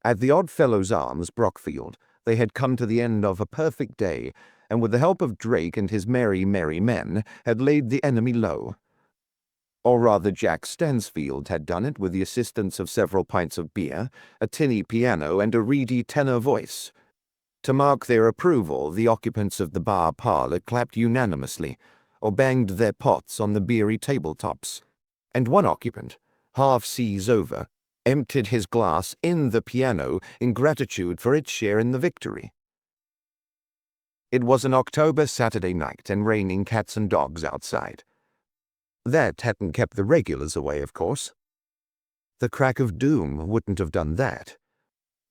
At the Oddfellows Arms, Brockfield, they had come to the end of a perfect day, and with the help of Drake and his merry, merry men, had laid the enemy low. Or rather, Jack Stansfield had done it with the assistance of several pints of beer, a tinny piano, and a reedy tenor voice. To mark their approval, the occupants of the bar parlour clapped unanimously, or banged their pots on the beery tabletops, and one occupant, half seas over, emptied his glass in the piano in gratitude for its share in the victory. It was an October Saturday night and raining cats and dogs outside. That hadn't kept the regulars away, of course. The crack of doom wouldn't have done that.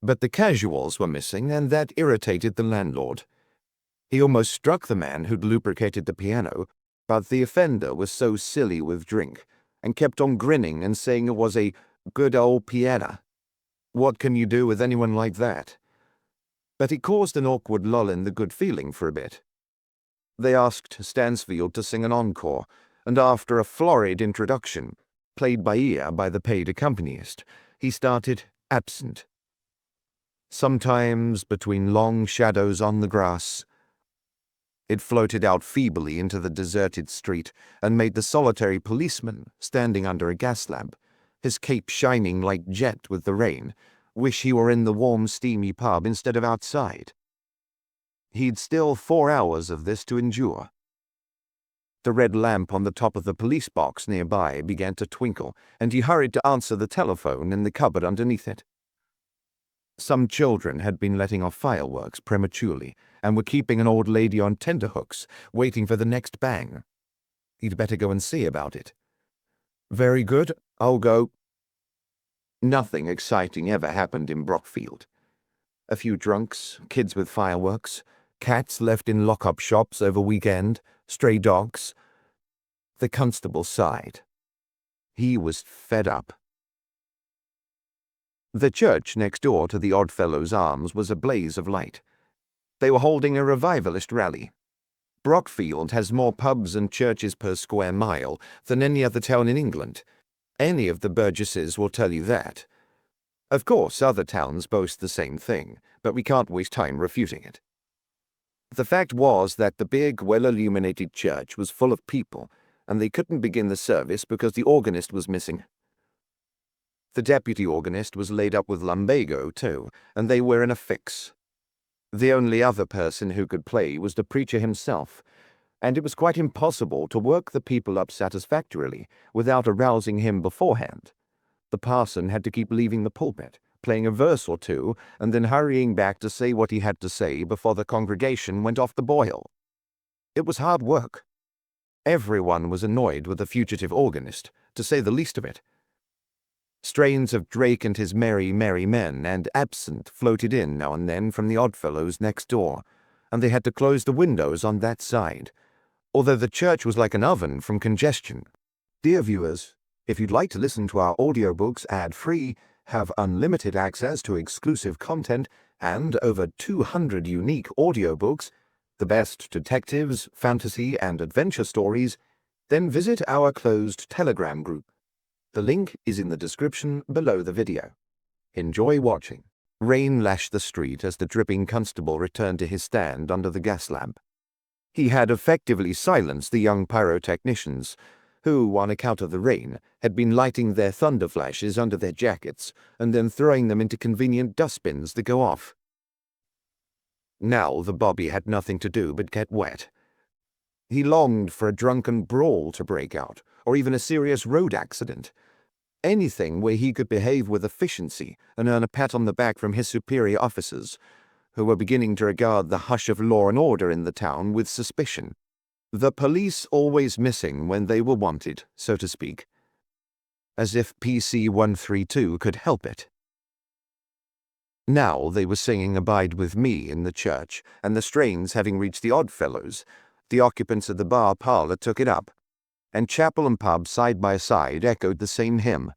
But the casuals were missing, and that irritated the landlord. He almost struck the man who'd lubricated the piano, but the offender was so silly with drink, and kept on grinning and saying it was a good old piano. What can you do with anyone like that? But it caused an awkward lull in the good feeling for a bit. They asked Stansfield to sing an encore, and after a florid introduction, played by ear by the paid accompanist, he started Absent. Sometimes, between long shadows on the grass. It floated out feebly into the deserted street and made the solitary policeman, standing under a gas lamp, his cape shining like jet with the rain, wish he were in the warm, steamy pub instead of outside. He'd still 4 hours of this to endure. The red lamp on the top of the police box nearby began to twinkle, and he hurried to answer the telephone in the cupboard underneath it. Some children had been letting off fireworks prematurely and were keeping an old lady on tenterhooks, waiting for the next bang. He'd better go and see about it. Very good, I'll go. Nothing exciting ever happened in Brockfield. A few drunks, kids with fireworks, cats left in lock-up shops over weekend, stray dogs. The constable sighed. He was fed up. The church next door to the Oddfellows Arms was a blaze of light. They were holding a revivalist rally. Brockfield has more pubs and churches per square mile than any other town in England. Any of the burgesses will tell you that. Of course, other towns boast the same thing, but we can't waste time refuting it. The fact was that the big, well-illuminated church was full of people, and they couldn't begin the service because the organist was missing. The deputy organist was laid up with lumbago, too, and they were in a fix. The only other person who could play was the preacher himself, and it was quite impossible to work the people up satisfactorily without arousing him beforehand. The parson had to keep leaving the pulpit, playing a verse or two, and then hurrying back to say what he had to say before the congregation went off the boil. It was hard work. Everyone was annoyed with the fugitive organist, to say the least of it. Strains of Drake and his merry, merry men and Absent floated in now and then from the Oddfellows next door, and they had to close the windows on that side, although the church was like an oven from congestion. Dear viewers, if you'd like to listen to our audiobooks ad-free, have unlimited access to exclusive content, and over 200 unique audiobooks, the best detectives, fantasy, and adventure stories, then visit our closed Telegram group. The link is in the description below the video. Enjoy watching. Rain lashed the street as the dripping constable returned to his stand under the gas lamp. He had effectively silenced the young pyrotechnicians, who, on account of the rain, had been lighting their thunder flashes under their jackets and then throwing them into convenient dustbins that go off. Now the bobby had nothing to do but get wet. He longed for a drunken brawl to break out, or even a serious road accident. Anything where he could behave with efficiency and earn a pat on the back from his superior officers, who were beginning to regard the hush of law and order in the town with suspicion. The police always missing when they were wanted, so to speak. As if PC 132 could help it. Now they were singing Abide With Me in the church, and the strains having reached the Oddfellows, the occupants of the bar parlour took it up, and chapel and pub side by side echoed the same hymn.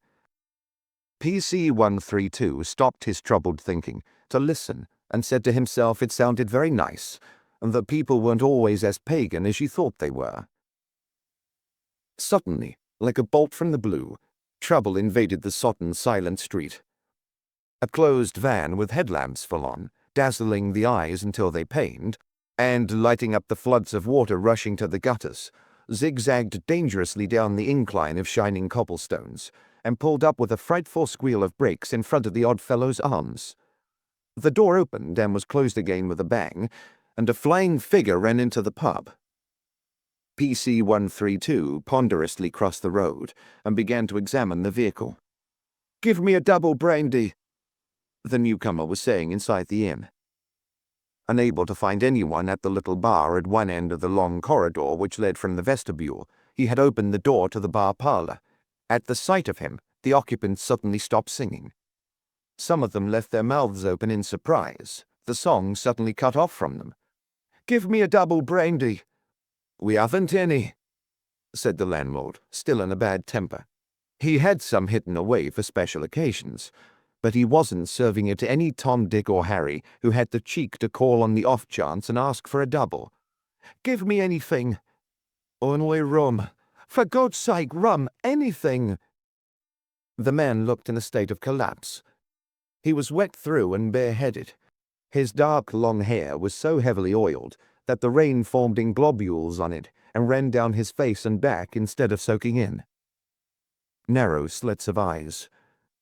PC 132 stopped his troubled thinking to listen and said to himself it sounded very nice, and that people weren't always as pagan as you thought they were. Suddenly, like a bolt from the blue, trouble invaded the sodden, silent street. a closed van with headlamps full on, dazzling the eyes until they pained, and lighting up the floods of water rushing to the gutters, zigzagged dangerously down the incline of shining cobblestones, and pulled up with a frightful squeal of brakes in front of the Oddfellow's Arms. The door opened and was closed again with a bang, and a flying figure ran into the pub. PC-132 ponderously crossed the road and began to examine the vehicle. "Give me a double brandy," the newcomer was saying inside the inn. Unable to find anyone at the little bar at one end of the long corridor which led from the vestibule, he had opened the door to the bar parlor. At the sight of him, the occupants suddenly stopped singing. Some of them left their mouths open in surprise, the song suddenly cut off from them. "Give me a double brandy." "We haven't any," said the landlord, still in a bad temper. He had some hidden away for special occasions, but he wasn't serving it to any Tom, Dick, or Harry who had the cheek to call on the off chance and ask for a double. "Give me anything." "Only rum. For God's sake, rum, anything." The man looked in a state of collapse. He was wet through and bareheaded. His dark, long hair was so heavily oiled that the rain formed in globules on it and ran down his face and back instead of soaking in. Narrow slits of eyes,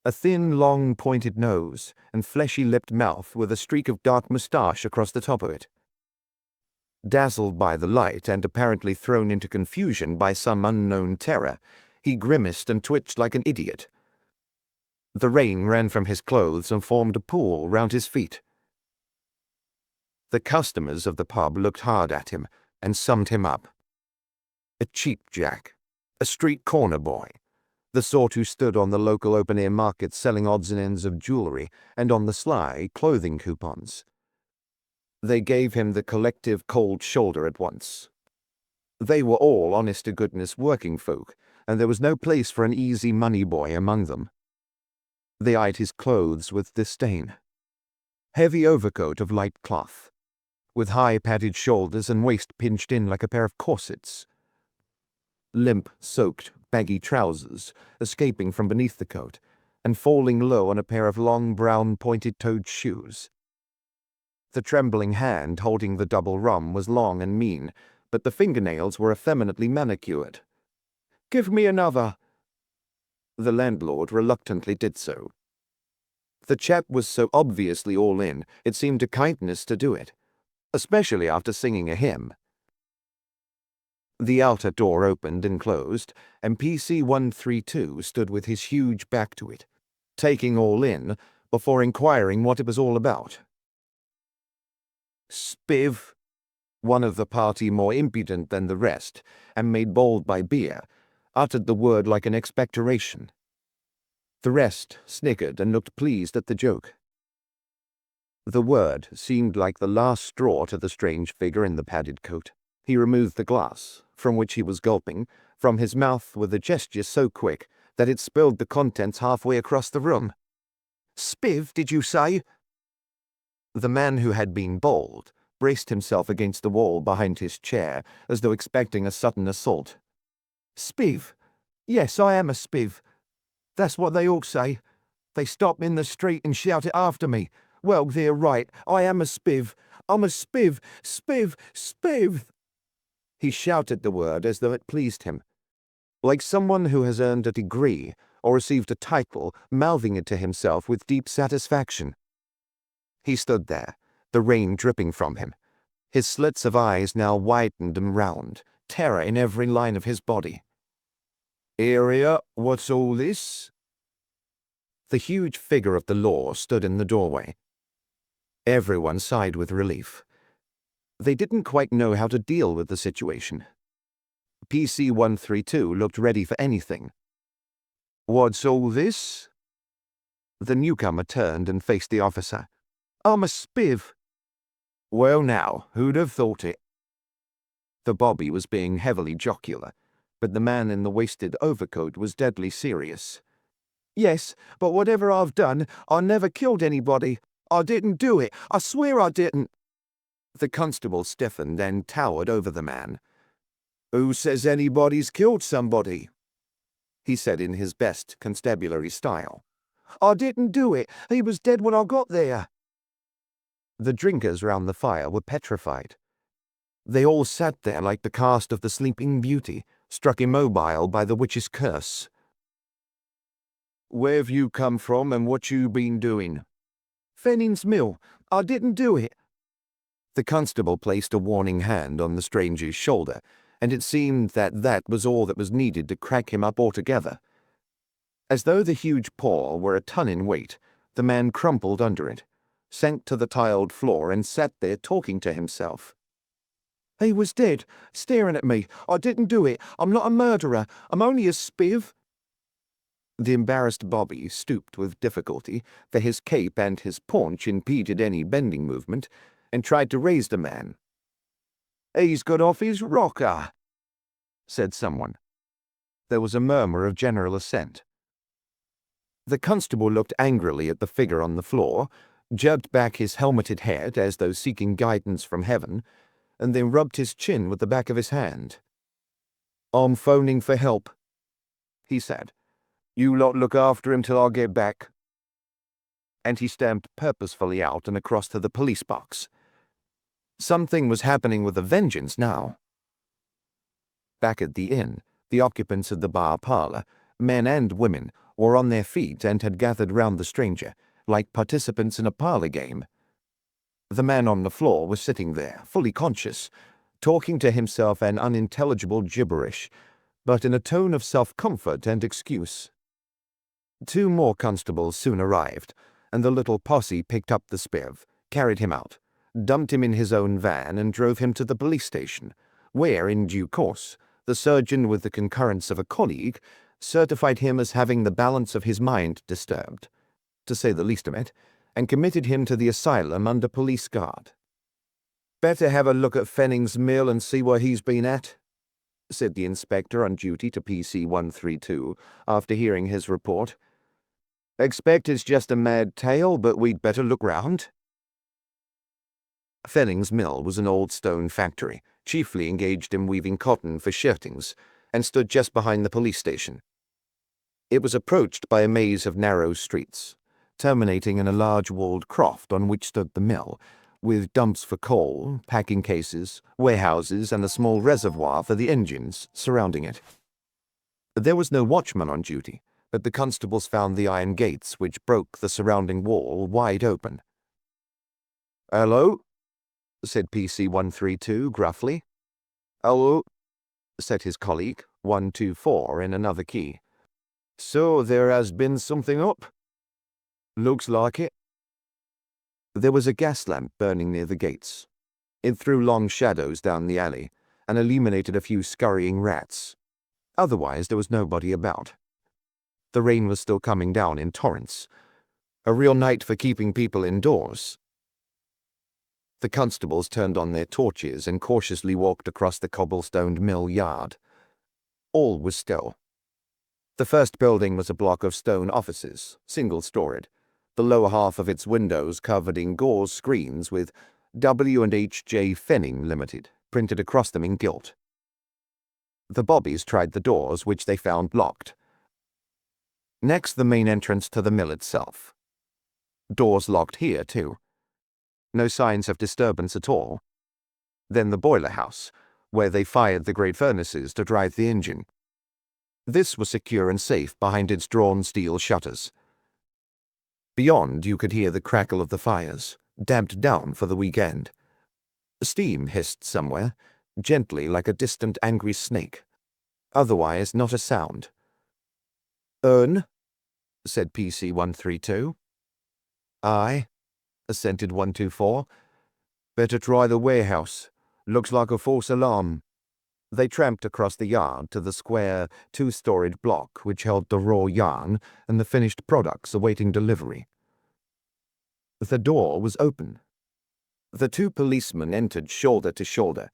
a thin, long, pointed nose, and fleshy-lipped mouth with a streak of dark moustache across the top of it. Dazzled by the light and apparently thrown into confusion by some unknown terror, he grimaced and twitched like an idiot. The rain ran from his clothes and formed a pool round his feet. The customers of the pub looked hard at him and summed him up. A cheapjack, a street corner boy, the sort who stood on the local open-air market selling odds and ends of jewelry and on the sly clothing coupons. They gave him the collective cold shoulder at once. They were all honest-to-goodness working folk, and there was no place for an easy money boy among them. They eyed his clothes with disdain. Heavy overcoat of light cloth, with high padded shoulders and waist pinched in like a pair of corsets. Limp, soaked, baggy trousers escaping from beneath the coat and falling low on a pair of long brown pointed-toed shoes. The trembling hand holding the double rum was long and mean, but the fingernails were effeminately manicured. "Give me another." The landlord reluctantly did so. The chap was so obviously all in, it seemed a kindness to do it, especially after singing a hymn. The outer door opened and closed, and PC-132 stood with his huge back to it, taking all in before inquiring what it was all about. "Spiv," one of the party more impudent than the rest, and made bold by beer, uttered the word like an expectoration. The rest sniggered and looked pleased at the joke. The word seemed like the last straw to the strange figure in the padded coat. He removed the glass, from which he was gulping, from his mouth with a gesture so quick that it spilled the contents halfway across the room. "Spiv, did you say?" The man who had been bold braced himself against the wall behind his chair, as though expecting a sudden assault. "Spiv? Yes, I am a spiv. That's what they all say. They stop in the street and shout it after me. Well, they're right. I am a spiv. I'm a spiv. Spiv. Spiv." He shouted the word as though it pleased him, like someone who has earned a degree or received a title, mouthing it to himself with deep satisfaction. He stood there, the rain dripping from him, his slits of eyes now widened and round, terror in every line of his body. "Area, what's all this?" The huge figure of the law stood in the doorway. Everyone sighed with relief. They didn't quite know how to deal with the situation. PC-132 looked ready for anything. "What's all this?" The newcomer turned and faced the officer. "I'm a spiv." "Well now, who'd have thought it?" The bobby was being heavily jocular, but the man in the wasted overcoat was deadly serious. "Yes, but whatever I've done, I never killed anybody. I didn't do it. I swear I didn't." The constable stiffened and towered over the man. "Who says anybody's killed somebody?" he said in his best constabulary style. I didn't do it. He was dead when I got there." The drinkers round the fire were petrified. They all sat there like the cast of the Sleeping Beauty, struck immobile by the witch's curse. "Where've you come from and what you been doing?" "Fenning's Mill. I didn't do it." The constable placed a warning hand on the stranger's shoulder, and it seemed that was all that was needed to crack him up altogether. As though the huge paw were a ton in weight, the man crumpled under it, sank to the tiled floor, and sat there talking to himself. "He was dead, staring at me. I didn't do it. I'm not a murderer. I'm only a spiv." The embarrassed Bobby stooped with difficulty, for his cape and his paunch impeded any bending movement, and tried to raise the man. "He's got off his rocker," said someone. There was a murmur of general assent. The constable looked angrily at the figure on the floor, jerked back his helmeted head as though seeking guidance from heaven, and then rubbed his chin with the back of his hand. "I'm phoning for help," he said. "You lot look after him till I get back." And he stamped purposefully out and across to the police box. Something was happening with a vengeance now. Back at the inn, the occupants of the bar parlor, men and women, were on their feet and had gathered round the stranger, like participants in a parlor game. The man on the floor was sitting there, fully conscious, talking to himself an unintelligible gibberish, but in a tone of self-comfort and excuse. 2 more constables soon arrived, and the little posse picked up the spiv, carried him out, dumped him in his own van, and drove him to the police station, where, in due course, the surgeon, with the concurrence of a colleague, certified him as having the balance of his mind disturbed, to say the least of it, and committed him to the asylum under police guard. "Better have a look at Fenning's Mill and see what he's been at," said the inspector on duty to PC 132 after hearing his report. "Expect it's just a mad tale, but we'd better look round." Fenning's Mill was an old stone factory, chiefly engaged in weaving cotton for shirtings, and stood just behind the police station. It was approached by a maze of narrow streets, terminating in a large walled croft on which stood the mill, with dumps for coal, packing cases, warehouses, and a small reservoir for the engines surrounding it. There was no watchman on duty, but the constables found the iron gates which broke the surrounding wall wide open. "Hello?" said PC 132 gruffly. "Hello?" said his colleague, 124 in another key. "So there has been something up?" "Looks like it." There was a gas lamp burning near the gates. It threw long shadows down the alley and illuminated a few scurrying rats. Otherwise there was nobody about. The rain was still coming down in torrents. A real night for keeping people indoors. The constables turned on their torches and cautiously walked across the cobblestoned mill yard. All was still. The first building was a block of stone offices, single-storied, the lower half of its windows covered in gauze screens with W&H.J. Fenning Limited printed across them in gilt. The bobbies tried the doors, which they found locked. Next, the main entrance to the mill itself. Doors locked here, too. No signs of disturbance at all. Then the boiler house, where they fired the great furnaces to drive the engine. This was secure and safe behind its drawn steel shutters. Beyond, you could hear the crackle of the fires, damped down for the weekend. Steam hissed somewhere, gently like a distant angry snake. Otherwise, not a sound. "Ern?" said PC 132. Aye, assented 124. "Better try the warehouse. Looks like a false alarm." They tramped across the yard to the square, 2-storied block which held the raw yarn and the finished products awaiting delivery. The door was open. The 2 policemen entered shoulder to shoulder,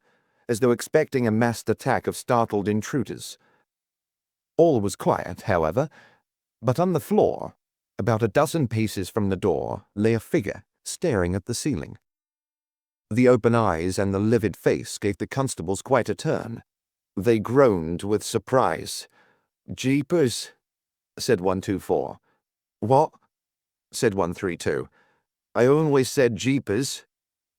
as though expecting a massed attack of startled intruders. All was quiet, however, but on the floor, about a dozen paces from the door, lay a figure staring at the ceiling. The open eyes and the livid face gave the constables quite a turn. They groaned with surprise. "Jeepers," said 124. "What?" said 132. I always said jeepers.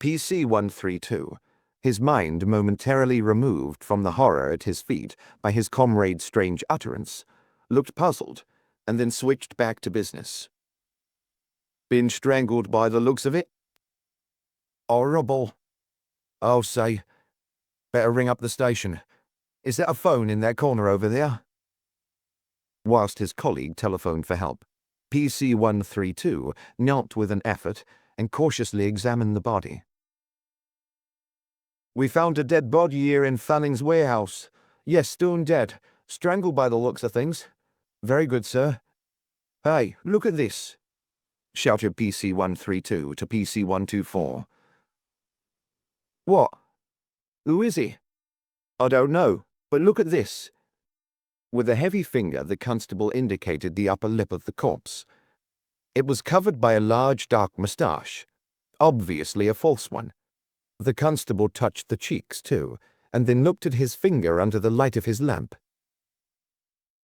PC 132, his mind momentarily removed from the horror at his feet by his comrade's strange utterance, looked puzzled, and then switched back to business. Been strangled by the looks of it? Horrible. I'll say. Better ring up the station. Is there a phone in that corner over there? Whilst his colleague telephoned for help, PC 132 knelt with an effort and cautiously examined the body. We found a dead body here in Fanning's warehouse. Yes, stone dead. Strangled by the looks of things. Very good, sir. Hey, look at this, shouted PC 132 to PC 124. What? Who is he? I don't know, but look at this. With a heavy finger, the constable indicated the upper lip of the corpse. It was covered by a large dark moustache, obviously a false one. The constable touched the cheeks, too, and then looked at his finger under the light of his lamp.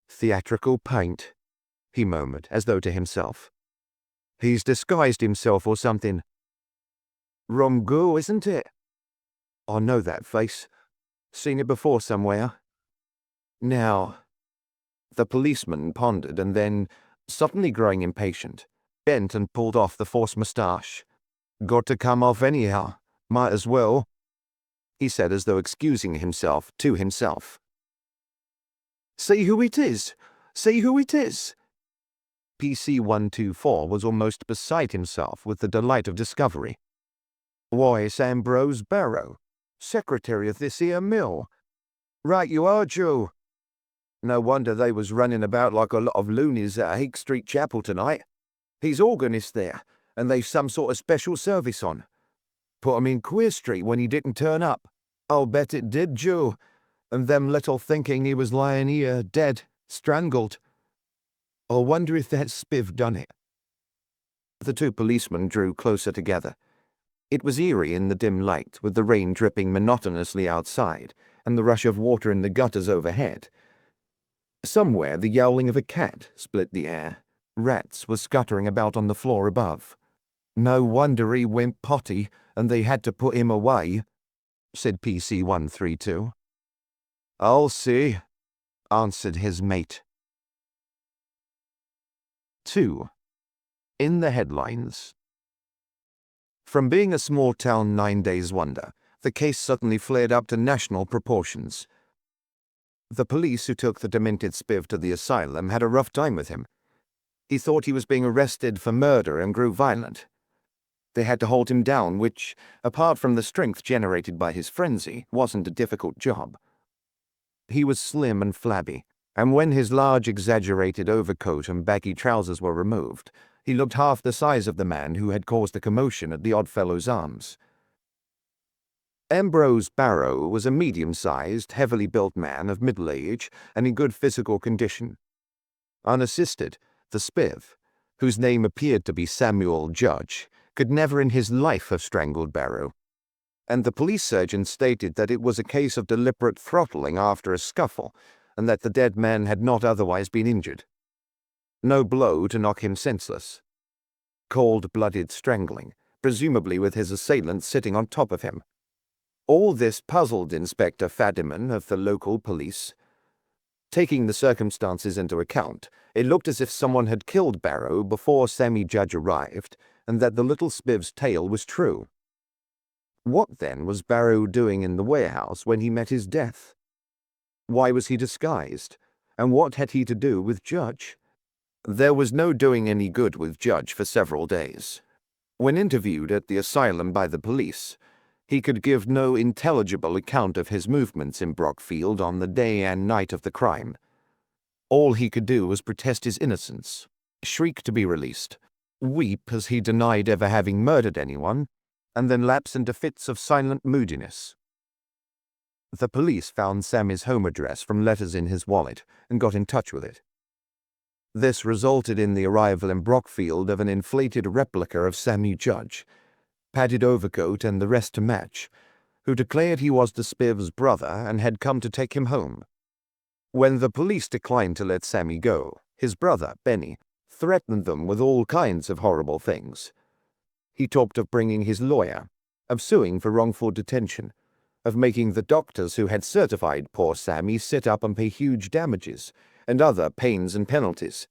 Theatrical paint, he murmured, as though to himself. He's disguised himself or something. Romgo, isn't it? I know that face. Seen it before somewhere. Now, the policeman pondered and then, suddenly growing impatient, bent and pulled off the false moustache. Got to come off anyhow. Might as well, he said as though excusing himself to himself. See who it is! See who it is! PC 124 was almost beside himself with the delight of discovery. Why, it's Ambrose Barrow, secretary of this here mill. Right you are, Joe. No wonder they was running about like a lot of loonies at Hake Street Chapel tonight. He's organist there, and they've some sort of special service on. Put him in Queer Street when he didn't turn up. I'll bet it did, Joe. And them little thinking he was lying here, dead, strangled. I wonder if that spiv done it. The two policemen drew closer together. It was eerie in the dim light, with the rain dripping monotonously outside, and the rush of water in the gutters overhead. Somewhere the yowling of a cat split the air. Rats were scuttering about on the floor above. No wonder he went potty, and they had to put him away, said PC 132. I'll see, answered his mate. 2. In the headlines. From being a small-town 9-days wonder, the case suddenly flared up to national proportions. The police who took the demented spiv to the asylum had a rough time with him. He thought he was being arrested for murder and grew violent. They had to hold him down, which, apart from the strength generated by his frenzy, wasn't a difficult job. He was slim and flabby, and when his large exaggerated overcoat and baggy trousers were removed, he looked half the size of the man who had caused the commotion at the Oddfellows' Arms. Ambrose Barrow was a medium-sized, heavily built man of middle age and in good physical condition. Unassisted, the spiv, whose name appeared to be Samuel Judge, could never in his life have strangled Barrow, and the police surgeon stated that it was a case of deliberate throttling after a scuffle, and that the dead man had not otherwise been injured. No blow to knock him senseless. Cold-blooded strangling, presumably with his assailant sitting on top of him. All this puzzled Inspector Fadiman of the local police. Taking the circumstances into account, it looked as if someone had killed Barrow before Sammy Judge arrived, and that the little spiv's tale was true. What, then, was Barrow doing in the warehouse when he met his death? Why was he disguised? And what had he to do with Judge? There was no doing any good with Judge for several days. When interviewed at the asylum by the police, he could give no intelligible account of his movements in Brockfield on the day and night of the crime. All he could do was protest his innocence, shriek to be released, weep as he denied ever having murdered anyone, and then lapse into fits of silent moodiness. The police found Sammy's home address from letters in his wallet and got in touch with it. This resulted in the arrival in Brockfield of an inflated replica of Sammy Judge, padded overcoat and the rest to match, who declared he was the spiv's brother and had come to take him home. When the police declined to let Sammy go, his brother, Benny, threatened them with all kinds of horrible things. He talked of bringing his lawyer, of suing for wrongful detention, of making the doctors who had certified poor Sammy sit up and pay huge damages, and other pains and penalties.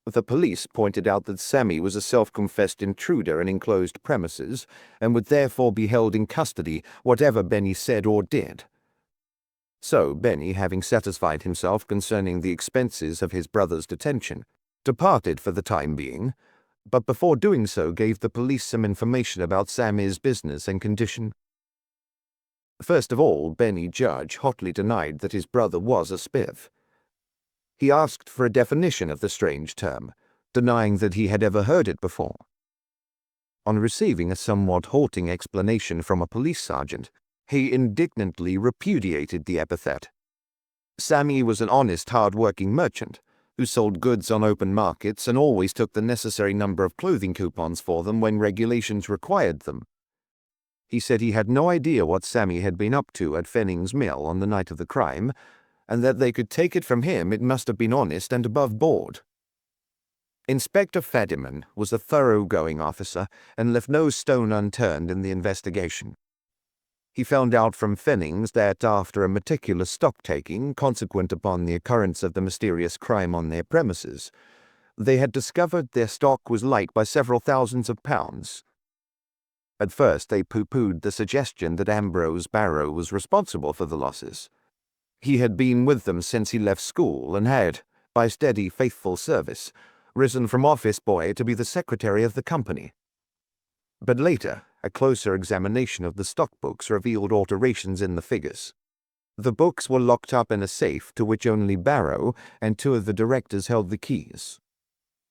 The police pointed out that Sammy was a self-confessed intruder in enclosed premises, and would therefore be held in custody whatever Benny said or did. So Benny, having satisfied himself concerning the expenses of his brother's detention, departed for the time being, but before doing so gave the police some information about Sammy's business and condition. First of all, Benny Judge hotly denied that his brother was a spiff. He asked for a definition of the strange term, denying that he had ever heard it before. On receiving a somewhat halting explanation from a police sergeant, he indignantly repudiated the epithet. Sammy was an honest, hard-working merchant, who sold goods on open markets and always took the necessary number of clothing coupons for them when regulations required them. He said he had no idea what Sammy had been up to at Fenning's mill on the night of the crime, and that they could take it from him it must have been honest and above board. Inspector Fadiman was a thorough-going officer and left no stone unturned in the investigation. He found out from Fennings that after a meticulous stock-taking consequent upon the occurrence of the mysterious crime on their premises, they had discovered their stock was light by several thousands of pounds. At first they pooh-poohed the suggestion that Ambrose Barrow was responsible for the losses. He had been with them since he left school and had, by steady, faithful service, risen from office boy to be the secretary of the company. But later, a closer examination of the stock books revealed alterations in the figures. The books were locked up in a safe to which only Barrow and two of the directors held the keys.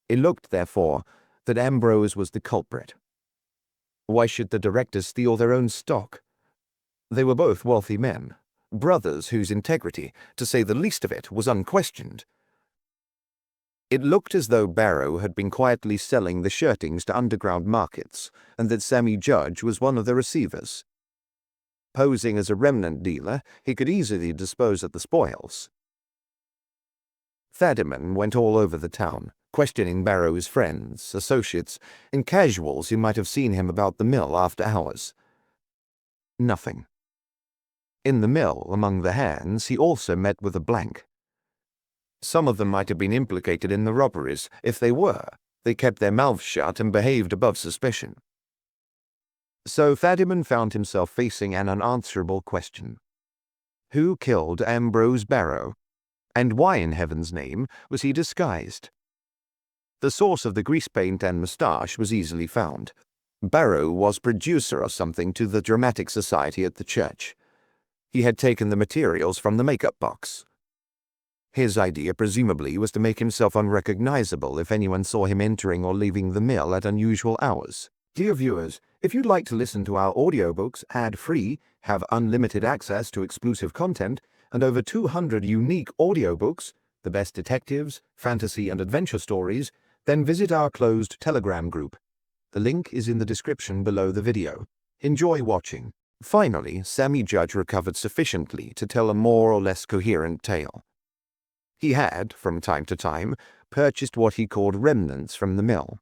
It looked, therefore, that Ambrose was the culprit. Why should the directors steal their own stock? They were both wealthy men, brothers whose integrity, to say the least of it, was unquestioned. It looked as though Barrow had been quietly selling the shirtings to underground markets, and that Sammy Judge was one of the receivers. Posing as a remnant dealer, he could easily dispose of the spoils. Fadiman went all over the town, questioning Barrow's friends, associates, and casuals who might have seen him about the mill after hours. Nothing. In the mill, among the hands, he also met with a blank. Some of them might have been implicated in the robberies. If they were, they kept their mouths shut and behaved above suspicion. So Fadiman found himself facing an unanswerable question. Who killed Ambrose Barrow? And why in heaven's name was he disguised? The source of the grease paint and moustache was easily found. Barrow was producer or something to the Dramatic Society at the church. He had taken the materials from the makeup box. His idea, presumably, was to make himself unrecognizable if anyone saw him entering or leaving the mill at unusual hours. Dear viewers, if you'd like to listen to our audiobooks ad-free, have unlimited access to exclusive content, and over 200 unique audiobooks, the best detectives, fantasy and adventure stories, then visit our closed Telegram group. The link is in the description below the video. Enjoy watching. Finally, Sammy Judge recovered sufficiently to tell a more or less coherent tale. He had, from time to time, purchased what he called remnants from the mill.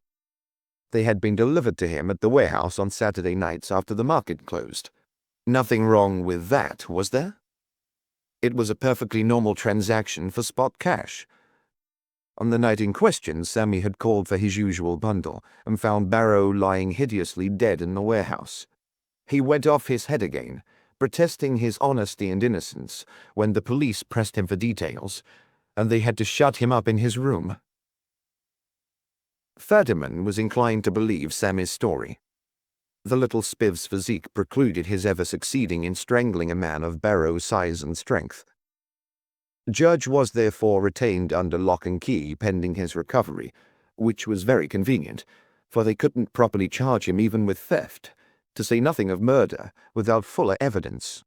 They had been delivered to him at the warehouse on Saturday nights after the market closed. Nothing wrong with that, was there? It was a perfectly normal transaction for spot cash. On the night in question, Sammy had called for his usual bundle and found Barrow lying hideously dead in the warehouse. He went off his head again, protesting his honesty and innocence, when the police pressed him for details, and they had to shut him up in his room. Fadiman was inclined to believe Sammy's story. The little spiv's physique precluded his ever succeeding in strangling a man of Barrow's size and strength. Judge was therefore retained under lock and key pending his recovery, which was very convenient, for they couldn't properly charge him even with theft, to say nothing of murder, without fuller evidence.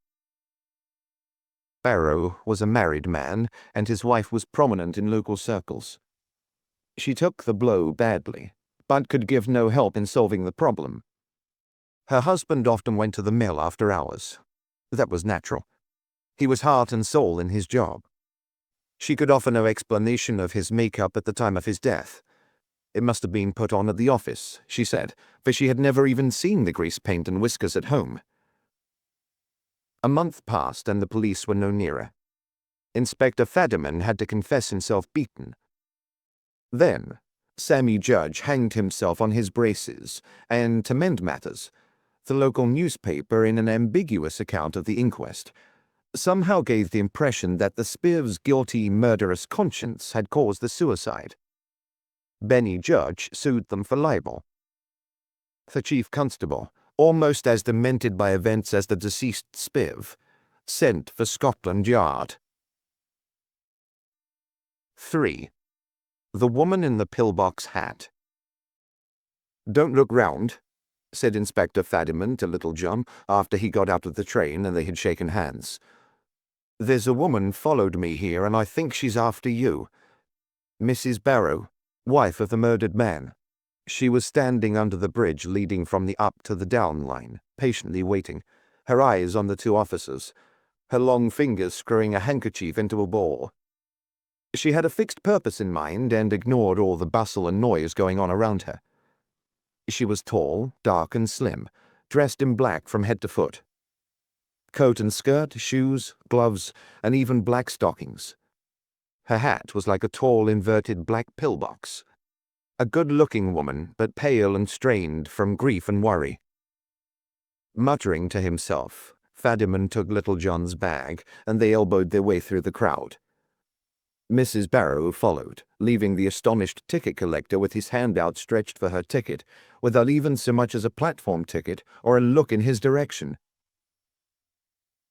Barrow was a married man, and his wife was prominent in local circles. She took the blow badly, but could give no help in solving the problem. Her husband often went to the mill after hours. That was natural. He was heart and soul in his job. She could offer no explanation of his makeup at the time of his death. It must have been put on at the office, she said, for she had never even seen the grease paint and whiskers at home. A month passed and the police were no nearer. Inspector Fadiman had to confess himself beaten. Then, Sammy Judge hanged himself on his braces, and to mend matters, the local newspaper, in an ambiguous account of the inquest, somehow gave the impression that the Spiv's guilty, murderous conscience had caused the suicide. Benny Judge sued them for libel. The chief constable, almost as demented by events as the deceased Spiv, sent for Scotland Yard. 3. The Woman in the Pillbox Hat. "Don't look round," said Inspector Fadiman to Little John after he got out of the train and they had shaken hands. "There's a woman followed me here, and I think she's after you. Mrs. Barrow, wife of the murdered man." She was standing under the bridge leading from the up to the down line, patiently waiting, her eyes on the two officers, her long fingers screwing a handkerchief into a ball. She had a fixed purpose in mind and ignored all the bustle and noise going on around her. She was tall, dark and slim, dressed in black from head to foot. Coat and skirt, shoes, gloves, and even black stockings. Her hat was like a tall, inverted black pillbox. A good-looking woman, but pale and strained from grief and worry. Muttering to himself, Fadiman took Little John's bag, and they elbowed their way through the crowd. Mrs. Barrow followed, leaving the astonished ticket collector with his hand outstretched for her ticket, without even so much as a platform ticket or a look in his direction.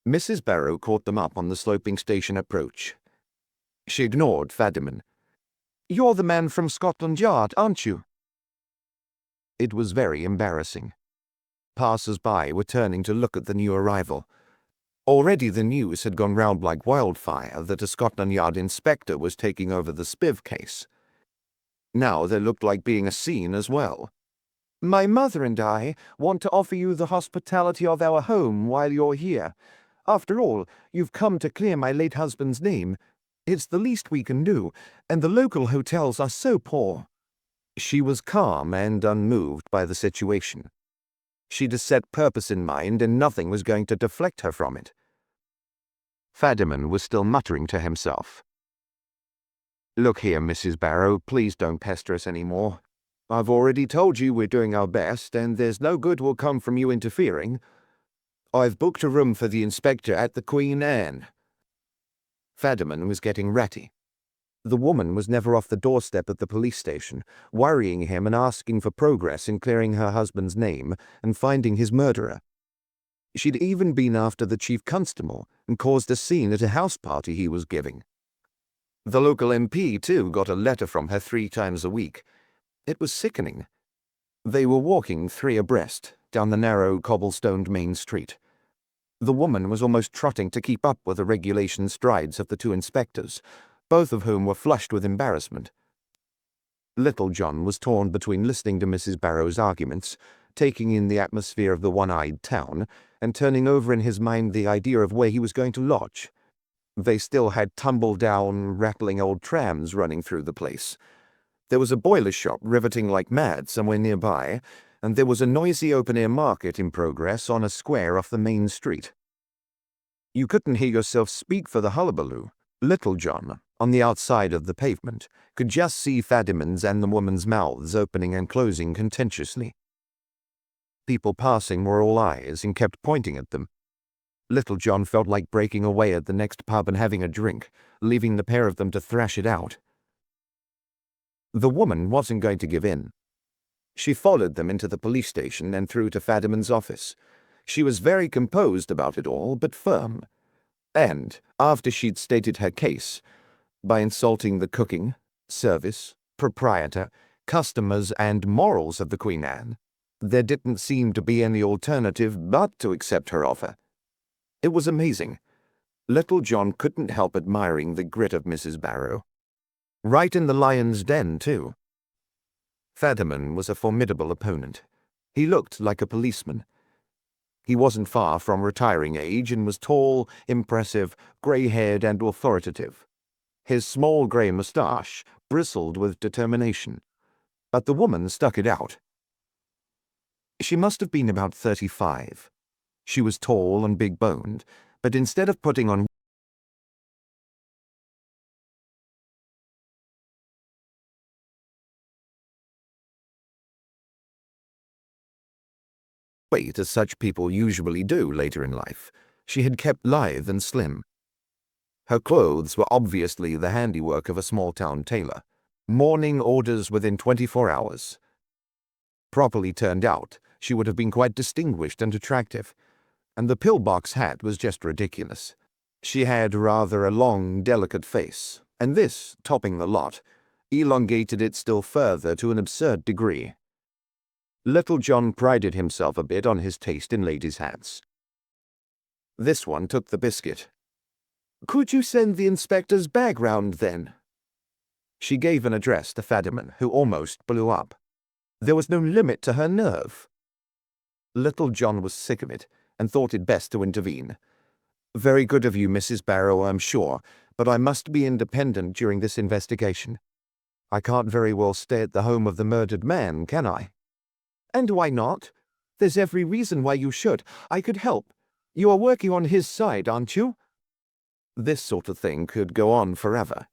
Mrs. Barrow caught them up on the sloping station approach. She ignored Fadiman. "You're the man from Scotland Yard, aren't you?" It was very embarrassing. Passers-by were turning to look at the new arrival. Already the news had gone round like wildfire that a Scotland Yard inspector was taking over the Spiv case. Now there looked like being a scene as well. "My mother and I want to offer you the hospitality of our home while you're here. After all, you've come to clear my late husband's name. It's the least we can do, and the local hotels are so poor." She was calm and unmoved by the situation. She'd a set purpose in mind, and nothing was going to deflect her from it. Fadiman was still muttering to himself. "Look here, Mrs. Barrow, please don't pester us any more. I've already told you we're doing our best, and there's no good will come from you interfering. I've booked a room for the inspector at the Queen Anne." Fadiman was getting ratty. The woman was never off the doorstep at the police station, worrying him and asking for progress in clearing her husband's name and finding his murderer. She'd even been after the chief constable and caused a scene at a house party he was giving. The local MP, too, got a letter from her 3 times a week. It was sickening. They were walking 3 abreast down the narrow, cobblestoned main street. The woman was almost trotting to keep up with the regulation strides of the 2 inspectors, both of whom were flushed with embarrassment. Little John was torn between listening to Mrs. Barrow's arguments, taking in the atmosphere of the one-eyed town, and turning over in his mind the idea of where he was going to lodge. They still had tumble-down, rattling old trams running through the place. There was a boiler shop riveting like mad somewhere nearby, and there was a noisy open-air market in progress on a square off the main street. You couldn't hear yourself speak for the hullabaloo. Little John, on the outside of the pavement, could just see Fadiman's and the woman's mouths opening and closing contentiously. People passing were all eyes and kept pointing at them. Little John felt like breaking away at the next pub and having a drink, leaving the pair of them to thrash it out. The woman wasn't going to give in. She followed them into the police station and through to Fadiman's office. She was very composed about it all, but firm. And, after she'd stated her case, by insulting the cooking, service, proprietor, customers, and morals of the Queen Anne, there didn't seem to be any alternative but to accept her offer. It was amazing. Little John couldn't help admiring the grit of Mrs. Barrow. Right in the lion's den, too. Fadiman was a formidable opponent. He looked like a policeman. He wasn't far from retiring age and was tall, impressive, grey-haired and authoritative. His small grey moustache bristled with determination, but the woman stuck it out. She must have been about 35. She was tall and big-boned, but instead of putting on weight as such people usually do later in life, she had kept lithe and slim. Her clothes were obviously the handiwork of a small-town tailor. Morning orders within 24 hours. Properly turned out, she would have been quite distinguished and attractive, and the pillbox hat was just ridiculous. She had rather a long, delicate face, and this, topping the lot, elongated it still further to an absurd degree. Little John prided himself a bit on his taste in ladies' hats. This one took the biscuit. "Could you send the inspector's bag round, then?" She gave an address to Fadiman, who almost blew up. There was no limit to her nerve. Little John was sick of it, and thought it best to intervene. "Very good of you, Mrs. Barrow, I'm sure, but I must be independent during this investigation. I can't very well stay at the home of the murdered man, can I?" "And why not? There's every reason why you should. I could help. You are working on his side, aren't you?" This sort of thing could go on forever.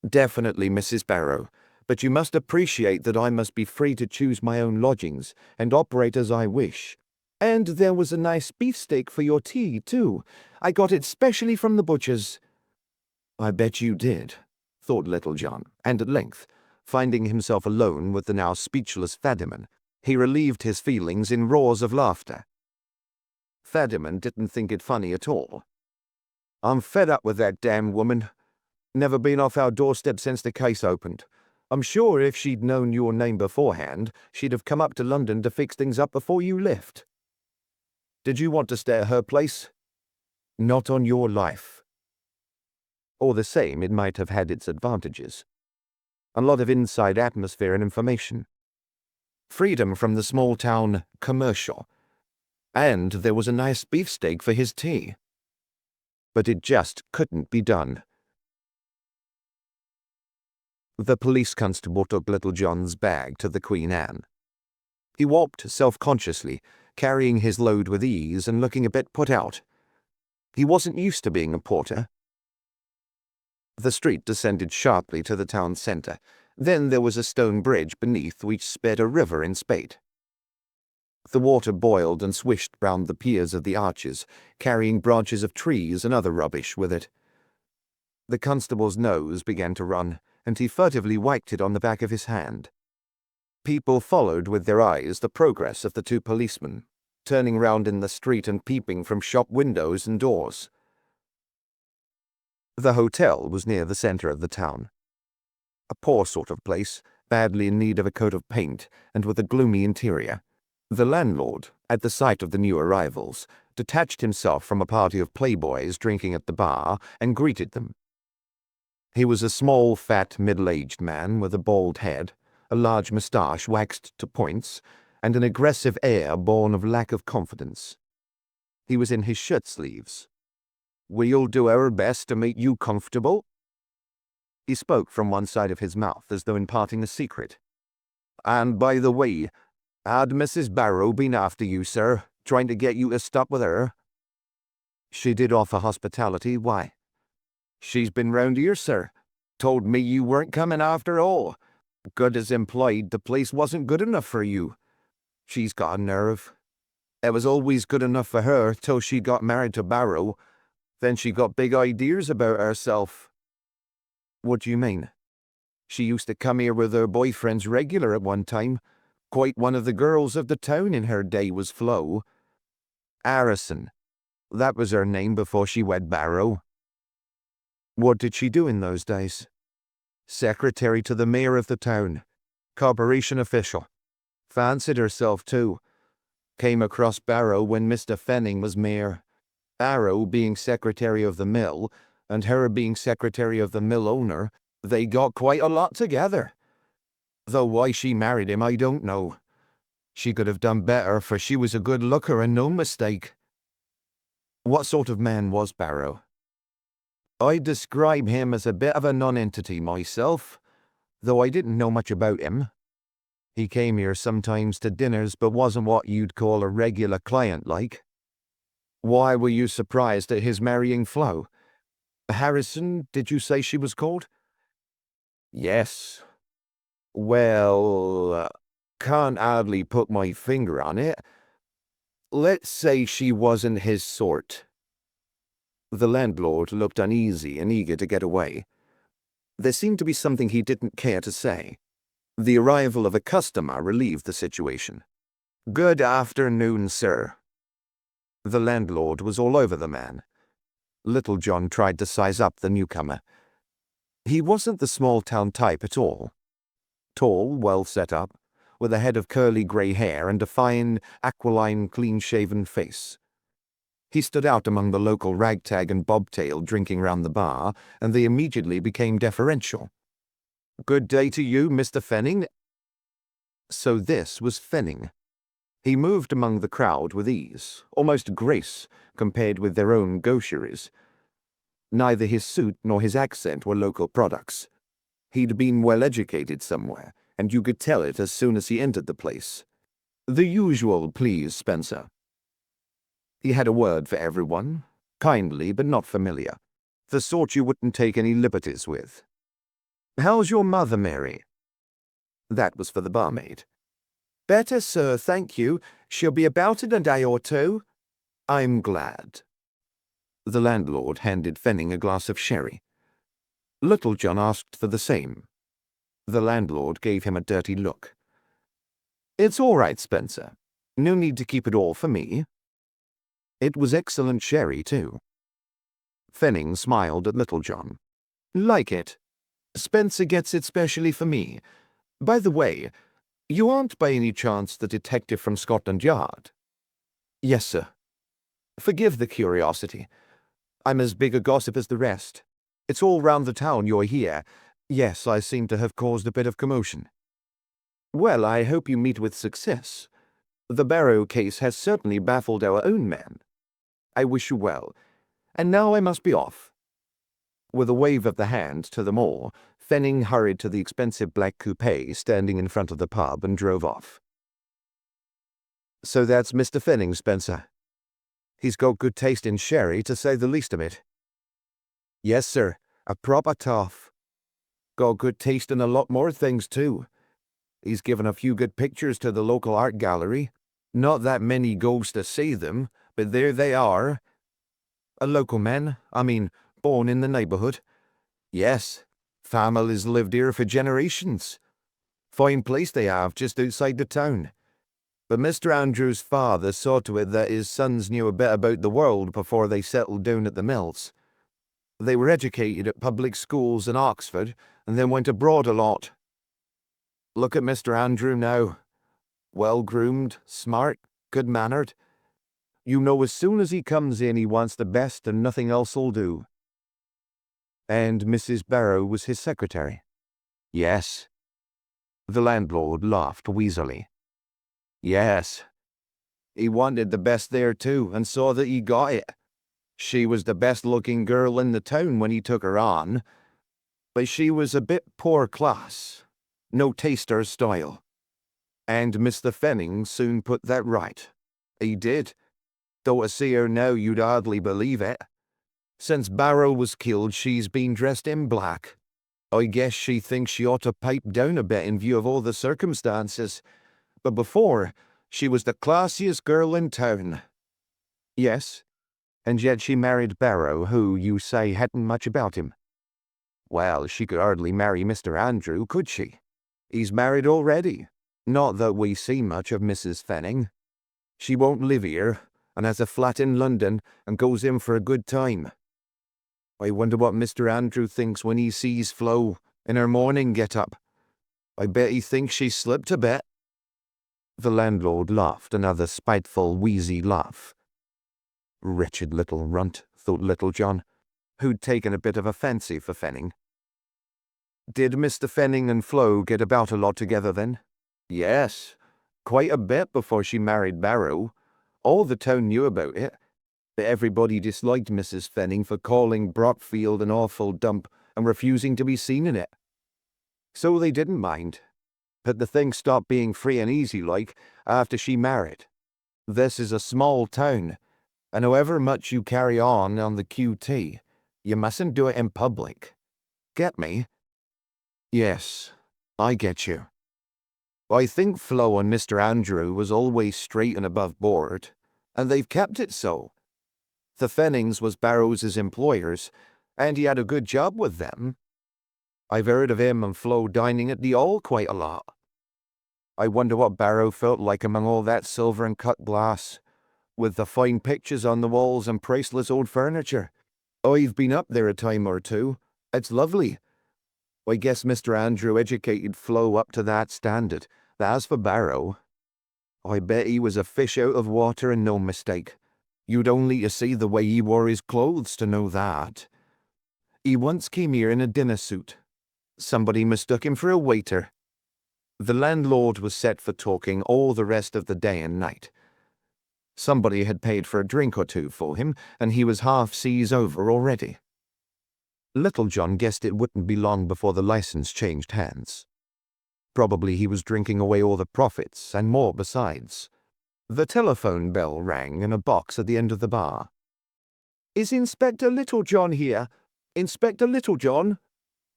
"Definitely, Mrs. Barrow, but you must appreciate that I must be free to choose my own lodgings and operate as I wish. And there was a nice beefsteak for your tea, too. I got it specially from the butcher's." "I bet you did," thought Little John, and at length, finding himself alone with the now speechless Fadiman, he relieved his feelings in roars of laughter. Fadiman didn't think it funny at all. "I'm fed up with that damn woman. Never been off our doorstep since the case opened. I'm sure if she'd known your name beforehand, she'd have come up to London to fix things up before you left." "Did you want to stay at her place?" "Not on your life." All the same, it might have had its advantages. A lot of inside atmosphere and information. Freedom from the small-town commercial. And there was a nice beefsteak for his tea. But it just couldn't be done. The police constable took Little John's bag to the Queen Anne. He walked self-consciously, carrying his load with ease and looking a bit put out. He wasn't used to being a porter. The street descended sharply to the town centre. Then there was a stone bridge beneath which sped a river in spate. The water boiled and swished round the piers of the arches, carrying branches of trees and other rubbish with it. The constable's nose began to run, and he furtively wiped it on the back of his hand. People followed with their eyes the progress of the two policemen, turning round in the street and peeping from shop windows and doors. The hotel was near the centre of the town. A poor sort of place, badly in need of a coat of paint, and with a gloomy interior. The landlord, at the sight of the new arrivals, detached himself from a party of playboys drinking at the bar and greeted them. He was a small, fat, middle-aged man with a bald head, a large moustache waxed to points, and an aggressive air born of lack of confidence. He was in his shirt-sleeves. "We'll do our best to make you comfortable." He spoke from one side of his mouth as though imparting a secret. "And by the way, had Mrs. Barrow been after you, sir, trying to get you to stop with her?" "She did offer hospitality. Why?" "She's been round here, sir. Told me you weren't coming after all. Good as implied the place wasn't good enough for you. She's got a nerve. It was always good enough for her till she got married to Barrow. Then she got big ideas about herself." "What do you mean?" "She used to come here with her boyfriends regular at one time. Quite one of the girls of the town in her day was Flo. Harrison. That was her name before she wed Barrow." "What did she do in those days?" "Secretary to the mayor of the town. Corporation official. Fancied herself, too. Came across Barrow when Mr. Fenning was mayor. Barrow being secretary of the mill, and her being secretary of the mill owner, they got quite a lot together. Though why she married him I don't know. She could have done better, for she was a good looker and no mistake." "What sort of man was Barrow?" I'd describe him as a bit of a nonentity myself, though I didn't know much about him. He came here sometimes to dinners, but wasn't what you'd call a regular client like. Why were you surprised at his marrying Flo? Harrison, did you say she was called? Yes. Well, can't hardly put my finger on it. Let's say she wasn't his sort. The landlord looked uneasy and eager to get away. There seemed to be something he didn't care to say. The arrival of a customer relieved the situation. "Good afternoon, sir." The landlord was all over the man. Little John tried to size up the newcomer. He wasn't the small-town type at all. Tall, well set up, with a head of curly grey hair and a fine, aquiline, clean-shaven face. He stood out among the local ragtag and bobtail drinking round the bar, and they immediately became deferential. "Good day to you, Mr. Fenning." So this was Fenning. He moved among the crowd with ease, almost grace, compared with their own gaucheries. Neither his suit nor his accent were local products. He'd been well educated somewhere, and you could tell it as soon as he entered the place. "The usual, please, Spencer." He had a word for everyone, kindly but not familiar, the sort you wouldn't take any liberties with. "How's your mother, Mary?" That was for the barmaid. "Better, sir, thank you. She'll be about in a day or two." "I'm glad." The landlord handed Fenning a glass of sherry. Little John asked for the same. The landlord gave him a dirty look. "It's all right, Spencer. No need to keep it all for me." It was excellent sherry, too. Fenning smiled at Little John. "Like it. Spencer gets it specially for me. By the way, you aren't by any chance the detective from Scotland Yard?" "Yes, sir." "Forgive the curiosity. I'm as big a gossip as the rest. It's all round the town you're here. Yes, I seem to have caused a bit of commotion." "Well, I hope you meet with success. The Barrow case has certainly baffled our own men. I wish you well. And now I must be off." With a wave of the hand to them all, Fenning hurried to the expensive black coupe standing in front of the pub and drove off. "So that's Mr. Fenning, Spencer. He's got good taste in sherry, to say the least of it." "Yes, sir, a proper toff. Got good taste in a lot more things, too. He's given a few good pictures to the local art gallery. Not that many goes to see them, but there they are." "A local man? I mean, born in the neighbourhood?" "Yes. Families lived here for generations. Fine place they have just outside the town. But Mr. Andrew's father saw to it that his sons knew a bit about the world before they settled down at the mills. They were educated at public schools in Oxford and then went abroad a lot. Look at Mr. Andrew now. Well-groomed, smart, good-mannered. You know as soon as he comes in he wants the best and nothing else'll do." "And Mrs. Barrow was his secretary?" "Yes." The landlord laughed wheezily. "Yes. He wanted the best there too, and saw that he got it. She was the best-looking girl in the town when he took her on, but she was a bit poor class, no taste or style. And Mr. Fenning soon put that right. He did. Though to see her now you'd hardly believe it. Since Barrow was killed she's been dressed in black. I guess she thinks she ought to pipe down a bit in view of all the circumstances. But before, she was the classiest girl in town." "Yes, and yet she married Barrow, who, you say, hadn't much about him." "Well, she could hardly marry Mr. Andrew, could she? He's married already. Not that we see much of Mrs. Fenning. She won't live here, and has a flat in London, and goes in for a good time. I wonder what Mr. Andrew thinks when he sees Flo in her morning get-up. I bet he thinks she's slipped a bit." The landlord laughed another spiteful, wheezy laugh. Wretched little runt, thought Little John, who'd taken a bit of a fancy for Fenning. "Did Mr. Fenning and Flo get about a lot together then?" "Yes, quite a bit before she married Barrow. All the town knew about it. Everybody disliked Mrs. Fenning for calling Brockfield an awful dump and refusing to be seen in it. So they didn't mind. But the thing stopped being free and easy like after she married. This is a small town, and however much you carry on the QT, you mustn't do it in public. Get me? Yes, I get you. I think Flo and Mr. Andrew was always straight and above board, and they've kept it so. The Fennings was Barrows's employers, and he had a good job with them. I've heard of him and Flo dining at the All quite a lot. I wonder what Barrow felt like among all that silver and cut glass, with the fine pictures on the walls and priceless old furniture. I've been up there a time or two. It's lovely. I guess Mr. Andrew educated Flo up to that standard. As for Barrow, I bet he was a fish out of water and no mistake. You'd only to see the way he wore his clothes to know that. He once came here in a dinner suit. Somebody mistook him for a waiter. The landlord was set for talking all the rest of the day and night. Somebody had paid for a drink or two for him, and he was half seas over already. Little John guessed it wouldn't be long before the license changed hands. Probably he was drinking away all the profits, and more besides. The telephone bell rang in a box at the end of the bar. "Is Inspector Littlejohn here? Inspector Littlejohn?"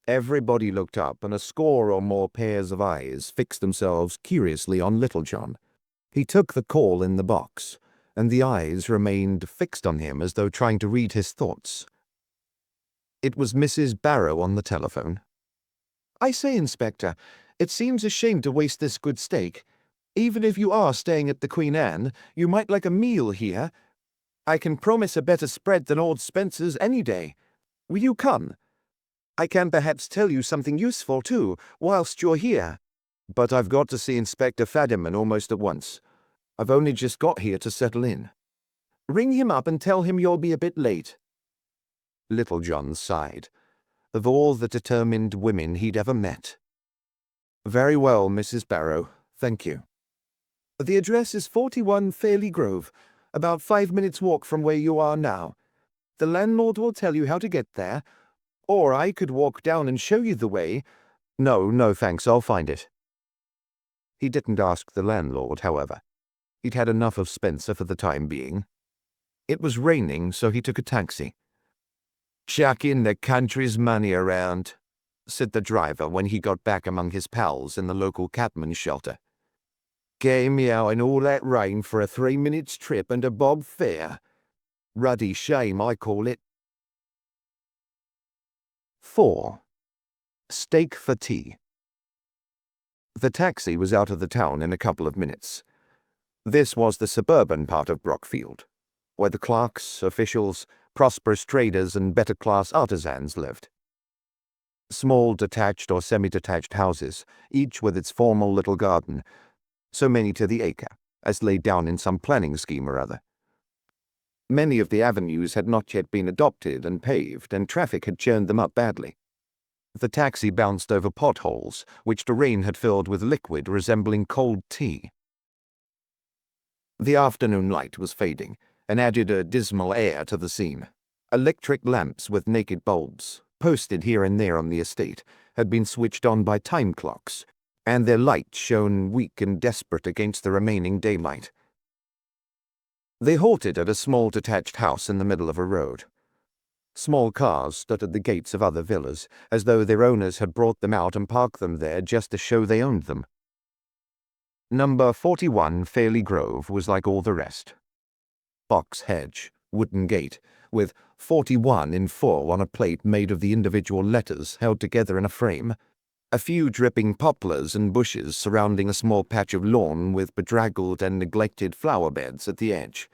Everybody looked up, and a score or more pairs of eyes fixed themselves curiously on Littlejohn. He took the call in the box, and the eyes remained fixed on him as though trying to read his thoughts. It was Mrs. Barrow on the telephone. "I say, Inspector, it seems a shame to waste this good steak. Even if you are staying at the Queen Anne, you might like a meal here. I can promise a better spread than old Spencer's any day. Will you come? I can perhaps tell you something useful, too, whilst you're here." "But I've got to see Inspector Fadiman almost at once. I've only just got here to settle in." "Ring him up and tell him you'll be a bit late." Little John sighed. Of all the determined women he'd ever met. "Very well, Mrs. Barrow. Thank you." "The address is 41 Fairley Grove, about 5 minutes' walk from where you are now. The landlord will tell you how to get there, or I could walk down and show you the way." No, thanks, I'll find it." He didn't ask the landlord, however. He'd had enough of Spencer for the time being. It was raining, so he took a taxi. "Chucking the country's money around," said the driver when he got back among his pals in the local cabman's shelter. "Came me out in all that rain for a 3 minutes trip and a bob fare. Ruddy shame, I call it." 4. Steak for tea. The taxi was out of the town in a couple of minutes. This was the suburban part of Brockfield, where the clerks, officials, prosperous traders, and better-class artisans lived. Small detached or semi-detached houses, each with its formal little garden, so many to the acre, as laid down in some planning scheme or other. Many of the avenues had not yet been adopted and paved, and traffic had churned them up badly. The taxi bounced over potholes, which the rain had filled with liquid resembling cold tea. The afternoon light was fading, and added a dismal air to the scene. Electric lamps with naked bulbs, posted here and there on the estate, had been switched on by time clocks, and their light shone weak and desperate against the remaining daylight. They halted at a small detached house in the middle of a road. Small cars stood at the gates of other villas, as though their owners had brought them out and parked them there just to show they owned them. Number 41 Fairley Grove was like all the rest. Box hedge, wooden gate, with 41 in full on a plate made of the individual letters held together in a frame. A few dripping poplars and bushes surrounding a small patch of lawn with bedraggled and neglected flower beds at the edge.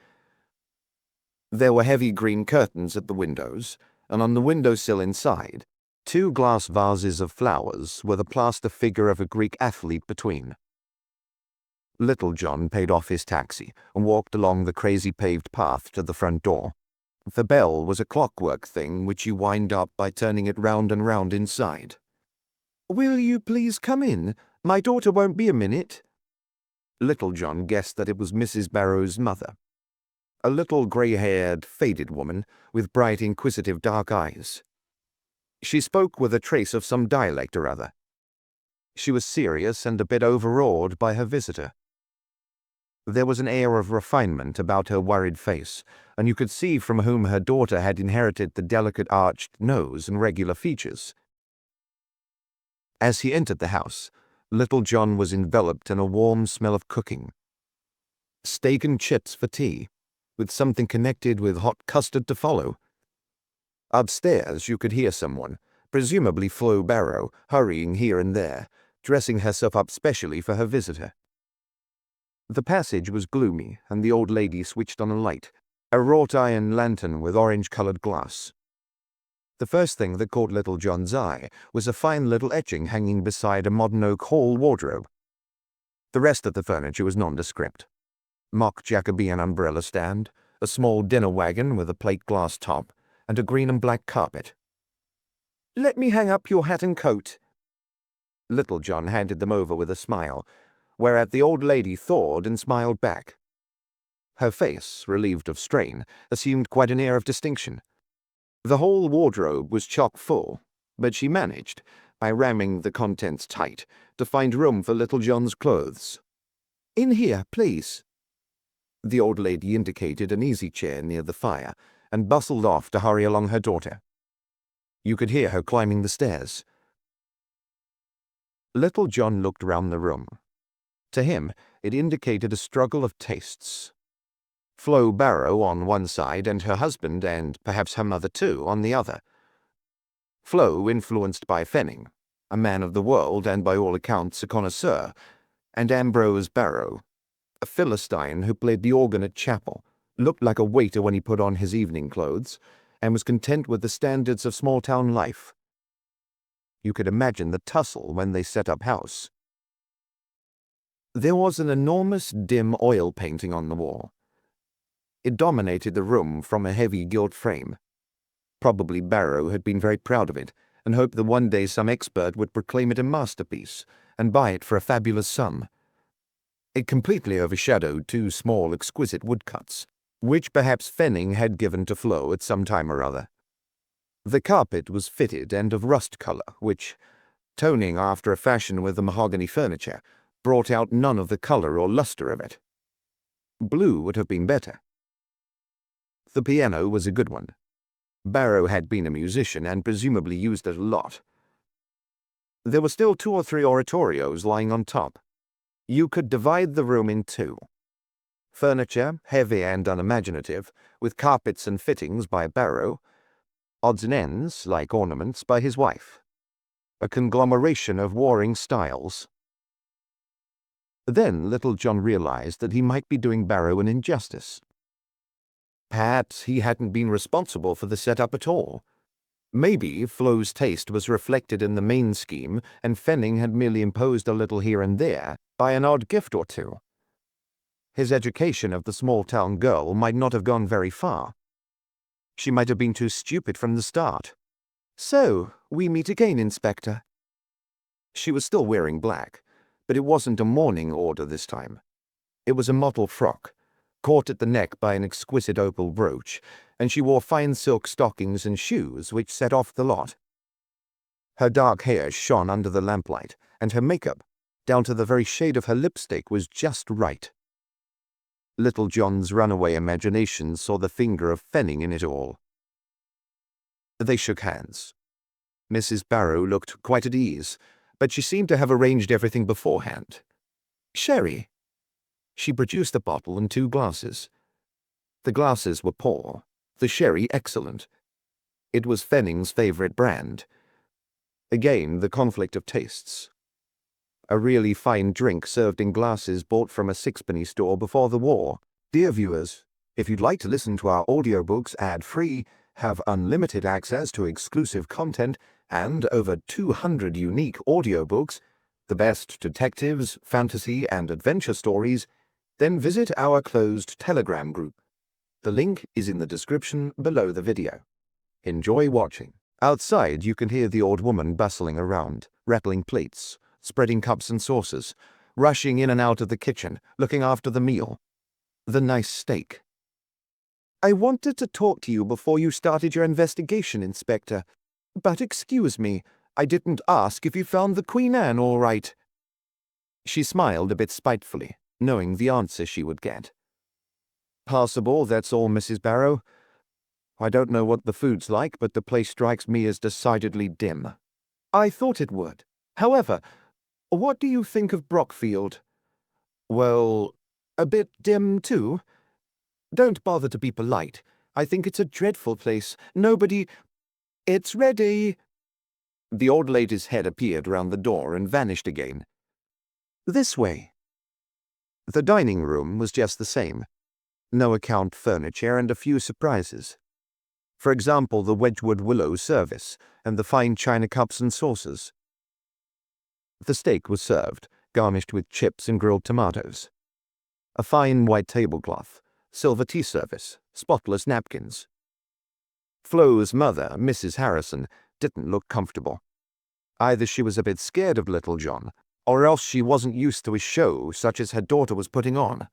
There were heavy green curtains at the windows, and on the windowsill inside, 2 glass vases of flowers with a plaster figure of a Greek athlete between. Little John paid off his taxi and walked along the crazy paved path to the front door. The bell was a clockwork thing which you wind up by turning it round and round inside. "Will you please come in? My daughter won't be a minute." Little John guessed that it was Mrs. Barrow's mother. a little grey-haired, faded woman with bright, inquisitive dark eyes. She spoke with a trace of some dialect or other. She was serious and a bit overawed by her visitor. There was an air of refinement about her worried face, and you could see from whom her daughter had inherited the delicate arched nose and regular features. As he entered the house, little John was enveloped in a warm smell of cooking. Steak and chips for tea, with something connected with hot custard to follow. Upstairs you could hear someone, presumably Flo Barrow, hurrying here and there, dressing herself up specially for her visitor. The passage was gloomy, and the old lady switched on a light, a wrought-iron lantern with orange-colored glass. The first thing that caught little John's eye was a fine little etching hanging beside a modern oak hall wardrobe. The rest of the furniture was nondescript. Mock Jacobean umbrella stand, a small dinner wagon with a plate glass top, and a green and black carpet. "Let me hang up your hat and coat." Little John handed them over with a smile, whereat the old lady thawed and smiled back. Her face, relieved of strain, assumed quite an air of distinction. The whole wardrobe was chock full, but she managed, by ramming the contents tight, to find room for little John's clothes. "In here, please." The old lady indicated an easy chair near the fire, and bustled off to hurry along her daughter. You could hear her climbing the stairs. Little John looked round the room. To him, it indicated a struggle of tastes. Flo Barrow on one side and her husband, and perhaps her mother too, on the other. Flo influenced by Fenning, a man of the world and by all accounts a connoisseur, and Ambrose Barrow, a Philistine who played the organ at chapel, looked like a waiter when he put on his evening clothes, and was content with the standards of small-town life. You could imagine the tussle when they set up house. There was an enormous dim oil painting on the wall. It dominated the room from a heavy gilt frame. Probably Barrow had been very proud of it, and hoped that one day some expert would proclaim it a masterpiece, and buy it for a fabulous sum. It completely overshadowed two small, exquisite woodcuts, which perhaps Fenning had given to Flo at some time or other. The carpet was fitted and of rust color, which, toning after a fashion with the mahogany furniture, brought out none of the color or luster of it. Blue would have been better. The piano was a good one. Barrow had been a musician and presumably used it a lot. There were still 2 or 3 oratorios lying on top. You could divide the room in 2. Furniture, heavy and unimaginative, with carpets and fittings by Barrow. Odds and ends, like ornaments, by his wife. A conglomeration of warring styles. Then little John realized that he might be doing Barrow an injustice. Perhaps he hadn't been responsible for the setup at all. Maybe Flo's taste was reflected in the main scheme, and Fenning had merely imposed a little here and there by an odd gift or two. His education of the small-town girl might not have gone very far. She might have been too stupid from the start. "So, we meet again, Inspector." She was still wearing black, but it wasn't a mourning order this time. It was a mottled frock, caught at the neck by an exquisite opal brooch, and she wore fine silk stockings and shoes which set off the lot. Her dark hair shone under the lamplight, and her makeup, down to the very shade of her lipstick, was just right. Little John's runaway imagination saw the finger of Fenning in it all. They shook hands. Mrs. Barrow looked quite at ease, but she seemed to have arranged everything beforehand. "Sherry." She produced a bottle and 2 glasses. The glasses were poor, the sherry excellent. It was Fenning's favorite brand. Again, the conflict of tastes. A really fine drink served in glasses bought from a 6-penny store before the war. Dear viewers, if you'd like to listen to our audiobooks ad-free, have unlimited access to exclusive content, and over 200 unique audiobooks, the best detectives, fantasy, and adventure stories, then visit our closed Telegram group. The link is in the description below the video. Enjoy watching. Outside you can hear the old woman bustling around, rattling plates, spreading cups and saucers, rushing in and out of the kitchen, looking after the meal. The nice steak. I wanted to talk to you before you started your investigation, Inspector. But excuse me, I didn't ask if you found the Queen Anne all right." She smiled a bit spitefully, knowing the answer she would get. "Passable, that's all, Mrs. Barrow. I don't know what the food's like, but the place strikes me as decidedly dim." "I thought it would. However, what do you think of Brockfield?" "Well, a bit dim, too. Don't bother to be polite. I think it's a dreadful place. Nobody—" "It's ready." The old lady's head appeared round the door and vanished again. "This way." The dining room was just the same. No account furniture and a few surprises. For example, the Wedgwood willow service and the fine china cups and saucers. The steak was served, garnished with chips and grilled tomatoes. A fine white tablecloth, silver tea service, spotless napkins. Flo's mother, Mrs. Harrison, didn't look comfortable. Either she was a bit scared of little John, or else she wasn't used to a show such as her daughter was putting on.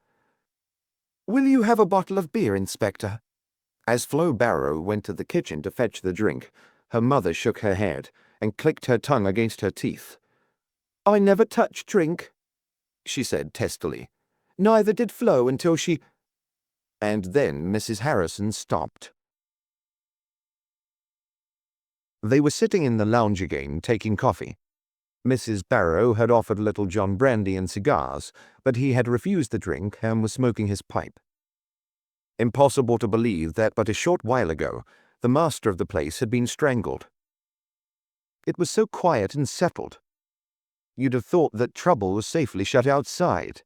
"Will you have a bottle of beer, Inspector?" As Flo Barrow went to the kitchen to fetch the drink, her mother shook her head and clicked her tongue against her teeth. "I never touch drink," she said testily. "Neither did Flo until she—" And then Mrs. Harrison stopped. They were sitting in the lounge again, taking coffee. Mrs. Barrow had offered little John brandy and cigars, but he had refused the drink and was smoking his pipe. Impossible to believe that but a short while ago the master of the place had been strangled. It was so quiet and settled. You'd have thought that trouble was safely shut outside.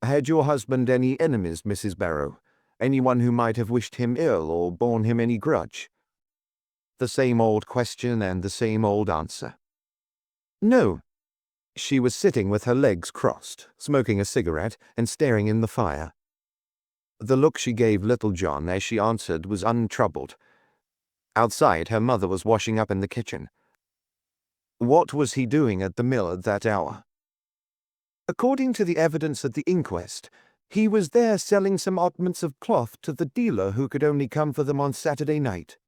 "Had your husband any enemies, Mrs. Barrow? Anyone who might have wished him ill or borne him any grudge?" The same old question and the same old answer. "No." She was sitting with her legs crossed, smoking a cigarette and staring in the fire. The look she gave little John as she answered was untroubled. Outside, her mother was washing up in the kitchen. What was he doing at the mill at that hour? According to the evidence at the inquest, he was there selling some oddments of cloth to the dealer who could only come for them on Saturday night.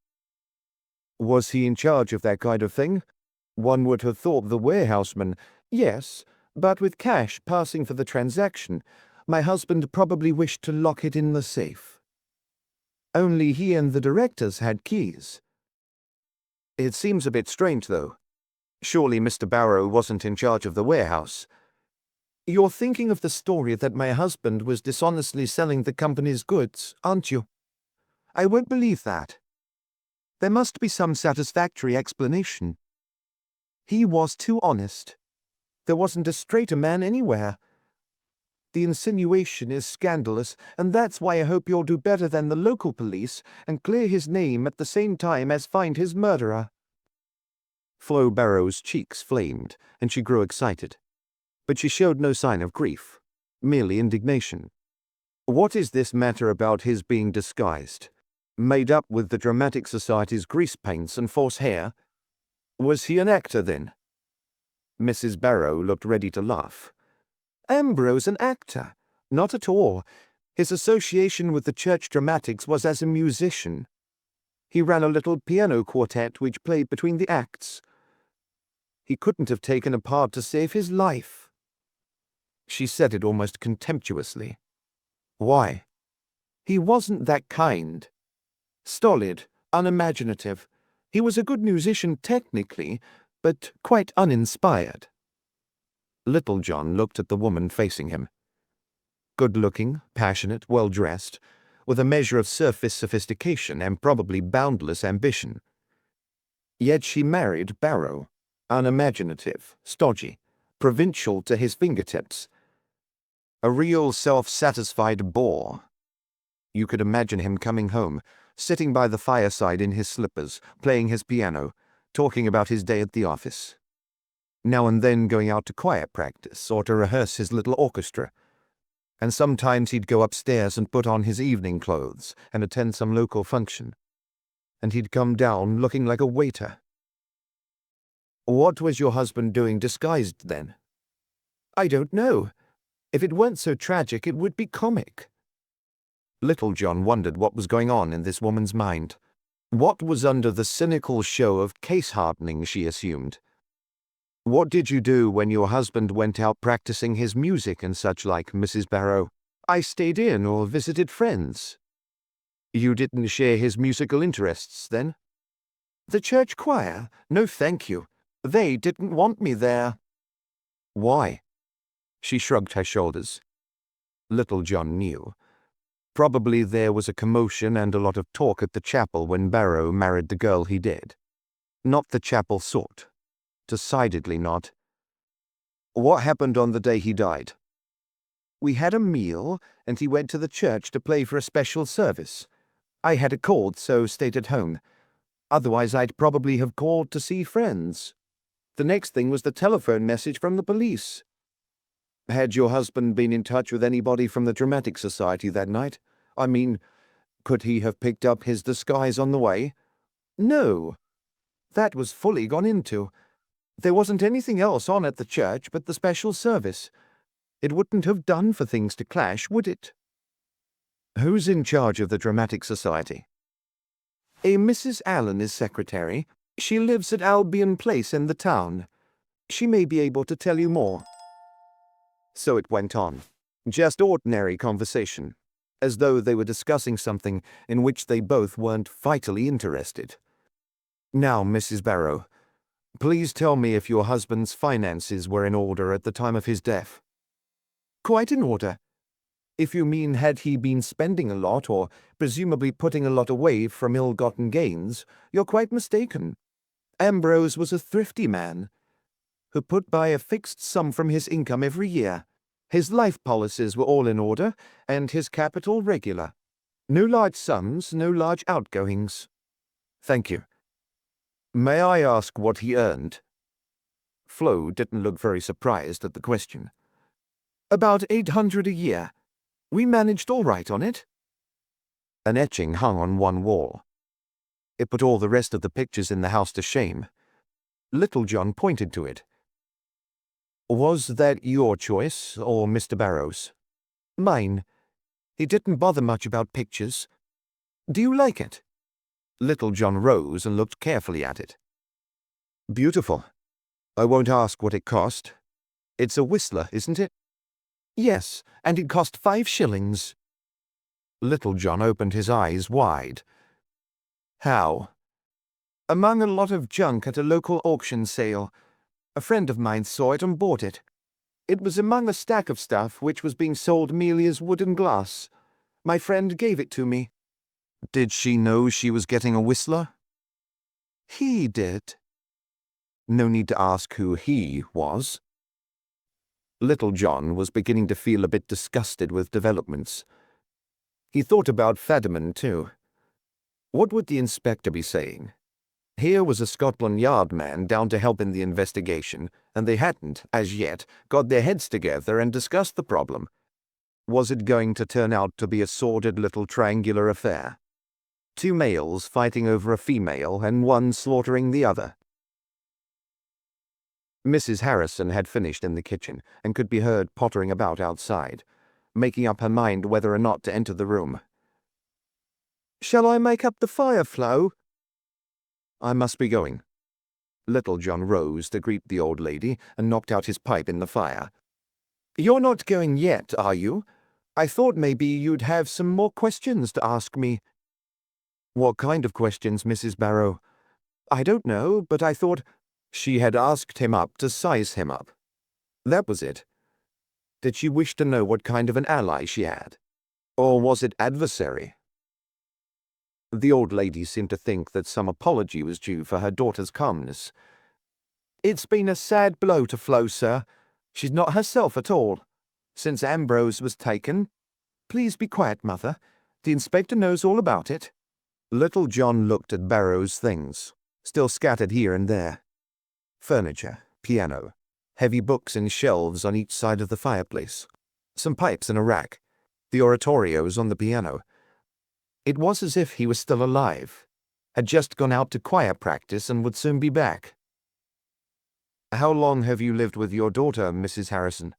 Was he in charge of that kind of thing? One would have thought the warehouseman. Yes, but with cash passing for the transaction, my husband probably wished to lock it in the safe. Only he and the directors had keys. It seems a bit strange, though. Surely Mr. Barrow wasn't in charge of the warehouse. You're thinking of the story that my husband was dishonestly selling the company's goods, aren't you? I won't believe that. There must be some satisfactory explanation. He was too honest. There wasn't a straighter man anywhere. The insinuation is scandalous, and that's why I hope you'll do better than the local police and clear his name at the same time as find his murderer." Flo Barrow's cheeks flamed, and she grew excited. But she showed no sign of grief, merely indignation. "What is this matter about his being disguised? Made up with the Dramatic Society's grease paints and false hair? Was he an actor, then?" Mrs. Barrow looked ready to laugh. "Ambrose an actor? Not at all. His association with the church dramatics was as a musician. He ran a little piano quartet which played between the acts. He couldn't have taken a part to save his life." She said it almost contemptuously. "Why?" "He wasn't that kind. Stolid, unimaginative. He was a good musician technically, but quite uninspired." Little John looked at the woman facing him. Good-looking, passionate, well-dressed, with a measure of surface sophistication and probably boundless ambition. Yet she married Barrow, unimaginative, stodgy, provincial to his fingertips. A real self-satisfied bore. You could imagine him coming home, sitting by the fireside in his slippers, playing his piano, talking about his day at the office. Now and then going out to choir practice or to rehearse his little orchestra. And sometimes he'd go upstairs and put on his evening clothes and attend some local function. And he'd come down looking like a waiter. What was your husband doing disguised then? I don't know. If it weren't so tragic, it would be comic. Little John wondered what was going on in this woman's mind. What was under the cynical show of case hardening, she assumed? What did you do when your husband went out practicing his music and such like, Mrs. Barrow? I stayed in or visited friends. You didn't share his musical interests, then? The church choir? No, thank you. They didn't want me there. Why? She shrugged her shoulders. Little John knew. Probably there was a commotion and a lot of talk at the chapel when Barrow married the girl he did. Not the chapel sort. Decidedly not. What happened on the day he died? We had a meal, and he went to the church to play for a special service. I had a cold, so stayed at home. Otherwise, I'd probably have called to see friends. The next thing was the telephone message from the police. Had your husband been in touch with anybody from the Dramatic Society that night? I mean, could he have picked up his disguise on the way? No. That was fully gone into. There wasn't anything else on at the church but the special service. It wouldn't have done for things to clash, would it? Who's in charge of the Dramatic Society? A Mrs. Allen is secretary. She lives at Albion Place in the town. She may be able to tell you more. So it went on. Just ordinary conversation, as though they were discussing something in which they both weren't vitally interested. Now, Mrs. Barrow, please tell me if your husband's finances were in order at the time of his death. Quite in order. If you mean had he been spending a lot or presumably putting a lot away from ill-gotten gains, you're quite mistaken. Ambrose was a thrifty man who put by a fixed sum from his income every year. His life policies were all in order, and his capital regular. No large sums, no large outgoings. Thank you. May I ask what he earned? Flo didn't look very surprised at the question. About 800 a year. We managed all right on it. An etching hung on one wall. It put all the rest of the pictures in the house to shame. Little John pointed to it. Was that your choice, or Mr. Barrow's? Mine. He didn't bother much about pictures. Do you like it? Little John rose and looked carefully at it. Beautiful. I won't ask what it cost. It's a Whistler, isn't it? Yes, and it cost 5 shillings. Little John opened his eyes wide. How? Among a lot of junk at a local auction sale. A friend of mine saw it and bought it. It was among a stack of stuff which was being sold merely as wood and glass. My friend gave it to me. Did she know she was getting a Whistler? He did. No need to ask who he was. Little John was beginning to feel a bit disgusted with developments. He thought about Fadiman, too. What would the inspector be saying? Here was a Scotland Yard man down to help in the investigation, and they hadn't, as yet, got their heads together and discussed the problem. Was it going to turn out to be a sordid little triangular affair? 2 males fighting over a female and one slaughtering the other. Mrs. Harrison had finished in the kitchen and could be heard pottering about outside, making up her mind whether or not to enter the room. Shall I make up the fire, Flo? I must be going. Little John rose to greet the old lady and knocked out his pipe in the fire. You're not going yet, are you? I thought maybe you'd have some more questions to ask me. What kind of questions, Mrs. Barrow? I don't know, but I thought... She had asked him up to size him up. That was it. Did she wish to know what kind of an ally she had? Or was it adversary? The old lady seemed to think that some apology was due for her daughter's calmness. It's been a sad blow to Flo, sir. She's not herself at all. Since Ambrose was taken... Please be quiet, Mother. The inspector knows all about it. Little John looked at Barrow's things, still scattered here and there. Furniture, piano, heavy books in shelves on each side of the fireplace, some pipes in a rack, the oratorios on the piano. It was as if he was still alive, had just gone out to choir practice and would soon be back. How long have you lived with your daughter, Mrs. Harrison?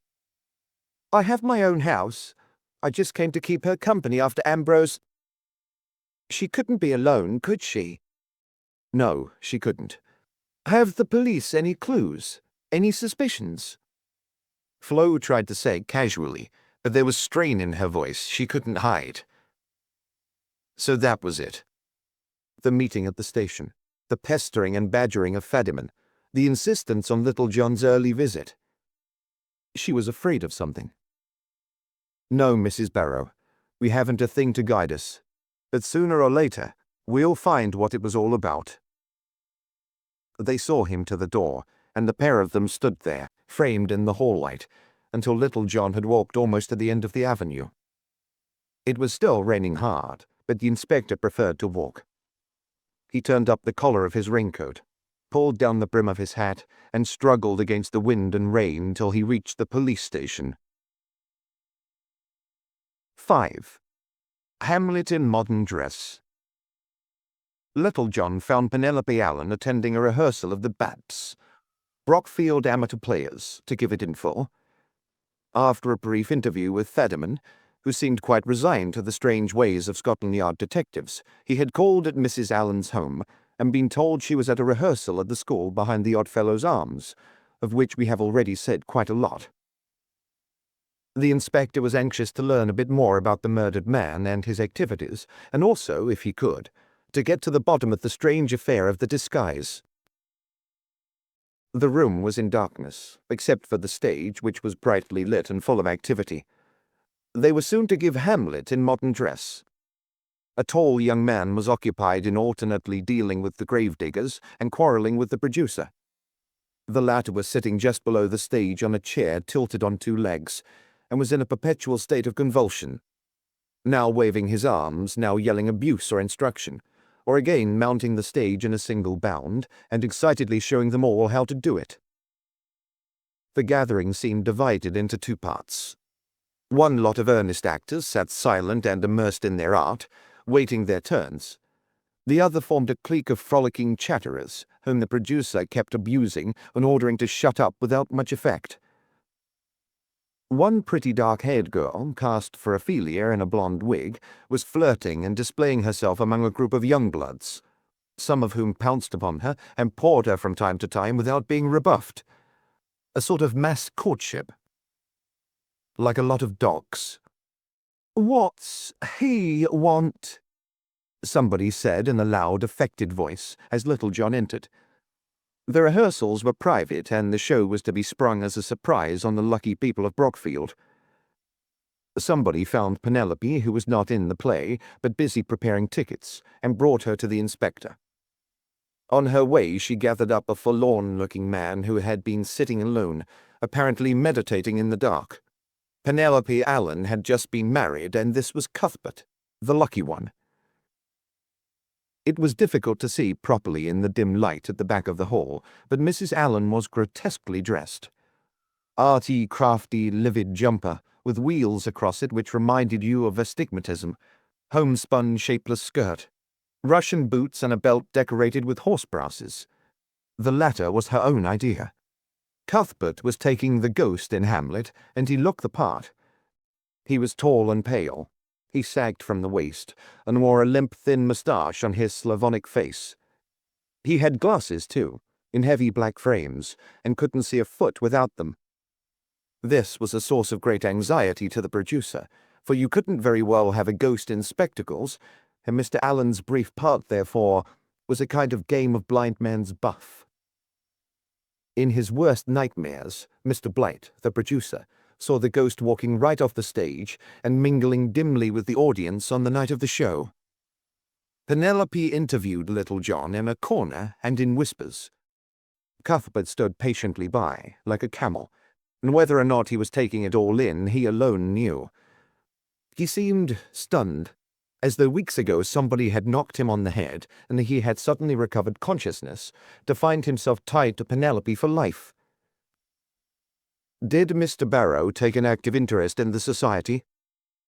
I have my own house. I just came to keep her company after Ambrose. She couldn't be alone, could she? No, she couldn't. Have the police any clues? Any suspicions? Flo tried to say casually, but there was strain in her voice she couldn't hide. So that was it. The meeting at the station, the pestering and badgering of Fadiman, the insistence on Little John's early visit. She was afraid of something. No, Mrs. Barrow, we haven't a thing to guide us. But sooner or later, we'll find what it was all about. They saw him to the door, and the pair of them stood there, framed in the hall light, until Little John had walked almost to the end of the avenue. It was still raining hard, but the inspector preferred to walk. He turned up the collar of his raincoat, pulled down the brim of his hat, and struggled against the wind and rain until he reached the police station. 5. Hamlet in modern dress. Little John found Penelope Allen attending a rehearsal of the BAPS, Brockfield Amateur Players, to give it in full. After a brief interview with Fadiman, who seemed quite resigned to the strange ways of Scotland Yard detectives, he had called at Mrs. Allen's home and been told she was at a rehearsal at the school behind the Oddfellows' Arms, of which we have already said quite a lot. The inspector was anxious to learn a bit more about the murdered man and his activities, and also, if he could, to get to the bottom of the strange affair of the disguise. The room was in darkness, except for the stage, which was brightly lit and full of activity. They were soon to give Hamlet in modern dress. A tall young man was occupied in alternately dealing with the gravediggers and quarrelling with the producer. The latter was sitting just below the stage on a chair tilted on two legs, and was in a perpetual state of convulsion, now waving his arms, now yelling abuse or instruction, or again mounting the stage in a single bound and excitedly showing them all how to do it. The gathering seemed divided into two parts. One lot of earnest actors sat silent and immersed in their art, waiting their turns. The other formed a clique of frolicking chatterers, whom the producer kept abusing and ordering to shut up without much effect. One pretty dark-haired girl, cast for Ophelia in a blonde wig, was flirting and displaying herself among a group of young bloods, some of whom pounced upon her and pawed her from time to time without being rebuffed. A sort of mass courtship. Like a lot of dogs. "What's he want?" somebody said in a loud, affected voice as Little John entered. The rehearsals were private, and the show was to be sprung as a surprise on the lucky people of Brockfield. Somebody found Penelope, who was not in the play, but busy preparing tickets, and brought her to the inspector. On her way, she gathered up a forlorn-looking man who had been sitting alone, apparently meditating in the dark. Penelope Allen had just been married, and this was Cuthbert, the lucky one. It was difficult to see properly in the dim light at the back of the hall, but Mrs. Allen was grotesquely dressed. Arty, crafty, livid jumper, with wheels across it which reminded you of astigmatism, homespun shapeless skirt, Russian boots and a belt decorated with horse brasses. The latter was her own idea. Cuthbert was taking the ghost in Hamlet, and he looked the part. He was tall and pale. He sagged from the waist, and wore a limp, thin moustache on his Slavonic face. He had glasses, too, in heavy black frames, and couldn't see a foot without them. This was a source of great anxiety to the producer, for you couldn't very well have a ghost in spectacles, and Mr. Allen's brief part, therefore, was a kind of game of blind man's buff. In his worst nightmares, Mr. Blight, the producer, saw the ghost walking right off the stage and mingling dimly with the audience on the night of the show. Penelope interviewed Little John in a corner and in whispers. Cuthbert stood patiently by, like a camel, and whether or not he was taking it all in, he alone knew. He seemed stunned, as though weeks ago somebody had knocked him on the head and he had suddenly recovered consciousness, to find himself tied to Penelope for life. "Did Mr. Barrow take an active interest in the society?"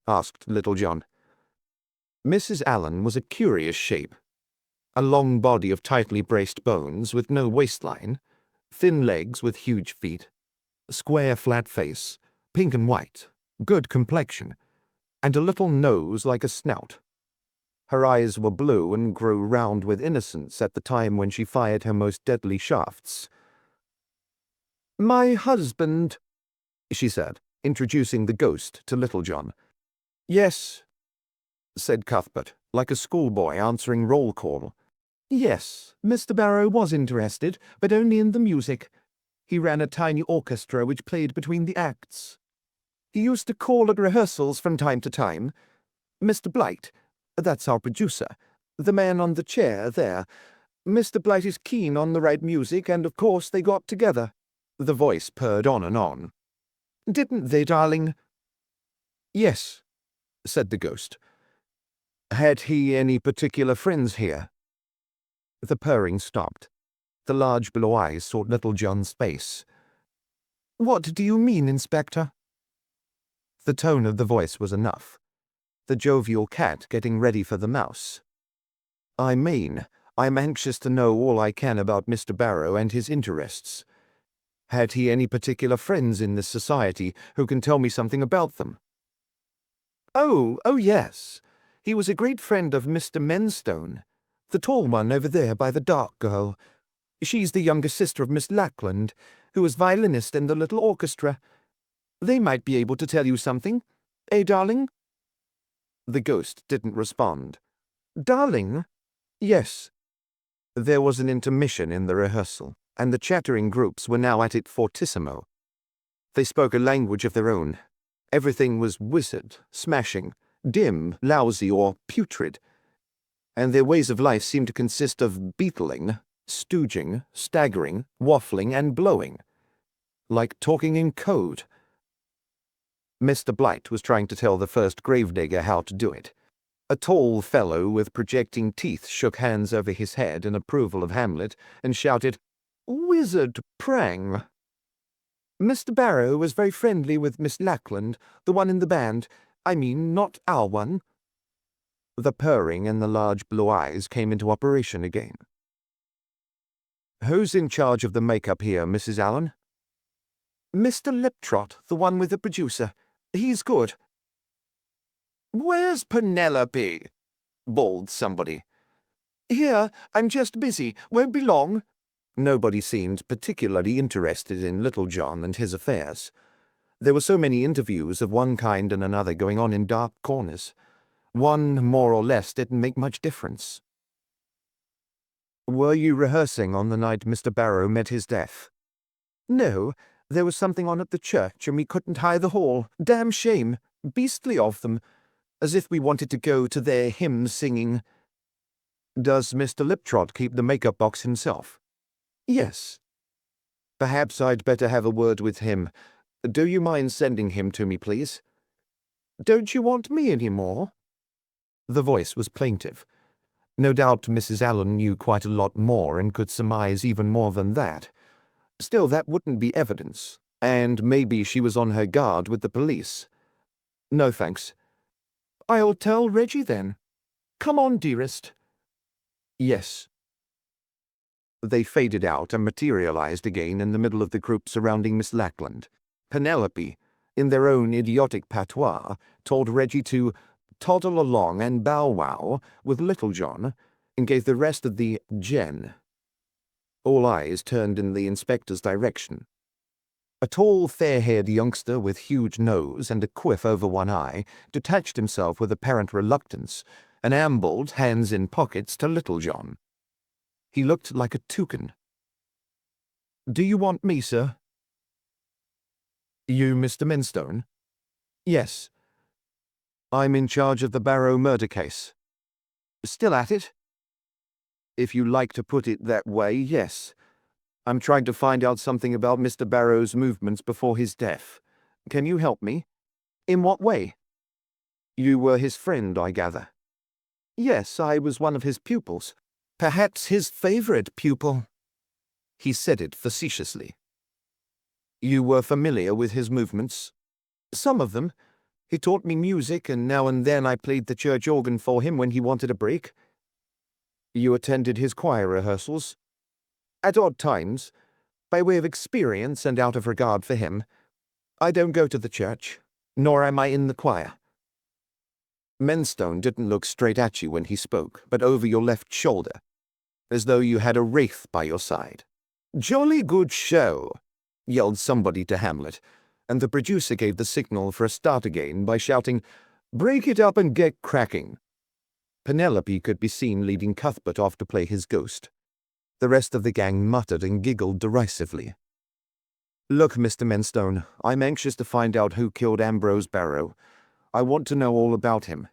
asked Little John. Mrs. Allen was a curious shape. A long body of tightly braced bones with no waistline, thin legs with huge feet, square flat face, pink and white, good complexion. and a little nose like a snout. Her eyes were blue and grew round with innocence at the time when she fired her most deadly shafts. "My husband," she said, introducing the ghost to Little John. "Yes," said Cuthbert, like a schoolboy answering roll call. "Yes, Mr. Barrow was interested, but only in the music. He ran a tiny orchestra which played between the acts. He used to call at rehearsals from time to time. Mr. Blight, that's our producer, the man on the chair there. Mr. Blight is keen on the right music, and of course they got together." The voice purred on and on. "Didn't they, darling?" "Yes," said the ghost. "Had he any particular friends here?" The purring stopped. The large blue eyes sought Little John's face. "What do you mean, Inspector?" The tone of the voice was enough. The jovial cat getting ready for the mouse. "I mean, I'm anxious to know all I can about Mr. Barrow and his interests. Had he any particular friends in this society who can tell me something about them?" Oh, yes. He was a great friend of Mr. Menstone, the tall one over there by the dark girl. She's the younger sister of Miss Lackland, who was violinist in the little orchestra. They might be able to tell you something. Eh, darling?" The ghost didn't respond. "Darling?" "Yes." There was an intermission in the rehearsal, and the chattering groups were now at it fortissimo. They spoke a language of their own. Everything was wizard, smashing, dim, lousy, or putrid. And their ways of life seemed to consist of beetling, stooging, staggering, waffling, and blowing. Like talking in code. Mr. Blight was trying to tell the first gravedigger how to do it. A tall fellow with projecting teeth shook hands over his head in approval of Hamlet and shouted, "Wizard Prang!" Mr. Barrow was very friendly with Miss Lackland, the one in the band. I mean, not our one. The purring and the large blue eyes came into operation again. "Who's in charge of the makeup here, Mrs. Allen?" "Mr. Liptrot, the one with the producer. He's good." "Where's Penelope?" bawled somebody. "Here, I'm just busy. Won't be long." Nobody seemed particularly interested in Little John and his affairs. There were so many interviews of one kind and another going on in dark corners. One, more or less, didn't make much difference. "Were you rehearsing on the night Mr. Barrow met his death?" "No, there was something on at the church and we couldn't hire the hall. Damn shame. Beastly of them. As if we wanted to go to their hymn singing." "Does Mr. Liptrot keep the makeup box himself?" "Yes." "Perhaps I'd better have a word with him. Do you mind sending him to me, please?" "Don't you want me any more?" The voice was plaintive. No doubt Mrs. Allen knew quite a lot more and could surmise even more than that. Still, that wouldn't be evidence, and maybe she was on her guard with the police. "No, thanks." "I'll tell Reggie then. Come on, dearest." "Yes." They faded out and materialized again in the middle of the group surrounding Miss Lackland. Penelope, in their own idiotic patois, told Reggie to toddle along and bow wow with Little John, and gave the rest of the gen. All eyes turned in the inspector's direction. A tall, fair-haired youngster with huge nose and a quiff over one eye detached himself with apparent reluctance and ambled, hands in pockets, to Little John. He looked like a toucan. "Do you want me, sir?" "You Mr. Menstone?" "Yes." "I'm in charge of the Barrow murder case." "Still at it?" "If you like to put it that way, yes. I'm trying to find out something about Mr. Barrow's movements before his death. Can you help me?" "In what way?" "You were his friend, I gather." "Yes, I was one of his pupils. Perhaps his favorite pupil." He said it facetiously. "You were familiar with his movements?" "Some of them. He taught me music, and now and then I played the church organ for him when he wanted a break." "You attended his choir rehearsals?" "At odd times, by way of experience and out of regard for him. I don't go to the church, nor am I in the choir." Menstone didn't look straight at you when he spoke, but over your left shoulder, as though you had a wraith by your side. "Jolly good show," yelled somebody to Hamlet, and the producer gave the signal for a start again by shouting, "Break it up and get cracking." Penelope could be seen leading Cuthbert off to play his ghost. The rest of the gang muttered and giggled derisively. "Look, Mr. Menstone, I'm anxious to find out who killed Ambrose Barrow. I want to know all about him.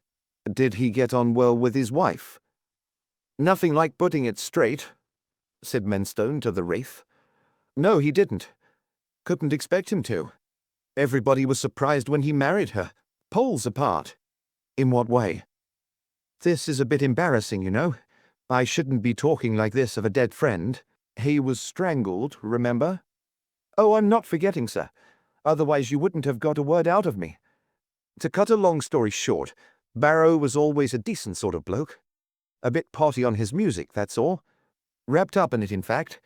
Did he get on well with his wife?" "Nothing like putting it straight," said Menstone to the wraith. "No, he didn't. Couldn't expect him to. Everybody was surprised when he married her, poles apart." "In what way?" "This is a bit embarrassing, you know. I shouldn't be talking like this of a dead friend. He was strangled, remember?" "Oh, I'm not forgetting, sir. Otherwise you wouldn't have got a word out of me. To cut a long story short, Barrow was always a decent sort of bloke. A bit potty on his music, that's all. Wrapped up in it, in fact.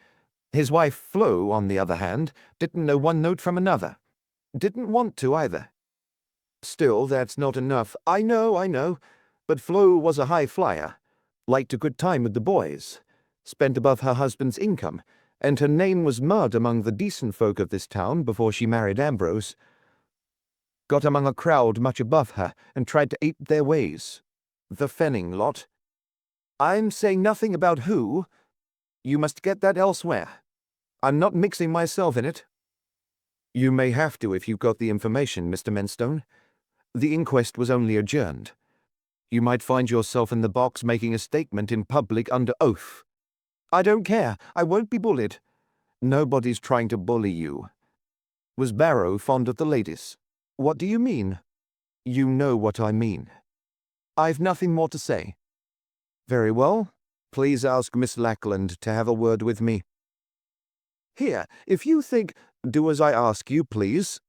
His wife, Flo, on the other hand, didn't know one note from another. Didn't want to, either. Still, that's not enough. I know. But Flo was a high flyer. Liked a good time with the boys. Spent above her husband's income, and her name was mud among the decent folk of this town before she married Ambrose. Got among a crowd much above her, and tried to ape their ways. The Fenning lot. I'm saying nothing about who. You must get that elsewhere. I'm not mixing myself in it." "You may have to if you've got the information, Mr. Menstone. The inquest was only adjourned. You might find yourself in the box making a statement in public under oath." "I don't care. I won't be bullied." "Nobody's trying to bully you. Was Barrow fond of the ladies?" "What do you mean?" "You know what I mean." "I've nothing more to say." "Very well. Please ask Miss Lackland to have a word with me." "Here, if you think—" "Do as I ask you, please."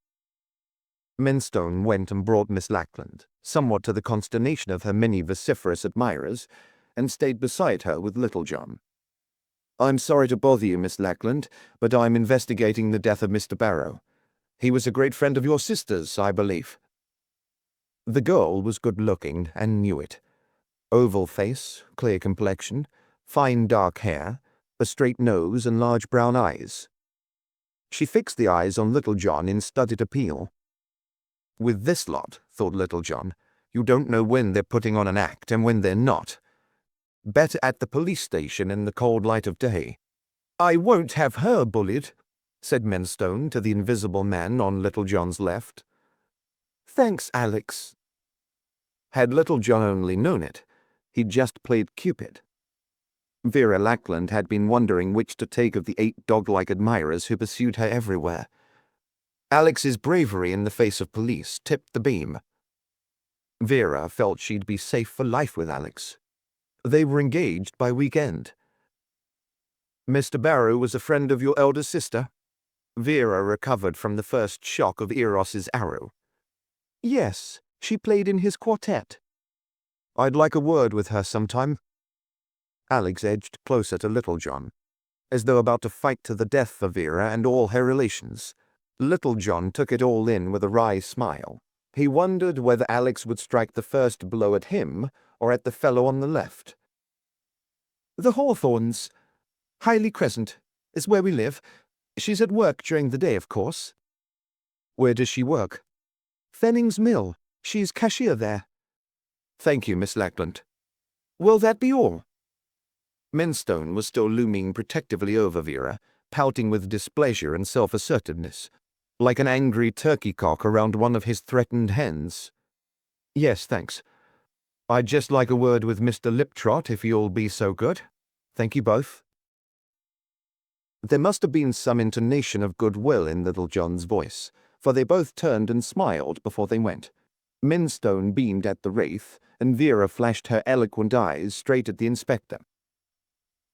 Menstone went and brought Miss Lackland, somewhat to the consternation of her many vociferous admirers, and stayed beside her with Little John. "I'm sorry to bother you, Miss Lackland, but I'm investigating the death of Mr. Barrow. He was a great friend of your sister's, I believe." The girl was good-looking and knew it. Oval face, clear complexion, fine dark hair, a straight nose and large brown eyes. She fixed the eyes on Little John in studied appeal. "With this lot," thought Little John, "you don't know when they're putting on an act and when they're not. Better at the police station in the cold light of day." "I won't have her bullied," said Menstone to the invisible man on Little John's left. "Thanks, Alex." Had Little John only known it, he'd just played Cupid. Vera Lackland had been wondering which to take of the 8 dog-like admirers who pursued her everywhere. Alex's bravery in the face of police tipped the beam. Vera felt she'd be safe for life with Alex. They were engaged by weekend. "Mr. Barrow was a friend of your elder sister?" Vera recovered from the first shock of Eros's arrow. "Yes, she played in his quartet." "I'd like a word with her sometime." Alex edged closer to Little John, as though about to fight to the death for Vera and all her relations. Little John took it all in with a wry smile. He wondered whether Alex would strike the first blow at him or at the fellow on the left. "The Hawthorns. Highley Crescent is where we live. She's at work during the day, of course." "Where does she work?" "Fenning's Mill. She's cashier there." "Thank you, Miss Lackland." "Will that be all?" Menstone was still looming protectively over Vera, pouting with displeasure and self-assertiveness, like an angry turkey cock around one of his threatened hens. "Yes, thanks. I'd just like a word with Mr. Liptrot, if you'll be so good. Thank you both." There must have been some intonation of goodwill in Little John's voice, for they both turned and smiled before they went. Menstone beamed at the wraith, and Vera flashed her eloquent eyes straight at the inspector.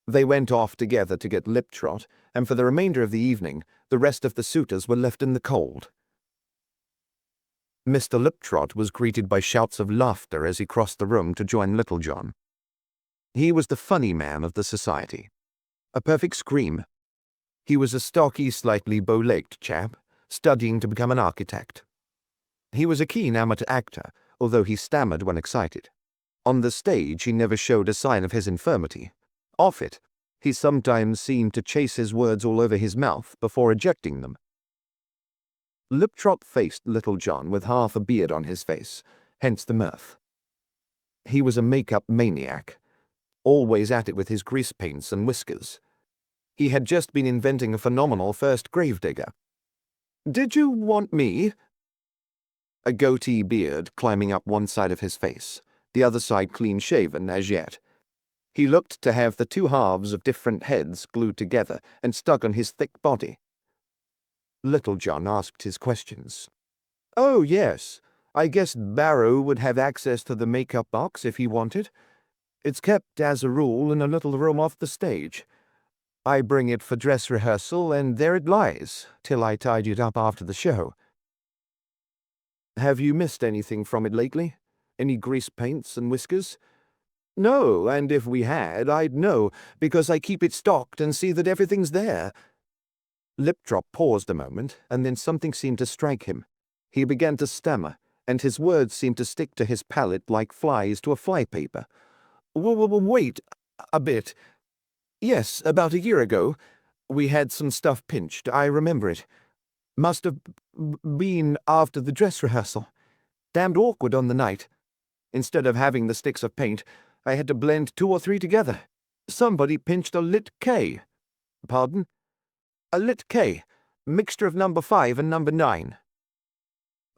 They went off together to get Liptrot, and for the remainder of the evening, the rest of the suitors were left in the cold. Mr. Liptrot was greeted by shouts of laughter as he crossed the room to join Little John. He was the funny man of the society. A perfect scream. He was a stocky, slightly bow-legged chap, studying to become an architect. He was a keen amateur actor, although he stammered when excited. On the stage he never showed a sign of his infirmity. Off it, he sometimes seemed to chase his words all over his mouth before ejecting them. Liptrot faced Little John with half a beard on his face, hence the mirth. He was a make-up maniac, always at it with his grease paints and whiskers. He had just been inventing a phenomenal first gravedigger. "Did you want me?" A goatee beard climbing up one side of his face, the other side clean-shaven as yet. He looked to have the two halves of different heads glued together and stuck on his thick body. Little John asked his questions. "Oh, yes. I guess Barrow would have access to the makeup box if he wanted. It's kept, as a rule, in a little room off the stage. I bring it for dress rehearsal, and there it lies, till I tidy it up after the show." "Have you missed anything from it lately? Any grease paints and whiskers?" "No, and if we had, I'd know, because I keep it stocked and see that everything's there." Liptrop paused a moment, and then something seemed to strike him. He began to stammer, and his words seemed to stick to his palate like flies to a flypaper. Wait a bit. Yes, about a year ago, we had some stuff pinched. I remember it. Must have been after the dress rehearsal. Damned awkward on the night. Instead of having the sticks of paint, I had to blend 2 or 3 together. Somebody pinched a lit K. Pardon? A lit K. Mixture of number 5 and number 9.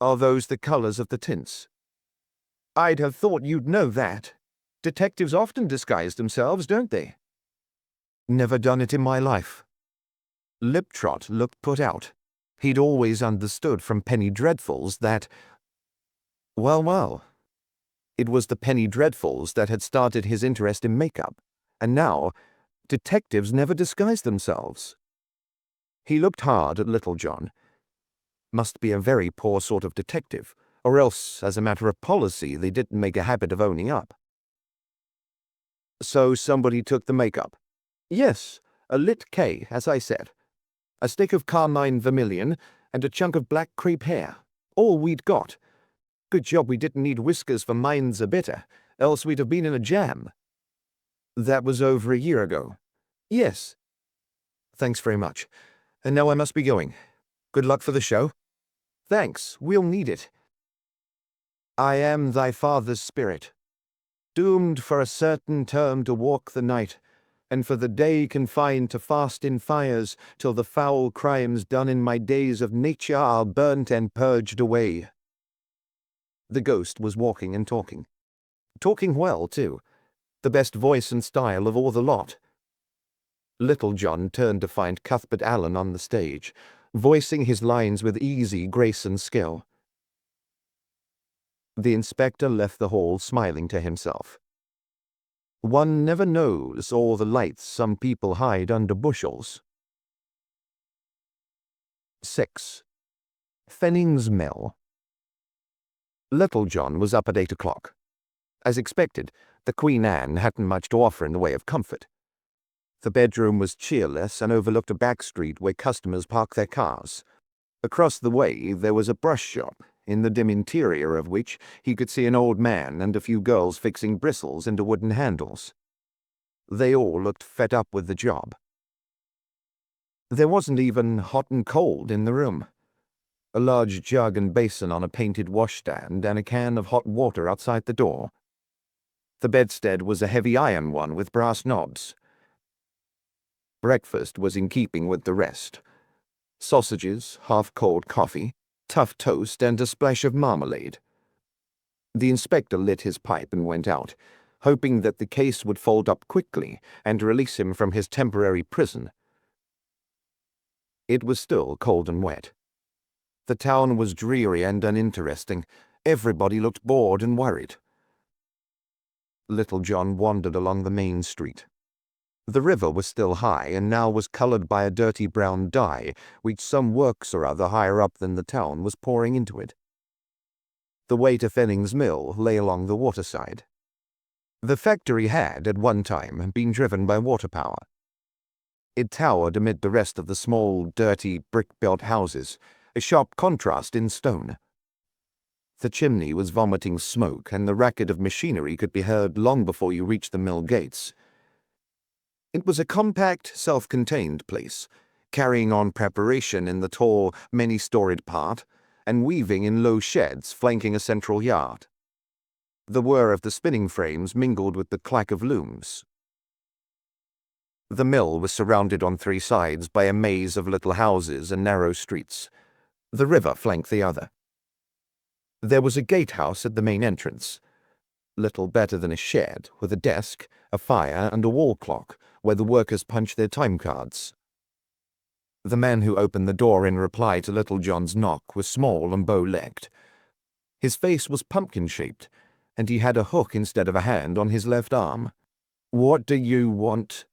Are those the colors of the tints? I'd have thought you'd know that. Detectives often disguise themselves, don't they? Never done it in my life. Liptrot looked put out. He'd always understood from Penny Dreadfuls that... Well. It was the Penny Dreadfuls that had started his interest in makeup, and now detectives never disguise themselves. He looked hard at Little John. Must be a very poor sort of detective, or else, as a matter of policy, they didn't make a habit of owning up. So somebody took the makeup? Yes, a lit K, as I said. A stick of carmine vermilion and a chunk of black crepe hair. All we'd got. Good job we didn't need whiskers for minds a bitter, else we'd have been in a jam. That was over a year ago. Yes. Thanks very much. And now I must be going. Good luck for the show. Thanks, we'll need it. I am thy father's spirit, doomed for a certain term to walk the night, and for the day confined to fast in fires, till the foul crimes done in my days of nature are burnt and purged away. The ghost was walking and talking. Talking well, too. The best voice and style of all the lot. Little John turned to find Cuthbert Allen on the stage, voicing his lines with easy grace and skill. The inspector left the hall smiling to himself. One never knows all the lights some people hide under bushels. 6. Fennings Mill. Little John was up at 8 o'clock. As expected, the Queen Anne hadn't much to offer in the way of comfort. The bedroom was cheerless and overlooked a back street where customers park their cars. Across the way there was a brush shop, in the dim interior of which he could see an old man and a few girls fixing bristles into wooden handles. They all looked fed up with the job. There wasn't even hot and cold in the room. A large jug and basin on a painted washstand and a can of hot water outside the door. The bedstead was a heavy iron one with brass knobs. Breakfast was in keeping with the rest. Sausages, half-cold coffee, tough toast, and a splash of marmalade. The inspector lit his pipe and went out, hoping that the case would fold up quickly and release him from his temporary prison. It was still cold and wet. The town was dreary and uninteresting. Everybody looked bored and worried. Little John wandered along the main street. The river was still high and now was colored by a dirty brown dye, which some works or other higher up than the town was pouring into it. The way to Fennings Mill lay along the waterside. The factory had, at one time, been driven by water power. It towered amid the rest of the small, dirty, brick-built houses, a sharp contrast in stone. The chimney was vomiting smoke, and the racket of machinery could be heard long before you reached the mill gates. It was a compact, self-contained place, carrying on preparation in the tall, many-storied part, and weaving in low sheds flanking a central yard. The whir of the spinning frames mingled with the clack of looms. The mill was surrounded on three sides by a maze of little houses and narrow streets. The river flanked the other. There was a gatehouse at the main entrance, little better than a shed, with a desk, a fire, and a wall clock, where the workers punched their time cards. The man who opened the door in reply to Little John's knock was small and bow-legged. His face was pumpkin-shaped, and he had a hook instead of a hand on his left arm. "What do you want?"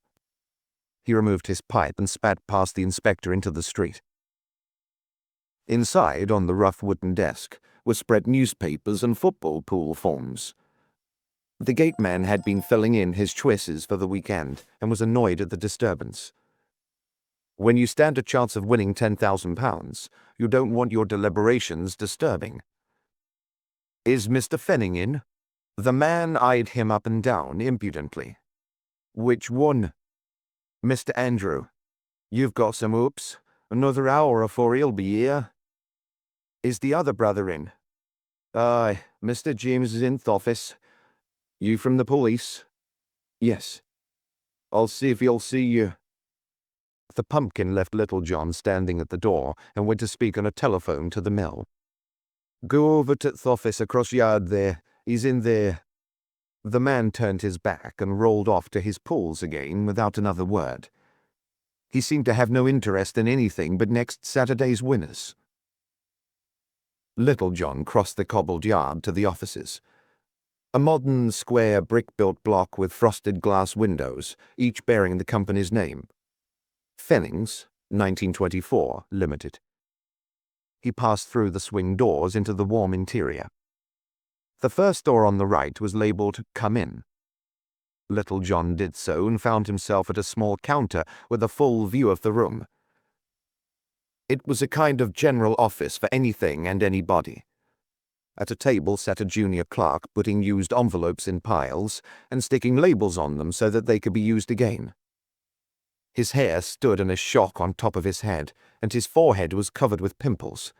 He removed his pipe and spat past the inspector into the street. Inside, on the rough wooden desk, were spread newspapers and football pool forms. The gateman had been filling in his choices for the weekend and was annoyed at the disturbance. When you stand a chance of winning £10,000, you don't want your deliberations disturbing. "Is Mr. Fenning in?" The man eyed him up and down impudently. "Which one?" "Mr. Andrew. You've got some hopes. Another hour afore he'll be here." "Is the other brother in?" "Aye, Mr. James is in th' office. You from the police?" "Yes." "I'll see if he'll see you." The pumpkin left Little John standing at the door and went to speak on a telephone to the mill. "Go over to th' office across yard there. He's in there." The man turned his back and rolled off to his pools again without another word. He seemed to have no interest in anything but next Saturday's winners. Little John crossed the cobbled yard to the offices. A modern, square, brick-built block with frosted glass windows, each bearing the company's name. Fennings, 1924, Limited. He passed through the swing doors into the warm interior. The first door on the right was labelled "Come In." Little John did so and found himself at a small counter with a full view of the room. It was a kind of general office for anything and anybody. At a table sat a junior clerk putting used envelopes in piles and sticking labels on them so that they could be used again. His hair stood in a shock on top of his head, and his forehead was covered with pimples.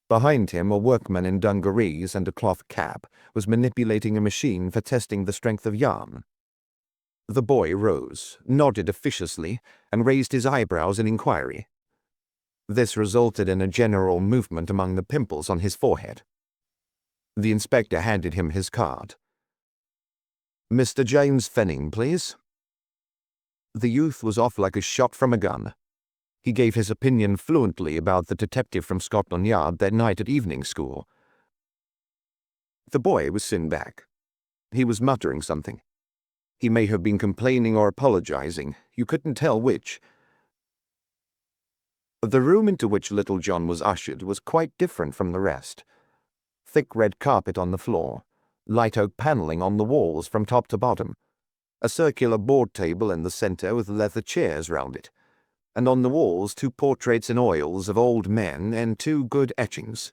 Behind him, a workman in dungarees and a cloth cap was manipulating a machine for testing the strength of yarn. The boy rose, nodded officiously, and raised his eyebrows in inquiry. This resulted in a general movement among the pimples on his forehead. The inspector handed him his card. "Mr. James Fenning, please." The youth was off like a shot from a gun. He gave his opinion fluently about the detective from Scotland Yard that night at evening school. The boy was sitting back. He was muttering something. He may have been complaining or apologizing. You couldn't tell which. The room into which Little John was ushered was quite different from the rest. Thick red carpet on the floor, light oak paneling on the walls from top to bottom, a circular board table in the center with leather chairs round it, and on the walls 2 portraits in oils of old men and 2 good etchings.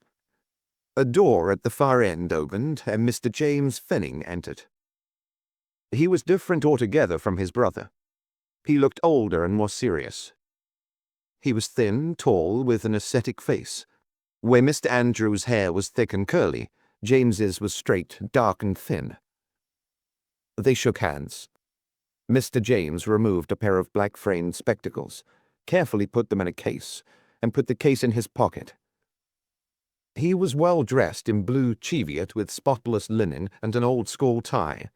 A door at the far end opened, and Mr. James Fenning entered. He was different altogether from his brother. He looked older and more serious. He was thin, tall, with an ascetic face. Where Mr. Andrew's hair was thick and curly, James's was straight, dark and thin. They shook hands. Mr. James removed a pair of black-framed spectacles, carefully put them in a case, and put the case in his pocket. He was well dressed in blue cheviot with spotless linen and an old-school tie.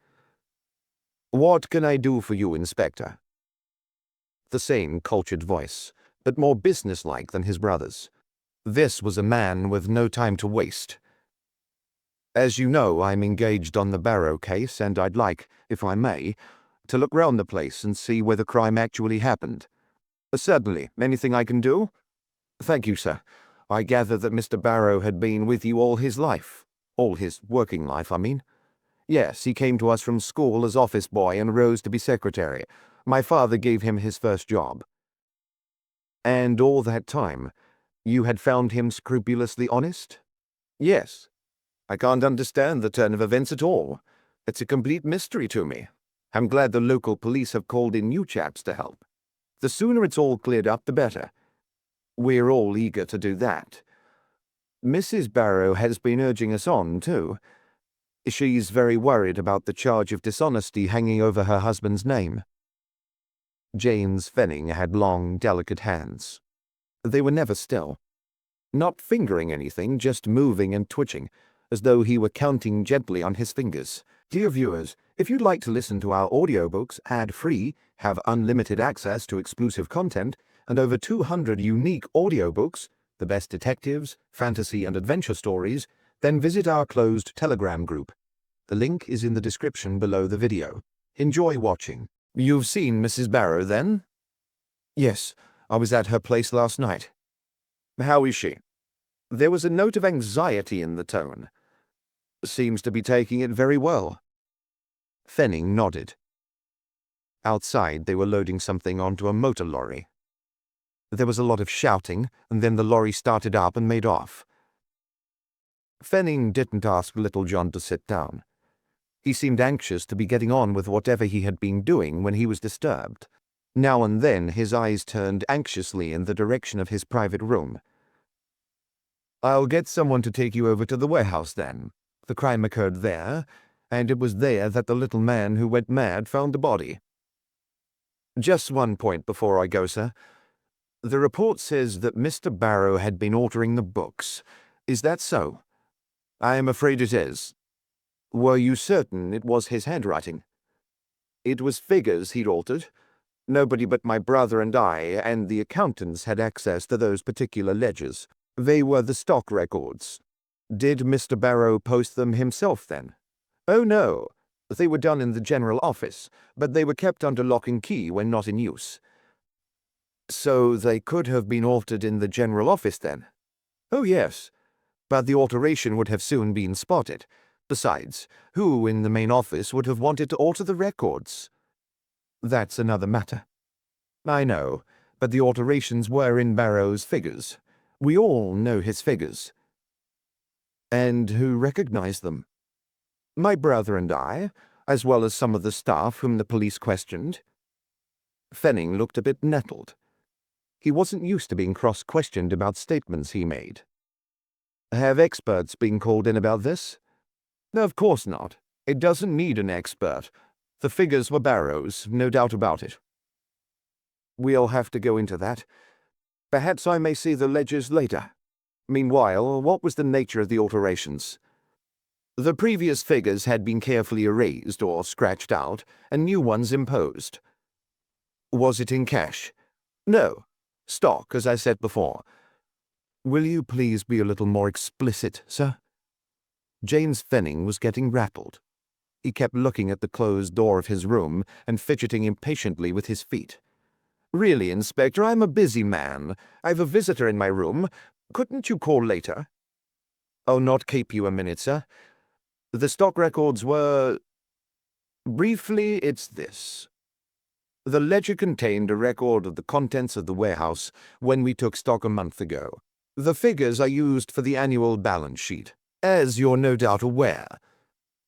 "What can I do for you, Inspector?" The same cultured voice, but more businesslike than his brother's. This was a man with no time to waste. "As you know, I'm engaged on the Barrow case, and I'd like, if I may, to look round the place and see where the crime actually happened." "Certainly. Anything I can do?" "Thank you, sir. I gather that Mr. Barrow had been with you all his life. All his working life, I mean." "Yes, he came to us from school as office boy and rose to be secretary. My father gave him his first job." "And all that time, you had found him scrupulously honest?" "Yes. I can't understand the turn of events at all. It's a complete mystery to me. I'm glad the local police have called in you chaps to help. The sooner it's all cleared up, the better. We're all eager to do that. Mrs. Barrow has been urging us on, too. She's very worried about the charge of dishonesty hanging over her husband's name. Jane's Fenning had long, delicate hands. They were never still. Not fingering anything, just moving and twitching, as though he were counting gently on his fingers. Dear viewers, if you'd like to listen to our audiobooks ad-free, have unlimited access to exclusive content, and over 200 unique audiobooks, the best detectives, fantasy and adventure stories, then visit our closed Telegram group. The link is in the description below the video. Enjoy watching. You've seen Mrs. Barrow, then? Yes, I was at her place last night. How is she? There was a note of anxiety in the tone. Seems to be taking it very well. Fenning nodded. Outside, they were loading something onto a motor lorry. There was a lot of shouting, and then the lorry started up and made off. Fenning didn't ask Little John to sit down. He seemed anxious to be getting on with whatever he had been doing when he was disturbed. Now and then his eyes turned anxiously in the direction of his private room. I'll get someone to take you over to the warehouse, then. The crime occurred there, and it was there that the little man who went mad found the body. Just one point before I go, sir. The report says that Mr. Barrow had been altering the books. Is that so? I am afraid it is. Were you certain it was his handwriting? It was figures he'd altered. Nobody but my brother and I and the accountants had access to those particular ledgers. They were the stock records. Did Mr. Barrow post them himself, then? Oh, no. They were done in the general office, but they were kept under lock and key when not in use. So they could have been altered in the general office, then? Oh, yes. But the alteration would have soon been spotted. Besides, who in the main office would have wanted to alter the records? That's another matter. I know, but the alterations were in Barrow's figures. We all know his figures. And who recognized them? My brother and I, as well as some of the staff whom the police questioned. Fenning looked a bit nettled. He wasn't used to being cross-questioned about statements he made. Have experts been called in about this? No, of course not. It doesn't need an expert. The figures were Barrow's, no doubt about it. We'll have to go into that. Perhaps I may see the ledgers later. Meanwhile, what was the nature of the alterations? The previous figures had been carefully erased or scratched out, and new ones imposed. Was it in cash? No. Stock, as I said before. Will you please be a little more explicit, sir? James Fenning was getting rattled. He kept looking at the closed door of his room and fidgeting impatiently with his feet. Really, Inspector, I'm a busy man. I've a visitor in my room. Couldn't you call later? I'll not keep you a minute, sir. The stock records were... Briefly, it's this. The ledger contained a record of the contents of the warehouse when we took stock a month ago. The figures are used for the annual balance sheet, as you're no doubt aware.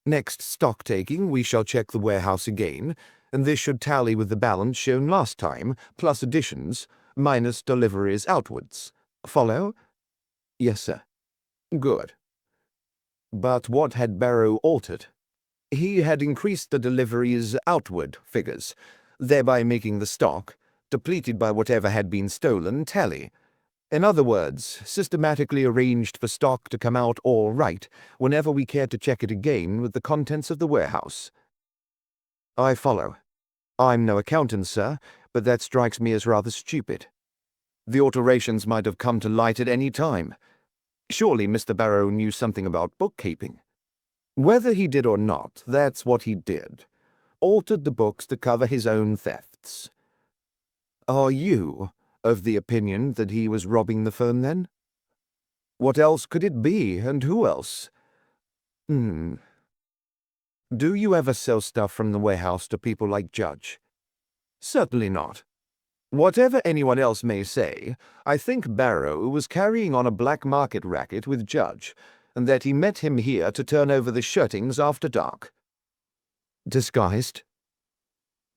Next stock-taking, we shall check the warehouse again, and this should tally with the balance shown last time, plus additions, minus deliveries outwards. Follow? Yes, sir. Good. But what had Barrow altered? He had increased the deliveries outward figures, thereby making the stock, depleted by whatever had been stolen, tally. In other words, systematically arranged for stock to come out all right whenever we cared to check it again with the contents of the warehouse. I follow. I'm no accountant, sir, but that strikes me as rather stupid. The alterations might have come to light at any time. Surely Mr. Barrow knew something about bookkeeping. Whether he did or not, that's what he did. Altered the books to cover his own thefts. Are you of the opinion that he was robbing the firm, then? What else could it be, and who else? Do you ever sell stuff from the warehouse to people like Judge? Certainly not. Whatever anyone else may say, I think Barrow was carrying on a black market racket with Judge, and that he met him here to turn over the shirtings after dark." "Disguised?"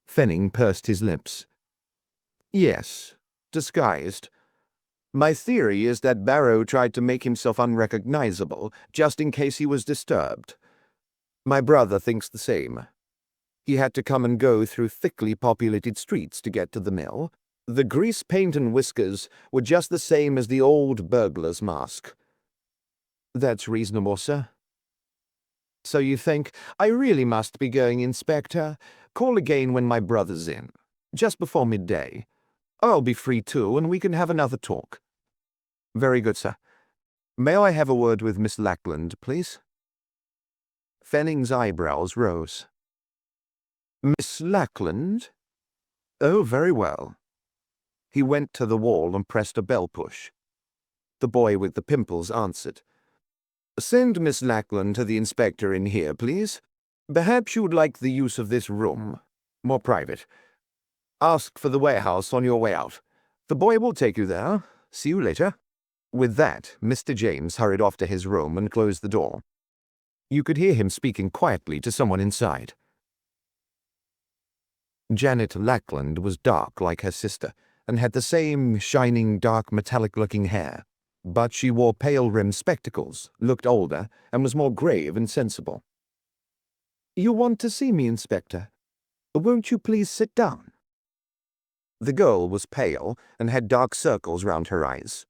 Fenning pursed his lips. "Yes, disguised. My theory is that Barrow tried to make himself unrecognizable, just in case he was disturbed. My brother thinks the same. He had to come and go through thickly populated streets to get to the mill. The grease paint and whiskers were just the same as the old burglar's mask." "That's reasonable, sir." "So you think I really must be going, Inspector? Call again when my brother's in, just before midday. I'll be free too, and we can have another talk." "Very good, sir. May I have a word with Miss Lackland, please?" Fenning's eyebrows rose. "Miss Lackland? Oh, very well." He went to the wall and pressed a bell push. The boy with the pimples answered. "Send Miss Lackland to the inspector in here, please. Perhaps you would like the use of this room. More private. Ask for the warehouse on your way out. The boy will take you there. See you later." With that, Mr. James hurried off to his room and closed the door. You could hear him speaking quietly to someone inside. Janet Lackland was dark like her sister, and had the same shining, dark, metallic-looking hair. But she wore pale-rimmed spectacles, looked older, and was more grave and sensible. "You want to see me, Inspector? Won't you please sit down?" The girl was pale and had dark circles round her eyes.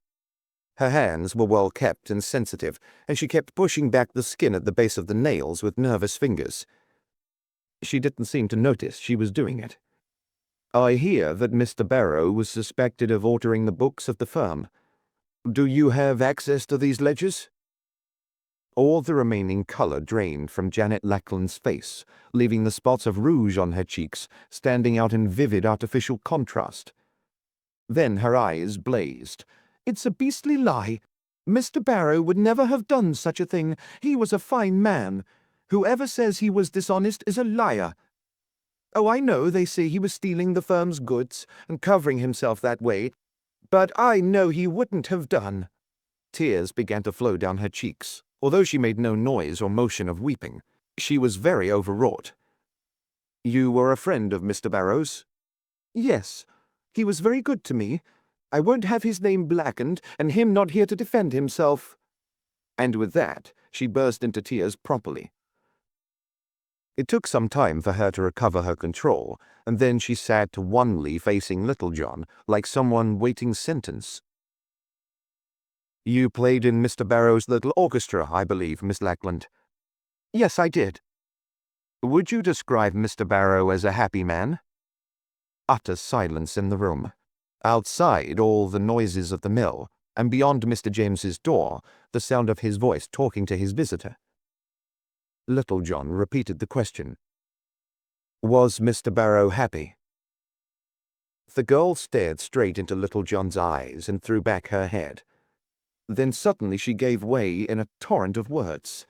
Her hands were well kept and sensitive, and she kept pushing back the skin at the base of the nails with nervous fingers. She didn't seem to notice she was doing it. "I hear that Mr. Barrow was suspected of altering the books of the firm. Do you have access to these ledgers?" All the remaining color drained from Janet Lackland's face, leaving the spots of rouge on her cheeks standing out in vivid artificial contrast. Then her eyes blazed. "It's a beastly lie. Mr. Barrow would never have done such a thing. He was a fine man. Whoever says he was dishonest is a liar. Oh, I know they say he was stealing the firm's goods and covering himself that way, but I know he wouldn't have done." Tears began to flow down her cheeks, although she made no noise or motion of weeping. She was very overwrought. "You were a friend of Mr. Barrow's?" "Yes. He was very good to me. I won't have his name blackened, and him not here to defend himself." And with that, she burst into tears properly. It took some time for her to recover her control, and then she sat wanly facing Littlejohn, like someone waiting sentence. "You played in Mr. Barrow's little orchestra, I believe, Miss Lackland." "Yes, I did." "Would you describe Mr. Barrow as a happy man?" Utter silence in the room. Outside, all the noises of the mill, and beyond Mr. James's door, the sound of his voice talking to his visitor. Littlejohn repeated the question. "Was Mr. Barrow happy?" The girl stared straight into Littlejohn's eyes and threw back her head. Then suddenly she gave way in a torrent of words.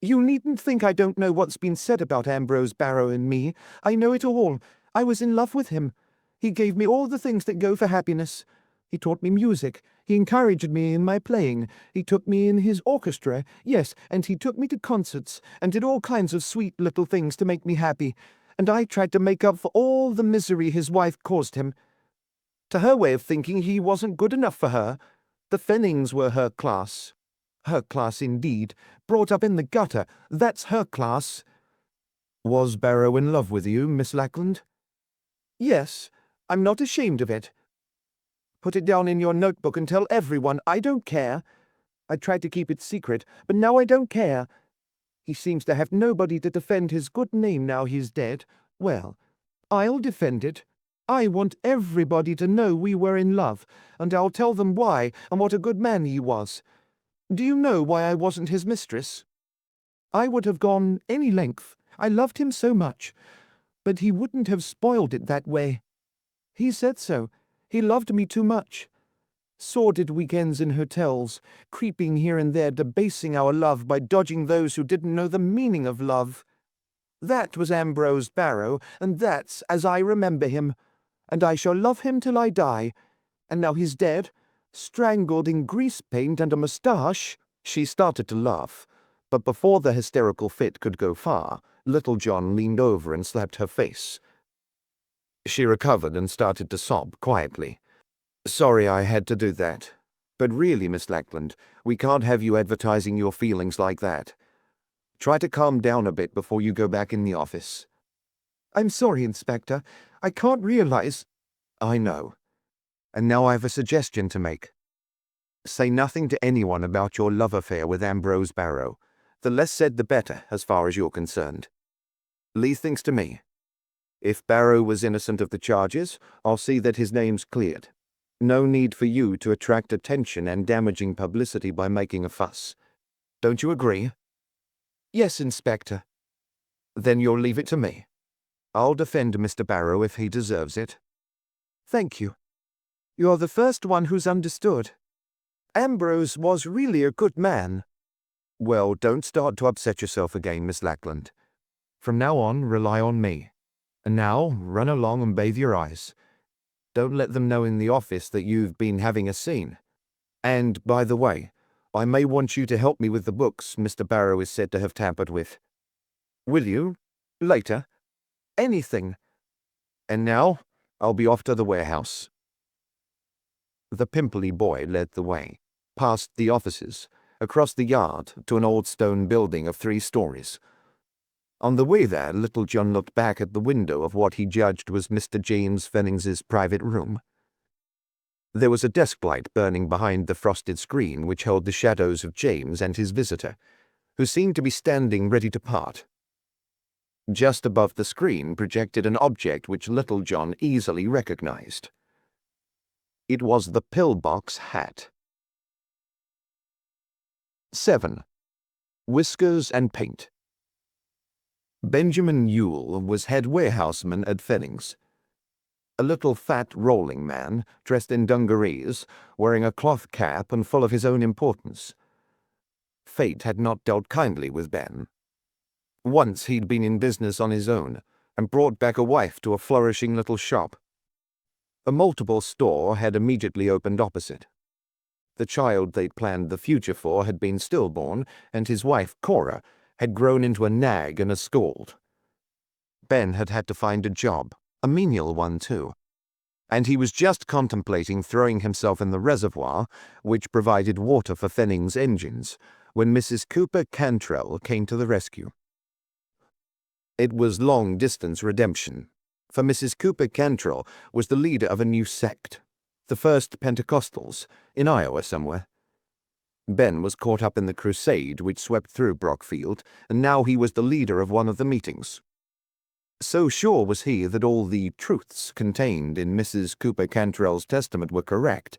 "You needn't think I don't know what's been said about Ambrose Barrow and me. I know it all. I was in love with him. He gave me all the things that go for happiness. He taught me music. He encouraged me in my playing. He took me in his orchestra. Yes, and he took me to concerts, and did all kinds of sweet little things to make me happy. And I tried to make up for all the misery his wife caused him. To her way of thinking, he wasn't good enough for her. The Fennings were her class. Her class indeed. Brought up in the gutter. That's her class." "Was Barrow in love with you, Miss Lackland?" "Yes. I'm not ashamed of it. Put it down in your notebook and tell everyone. I don't care. I tried to keep it secret, but now I don't care. He seems to have nobody to defend his good name now he's dead. Well, I'll defend it. I want everybody to know we were in love, and I'll tell them why and what a good man he was. Do you know why I wasn't his mistress? I would have gone any length. I loved him so much. But he wouldn't have spoiled it that way. He said so. He loved me too much. Sordid weekends in hotels, creeping here and there, debasing our love by dodging those who didn't know the meaning of love. That was Ambrose Barrow, and that's as I remember him. And I shall love him till I die. And now he's dead, strangled in grease paint and a moustache." She started to laugh, but before the hysterical fit could go far, Little John leaned over and slapped her face. She recovered and started to sob quietly. "Sorry I had to do that. But really, Miss Lackland, we can't have you advertising your feelings like that. Try to calm down a bit before you go back in the office." "I'm sorry, Inspector. I can't realize—" "I know. And now I've a suggestion to make. Say nothing to anyone about your love affair with Ambrose Barrow. The less said the better, as far as you're concerned. Leave things to me. If Barrow was innocent of the charges, I'll see that his name's cleared. No need for you to attract attention and damaging publicity by making a fuss. Don't you agree?" "Yes, Inspector." "Then you'll leave it to me. I'll defend Mr. Barrow if he deserves it." "Thank you. You're the first one who's understood. Ambrose was really a good man." "Well, don't start to upset yourself again, Miss Lackland. From now on, rely on me. And now, run along and bathe your eyes. Don't let them know in the office that you've been having a scene. And, by the way, I may want you to help me with the books Mr. Barrow is said to have tampered with. Will you? Later? Anything. And now, I'll be off to the warehouse." The pimply boy led the way, past the offices, across the yard to an old stone building of 3 stories. On the way there, Little John looked back at the window of what he judged was Mr. James Fennings's private room. There was a desk light burning behind the frosted screen which held the shadows of James and his visitor, who seemed to be standing ready to part. Just above the screen projected an object which Little John easily recognized. It was the pillbox hat. 7. Whiskers and paint. Benjamin Ewell was head warehouseman at Fennings. A little fat rolling man, dressed in dungarees, wearing a cloth cap and full of his own importance. Fate had not dealt kindly with Ben. Once he'd been in business on his own, and brought back a wife to a flourishing little shop. A multiple store had immediately opened opposite. The child they'd planned the future for had been stillborn, and his wife, Cora, had grown into a nag and a scold. Ben had had to find a job, a menial one too, and he was just contemplating throwing himself in the reservoir, which provided water for Fennings' engines, when Mrs. Cooper Cantrell came to the rescue. It was long-distance redemption, for Mrs. Cooper Cantrell was the leader of a new sect, the First Pentecostals, in Iowa somewhere. Ben was caught up in the crusade which swept through Brockfield, and now he was the leader of one of the meetings. So sure was he that all the truths contained in Mrs. Cooper Cantrell's testament were correct,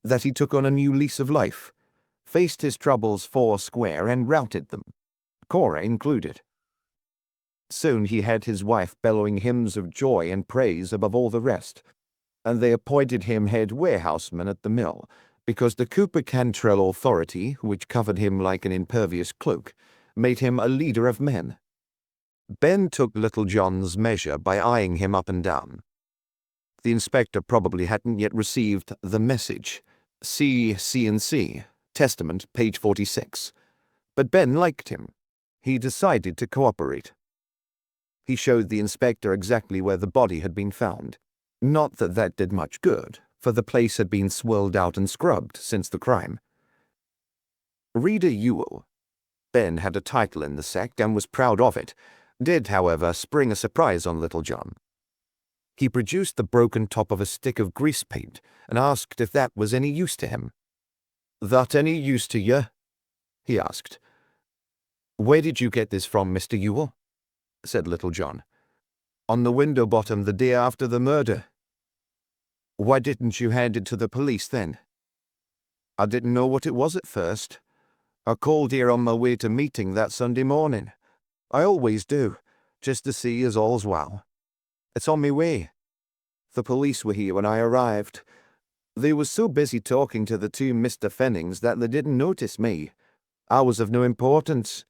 that he took on a new lease of life, faced his troubles foursquare and routed them, Cora included. Soon he had his wife bellowing hymns of joy and praise above all the rest, and they appointed him head warehouseman at the mill, because the Cooper Cantrell authority, which covered him like an impervious cloak, made him a leader of men. Ben took Little John's measure by eyeing him up and down. The inspector probably hadn't yet received the message, C&C, Testament, page 46. But Ben liked him. He decided to cooperate. He showed the inspector exactly where the body had been found. Not that that did much good, for the place had been swirled out and scrubbed since the crime. Reader Ewell. Ben had a title in the sect and was proud of it, did, however, spring a surprise on Little John. He produced the broken top of a stick of grease paint and asked if that was any use to him. "That any use to you?" he asked. "Where did you get this from, Mr. Ewell?" said Little John. "On the window bottom the day after the murder." "Why didn't you hand it to the police then?" "I didn't know what it was at first. I called here on my way to meeting that Sunday morning. I always do, just to see as all's well. It's on me way. The police were here when I arrived. They was so busy talking to the 2 Mr. Fennings that they didn't notice me. I was of no importance."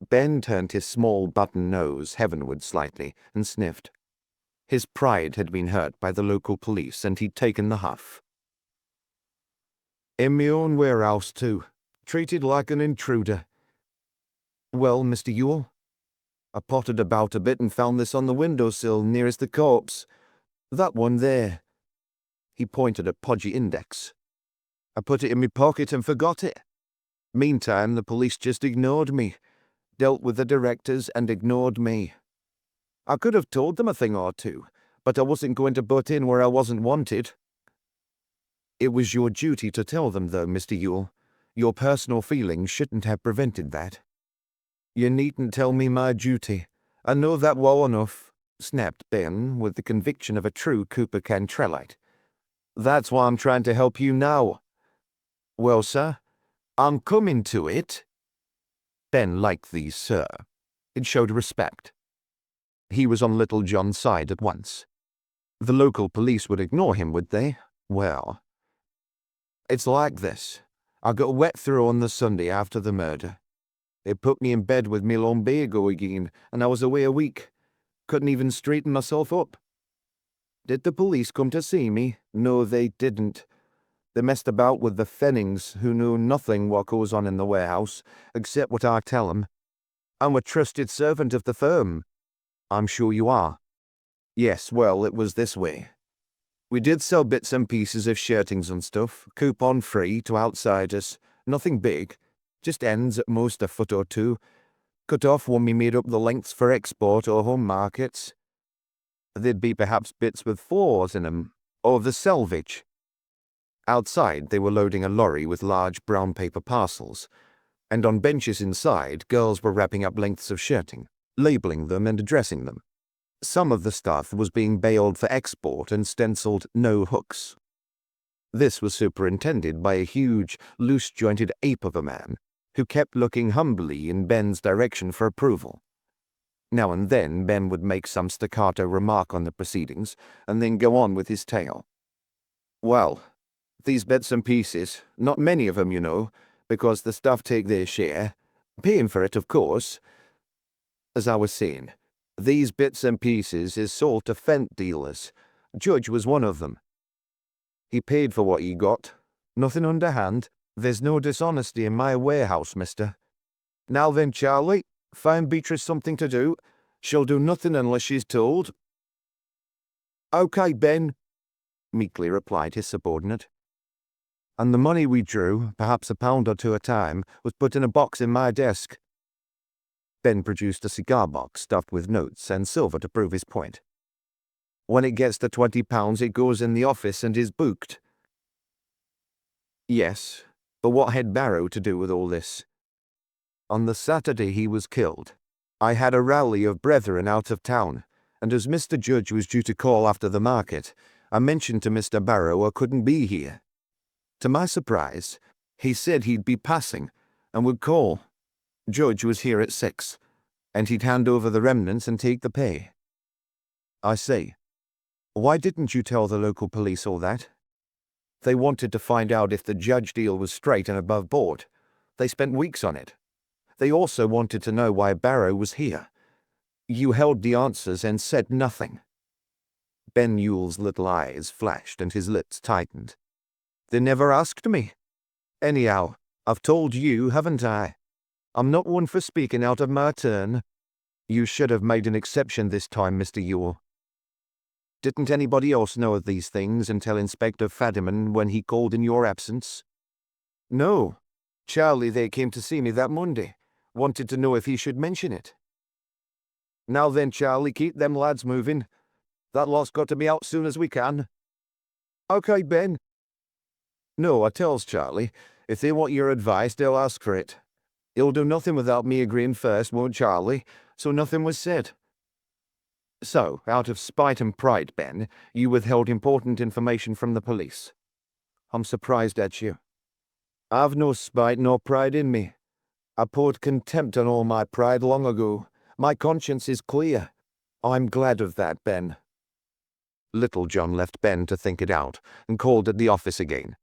Ben turned his small button nose heavenward slightly and sniffed. His pride had been hurt by the local police, and he'd taken the huff. "In me own warehouse, too," Treated like an intruder. Well, Mr. Ewell, I pottered about a bit and found this on the windowsill nearest the corpse. That one there. He pointed at Podgy Index. I put it in my pocket and forgot it. Meantime, the police just ignored me, dealt with the directors and ignored me. I could have told them a thing or two, but I wasn't going to butt in where I wasn't wanted. It was your duty to tell them, though, Mr. Ewell. Your personal feelings shouldn't have prevented that. You needn't tell me my duty. I know that well enough, snapped Ben with the conviction of a true Cooper Cantrellite. That's why I'm trying to help you now. Well, sir, I'm coming to it. Ben liked these sir. It showed respect. He was on Little John's side at once. The local police would ignore him, would they? Well, it's like this. I got wet through on the Sunday after the murder. They put me in bed with me lumbago again, and I was away a week. Couldn't even straighten myself up. Did the police come to see me? No, they didn't. They messed about with the Fennings, who knew nothing what goes on in the warehouse, except what I tell 'em. I'm a trusted servant of the firm. I'm sure you are. Yes, well, it was this way. We did sell bits and pieces of shirtings and stuff, coupon-free to outsiders. Nothing big. Just ends at most a foot or two, cut off when we made up the lengths for export or home markets. There'd be perhaps bits with flaws in 'em, or the selvage. Outside they were loading a lorry with large brown paper parcels, and on benches inside girls were wrapping up lengths of shirting, labeling them and addressing them. Some of the stuff was being baled for export and stenciled "no hooks." This was superintended by a huge, loose-jointed ape of a man, who kept looking humbly in Ben's direction for approval. Now and then Ben would make some staccato remark on the proceedings, and then go on with his tale. Well, these bits and pieces, not many of 'em, you know, because the staff take their share, paying for it, of course. As I was saying, these bits and pieces is sold to fent dealers. Judge was one of them. He paid for what he got. Nothing underhand. There's no dishonesty in my warehouse, mister. Now then, Charlie, find Beatrice something to do. She'll do nothing unless she's told. Okay, Ben, meekly replied his subordinate. And the money we drew, perhaps £1 or two a time, was put in a box in my desk. Ben produced a cigar box stuffed with notes and silver to prove his point. When it gets to £20, it goes in the office and is booked. Yes, but what had Barrow to do with all this? On the Saturday he was killed, I had a rally of brethren out of town, and as Mr. Judge was due to call after the market, I mentioned to Mr. Barrow I couldn't be here. To my surprise, he said he'd be passing and would call. Judge was here at 6, and he'd hand over the remnants and take the pay. I say, why didn't you tell the local police all that? They wanted to find out if the Judge deal was straight and above board. They spent weeks on it. They also wanted to know why Barrow was here. You held the answers and said nothing. Ben Ewell's little eyes flashed and his lips tightened. They never asked me. Anyhow, I've told you, haven't I? I'm not one for speaking out of my turn. You should have made an exception this time, Mr. Ewell. Didn't anybody else know of these things until Inspector Fadiman when he called in your absence? No. Charlie there came to see me that Monday. Wanted to know if he should mention it. Now then, Charlie, keep them lads moving. That lot's got to be out soon as we can. Okay, Ben. No, I tells Charlie, if they want your advice, they'll ask for it. He'll do nothing without me agreeing first, won't Charlie? So nothing was said. So, out of spite and pride, Ben, you withheld important information from the police. I'm surprised at you. I've no spite nor pride in me. I poured contempt on all my pride long ago. My conscience is clear. I'm glad of that, Ben. Little John left Ben to think it out and called at the office again.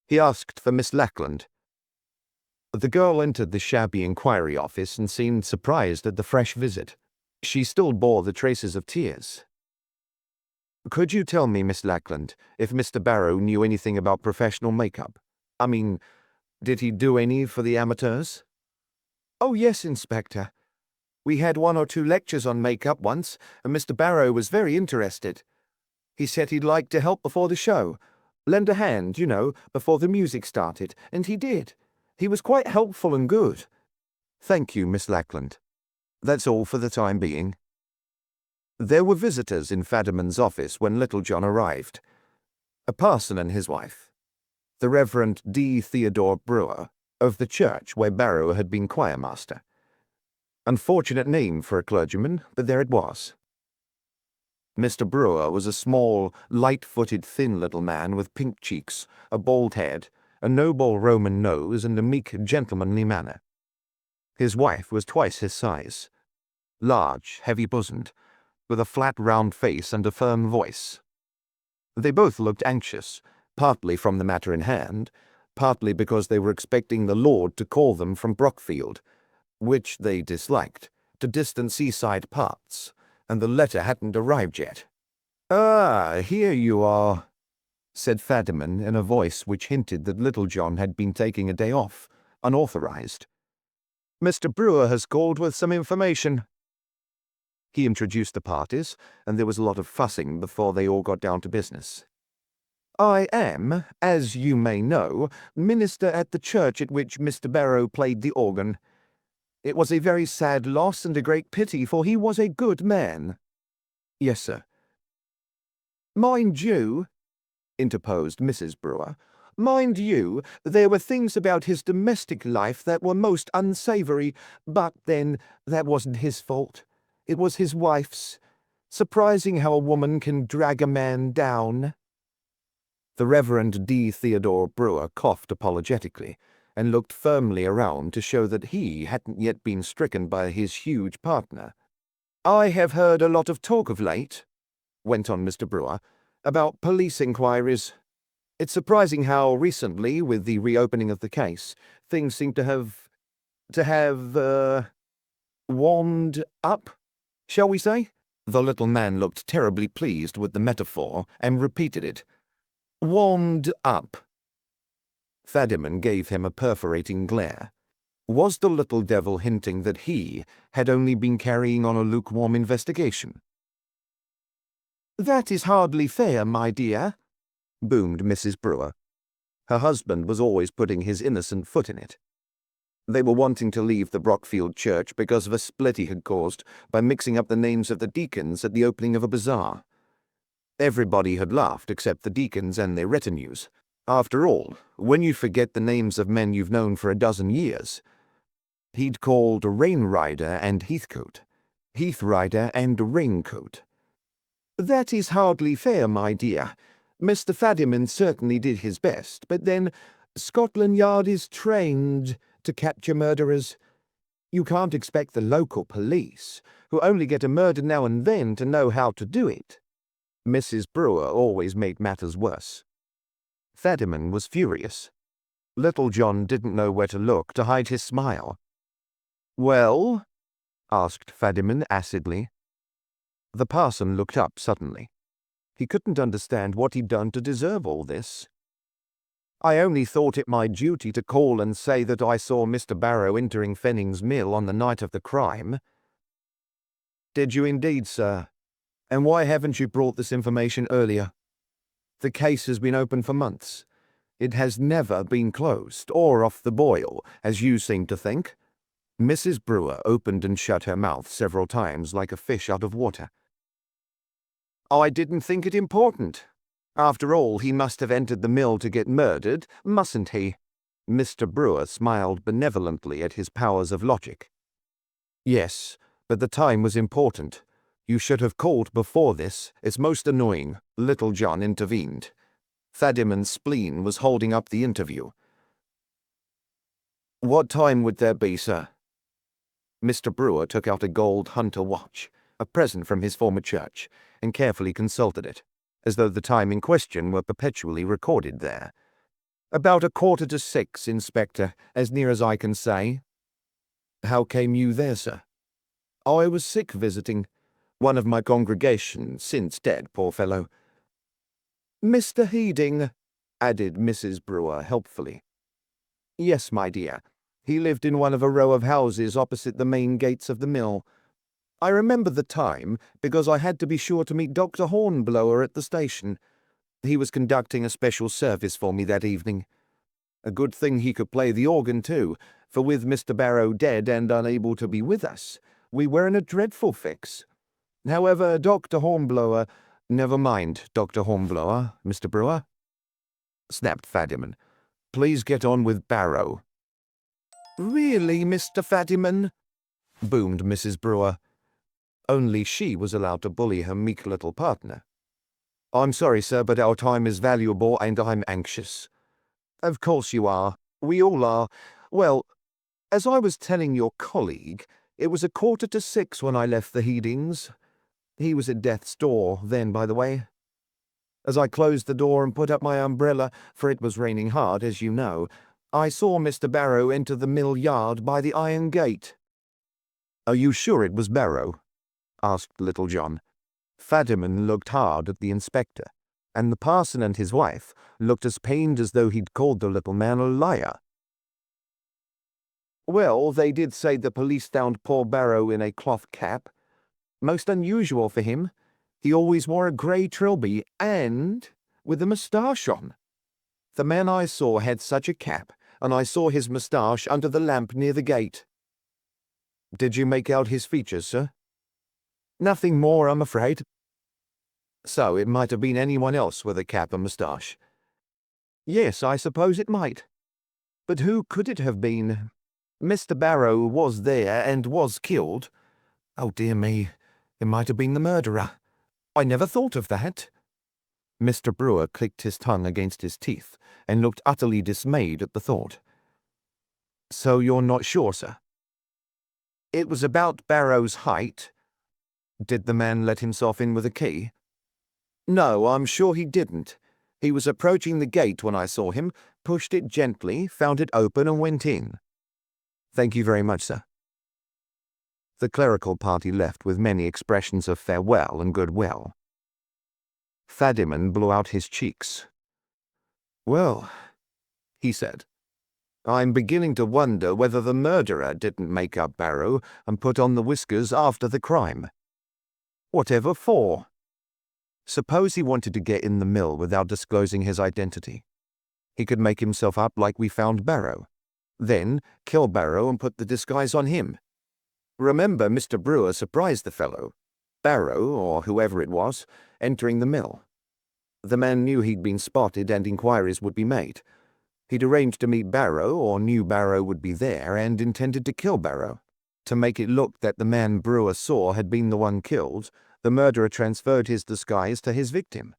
He asked for Miss Lackland. The girl entered the shabby inquiry office and seemed surprised at the fresh visit. She still bore the traces of tears. Could you tell me, Miss Lackland, if Mr. Barrow knew anything about professional makeup? I mean, Did he do any for the amateurs? Oh, yes, Inspector. We had 1 or 2 lectures on makeup once, and Mr. Barrow was very interested. He said he'd like to help before the show. Lend a hand, before the music started, and he did. He was quite helpful and good. Thank you, Miss Lackland. That's all for the time being. There were visitors in Fadiman's office when Little John arrived. A parson and his wife. The Reverend D. Theodore Brewer, of the church where Barrow had been choirmaster. Unfortunate name for a clergyman, but there it was. Mr. Brewer was a small, light-footed, thin little man with pink cheeks, a bald head, a noble Roman nose, and a meek, gentlemanly manner. His wife was twice his size. Large, heavy-bosomed, with a flat, round face and a firm voice. They both looked anxious, partly from the matter in hand, partly because they were expecting the Lord to call them from Brockfield, which they disliked, to distant seaside parts, and the letter hadn't arrived yet. "Ah, here you are," said Fadiman in a voice which hinted that Little John had been taking a day off, unauthorized. "Mr. Brewer has called with some information." He introduced the parties, and there was a lot of fussing before they all got down to business. "I am, as you may know, minister at the church at which Mr. Barrow played the organ. It was a very sad loss and a great pity, for he was a good man." "Yes, sir." "Mind you," interposed Mrs. Brewer, "mind you, there were things about his domestic life that were most unsavory, but then that wasn't his fault. It was his wife's. Surprising how a woman can drag a man down." The Reverend D. Theodore Brewer coughed apologetically, and looked firmly around to show that he hadn't yet been stricken by his huge partner. "I have heard a lot of talk of late," went on Mr. Brewer, "about police inquiries. It's surprising how recently, with the reopening of the case, things seem to have warmed up, shall we say?" The little man looked terribly pleased with the metaphor and repeated it. "Warmed up." Fadiman gave him a perforating glare. Was the little devil hinting that he had only been carrying on a lukewarm investigation? "That is hardly fair, my dear," boomed Mrs. Brewer. Her husband was always putting his innocent foot in it. They were wanting to leave the Brockfield church because of a split he had caused by mixing up the names of the deacons at the opening of a bazaar. Everybody had laughed except the deacons and their retinues. After all, when you forget the names of men you've known for a dozen years. He'd called Rainrider and Heathcote, Heathrider and Raincoat. "That is hardly fair, my dear. Mr. Fadiman certainly did his best, but then Scotland Yard is trained to capture murderers. You can't expect the local police, who only get a murder now and then, to know how to do it." Mrs. Brewer always made matters worse. Fadiman was furious. Little John didn't know where to look to hide his smile. "Well?" asked Fadiman acidly. The parson looked up suddenly. He couldn't understand what he'd done to deserve all this. "I only thought it my duty to call and say that I saw Mr. Barrow entering Fenning's mill on the night of the crime." "Did you indeed, sir? And why haven't you brought this information earlier? The case has been open for months. It has never been closed, or off the boil, as you seem to think." Mrs. Brewer opened and shut her mouth several times like a fish out of water. "I didn't think it important. After all, he must have entered the mill to get murdered, mustn't he?" Mr. Brewer smiled benevolently at his powers of logic. "Yes, but the time was important. You should have called before this. It's most annoying," Little John intervened. Fadiman's spleen was holding up the interview. "What time would there be, sir?" Mr. Brewer took out a gold hunter watch, a present from his former church, and carefully consulted it, as though the time in question were perpetually recorded there. "About 5:45, Inspector, as near as I can say." "How came you there, sir?" "I was sick visiting. One of my congregation, since dead, poor fellow." "Mr. Heading," added Mrs. Brewer helpfully. Yes, my dear. He lived in one of a row of houses opposite the main gates of the mill. I remember the time because I had to be sure to meet Dr. Hornblower at the station. He was conducting a special service for me that evening. A good thing he could play the organ too, for with Mr. Barrow dead and unable to be with us, we were in a dreadful fix. However, Dr. Hornblower— Never mind, Dr. Hornblower, Mr. Brewer, snapped Fadiman. Please get on with Barrow. Really, Mr. Fadiman? Boomed Mrs. Brewer. Only she was allowed to bully her meek little partner. I'm sorry, sir, but our time is valuable and I'm anxious. Of course you are. We all are. Well, as I was telling your colleague, it was 5:45 when I left the Headings. He was at death's door then, by the way. As I closed the door and put up my umbrella, for it was raining hard, as you know, I saw Mr. Barrow enter the mill yard by the iron gate. Are you sure it was Barrow? Asked Little John. Fadiman looked hard at the inspector, and the parson and his wife looked as pained as though he'd called the little man a liar. Well, they did say the police found poor Barrow in a cloth cap. Most unusual for him. He always wore a grey trilby and with a moustache on. The man I saw had such a cap, and I saw his moustache under the lamp near the gate. Did you make out his features, sir? Nothing more, I'm afraid. So it might have been anyone else with a cap and moustache. Yes, I suppose it might. But who could it have been? Mr. Barrow was there and was killed. Oh, dear me, it might have been the murderer. I never thought of that. Mr. Brewer clicked his tongue against his teeth and looked utterly dismayed at the thought. So you're not sure, sir? It was about Barrow's height. Did the man let himself in with a key? No, I'm sure he didn't. He was approaching the gate when I saw him, pushed it gently, found it open and went in. Thank you very much, sir. The clerical party left with many expressions of farewell and goodwill. Fadiman blew out his cheeks. Well, he said, I'm beginning to wonder whether the murderer didn't make up Barrow and put on the whiskers after the crime. Whatever for? Suppose he wanted to get in the mill without disclosing his identity. He could make himself up like we found Barrow. Then kill Barrow and put the disguise on him. Remember, Mr. Brewer surprised the fellow, Barrow, or whoever it was, entering the mill. The man knew he'd been spotted and inquiries would be made. He'd arranged to meet Barrow, or knew Barrow would be there, and intended to kill Barrow. To make it look that the man Brewer saw had been the one killed, the murderer transferred his disguise to his victim.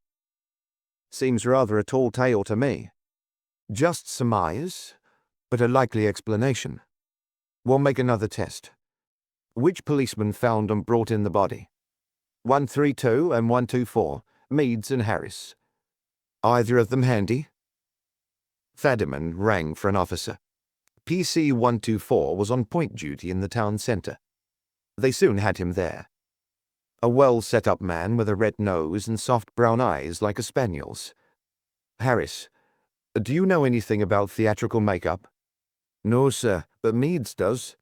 Seems rather a tall tale to me. Just surmise, but a likely explanation. We'll make another test. Which policeman found and brought in the body? 132 and 124, Meads and Harris. Either of them handy? Fadiman rang for an officer. PC 124 was on point duty in the town centre. They soon had him there. A well-set-up man with a red nose and soft brown eyes like a spaniel's. Harris, do you know anything about theatrical makeup? No, sir, but Meads does.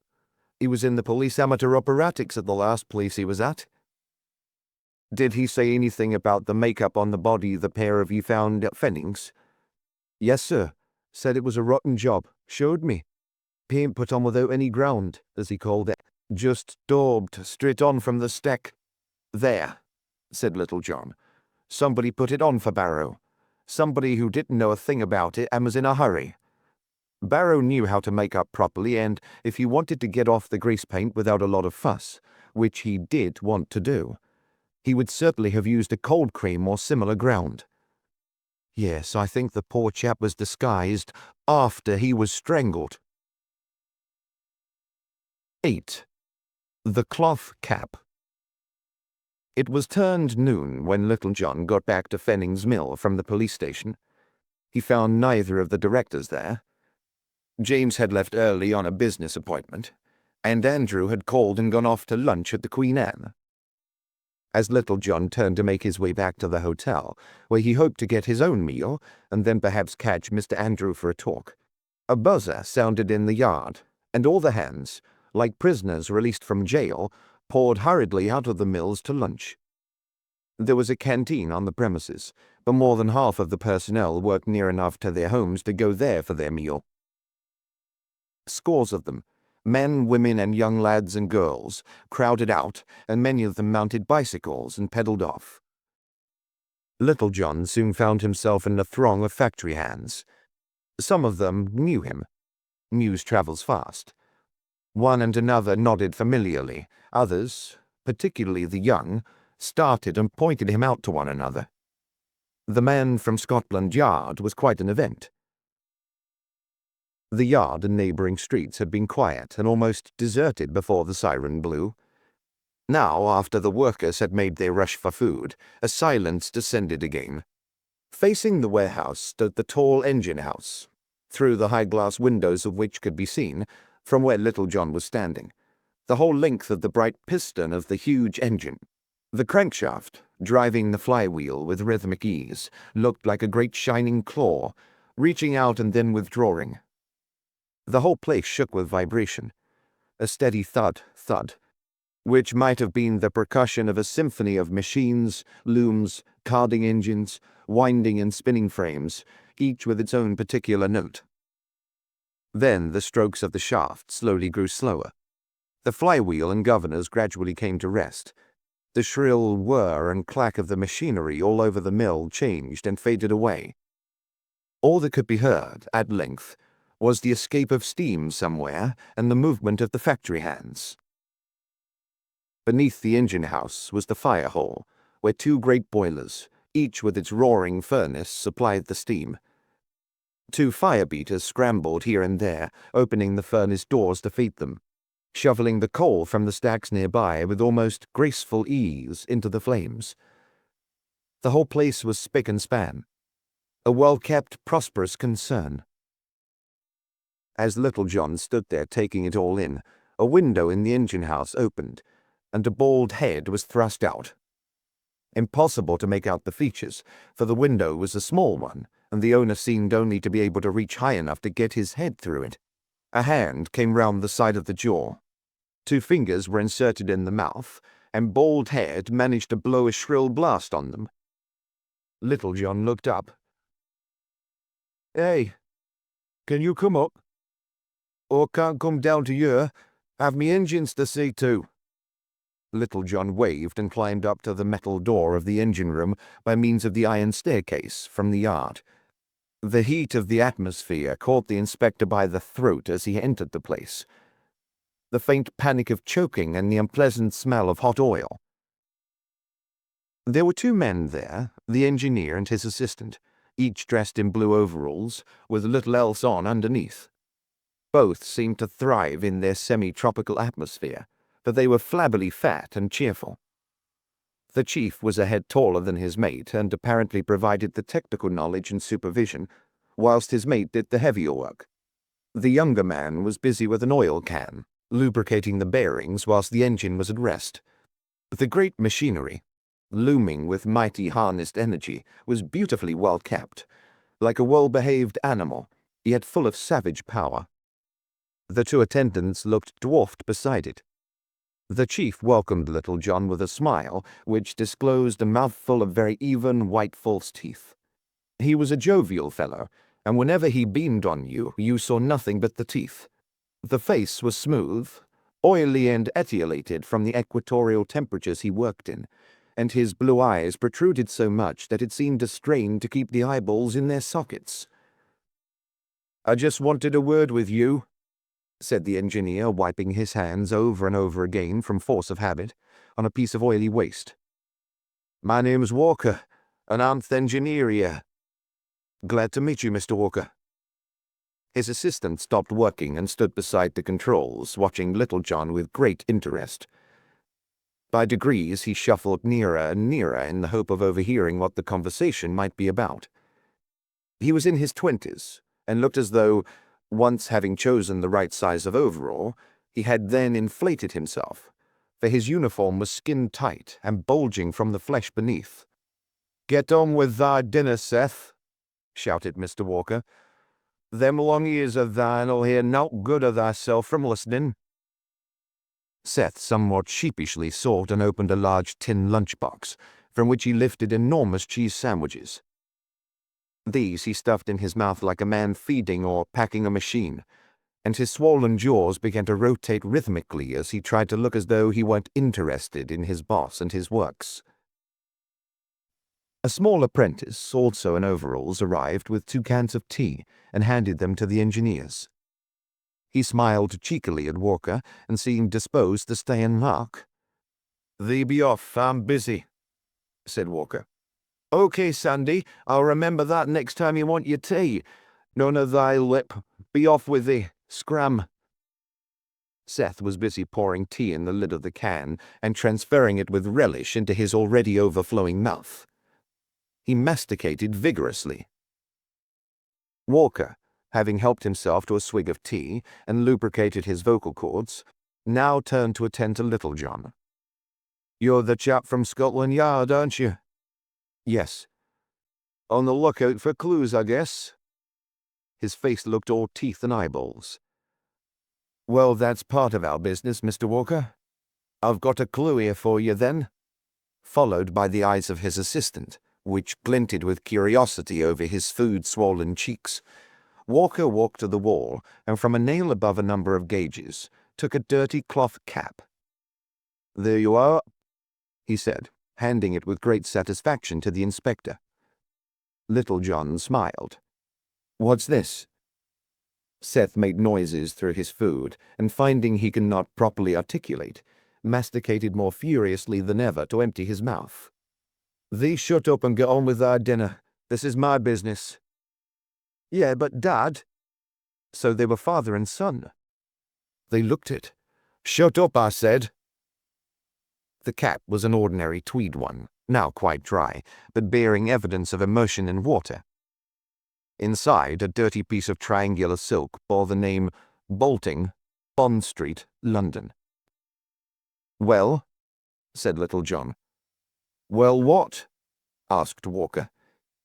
He was in the police amateur operatics at the last place he was at. Did he say anything about the makeup on the body the pair of you found at Fennings? Yes, sir. Said it was a rotten job. Showed me. Paint put on without any ground, as he called it. Just daubed straight on from the stack. There, said Little John. Somebody put it on for Barrow. Somebody who didn't know a thing about it and was in a hurry. Barrow knew how to make up properly, and if he wanted to get off the grease paint without a lot of fuss, which he did want to do, he would certainly have used a cold cream or similar ground. Yes, I think the poor chap was disguised after he was strangled. 8. The Cloth Cap. It was turned noon when Little John got back to Fennings Mill from the police station. He found neither of the directors there. James had left early on a business appointment, and Andrew had called and gone off to lunch at the Queen Anne. As Little John turned to make his way back to the hotel, where he hoped to get his own meal and then perhaps catch Mr. Andrew for a talk, A buzzer sounded in the yard, and all the hands, like prisoners released from jail, poured hurriedly out of the mills to lunch. There was a canteen on the premises, but more than half of the personnel worked near enough to their homes to go there for their meal. Scores of them, men, women, and young lads and girls, crowded out, and many of them mounted bicycles and pedaled off. Little John soon found himself in a throng of factory hands. Some of them knew him. News travels fast. One and another nodded familiarly. Others, particularly the young, started and pointed him out to one another. The man from Scotland Yard was quite an event. The yard and neighbouring streets had been quiet and almost deserted before the siren blew. Now, after the workers had made their rush for food, a silence descended again. Facing the warehouse stood the tall engine house, through the high glass windows of which could be seen, from where Little John was standing, the whole length of the bright piston of the huge engine. The crankshaft, driving the flywheel with rhythmic ease, looked like a great shining claw, reaching out and then withdrawing. The whole place shook with vibration, a steady thud, thud, which might have been the percussion of a symphony of machines, looms, carding engines, winding and spinning frames, each with its own particular note. Then the strokes of the shaft slowly grew slower. The flywheel and governors gradually came to rest. The shrill whir and clack of the machinery all over the mill changed and faded away. All that could be heard, at length, was the escape of steam somewhere and the movement of the factory hands. Beneath the engine house was the fire hole, where two great boilers, each with its roaring furnace, supplied the steam. Two fire beaters scrambled here and there, opening the furnace doors to feed them, shoveling the coal from the stacks nearby with almost graceful ease into the flames. The whole place was spick and span, a well-kept, prosperous concern. As Little John stood there taking it all in, a window in the engine house opened, and a bald head was thrust out. Impossible to make out the features, for the window was a small one, and the owner seemed only to be able to reach high enough to get his head through it. A hand came round the side of the jaw. Two fingers were inserted in the mouth, and Bald Head managed to blow a shrill blast on them. Little John looked up. "Hey, can you come up? Or can't come down to you. Have me engines to see to." Little John waved and climbed up to the metal door of the engine room by means of the iron staircase from the yard. The heat of the atmosphere caught the inspector by the throat as he entered the place. The faint panic of choking and the unpleasant smell of hot oil. There were two men there, the engineer and his assistant, each dressed in blue overalls, with little else on underneath. Both seemed to thrive in their semi-tropical atmosphere, for they were flabbily fat and cheerful. The chief was a head taller than his mate and apparently provided the technical knowledge and supervision, whilst his mate did the heavier work. The younger man was busy with an oil can, lubricating the bearings whilst the engine was at rest. The great machinery, looming with mighty harnessed energy, was beautifully well kept, like a well-behaved animal, yet full of savage power. The two attendants looked dwarfed beside it. The chief welcomed Little John with a smile which disclosed a mouthful of very even white false teeth. He was a jovial fellow, and whenever he beamed on you, you saw nothing but the teeth. The face was smooth, oily and etiolated from the equatorial temperatures he worked in, and his blue eyes protruded so much that it seemed a strain to keep the eyeballs in their sockets. "I just wanted a word with you," said the engineer, wiping his hands over and over again from force of habit on a piece of oily waste. "My name's Walker, and I'm the engineer here." "Glad to meet you, Mr. Walker." His assistant stopped working and stood beside the controls, watching Little John with great interest. By degrees he shuffled nearer and nearer in the hope of overhearing what the conversation might be about. He was in his 20s, and looked as though, once having chosen the right size of overall, he had then inflated himself, for his uniform was skin-tight and bulging from the flesh beneath. "Get on with thy dinner, Seth," shouted Mr. Walker. Them long ears of thine'll hear nowt good of thyself from listening. Seth somewhat sheepishly sought and opened a large tin lunchbox, from which he lifted enormous cheese sandwiches. These he stuffed in his mouth like a man feeding or packing a machine, and his swollen jaws began to rotate rhythmically as he tried to look as though he weren't interested in his boss and his works. A small apprentice, also in overalls, arrived with 2 cans of tea and handed them to the engineers. He smiled cheekily at Walker and seemed disposed to stay and lark. "Thee be off, I'm busy," said Walker. Okay, Sandy, I'll remember that next time you want your tea. None of thy lip. Be off with thee. Scram. Seth was busy pouring tea in the lid of the can and transferring it with relish into his already overflowing mouth. He masticated vigorously. Walker, having helped himself to a swig of tea and lubricated his vocal cords, now turned to attend to Little John. "You're the chap from Scotland Yard, aren't you? Yes. On the lookout for clues, I guess." His face looked all teeth and eyeballs. "Well, that's part of our business, Mr. Walker. I've got a clue here for you, then." Followed by the eyes of his assistant, which glinted with curiosity over his food-swollen cheeks, Walker walked to the wall and from a nail above a number of gauges took a dirty cloth cap. "There you are," he said, handing it with great satisfaction to the inspector. Little John smiled. "What's this?" Seth made noises through his food, and finding he could not properly articulate, masticated more furiously than ever to empty his mouth. "Thee shut up and get on with thy dinner. This is my business." "Yeah, but Dad—" So they were father and son. They looked it. "Shut up, I said." The cap was an ordinary tweed one, now quite dry, but bearing evidence of immersion in water. Inside, a dirty piece of triangular silk bore the name Bolting, Bond Street, London. "Well?" said Little John. "Well, what?" asked Walker.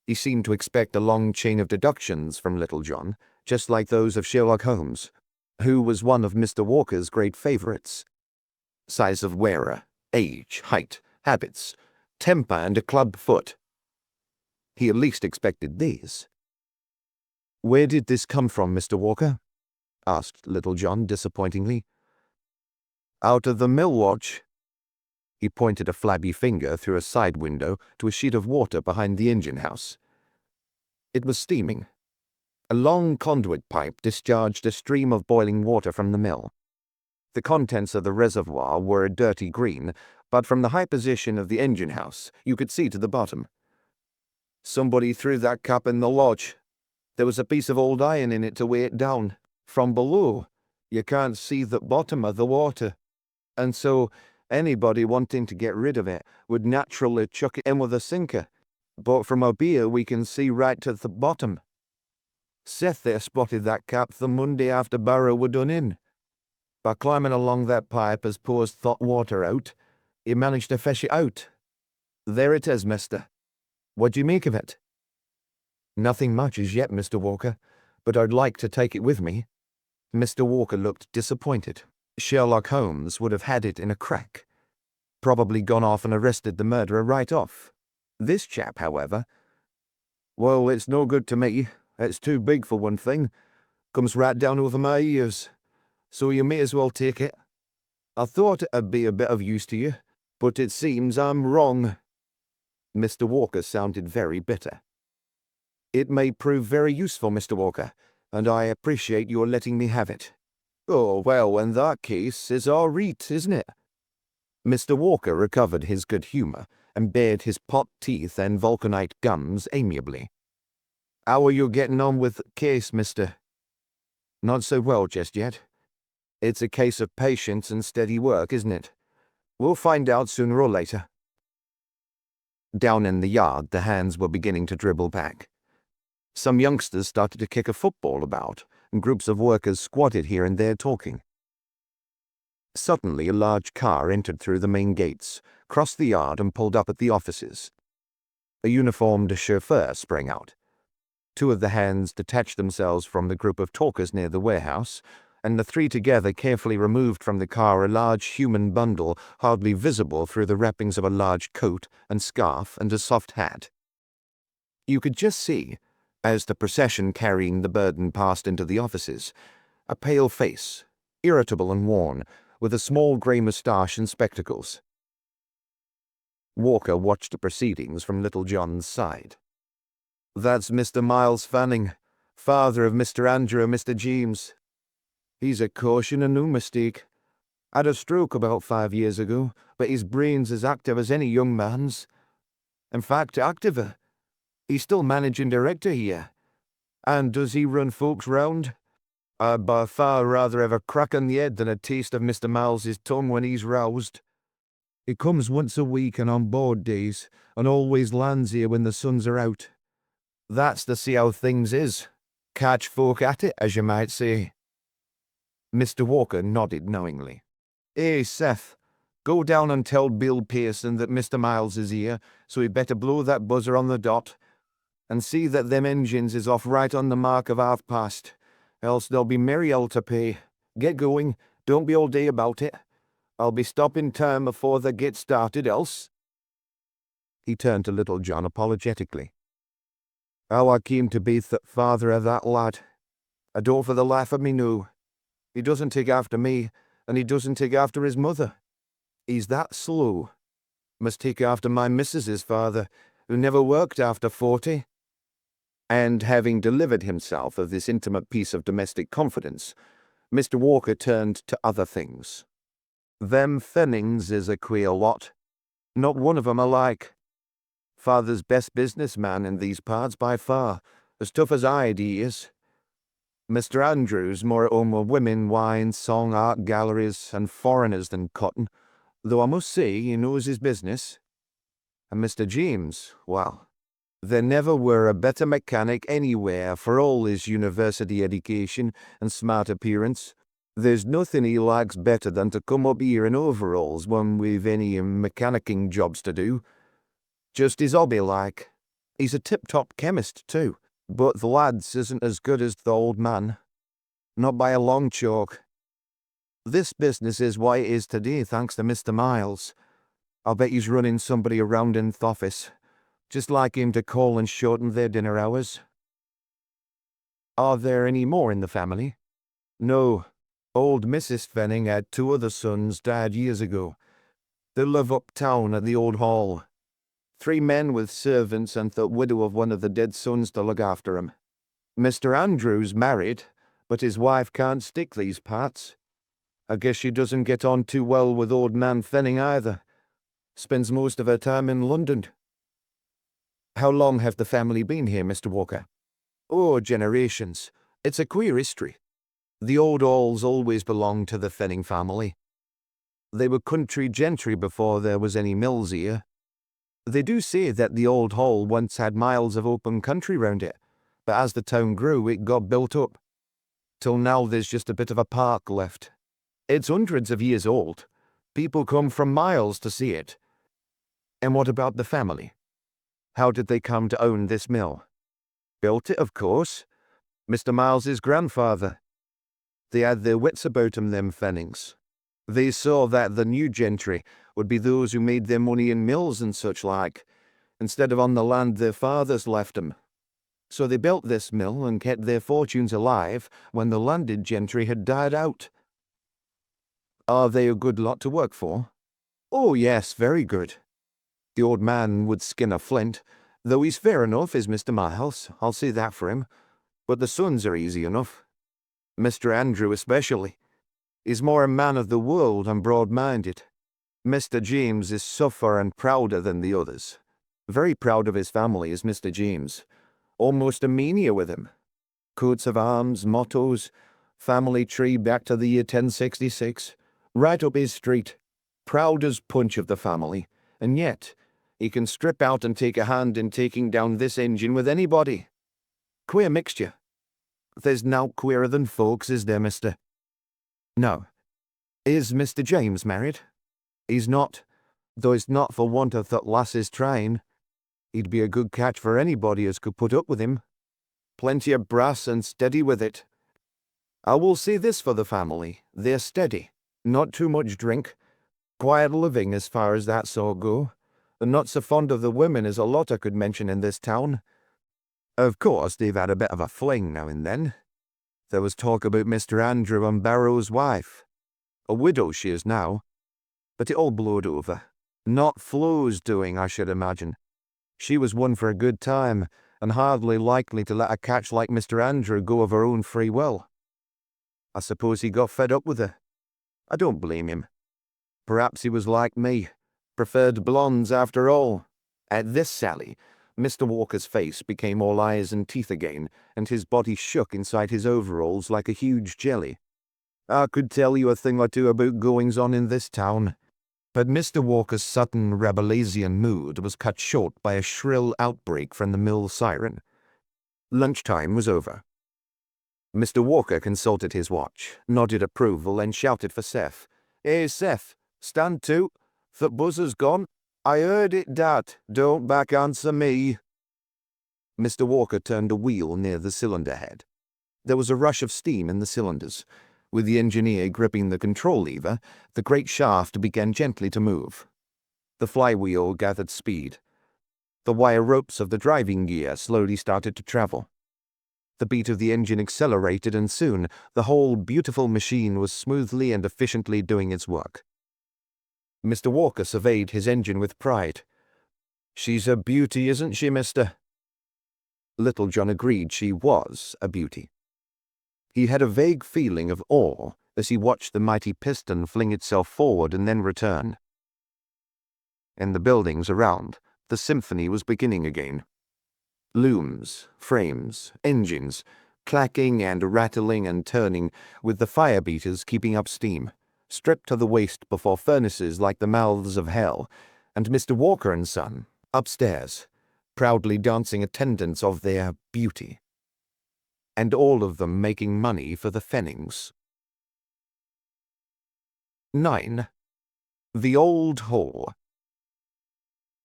He seemed to expect a long chain of deductions from Little John, just like those of Sherlock Holmes, who was one of Mr. Walker's great favorites. Size of wearer, age, height, habits, temper, and a club foot. He at least expected these. "Where did this come from, Mr. Walker?" asked Little John disappointingly. "Out of the mill watch." He pointed a flabby finger through a side window to a sheet of water behind the engine house. It was steaming. A long conduit pipe discharged a stream of boiling water from the mill. The contents of the reservoir were a dirty green, but from the high position of the engine house you could see to the bottom. "Somebody threw that cap in the lodge. There was a piece of old iron in it to weigh it down. From below, you can't see the bottom of the water. And so anybody wanting to get rid of it would naturally chuck it in with a sinker. But from up here we can see right to the bottom. Seth there spotted that cap the Monday after Barrow were done in. By climbing along that pipe as pours thot water out, he managed to fish it out. There it is, mister. What do you make of it?" "Nothing much as yet, Mr. Walker, but I'd like to take it with me." Mr. Walker looked disappointed. Sherlock Holmes would have had it in a crack. Probably gone off and arrested the murderer right off. This chap, however— "Well, it's no good to me. It's too big for one thing. Comes right down over my ears. So you may as well take it. I thought it'd be a bit of use to you, but it seems I'm wrong." Mr. Walker sounded very bitter. "It may prove very useful, Mr. Walker, and I appreciate your letting me have it." "Oh, well, in that case, it's all right, isn't it?" Mr. Walker recovered his good humor and bared his pot teeth and vulcanite gums amiably. "How are you getting on with the case, mister?" "Not so well just yet. It's a case of patience and steady work, isn't it? We'll find out sooner or later." Down in the yard, the hands were beginning to dribble back. Some youngsters started to kick a football about, and groups of workers squatted here and there talking. Suddenly, a large car entered through the main gates, crossed the yard, and pulled up at the offices. A uniformed chauffeur sprang out. Two of the hands detached themselves from the group of talkers near the warehouse, and the three together carefully removed from the car a large human bundle hardly visible through the wrappings of a large coat and scarf and a soft hat. You could just see, as the procession carrying the burden passed into the offices, a pale face, irritable and worn, with a small grey moustache and spectacles. Walker watched the proceedings from Little John's side. "That's Mr. Miles Fanning, father of Mr. Andrew and Mr. James. He's a caution and no mistake. Had a stroke about 5 years ago, but his brain's as active as any young man's. In fact, activer. He's still managing director here. And does he run folks round? I'd by far rather have a crack on the head than a taste of Mr. Miles's tongue when he's roused. He comes once a week and on board days, and always lands here when the suns are out. That's to see how things is. Catch folk at it, as you might say." Mr. Walker nodded knowingly. "Hey, Seth, go down and tell Bill Pearson that Mr. Miles is here, so he'd better blow that buzzer on the dot. And see that them engines is off right on the mark of 1/2 past, else there'll be merry hell to pay. Get going, don't be all day about it. I'll be stopping time before they get started, else." He turned to Little John apologetically. "How I came to be father of that lad, I don't for the life of me know. He doesn't take after me, and he doesn't take after his mother. He's that slow. Must take after my missus's father, who never worked after 40. And having delivered himself of this intimate piece of domestic confidence, Mr. Walker turned to other things. "Them Fennings is a queer lot. Not one of 'em alike. Father's best businessman in these parts by far, as tough as I'd he is. Mr. Andrews more at home with women, wine, song, art galleries, and foreigners than cotton, though I must say he knows his business. And Mr. James, well, there never were a better mechanic anywhere for all his university education and smart appearance. There's nothing he likes better than to come up here in overalls when we've any mechanicking jobs to do. Just his hobby like. He's a tip-top chemist too, but the lads isn't as good as the old man. Not by a long chalk. This business is what it is today thanks to Mr. Miles. I'll bet he's running somebody around in th' office, just like him to call and shorten their dinner hours." "Are there any more in the family?" "No. Old Mrs. Fenning had 2 other sons died years ago. They live uptown at the old hall. 3 men with servants and the widow of one of the dead sons to look after 'em. Mr. Andrews married, but his wife can't stick these parts. I guess she doesn't get on too well with old man Fenning either. Spends most of her time in London." "How long have the family been here, Mr. Walker?" "Oh, generations. It's a queer history. The old halls always belonged to the Fenning family. They were country gentry before there was any mills here. They do say that the old hall once had miles of open country round it, but as the town grew it got built up. Till now there's just a bit of a park left. It's hundreds of years old. People come from miles to see it." "And what about the family? How did they come to own this mill?" "Built it, of course. Mr. Miles's grandfather. They had their wits about 'em, them Fennings. They saw that the new gentry would be those who made their money in mills and such like, instead of on the land their fathers left 'em. So they built this mill and kept their fortunes alive when the landed gentry had died out." "Are they a good lot to work for?" "Oh yes, very good. The old man would skin a flint, though he's fair enough is Mr. Miles, I'll say that for him. But the sons are easy enough. Mr. Andrew especially. He's more a man of the world and broad-minded. Mr. James is suffer and prouder than the others. Very proud of his family is Mr. James. Almost a mania with him. Coats of arms, mottos, family tree back to the year 1066. Right up his street. Proud as punch of the family. And yet, he can strip out and take a hand in taking down this engine with anybody. Queer mixture. There's nowt queerer than folks, is there, mister?" "No." "Is Mr. James married?" "He's not, though it's not for want of that lass's trying. He'd be a good catch for anybody as could put up with him." Plenty of brass and steady with it. I will say this for the family, they're steady. Not too much drink. Quiet living as far as that sort go. And not so fond of the women as a lot I could mention in this town. Of course, they've had a bit of a fling now and then. There was talk about Mr. Andrew and Barrow's wife. A widow she is now. But it all blowed over. Not Flo's doing, I should imagine. She was one for a good time, and hardly likely to let a catch like Mr. Andrew go of her own free will. I suppose he got fed up with her. I don't blame him. Perhaps he was like me, preferred blondes after all. At this sally, Mr. Walker's face became all eyes and teeth again, and his body shook inside his overalls like a huge jelly. I could tell you a thing or two about goings-on in this town, but Mr. Walker's sudden Rabelaisian mood was cut short by a shrill outbreak from the mill siren. Lunchtime was over. Mr. Walker consulted his watch, nodded approval, and shouted for Seth. "Hey, Seth, stand to. The buzzer's gone. I heard it, Dad. Don't back answer me." Mr. Walker turned a wheel near the cylinder head. There was a rush of steam in the cylinders. With the engineer gripping the control lever, the great shaft began gently to move. The flywheel gathered speed. The wire ropes of the driving gear slowly started to travel. The beat of the engine accelerated, and soon the whole beautiful machine was smoothly and efficiently doing its work. Mr. Walker surveyed his engine with pride. "She's a beauty, isn't she, mister?" Little John agreed she was a beauty. He had a vague feeling of awe as he watched the mighty piston fling itself forward and then return. In the buildings around, the symphony was beginning again. Looms, frames, engines, clacking and rattling and turning, with the fire beaters keeping up steam, stripped to the waist before furnaces like the mouths of hell, and Mr. Walker and Son, upstairs, proudly dancing attendance of their beauty. And all of them making money for the Fennings. 9. The Old Hall.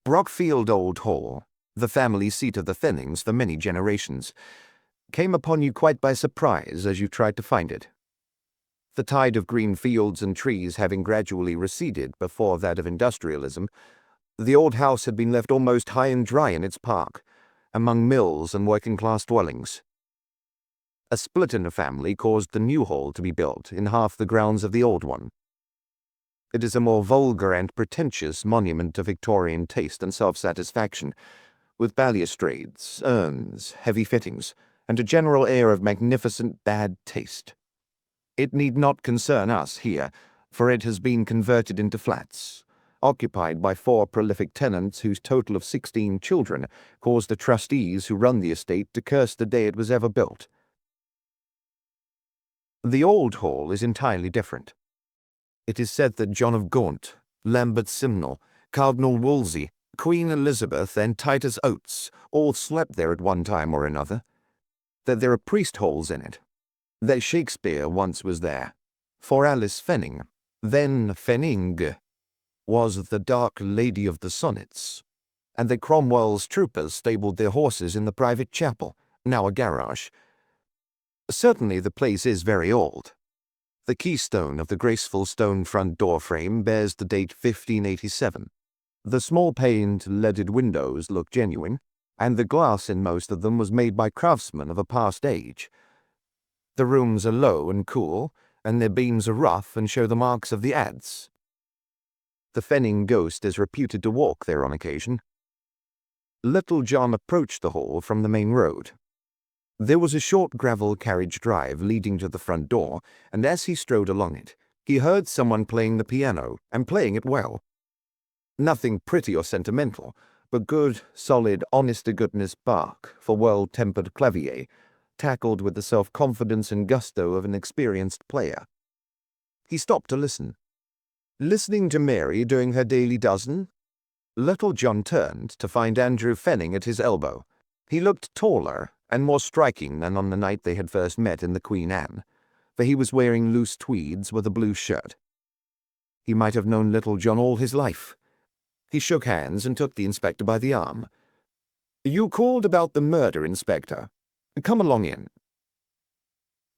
Brockfield Old Hall, the family seat of the Fennings for many generations, came upon you quite by surprise as you tried to find it. The tide of green fields and trees having gradually receded before that of industrialism, the old house had been left almost high and dry in its park, among mills and working-class dwellings. A split in the family caused the new hall to be built in half the grounds of the old one. It is a more vulgar and pretentious monument of Victorian taste and self-satisfaction, with balustrades, urns, heavy fittings, and a general air of magnificent bad taste. It need not concern us here, for it has been converted into flats, occupied by 4 prolific tenants whose total of 16 children caused the trustees who run the estate to curse the day it was ever built. The old hall is entirely different. It is said that John of Gaunt, Lambert Simnel, Cardinal Wolsey, Queen Elizabeth, and Titus Oates all slept there at one time or another, that there are priest holes in it, that Shakespeare once was there, for Alice Fenning, then Fenning, was the dark lady of the sonnets, and that Cromwell's troopers stabled their horses in the private chapel, now a garage. Certainly the place is very old. The keystone of the graceful stone front door frame bears the date 1587. The small-paned, leaded windows look genuine, and the glass in most of them was made by craftsmen of a past age. The rooms are low and cool, and their beams are rough and show the marks of the adze. The Fenning ghost is reputed to walk there on occasion. Little John approached the hall from the main road. There was a short gravel carriage drive leading to the front door, and as he strode along it, he heard someone playing the piano, and playing it well. Nothing pretty or sentimental, but good, solid, honest-to-goodness Bach for well-tempered clavier, tackled with the self-confidence and gusto of an experienced player. He stopped to listen. Listening to Mary doing her daily dozen? Little John turned to find Andrew Fenning at his elbow. He looked taller and more striking than on the night they had first met in the Queen Anne, for he was wearing loose tweeds with a blue shirt. He might have known Little John all his life. He shook hands and took the inspector by the arm. "You called about the murder, Inspector. Come along in."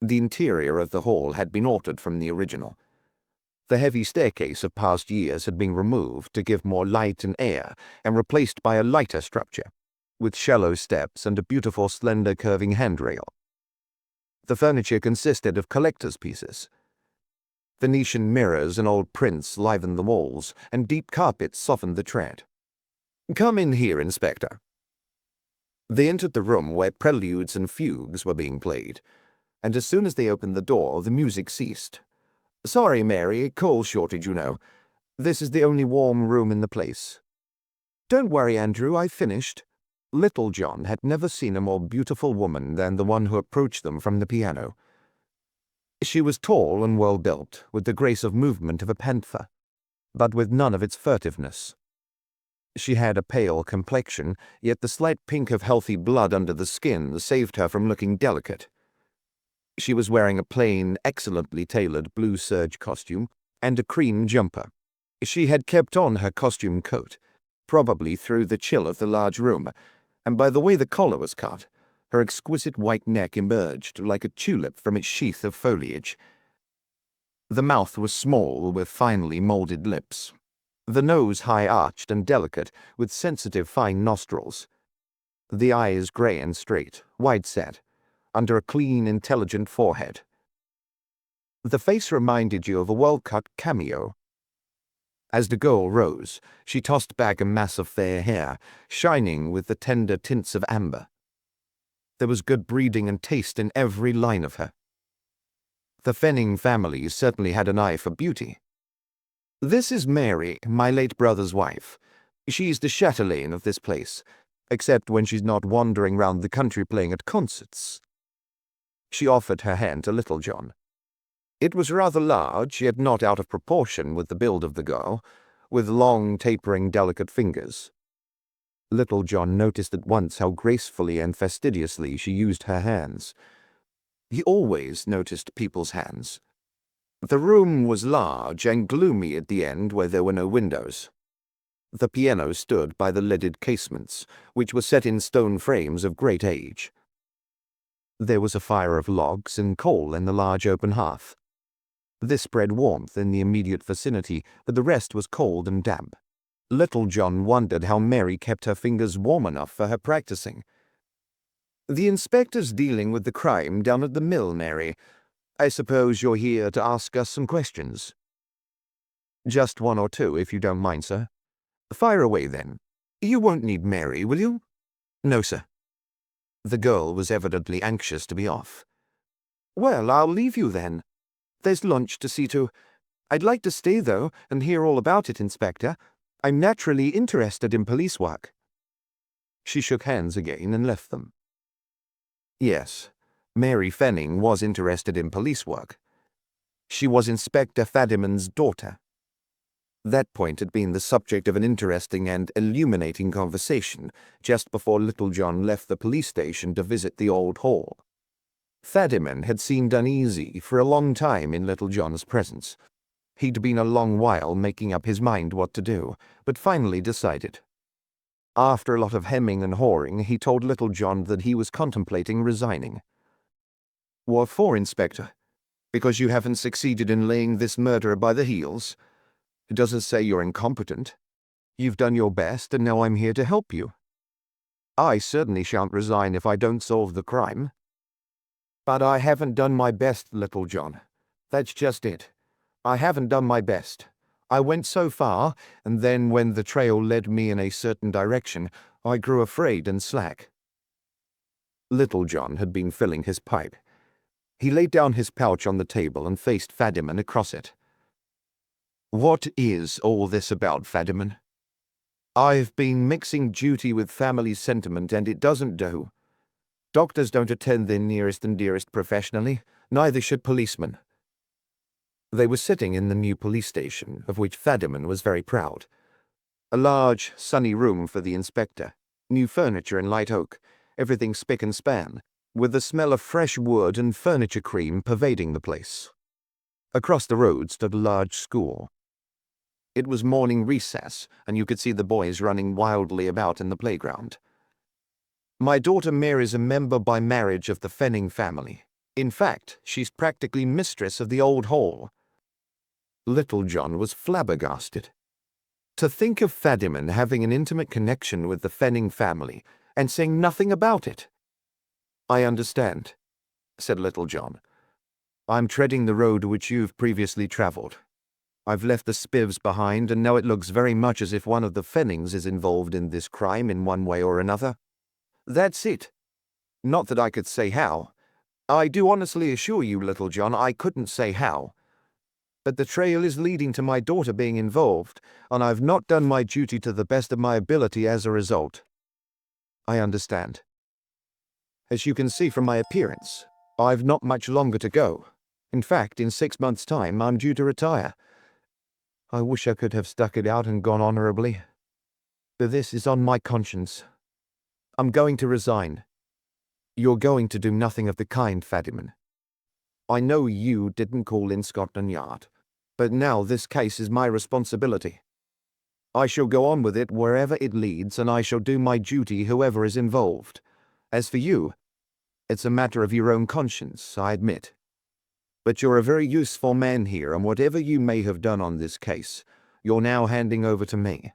The interior of the hall had been altered from the original. The heavy staircase of past years had been removed to give more light and air and replaced by a lighter structure, with shallow steps and a beautiful slender curving handrail. The furniture consisted of collector's pieces. Venetian mirrors and old prints livened the walls, and deep carpets softened the tread. "Come in here, Inspector." They entered the room where preludes and fugues were being played, and as soon as they opened the door, the music ceased. "Sorry, Mary, coal shortage, you know. This is the only warm room in the place." "Don't worry, Andrew, I've finished." Little John had never seen a more beautiful woman than the one who approached them from the piano. She was tall and well-built, with the grace of movement of a panther, but with none of its furtiveness. She had a pale complexion, yet the slight pink of healthy blood under the skin saved her from looking delicate. She was wearing a plain, excellently tailored blue serge costume and a cream jumper. She had kept on her costume coat, probably through the chill of the large room, and by the way the collar was cut, her exquisite white neck emerged like a tulip from its sheath of foliage. The mouth was small, with finely molded lips. The nose high-arched and delicate, with sensitive fine nostrils. The eyes grey and straight, wide-set, under a clean, intelligent forehead. The face reminded you of a well-cut cameo. As the girl rose, she tossed back a mass of fair hair, shining with the tender tints of amber. There was good breeding and taste in every line of her. The Fenning family certainly had an eye for beauty. "This is Mary, my late brother's wife. She's the chatelaine of this place, except when she's not wandering round the country playing at concerts." She offered her hand to Little John. It was rather large, yet not out of proportion with the build of the girl, with long, tapering, delicate fingers. Little John noticed at once how gracefully and fastidiously she used her hands. He always noticed people's hands. The room was large and gloomy at the end where there were no windows. The piano stood by the leaded casements, which were set in stone frames of great age. There was a fire of logs and coal in the large open hearth. This spread warmth in the immediate vicinity, but the rest was cold and damp. Little John wondered how Mary kept her fingers warm enough for her practicing. "The inspector's dealing with the crime down at the mill, Mary. I suppose you're here to ask us some questions." "Just one or two, if you don't mind, sir." "Fire away, then. You won't need Mary, will you?" "No, sir." The girl was evidently anxious to be off. "Well, I'll leave you then. There's lunch to see to. I'd like to stay, though, and hear all about it, Inspector. I'm naturally interested in police work." She shook hands again and left them. Yes, Mary Fenning was interested in police work. She was Inspector Fadiman's daughter. That point had been the subject of an interesting and illuminating conversation just before Little John left the police station to visit the old hall. Fadiman had seemed uneasy for a long time in Little John's presence. He'd been a long while making up his mind what to do, but finally decided. After a lot of hemming and hawing, he told Little John that he was contemplating resigning. "What for, Inspector? Because you haven't succeeded in laying this murderer by the heels? It doesn't say you're incompetent. You've done your best, and now I'm here to help you." "I certainly shan't resign if I don't solve the crime." "But I haven't done my best, Little John. That's just it. I haven't done my best. I went so far, and then when the trail led me in a certain direction, I grew afraid and slack." Little John had been filling his pipe. He laid down his pouch on the table and faced Fadiman across it. "What is all this about, Fadiman? I've been mixing duty with family sentiment, and it doesn't do. Doctors don't attend their nearest and dearest professionally, neither should policemen." They were sitting in the new police station, of which Fadiman was very proud. A large, sunny room for the inspector, new furniture in light oak, everything spick and span, with the smell of fresh wood and furniture cream pervading the place. Across the road stood a large school. It was morning recess, and you could see the boys running wildly about in the playground. My daughter Mary's a member by marriage of the Fenning family. In fact, she's practically mistress of the old hall." Little John was flabbergasted. To think of Fadiman having an intimate connection with the Fenning family and saying nothing about it. "I understand," said Little John. "I'm treading the road which you've previously travelled. I've left the Spivs behind, and now it looks very much as if one of the Fennings is involved in this crime in one way or another." "That's it. Not that I could say how. I do honestly assure you, Little John, I couldn't say how. But the trail is leading to my daughter being involved, and I've not done my duty to the best of my ability as a result." "I understand. As you can see from my appearance, I've not much longer to go. In fact, in 6 months' time, I'm due to retire. I wish I could have stuck it out and gone honorably. But this is on my conscience. I'm going to resign." "You're going to do nothing of the kind, Fadiman. I know you didn't call in Scotland Yard, but now this case is my responsibility. I shall go on with it wherever it leads, and I shall do my duty whoever is involved. As for you, it's a matter of your own conscience, I admit. But you're a very useful man here, and whatever you may have done on this case, you're now handing over to me.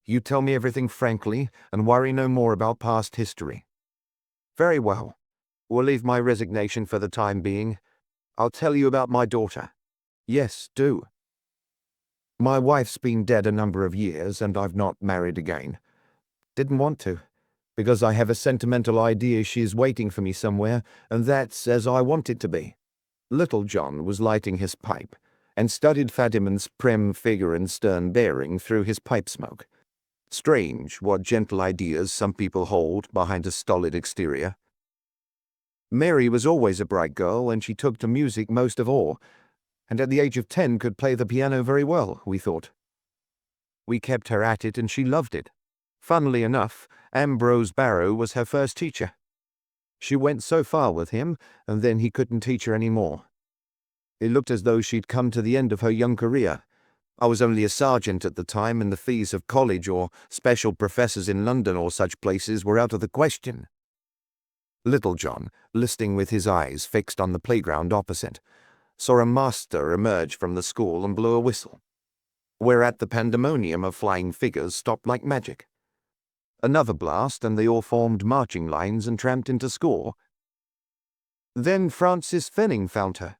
You tell me everything frankly, and worry no more about past history." "Very well. We'll leave my resignation for the time being. I'll tell you about my daughter." "Yes, do." "My wife's been dead a number of years, and I've not married again. Didn't want to, because I have a sentimental idea she's waiting for me somewhere, and that's as I want it to be." Little John was lighting his pipe, and studied Fadiman's prim figure and stern bearing through his pipe smoke. Strange what gentle ideas some people hold behind a stolid exterior. Mary was always a bright girl, and she took to music most of all, and at the age of 10 could play the piano very well, we thought. We kept her at it, and she loved it. Funnily enough, Ambrose Barrow was her first teacher. She went so far with him, and then he couldn't teach her any more. It looked as though she'd come to the end of her young career. I was only a sergeant at the time, and the fees of college or special professors in London or such places were out of the question. Little John, listening with his eyes fixed on the playground opposite, saw a master emerge from the school and blow a whistle, whereat the pandemonium of flying figures stopped like magic. Another blast, and they all formed marching lines and tramped into school. Then Francis Fenning found her.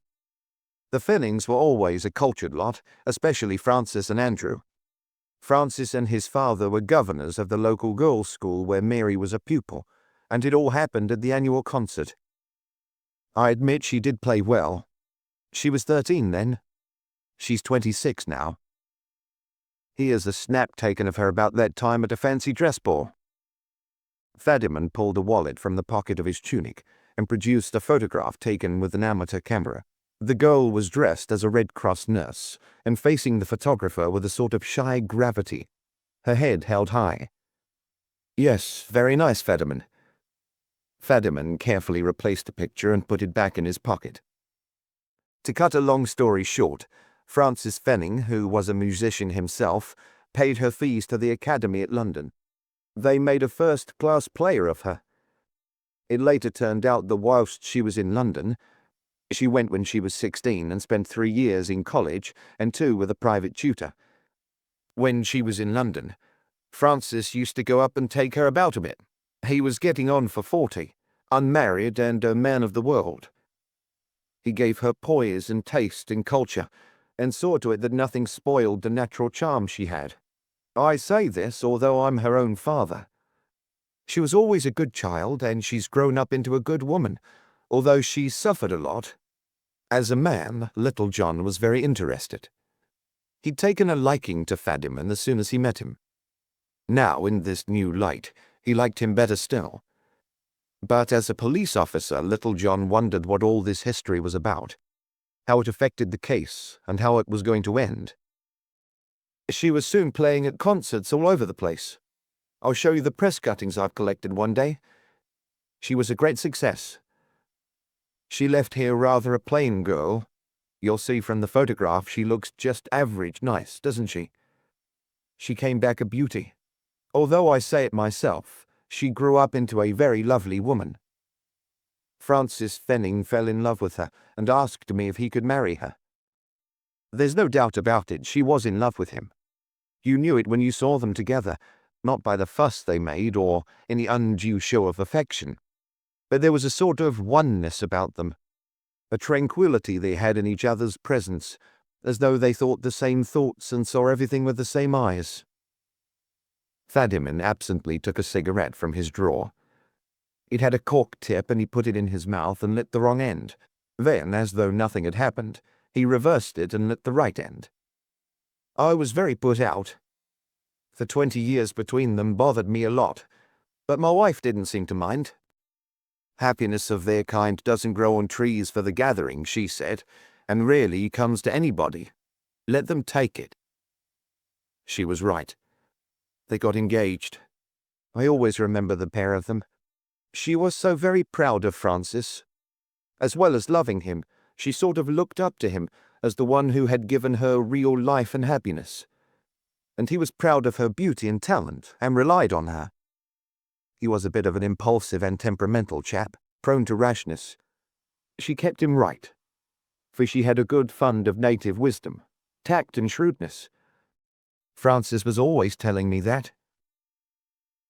The Fennings were always a cultured lot, especially Francis and Andrew. Francis and his father were governors of the local girls' school where Mary was a pupil, and it all happened at the annual concert. I admit she did play well. She was 13 then. She's 26 now. Here's a snap taken of her about that time at a fancy dress ball." Fadiman pulled a wallet from the pocket of his tunic and produced a photograph taken with an amateur camera. The girl was dressed as a Red Cross nurse and facing the photographer with a sort of shy gravity, her head held high. "Yes, very nice, Fadiman." Fadiman carefully replaced the picture and put it back in his pocket. To cut a long story short, Francis Fenning, who was a musician himself, paid her fees to the Academy at London. They made a first-class player of her. It later turned out that whilst she was in London, she went when she was 16 and spent 3 years in college and 2 with a private tutor. When she was in London, Francis used to go up and take her about a bit. He was getting on for 40, unmarried and a man of the world. He gave her poise and taste and culture, and saw to it that nothing spoiled the natural charm she had. I say this although I'm her own father. She was always a good child, and she's grown up into a good woman, although she's suffered a lot. As a man, Little John was very interested. He'd taken a liking to Fadiman as soon as he met him. Now, in this new light, he liked him better still. But as a police officer, Little John wondered what all this history was about, how it affected the case, and how it was going to end. She was soon playing at concerts all over the place. I'll show you the press cuttings I've collected one day. She was a great success. She left here rather a plain girl. You'll see from the photograph she looks just average nice, doesn't she? She came back a beauty. Although I say it myself, She grew up into a very lovely woman. Francis Fenning fell in love with her and asked me if he could marry her. There's no doubt about it, she was in love with him. You knew it when you saw them together, not by the fuss they made or any undue show of affection, but there was a sort of oneness about them, a tranquility they had in each other's presence, as though they thought the same thoughts and saw everything with the same eyes. Thadiman absently took a cigarette from his drawer. It had a cork tip and he put it in his mouth and lit the wrong end. Then, as though nothing had happened, he reversed it and lit the right end. I was very put out. The 20 years between them bothered me a lot, but my wife didn't seem to mind. Happiness of their kind doesn't grow on trees for the gathering, she said, and rarely comes to anybody. Let them take it. She was right. They got engaged. I always remember the pair of them. She was so very proud of Francis. As well as loving him, she sort of looked up to him as the one who had given her real life and happiness. And he was proud of her beauty and talent, and relied on her. He was a bit of an impulsive and temperamental chap, prone to rashness. She kept him right, for she had a good fund of native wisdom, tact and shrewdness. Francis was always telling me that.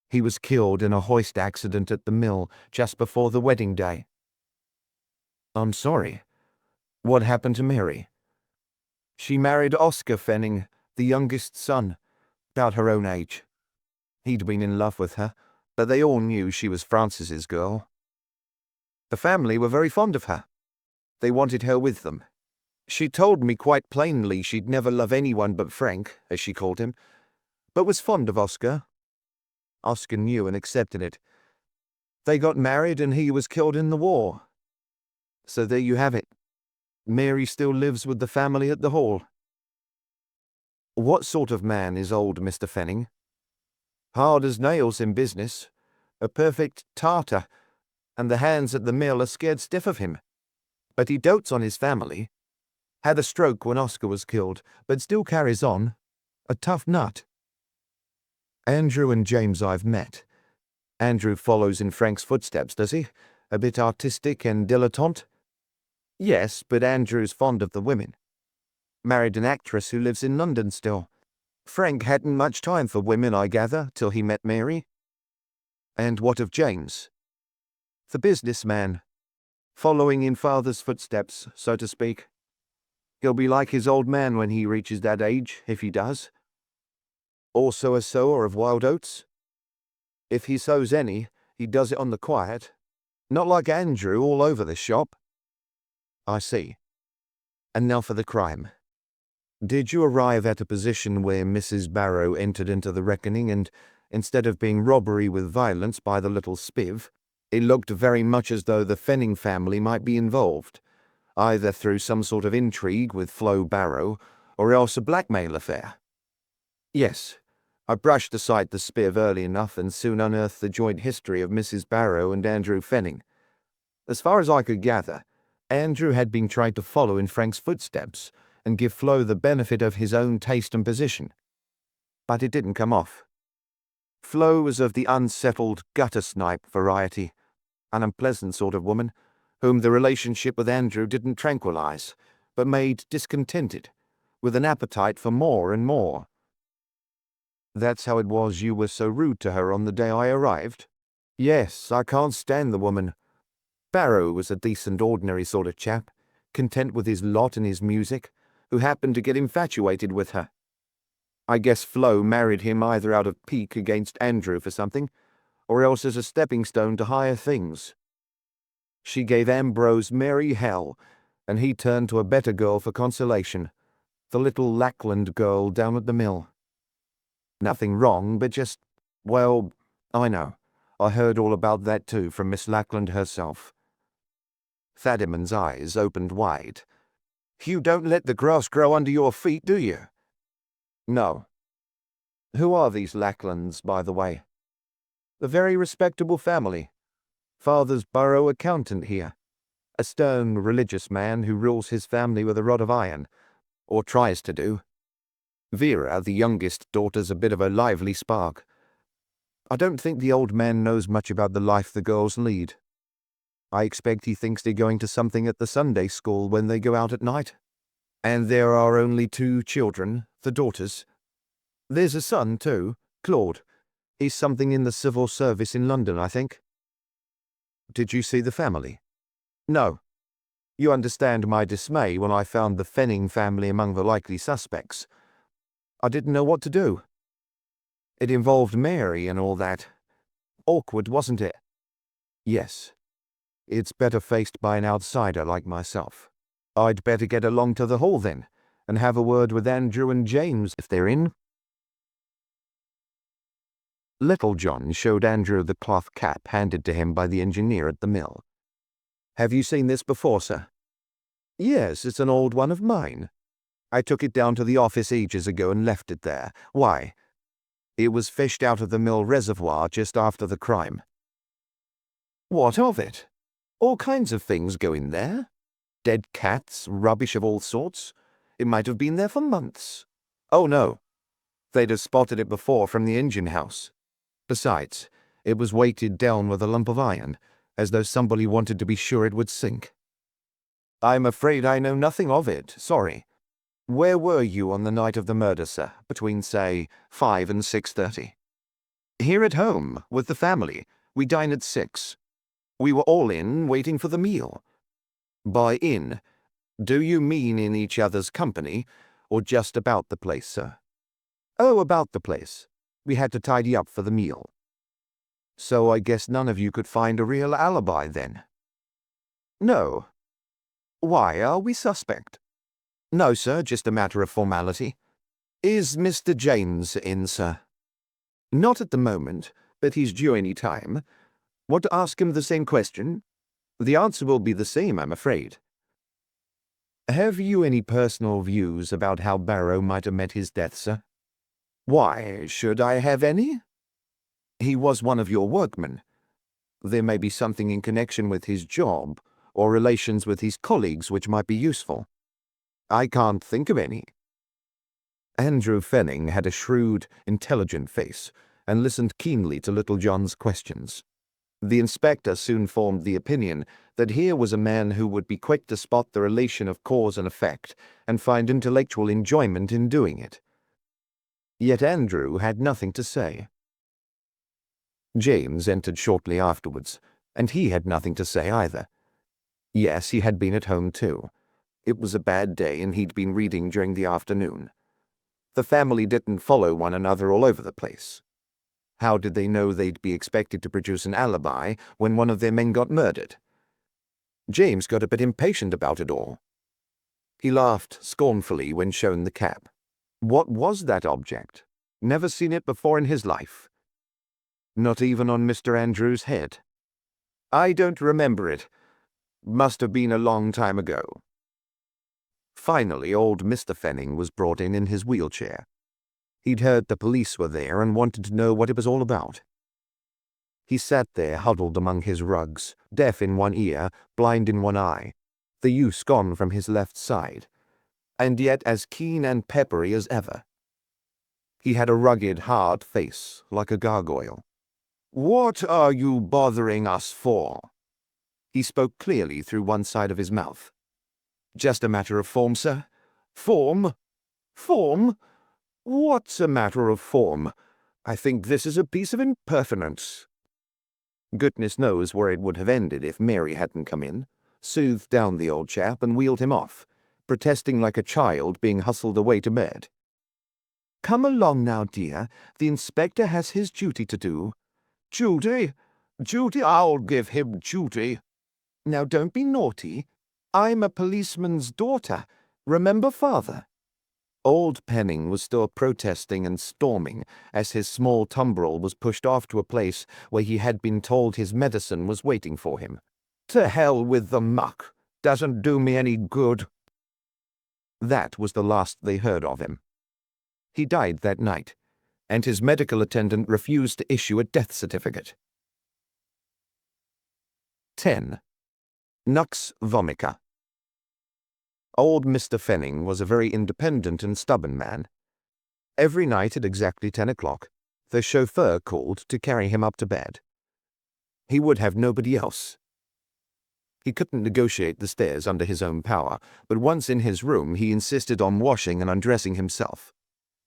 He was killed in a hoist accident at the mill just before the wedding day. I'm sorry. What happened to Mary? She married Oscar Fenning, the youngest son, about her own age. He'd been in love with her, but they all knew she was Francis's girl. The family were very fond of her. They wanted her with them. She told me quite plainly she'd never love anyone but Frank, as she called him, but was fond of Oscar. Oscar knew and accepted it. They got married and he was killed in the war. So there you have it. Mary still lives with the family at the Hall. What sort of man is old Mr. Fenning? Hard as nails in business, a perfect Tartar, and the hands at the mill are scared stiff of him. But he dotes on his family. Had a stroke when Oscar was killed, but still carries on. A tough nut. Andrew and James I've met. Andrew follows in Frank's footsteps, does he? A bit artistic and dilettante? Yes, but Andrew's fond of the women. Married an actress who lives in London still. Frank hadn't much time for women, I gather, till he met Mary. And what of James? The businessman. Following in father's footsteps, so to speak. He'll be like his old man when he reaches that age, if he does. Also a sower of wild oats? If he sows any, he does it on the quiet. Not like Andrew all over the shop. I see. And now for the crime. Did you arrive at a position where Mrs. Barrow entered into the reckoning and, instead of being robbery with violence by the little spiv, it looked very much as though the Fenning family might be involved, either through some sort of intrigue with Flo Barrow, or else a blackmail affair? Yes, I brushed aside the spiv early enough and soon unearthed the joint history of Mrs. Barrow and Andrew Fenning. As far as I could gather, Andrew had been trying to follow in Frank's footsteps and give Flo the benefit of his own taste and position. But it didn't come off. Flo was of the unsettled gutter-snipe variety, an unpleasant sort of woman, whom the relationship with Andrew didn't tranquilize, but made discontented, with an appetite for more and more. That's how it was you were so rude to her on the day I arrived? Yes, I can't stand the woman. Barrow was a decent, ordinary sort of chap, content with his lot and his music, who happened to get infatuated with her. I guess Flo married him either out of pique against Andrew for something, or else as a stepping stone to higher things. She gave Ambrose merry hell, and he turned to a better girl for consolation, the little Lackland girl down at the mill. Nothing wrong, but just, well, I know. I heard all about that too from Miss Lackland herself. Thadiman's eyes opened wide. You don't let the grass grow under your feet, do you? No. Who are these Lacklands, by the way? A very respectable family. Father's borough accountant here. A stern, religious man who rules his family with a rod of iron, or tries to do. Vera, the youngest daughter's a bit of a lively spark. I don't think the old man knows much about the life the girls lead. I expect he thinks they're going to something at the Sunday school when they go out at night. And there are only 2 children, the daughters. There's a son, too, Claude. He's something in the civil service in London, I think. Did you see the family? No. You understand my dismay when I found the Fenning family among the likely suspects. I didn't know what to do. It involved Mary and all that. Awkward, wasn't it? Yes. It's better faced by an outsider like myself. I'd better get along to the hall then, and have a word with Andrew and James if they're in. Little John showed Andrew the cloth cap handed to him by the engineer at the mill. Have you seen this before, sir? Yes, it's an old one of mine. I took it down to the office ages ago and left it there. Why? It was fished out of the mill reservoir just after the crime. What of it? All kinds of things go in there. Dead cats, rubbish of all sorts. It might have been there for months. Oh no. They'd have spotted it before from the engine house. Besides, it was weighted down with a lump of iron, as though somebody wanted to be sure it would sink. I'm afraid I know nothing of it, sorry. Where were you on the night of the murder, sir, between, say, 5 and 6:30? Here at home, with the family. We dine at 6. We were all in, waiting for the meal. By in, do you mean in each other's company, or just about the place, sir? Oh, about the place. We had to tidy up for the meal. So I guess none of you could find a real alibi then? No. Why, are we suspect? No, sir, just a matter of formality. Is Mr. James in, sir? Not at the moment, but he's due any time. Want to ask him the same question? The answer will be the same, I'm afraid. Have you any personal views about how Barrow might have met his death, sir? Why, should I have any? He was one of your workmen. There may be something in connection with his job, or relations with his colleagues which might be useful. I can't think of any. Andrew Fenning had a shrewd, intelligent face, and listened keenly to Little John's questions. The inspector soon formed the opinion that here was a man who would be quick to spot the relation of cause and effect, and find intellectual enjoyment in doing it. Yet Andrew had nothing to say. James entered shortly afterwards, and he had nothing to say either. Yes, he had been at home too. It was a bad day, and he'd been reading during the afternoon. The family didn't follow one another all over the place. How did they know they'd be expected to produce an alibi when one of their men got murdered? James got a bit impatient about it all. He laughed scornfully when shown the cap. What was that object? Never seen it before in his life. Not even on Mr. Andrews' head. I don't remember it. Must have been a long time ago. Finally, old Mr. Fenning was brought in his wheelchair. He'd heard the police were there and wanted to know what it was all about. He sat there huddled among his rugs, deaf in one ear, blind in one eye, the use gone from his left side, and yet as keen and peppery as ever. He had a rugged, hard face, like a gargoyle. "What are you bothering us for?" He spoke clearly through one side of his mouth. "Just a matter of form, sir." "Form? Form? What's a matter of form? I think this is a piece of impertinence." Goodness knows where it would have ended if Mary hadn't come in, soothed down the old chap, and wheeled him off, protesting like a child being hustled away to bed. "Come along now, dear. The inspector has his duty to do." "Duty? Duty? I'll give him duty." "Now don't be naughty. I'm a policeman's daughter. Remember father." Old Penning was still protesting and storming as his small tumbril was pushed off to a place where he had been told his medicine was waiting for him. "To hell with the muck. Doesn't do me any good." That was the last they heard of him. He died that night, and his medical attendant refused to issue a death certificate. 10. Nux vomica. Old Mr. Fenning was a very independent and stubborn man. Every night at exactly 10 o'clock, The chauffeur called to carry him up to bed. He would have nobody else. He couldn't negotiate the stairs under his own power, but once in his room he insisted on washing and undressing himself,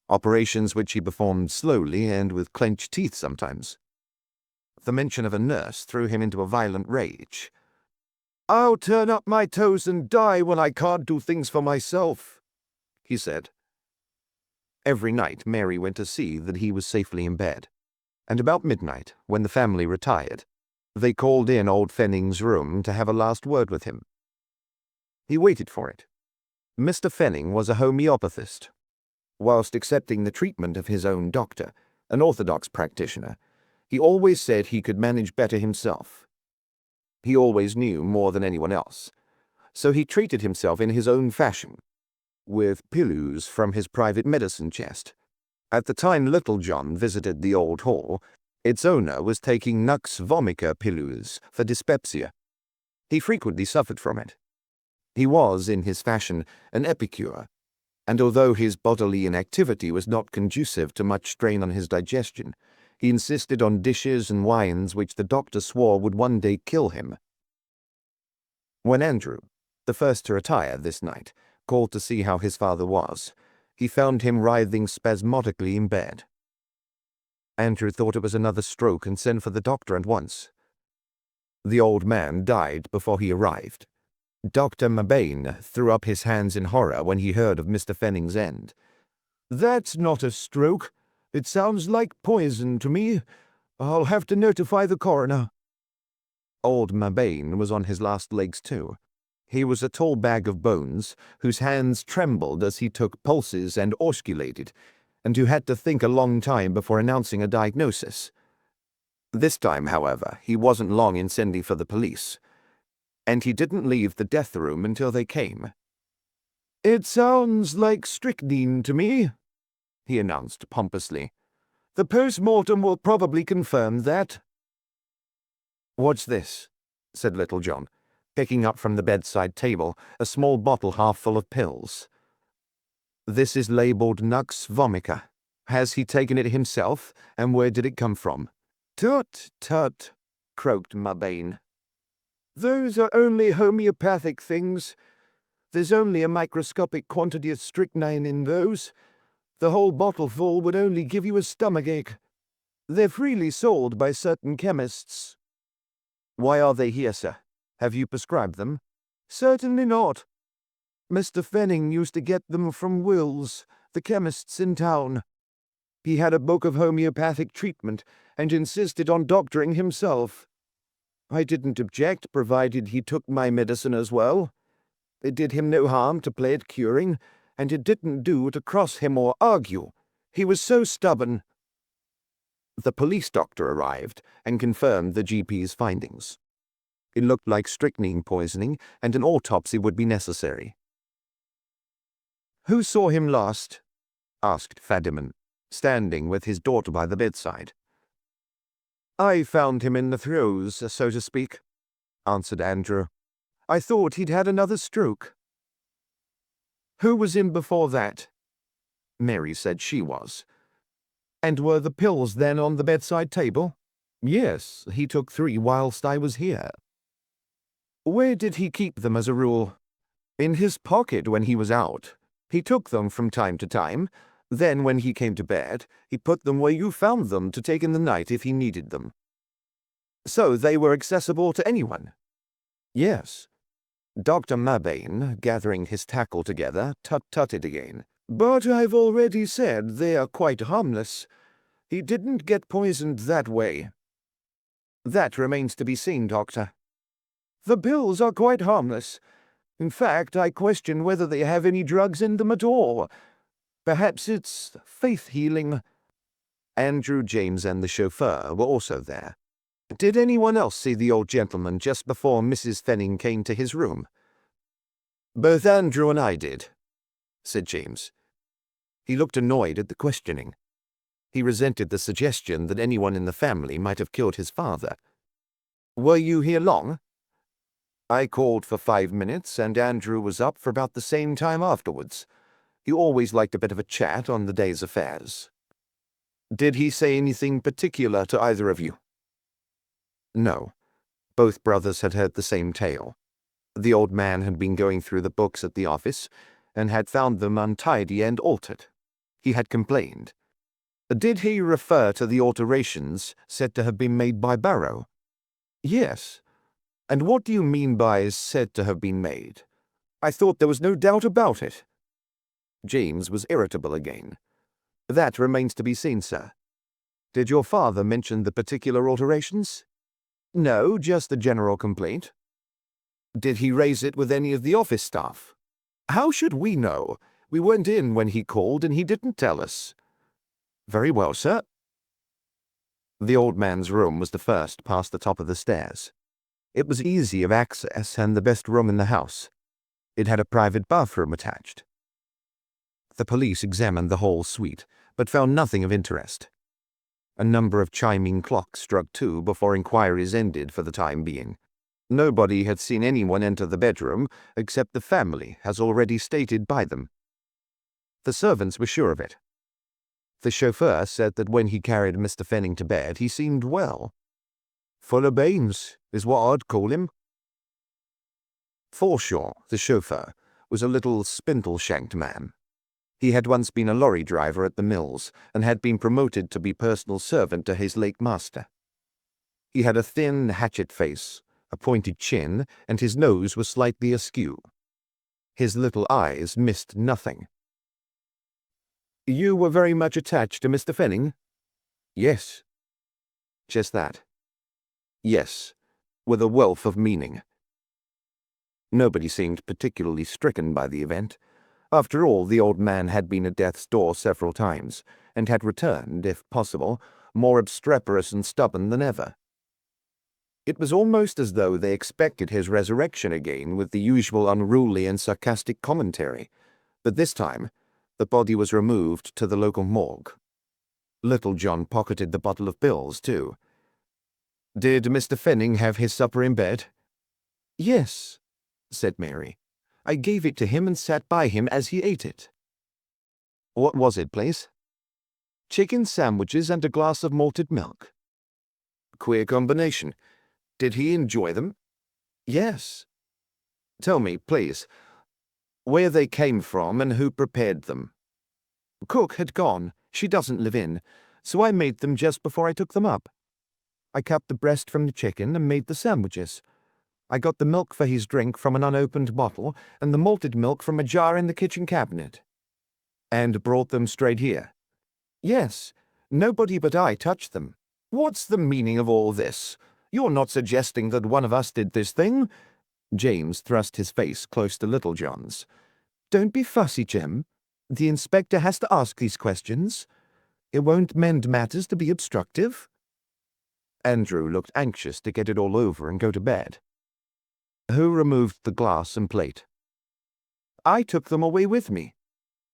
operations which he performed slowly and with clenched teeth sometimes. The mention of a nurse threw him into a violent rage. "I'll turn up my toes and die when I can't do things for myself," he said. Every night Mary went to see that he was safely in bed, and about midnight, when the family retired, they called in old Fenning's room to have a last word with him. He waited for it. Mr. Fenning was a homeopathist. Whilst accepting the treatment of his own doctor, an orthodox practitioner, he always said he could manage better himself. He always knew more than anyone else, so he treated himself in his own fashion, with pillows from his private medicine chest. At the time Little John visited the old hall, its owner was taking nux vomica pillows for dyspepsia. He frequently suffered from it. He was, in his fashion, an epicure, and although his bodily inactivity was not conducive to much strain on his digestion, he insisted on dishes and wines which the doctor swore would one day kill him. When Andrew, the first to retire this night, called to see how his father was, he found him writhing spasmodically in bed. Andrew thought it was another stroke and sent for the doctor at once. The old man died before he arrived. Dr. Mabane threw up his hands in horror when he heard of Mr. Fenning's end. "That's not a stroke. It sounds like poison to me. I'll have to notify the coroner." Old Mabane was on his last legs too. He was a tall bag of bones, whose hands trembled as he took pulses and osculated, and who had to think a long time before announcing a diagnosis. This time, however, he wasn't long in sending for the police, and he didn't leave the death room until they came. "It sounds like strychnine to me," he announced pompously. "The post-mortem will probably confirm that." "What's this?" said Little John, picking up from the bedside table a small bottle half full of pills. "This is labelled nux vomica. Has he taken it himself, and where did it come from?" "Tut, tut," croaked Mabane. "Those are only homeopathic things. There's only a microscopic quantity of strychnine in those. The whole bottleful would only give you a stomachache. They're freely sold by certain chemists." "Why are they here, sir? Have you prescribed them?" "Certainly not. Mr. Fenning used to get them from Will's, the chemists in town. He had a book of homeopathic treatment and insisted on doctoring himself. I didn't object, provided he took my medicine as well. It did him no harm to play at curing, and it didn't do to cross him or argue. He was so stubborn." The police doctor arrived and confirmed the GP's findings. It looked like strychnine poisoning, and an autopsy would be necessary. "Who saw him last?" asked Fadiman, standing with his daughter by the bedside. "I found him in the throes, so to speak," answered Andrew. "I thought he'd had another stroke." "Who was in before that?" Mary said she was. "And were the pills then on the bedside table?" "Yes, he took 3 whilst I was here." "Where did he keep them as a rule?" "In his pocket when he was out. He took them from time to time. Then, when he came to bed, he put them where you found them to take in the night if he needed them." "So they were accessible to anyone?" "Yes." Dr. Mabane, gathering his tackle together, tut-tutted again. "But I've already said they are quite harmless. He didn't get poisoned that way." "That remains to be seen, Doctor." "The pills are quite harmless. In fact, I question whether they have any drugs in them at all. Perhaps it's faith healing." Andrew, James, and the chauffeur were also there. "Did anyone else see the old gentleman just before Mrs. Fenning came to his room?" "Both Andrew and I did," said James. He looked annoyed at the questioning. He resented the suggestion that anyone in the family might have killed his father. "Were you here long?" "I called for 5 minutes, and Andrew was up for about the same time afterwards. He always liked a bit of a chat on the day's affairs." Did he say anything particular to either of you? No. Both brothers had heard the same tale. The old man had been going through the books at the office and had found them untidy and altered. He had complained. Did he refer to the alterations said to have been made by Barrow? Yes. And what do you mean by said to have been made? I thought there was no doubt about it. James was irritable again. That remains to be seen, sir. Did your father mention the particular alterations? No, just the general complaint. Did he raise it with any of the office staff? How should we know? We weren't in when he called and he didn't tell us. Very well, sir. The old man's room was the first past the top of the stairs. It was easy of access and the best room in the house. It had a private bathroom attached. The police examined the whole suite, but found nothing of interest. A number of chiming clocks struck 2 before inquiries ended for the time being. Nobody had seen anyone enter the bedroom except the family, as already stated by them. The servants were sure of it. The chauffeur said that when he carried Mr. Fenning to bed, he seemed well. Full of beans, is what I'd call him. Forshaw, the chauffeur, was a little spindle-shanked man. He had once been a lorry driver at the mills and had been promoted to be personal servant to his late master. He had a thin, hatchet face, a pointed chin, and his nose was slightly askew. His little eyes missed nothing. You were very much attached to Mr. Fenning? Yes. Just that. Yes, with a wealth of meaning. Nobody seemed particularly stricken by the event. After all, the old man had been at death's door several times, and had returned, if possible, more obstreperous and stubborn than ever. It was almost as though they expected his resurrection again with the usual unruly and sarcastic commentary, but this time the body was removed to the local morgue. Little John pocketed the bottle of pills, too. Did Mr. Fenning have his supper in bed? Yes, said Mary. I gave it to him and sat by him as he ate it. What was it, please? Chicken sandwiches and a glass of malted milk. Queer combination. Did he enjoy them? Yes. Tell me, please, where they came from and who prepared them. Cook had gone. She doesn't live in, so I made them just before I took them up. I cut the breast from the chicken and made the sandwiches. I got the milk for his drink from an unopened bottle and the malted milk from a jar in the kitchen cabinet. And brought them straight here? Yes. Nobody but I touched them. What's the meaning of all this? You're not suggesting that one of us did this thing? James thrust his face close to Little John's. Don't be fussy, Jim. The inspector has to ask these questions. It won't mend matters to be obstructive. Andrew looked anxious to get it all over and go to bed. Who removed the glass and plate? I took them away with me,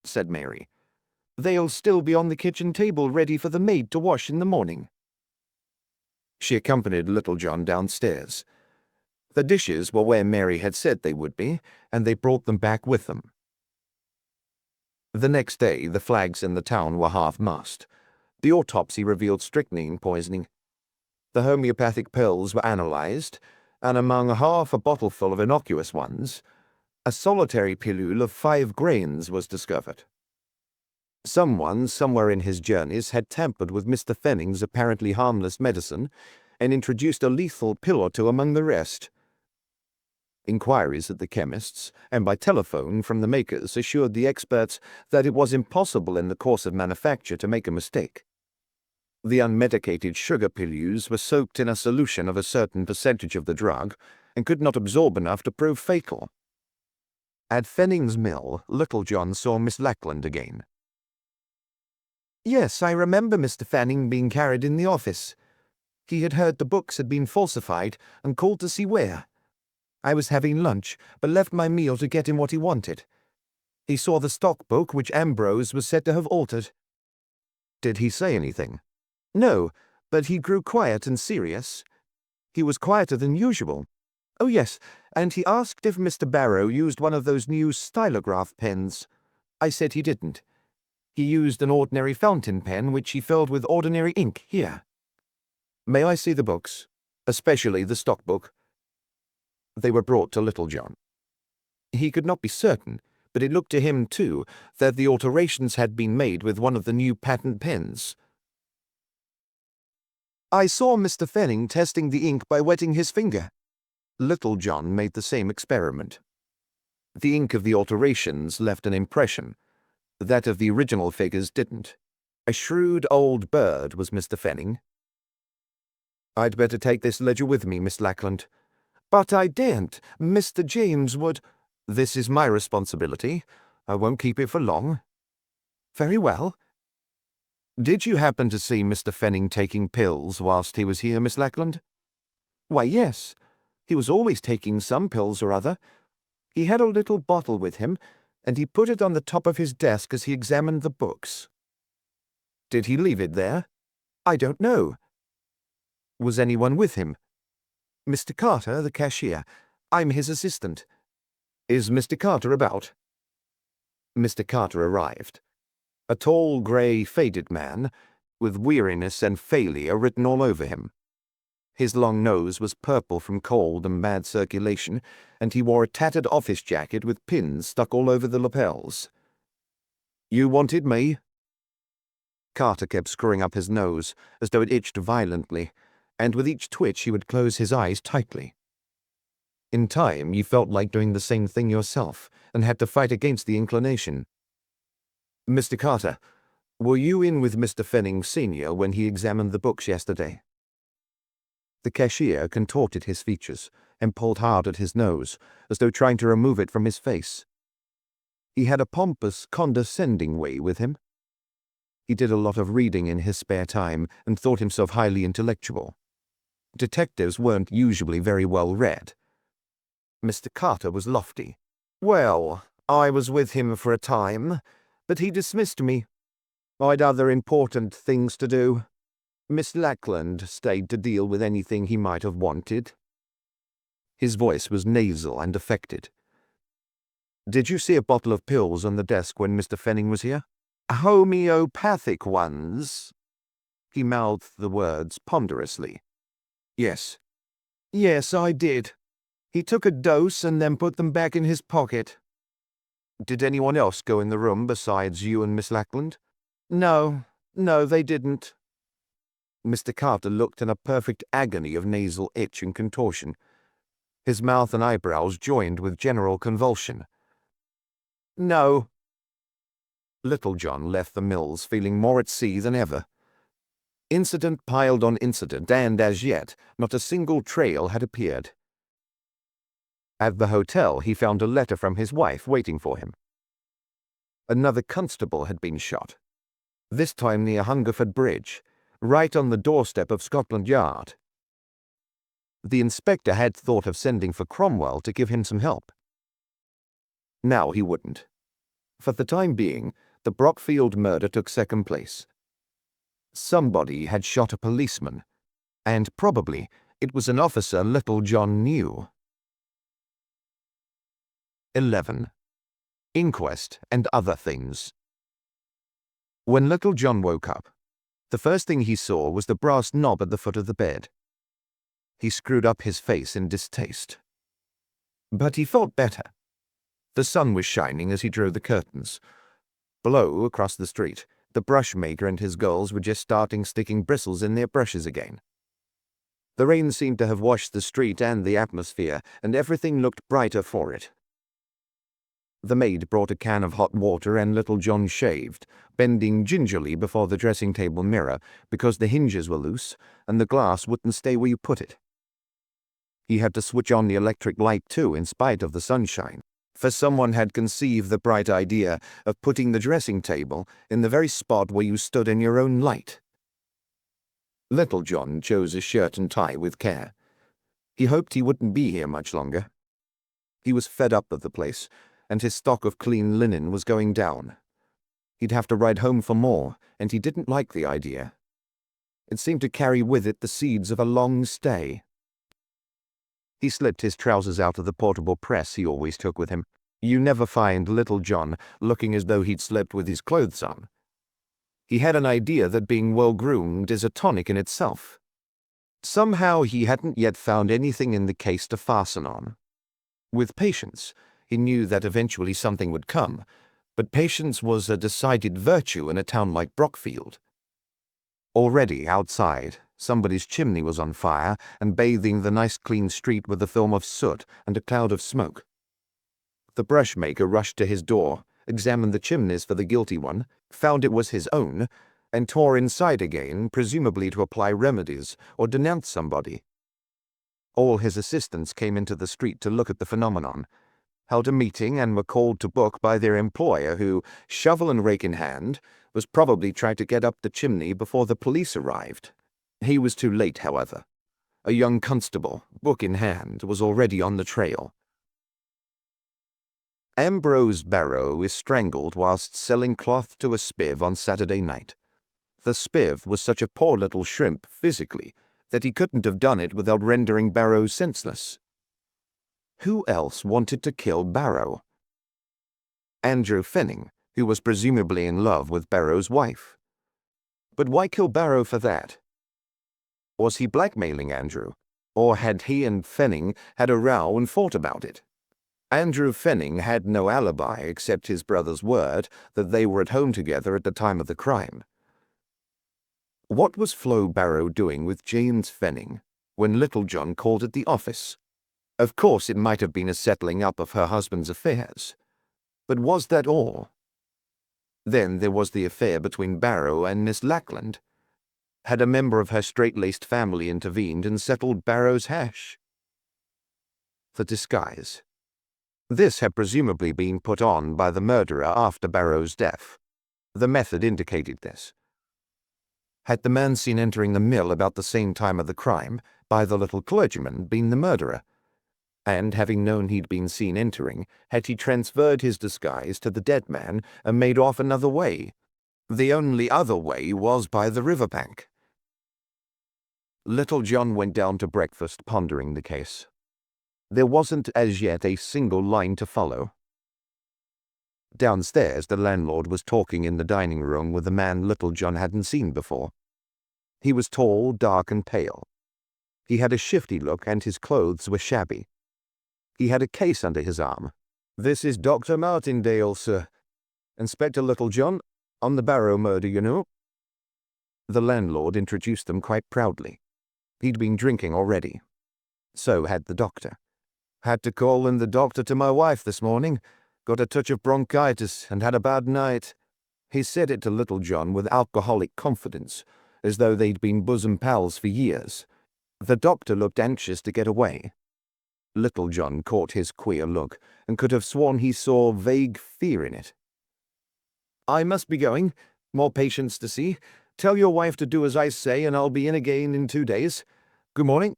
said Mary. They'll still be on the kitchen table ready for the maid to wash in the morning. She accompanied Little John downstairs. The dishes were where Mary had said they would be, and they brought them back with them. The next day, the flags in the town were half-mast. The autopsy revealed strychnine poisoning. The homeopathic pills were analyzed, and among half a bottleful of innocuous ones, a solitary pilule of 5 grains was discovered. Someone, somewhere in his journeys, had tampered with Mr. Fenning's apparently harmless medicine and introduced a lethal pill or two among the rest. Inquiries at the chemists, and by telephone from the makers, assured the experts that it was impossible in the course of manufacture to make a mistake. The unmedicated sugar pilules were soaked in a solution of a certain percentage of the drug, and could not absorb enough to prove fatal. At Fenning's mill, Little John saw Miss Lackland again. Yes, I remember Mr. Fanning being carried in the office. He had heard the books had been falsified and called to see where. I was having lunch, but left my meal to get him what he wanted. He saw the stock book which Ambrose was said to have altered. Did he say anything? No, but he grew quiet and serious. He was quieter than usual. Oh yes, and he asked if Mr. Barrow used one of those new stylograph pens. I said he didn't. He used an ordinary fountain pen which he filled with ordinary ink. Here. May I see the books, especially the stock book? They were brought to Little John. He could not be certain, but it looked to him, too, that the alterations had been made with one of the new patent pens. I saw Mr. Fenning testing the ink by wetting his finger. Little John made the same experiment. The ink of the alterations left an impression. That of the original figures didn't. A shrewd old bird was Mr. Fenning. I'd better take this ledger with me, Miss Lackland. But I daren't. Mr. James would— This is my responsibility. I won't keep it for long. Very well. Did you happen to see Mr. Fenning taking pills whilst he was here, Miss Lackland? Why, yes. He was always taking some pills or other. He had a little bottle with him, and he put it on the top of his desk as he examined the books. Did he leave it there? I don't know. Was anyone with him? Mr. Carter, the cashier. I'm his assistant. Is Mr. Carter about? Mr. Carter arrived. A tall, grey, faded man, with weariness and failure written all over him. His long nose was purple from cold and bad circulation, and he wore a tattered office jacket with pins stuck all over the lapels. You wanted me? Carter kept screwing up his nose, as though it itched violently, and with each twitch he would close his eyes tightly. In time, you felt like doing the same thing yourself, and had to fight against the inclination. Mr. Carter, were you in with Mr. Fenning Sr. when he examined the books yesterday? The cashier contorted his features and pulled hard at his nose, as though trying to remove it from his face. He had a pompous, condescending way with him. He did a lot of reading in his spare time and thought himself highly intellectual. Detectives weren't usually very well read. Mr. Carter was lofty. Well, I was with him for a time, but he dismissed me. I'd other important things to do. Miss Lackland stayed to deal with anything he might have wanted. His voice was nasal and affected. Did you see a bottle of pills on the desk when Mr. Fenning was here? Homeopathic ones? He mouthed the words ponderously. Yes. Yes, I did. He took a dose and then put them back in his pocket. Did anyone else go in the room besides you and Miss Lackland? No, they didn't. Mr. Carter looked in a perfect agony of nasal itch and contortion. His mouth and eyebrows joined with general convulsion. No. Little John left the mills feeling more at sea than ever. Incident piled on incident, and as yet, not a single trail had appeared. At the hotel, he found a letter from his wife waiting for him. Another constable had been shot, this time near Hungerford Bridge, right on the doorstep of Scotland Yard. The inspector had thought of sending for Cromwell to give him some help. Now he wouldn't. For the time being, the Brockfield murder took second place. Somebody had shot a policeman, and probably it was an officer Little John knew. 11. Inquest and Other Things. When Little John woke up, the first thing he saw was the brass knob at the foot of the bed. He screwed up his face in distaste. But he felt better. The sun was shining as he drew the curtains. Below, across the street, the brush maker and his girls were just starting sticking bristles in their brushes again. The rain seemed to have washed the street and the atmosphere, and everything looked brighter for it. The maid brought a can of hot water and Little John shaved, bending gingerly before the dressing-table mirror because the hinges were loose and the glass wouldn't stay where you put it. He had to switch on the electric light too in spite of the sunshine, for someone had conceived the bright idea of putting the dressing-table in the very spot where you stood in your own light. Little John chose a shirt and tie with care. He hoped he wouldn't be here much longer. He was fed up of the place, and his stock of clean linen was going down. He'd have to ride home for more, and he didn't like the idea. It seemed to carry with it the seeds of a long stay. He slipped his trousers out of the portable press he always took with him. You never find Little John looking as though he'd slept with his clothes on. He had an idea that being well-groomed is a tonic in itself. Somehow he hadn't yet found anything in the case to fasten on. With patience, he knew that eventually something would come, but patience was a decided virtue in a town like Brockfield. Already outside, somebody's chimney was on fire and bathing the nice clean street with a film of soot and a cloud of smoke. The brushmaker rushed to his door, examined the chimneys for the guilty one, found it was his own, and tore inside again, presumably to apply remedies or denounce somebody. All his assistants came into the street to look at the phenomenon, held a meeting and were called to book by their employer who, shovel and rake in hand, was probably trying to get up the chimney before the police arrived. He was too late, however. A young constable, book in hand, was already on the trail. Ambrose Barrow is strangled whilst selling cloth to a spiv on Saturday night. The spiv was such a poor little shrimp physically that he couldn't have done it without rendering Barrow senseless. Who else wanted to kill Barrow? Andrew Fenning, who was presumably in love with Barrow's wife. But why kill Barrow for that? Was he blackmailing Andrew, or had he and Fenning had a row and fought about it? Andrew Fenning had no alibi except his brother's word that they were at home together at the time of the crime. What was Flo Barrow doing with James Fenning when Little John called at the office? Of course, it might have been a settling up of her husband's affairs. But was that all? Then there was the affair between Barrow and Miss Lackland. Had a member of her straight-laced family intervened and settled Barrow's hash? The disguise. This had presumably been put on by the murderer after Barrow's death. The method indicated this. Had the man seen entering the mill about the same time of the crime by the little clergyman been the murderer? And having known he'd been seen entering, had he transferred his disguise to the dead man and made off another way? The only other way was by the riverbank. Little John went down to breakfast pondering the case. There wasn't as yet a single line to follow. Downstairs, the landlord was talking in the dining room with a man Little John hadn't seen before. He was tall, dark, and pale. He had a shifty look and his clothes were shabby. He had a case under his arm. "This is Dr. Martindale, sir. Inspector Little John, on the Barrow murder, you know." The landlord introduced them quite proudly. He'd been drinking already. So had the doctor. "Had to call in the doctor to my wife this morning. Got a touch of bronchitis and had a bad night." He said it to Little John with alcoholic confidence, as though they'd been bosom pals for years. The doctor looked anxious to get away. Little John caught his queer look and could have sworn he saw vague fear in it. "I must be going. More patients to see. Tell your wife to do as I say and I'll be in again in 2 days. Good morning."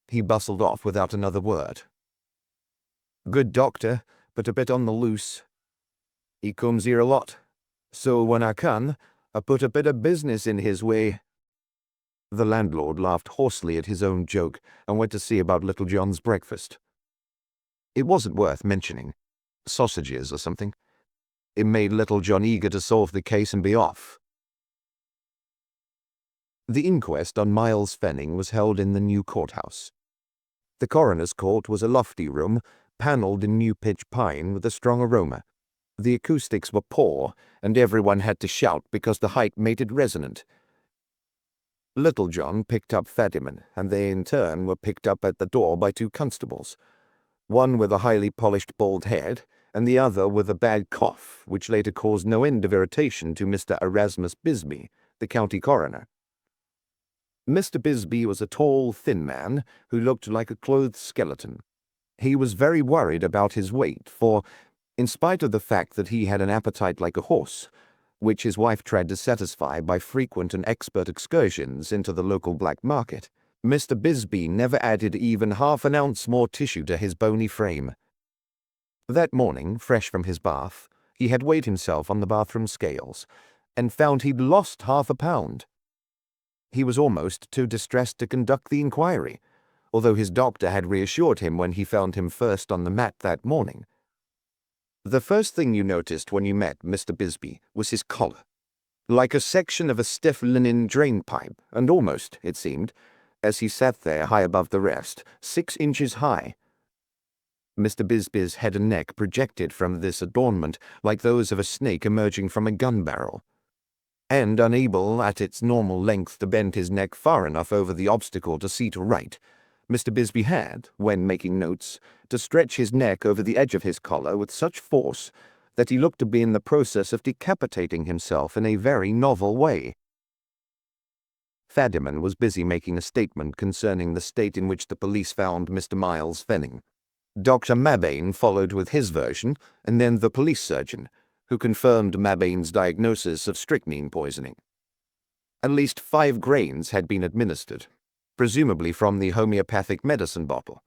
He bustled off without another word. Good doctor, but a bit on the loose. He comes here a lot, so when I can, I put a bit of business in his way. The landlord laughed hoarsely at his own joke and went to see about Little John's breakfast. It wasn't worth mentioning. Sausages or something. It made Little John eager to solve the case and be off. The inquest on Miles Fenning was held in the new courthouse. The coroner's court was a lofty room, panelled in new pitch pine with a strong aroma. The acoustics were poor, and everyone had to shout because the height made it resonant. Little John picked up Fadiman, and they in turn were picked up at the door by 2 constables, one with a highly polished bald head, and the other with a bad cough, which later caused no end of irritation to Mr. Erasmus Bisbee, the county coroner. Mr. Bisbee was a tall, thin man who looked like a clothed skeleton. He was very worried about his weight, for, in spite of the fact that he had an appetite like a horse, which his wife tried to satisfy by frequent and expert excursions into the local black market, Mr. Bisbee never added even half an ounce more tissue to his bony frame. That morning, fresh from his bath, he had weighed himself on the bathroom scales, and found he'd lost half a pound. He was almost too distressed to conduct the inquiry, although his doctor had reassured him when he found him first on the mat that morning. The first thing you noticed when you met Mr. Bisbee was his collar. like a section of a stiff linen drain pipe, and almost, it seemed, as he sat there high above the rest, 6 inches high. Mr. Bisbee's head and neck projected from this adornment like those of a snake emerging from a gun barrel, and unable at its normal length to bend his neck far enough over the obstacle to see to write, Mr. Bisbee had, when making notes, to stretch his neck over the edge of his collar with such force that he looked to be in the process of decapitating himself in a very novel way. Fadiman was busy making a statement concerning the state in which the police found Mr. Miles Fenning. Dr. Mabane followed with his version, and then the police surgeon, who confirmed Mabane's diagnosis of strychnine poisoning. At least 5 grains had been administered, presumably from the homeopathic medicine bottle.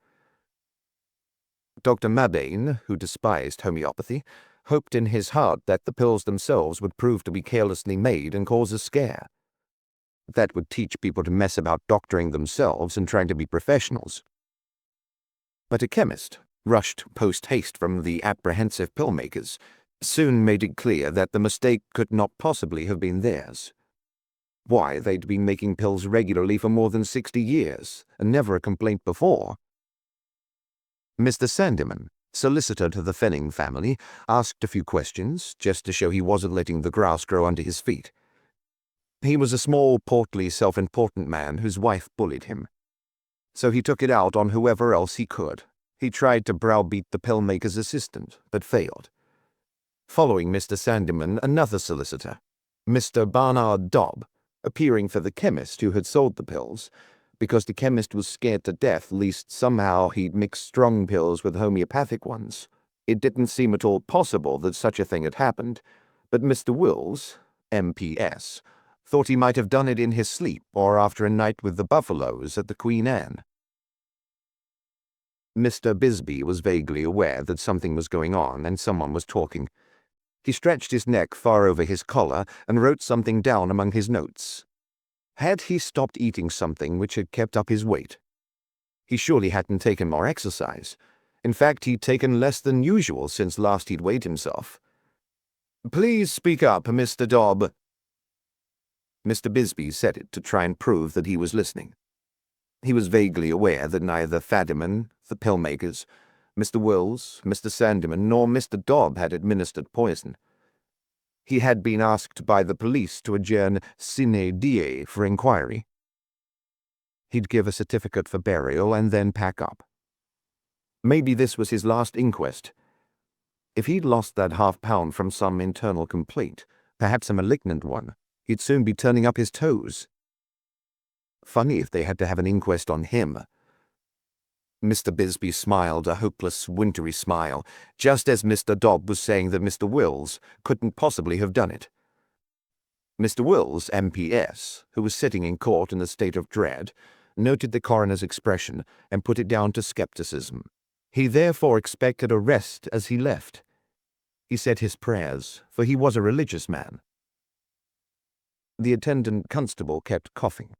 Dr. Mabane, who despised homeopathy, hoped in his heart that the pills themselves would prove to be carelessly made and cause a scare. That would teach people to mess about doctoring themselves and trying to be professionals. But a chemist, rushed post-haste from the apprehensive pill makers, soon made it clear that the mistake could not possibly have been theirs. Why, they'd been making pills regularly for more than 60 years, and never a complaint before. Mr. Sandeman, solicitor to the Fenning family, asked a few questions, just to show he wasn't letting the grass grow under his feet. He was a small, portly, self-important man whose wife bullied him. So he took it out on whoever else he could. He tried to browbeat the pill-maker's assistant, but failed. Following Mr. Sandeman, another solicitor, Mr. Barnard Dobb, appearing for the chemist who had sold the pills, because the chemist was scared to death lest somehow he'd mix strong pills with homeopathic ones. It didn't seem at all possible that such a thing had happened, but Mr. Wills, MPS, thought he might have done it in his sleep or after a night with the Buffaloes at the Queen Anne. Mr. Bisbee was vaguely aware that something was going on and someone was talking. He stretched his neck far over his collar and wrote something down among his notes. Had he stopped eating something which had kept up his weight? He surely hadn't taken more exercise. In fact, he'd taken less than usual since last he'd weighed himself. "Please speak up, Mr. Dobb." Mr. Bisbee said it to try and prove that he was listening. He was vaguely aware that neither Fadiman, the pill-makers, Mr. Wills, Mr. Sandeman, nor Mr. Dobb had administered poison. He had been asked by the police to adjourn sine die for inquiry. He'd give a certificate for burial and then pack up. Maybe this was his last inquest. If he'd lost that £5 from some internal complaint, perhaps a malignant one, he'd soon be turning up his toes. Funny if they had to have an inquest on him. Mr. Bisbee smiled a hopeless, wintry smile, just as Mr. Dobb was saying that Mr. Wills couldn't possibly have done it. Mr. Wills, MPS, who was sitting in court in a state of dread, noted the coroner's expression and put it down to skepticism. He therefore expected arrest as he left. He said his prayers, for he was a religious man. The attendant constable kept coughing.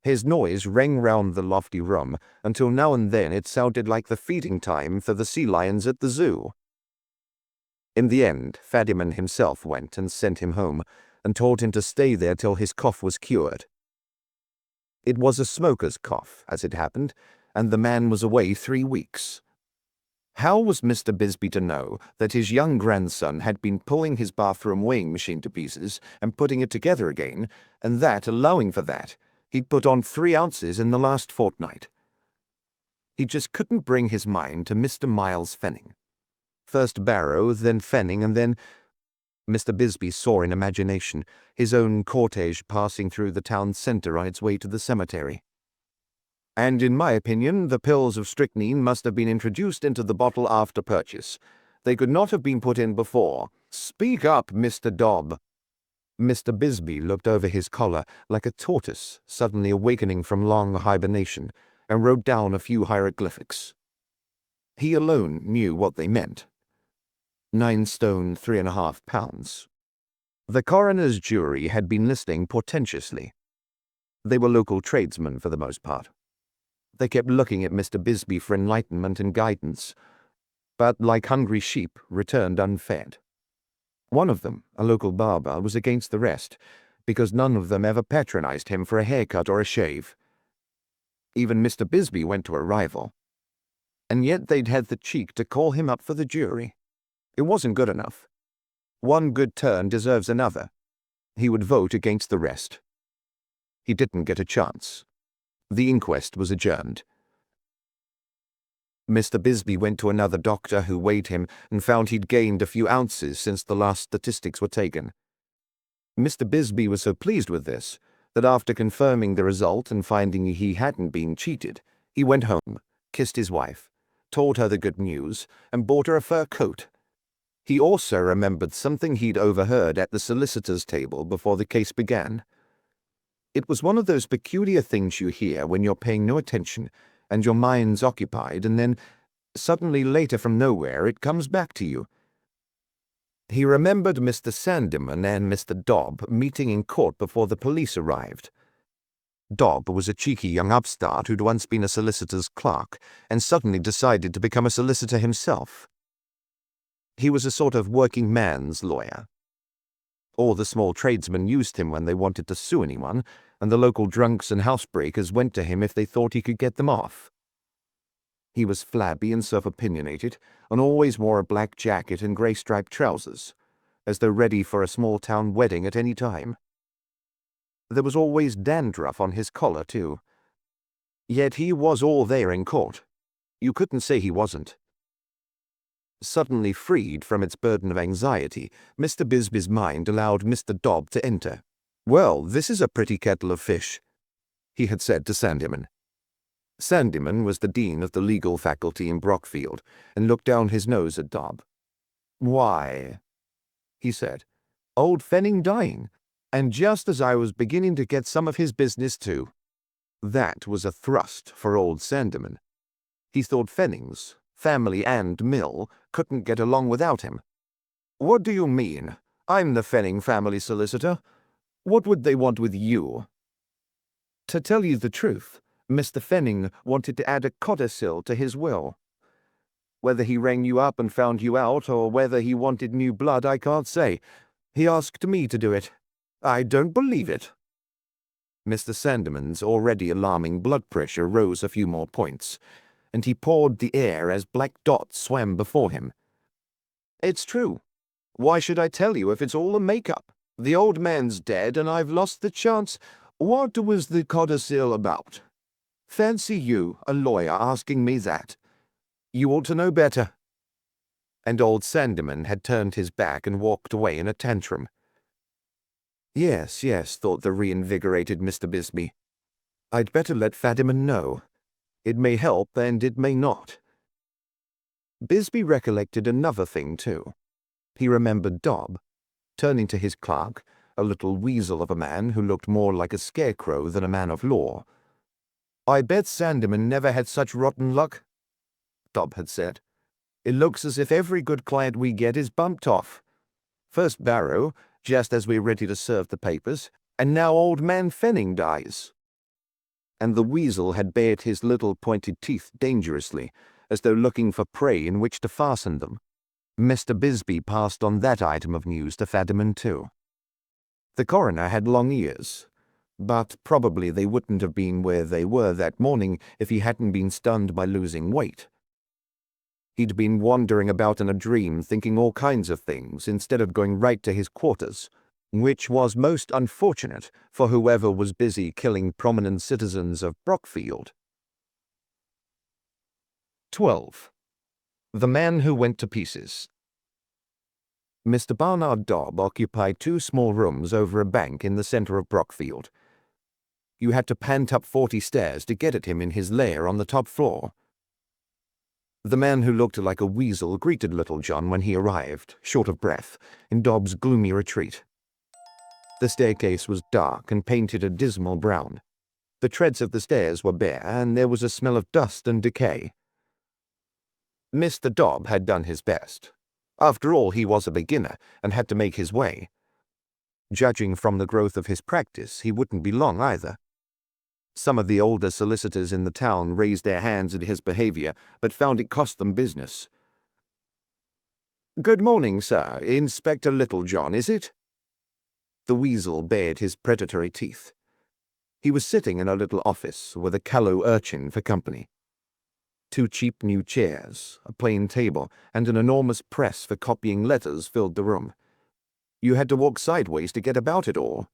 His noise rang round the lofty room, until now and then it sounded like the feeding time for the sea lions at the zoo. In the end, Fadiman himself went and sent him home, and told him to stay there till his cough was cured. It was a smoker's cough, as it happened, and the man was away 3 weeks. How was Mr. Bisbee to know that his young grandson had been pulling his bathroom weighing machine to pieces and putting it together again, and that, allowing for that, he'd put on 3 ounces in the last fortnight? He just couldn't bring his mind to Mr. Miles Fenning. First Barrow, then Fenning, and then... Mr. Bisbee saw in imagination his own cortege passing through the town centre on its way to the cemetery. And in my opinion, the pills of strychnine must have been introduced into the bottle after purchase. They could not have been put in before. Speak up, Mr. Dobb. Mr. Bisbee looked over his collar like a tortoise suddenly awakening from long hibernation, and wrote down a few hieroglyphics. He alone knew what they meant. 9 stone 3½ pounds. The coroner's jury had been listening portentously. They were local tradesmen for the most part. They kept looking at Mr. Bisbee for enlightenment and guidance, but like hungry sheep, returned unfed. One of them, a local barber, was against the rest, because none of them ever patronized him for a haircut or a shave. Even Mr. Bisbee went to a rival. And yet they'd had the cheek to call him up for the jury. It wasn't good enough. One good turn deserves another. He would vote against the rest. He didn't get a chance. The inquest was adjourned. Mr. Bisbee went to another doctor who weighed him and found he'd gained a few ounces since the last statistics were taken. Mr. Bisbee was so pleased with this that after confirming the result and finding he hadn't been cheated, he went home, kissed his wife, told her the good news, and bought her a fur coat. He also remembered something he'd overheard at the solicitor's table before the case began. It was one of those peculiar things you hear when you're paying no attention and your mind's occupied, and then, suddenly later from nowhere, it comes back to you. He remembered Mr. Sandeman and Mr. Dobb meeting in court before the police arrived. Dobb was a cheeky young upstart who'd once been a solicitor's clerk and suddenly decided to become a solicitor himself. He was a sort of working man's lawyer. All the small tradesmen used him when they wanted to sue anyone, and the local drunks and housebreakers went to him if they thought he could get them off. He was flabby and self-opinionated, and always wore a black jacket and grey-striped trousers, as though ready for a small-town wedding at any time. There was always dandruff on his collar, too. Yet he was all there in court. You couldn't say he wasn't. Suddenly freed from its burden of anxiety, Mr. Bisbee's mind allowed Mr. Dobb to enter. "Well, this is a pretty kettle of fish," he had said to Sandeman. Sandeman was the dean of the legal faculty in Brockfield, and looked down his nose at Dobb. "Why," he said, "old Fenning dying, and just as I was beginning to get some of his business too." That was a thrust for old Sandeman. He thought Fennings, family and mill, couldn't get along without him. "What do you mean? I'm the Fenning family solicitor. What would they want with you?" "To tell you the truth, Mr. Fenning wanted to add a codicil to his will. Whether he rang you up and found you out, or whether he wanted new blood, I can't say. He asked me to do it." "I don't believe it." Mr. Sandeman's already alarming blood pressure rose a few more points, and he pawed the air as black dots swam before him. "It's true. Why should I tell you if it's all a make-up? The old man's dead, and I've lost the chance. What was the codicil about? Fancy you, a lawyer, asking me that. You ought to know better." And old Sandeman had turned his back and walked away in a tantrum. Yes, thought the reinvigorated Mr. Bisbee. I'd better let Fadiman know. It may help, and it may not. Bisbee recollected another thing, too. He remembered Dobb, turning to his clerk, a little weasel of a man who looked more like a scarecrow than a man of law. "I bet Sandeman never had such rotten luck," Dobb had said. "It looks as if every good client we get is bumped off. First Barrow, just as we're ready to serve the papers, and now old man Fenning dies." And the weasel had bared his little pointed teeth dangerously, as though looking for prey in which to fasten them. Mr. Bisbee passed on that item of news to Fadiman too. The coroner had long ears, but probably they wouldn't have been where they were that morning if he hadn't been stunned by losing weight. He'd been wandering about in a dream thinking all kinds of things instead of going right to his quarters, which was most unfortunate for whoever was busy killing prominent citizens of Brockfield. 12. The Man Who Went to Pieces. Mr. Barnard Dobb occupied 2 small rooms over a bank in the center of Brockfield. You had to pant up 40 stairs to get at him in his lair on the top floor. The man who looked like a weasel greeted Little John when he arrived, short of breath, in Dobb's gloomy retreat. The staircase was dark and painted a dismal brown. The treads of the stairs were bare, and there was a smell of dust and decay. Mr. Dobb had done his best. After all, he was a beginner and had to make his way. Judging from the growth of his practice, he wouldn't be long either. Some of the older solicitors in the town raised their hands at his behavior, but found it cost them business. "Good morning, sir. Inspector Littlejohn, is it?" The weasel bared his predatory teeth. He was sitting in a little office with a callow urchin for company. 2 cheap new chairs, a plain table, and an enormous press for copying letters filled the room. You had to walk sideways to get about it all.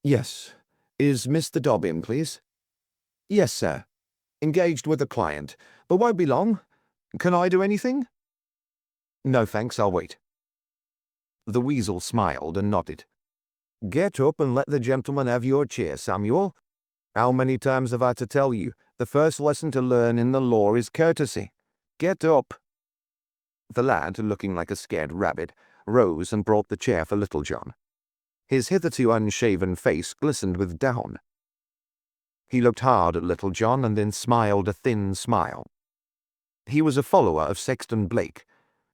Yes. Is Mr. Dobb in, please? Yes, sir. Engaged with a client, but won't be long. Can I do anything? No, thanks, I'll wait. The weasel smiled and nodded. Get up and let the gentleman have your chair, Samuel. How many times have I to tell you, the first lesson to learn in the law is courtesy. Get up. The lad, looking like a scared rabbit, rose and brought the chair for Little John. His hitherto unshaven face glistened with down. He looked hard at Little John and then smiled a thin smile. He was a follower of Sexton Blake,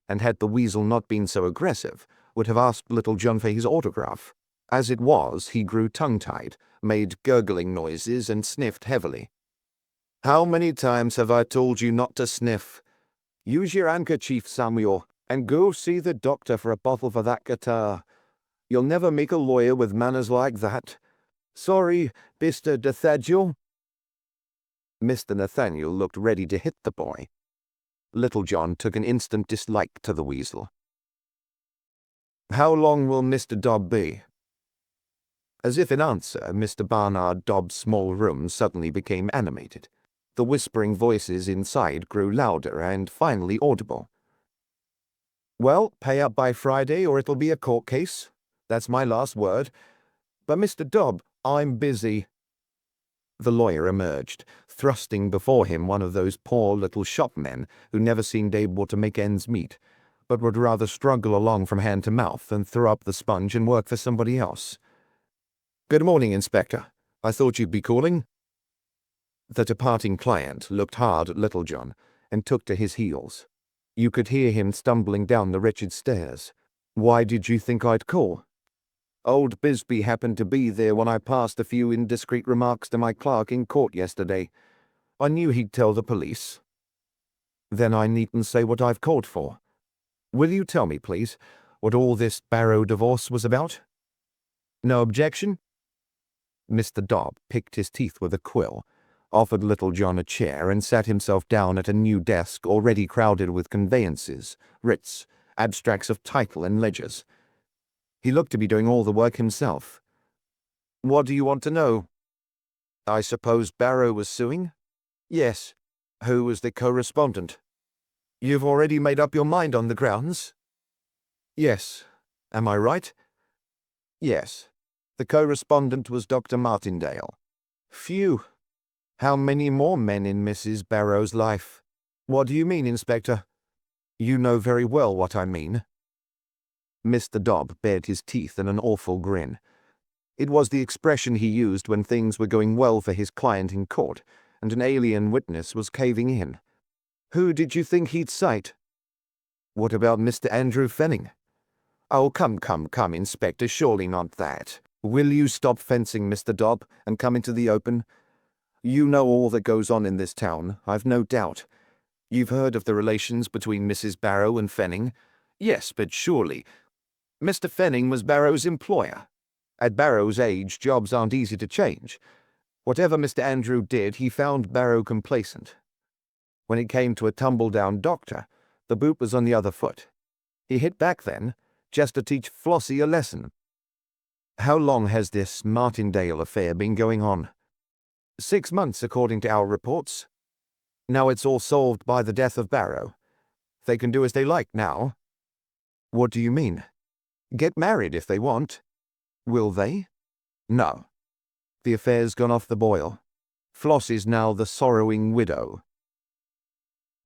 and had the weasel not been so aggressive, would have asked Little John for his autograph. As it was, he grew tongue-tied, made gurgling noises, and sniffed heavily. How many times have I told you not to sniff? Use your handkerchief, Samuel, and go see the doctor for a bottle for that guitar. You'll never make a lawyer with manners like that. Sorry, Mr. Nathaniel. Mr. Nathaniel looked ready to hit the boy. Little John took an instant dislike to the weasel. How long will Mr. Dobb be? As if in answer, Mr. Barnard Dobb's small room suddenly became animated. The whispering voices inside grew louder and finally audible. Well, pay up by Friday or it'll be a court case. That's my last word. But Mr. Dobb, I'm busy. The lawyer emerged, thrusting before him one of those poor little shopmen who never seemed able to make ends meet, but would rather struggle along from hand to mouth than throw up the sponge and work for somebody else. Good morning, Inspector. I thought you'd be calling. The departing client looked hard at Little John and took to his heels. You could hear him stumbling down the wretched stairs. Why did you think I'd call? Old Bisbee happened to be there when I passed a few indiscreet remarks to my clerk in court yesterday. I knew he'd tell the police. Then I needn't say what I've called for. Will you tell me, please, what all this Barrow divorce was about? No objection? Mr. Dobb picked his teeth with a quill, offered Little John a chair, and sat himself down at a new desk already crowded with conveyances, writs, abstracts of title, and ledgers. He looked to be doing all the work himself. What do you want to know? I suppose Barrow was suing? Yes. Who was the correspondent? You've already made up your mind on the grounds? Yes. Am I right? Yes. The correspondent was Dr. Martindale. Phew. How many more men in Mrs. Barrow's life? What do you mean, Inspector? You know very well what I mean. Mr. Dobb bared his teeth in an awful grin. It was the expression he used when things were going well for his client in court, and an alien witness was caving in. Who did you think he'd cite? What about Mr. Andrew Fenning? Oh, come, Inspector, surely not that. Will you stop fencing, Mr. Dobb, and come into the open? You know all that goes on in this town, I've no doubt. You've heard of the relations between Mrs. Barrow and Fenning? Yes, but surely. Mr. Fenning was Barrow's employer. At Barrow's age, jobs aren't easy to change. Whatever Mr. Andrew did, he found Barrow complacent. When it came to a tumble-down doctor, the boot was on the other foot. He hit back then, just to teach Flossie a lesson. How long has this Martindale affair been going on? 6 months, according to our reports. Now it's all solved by the death of Barrow. They can do as they like now. What do you mean? Get married if they want. Will they? No. The affair's gone off the boil. Flossie's now the sorrowing widow.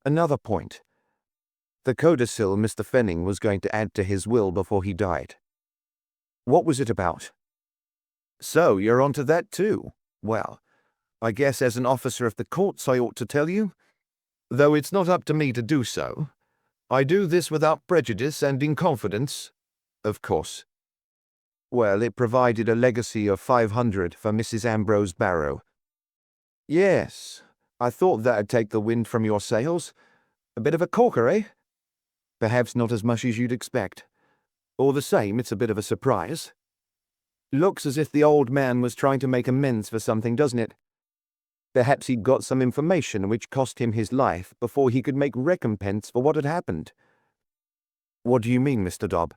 Another point. The codicil Mr. Fenning was going to add to his will before he died. What was it about? So you're onto that too. Well, I guess as an officer of the courts I ought to tell you. Though it's not up to me to do so. I do this without prejudice and in confidence. Of course. Well, it provided a legacy of $500 for Mrs. Ambrose Barrow. Yes, I thought that'd take the wind from your sails. A bit of a corker, eh? Perhaps not as much as you'd expect. All the same, it's a bit of a surprise. Looks as if the old man was trying to make amends for something, doesn't it? Perhaps he'd got some information which cost him his life before he could make recompense for what had happened. What do you mean, Mr. Dobb?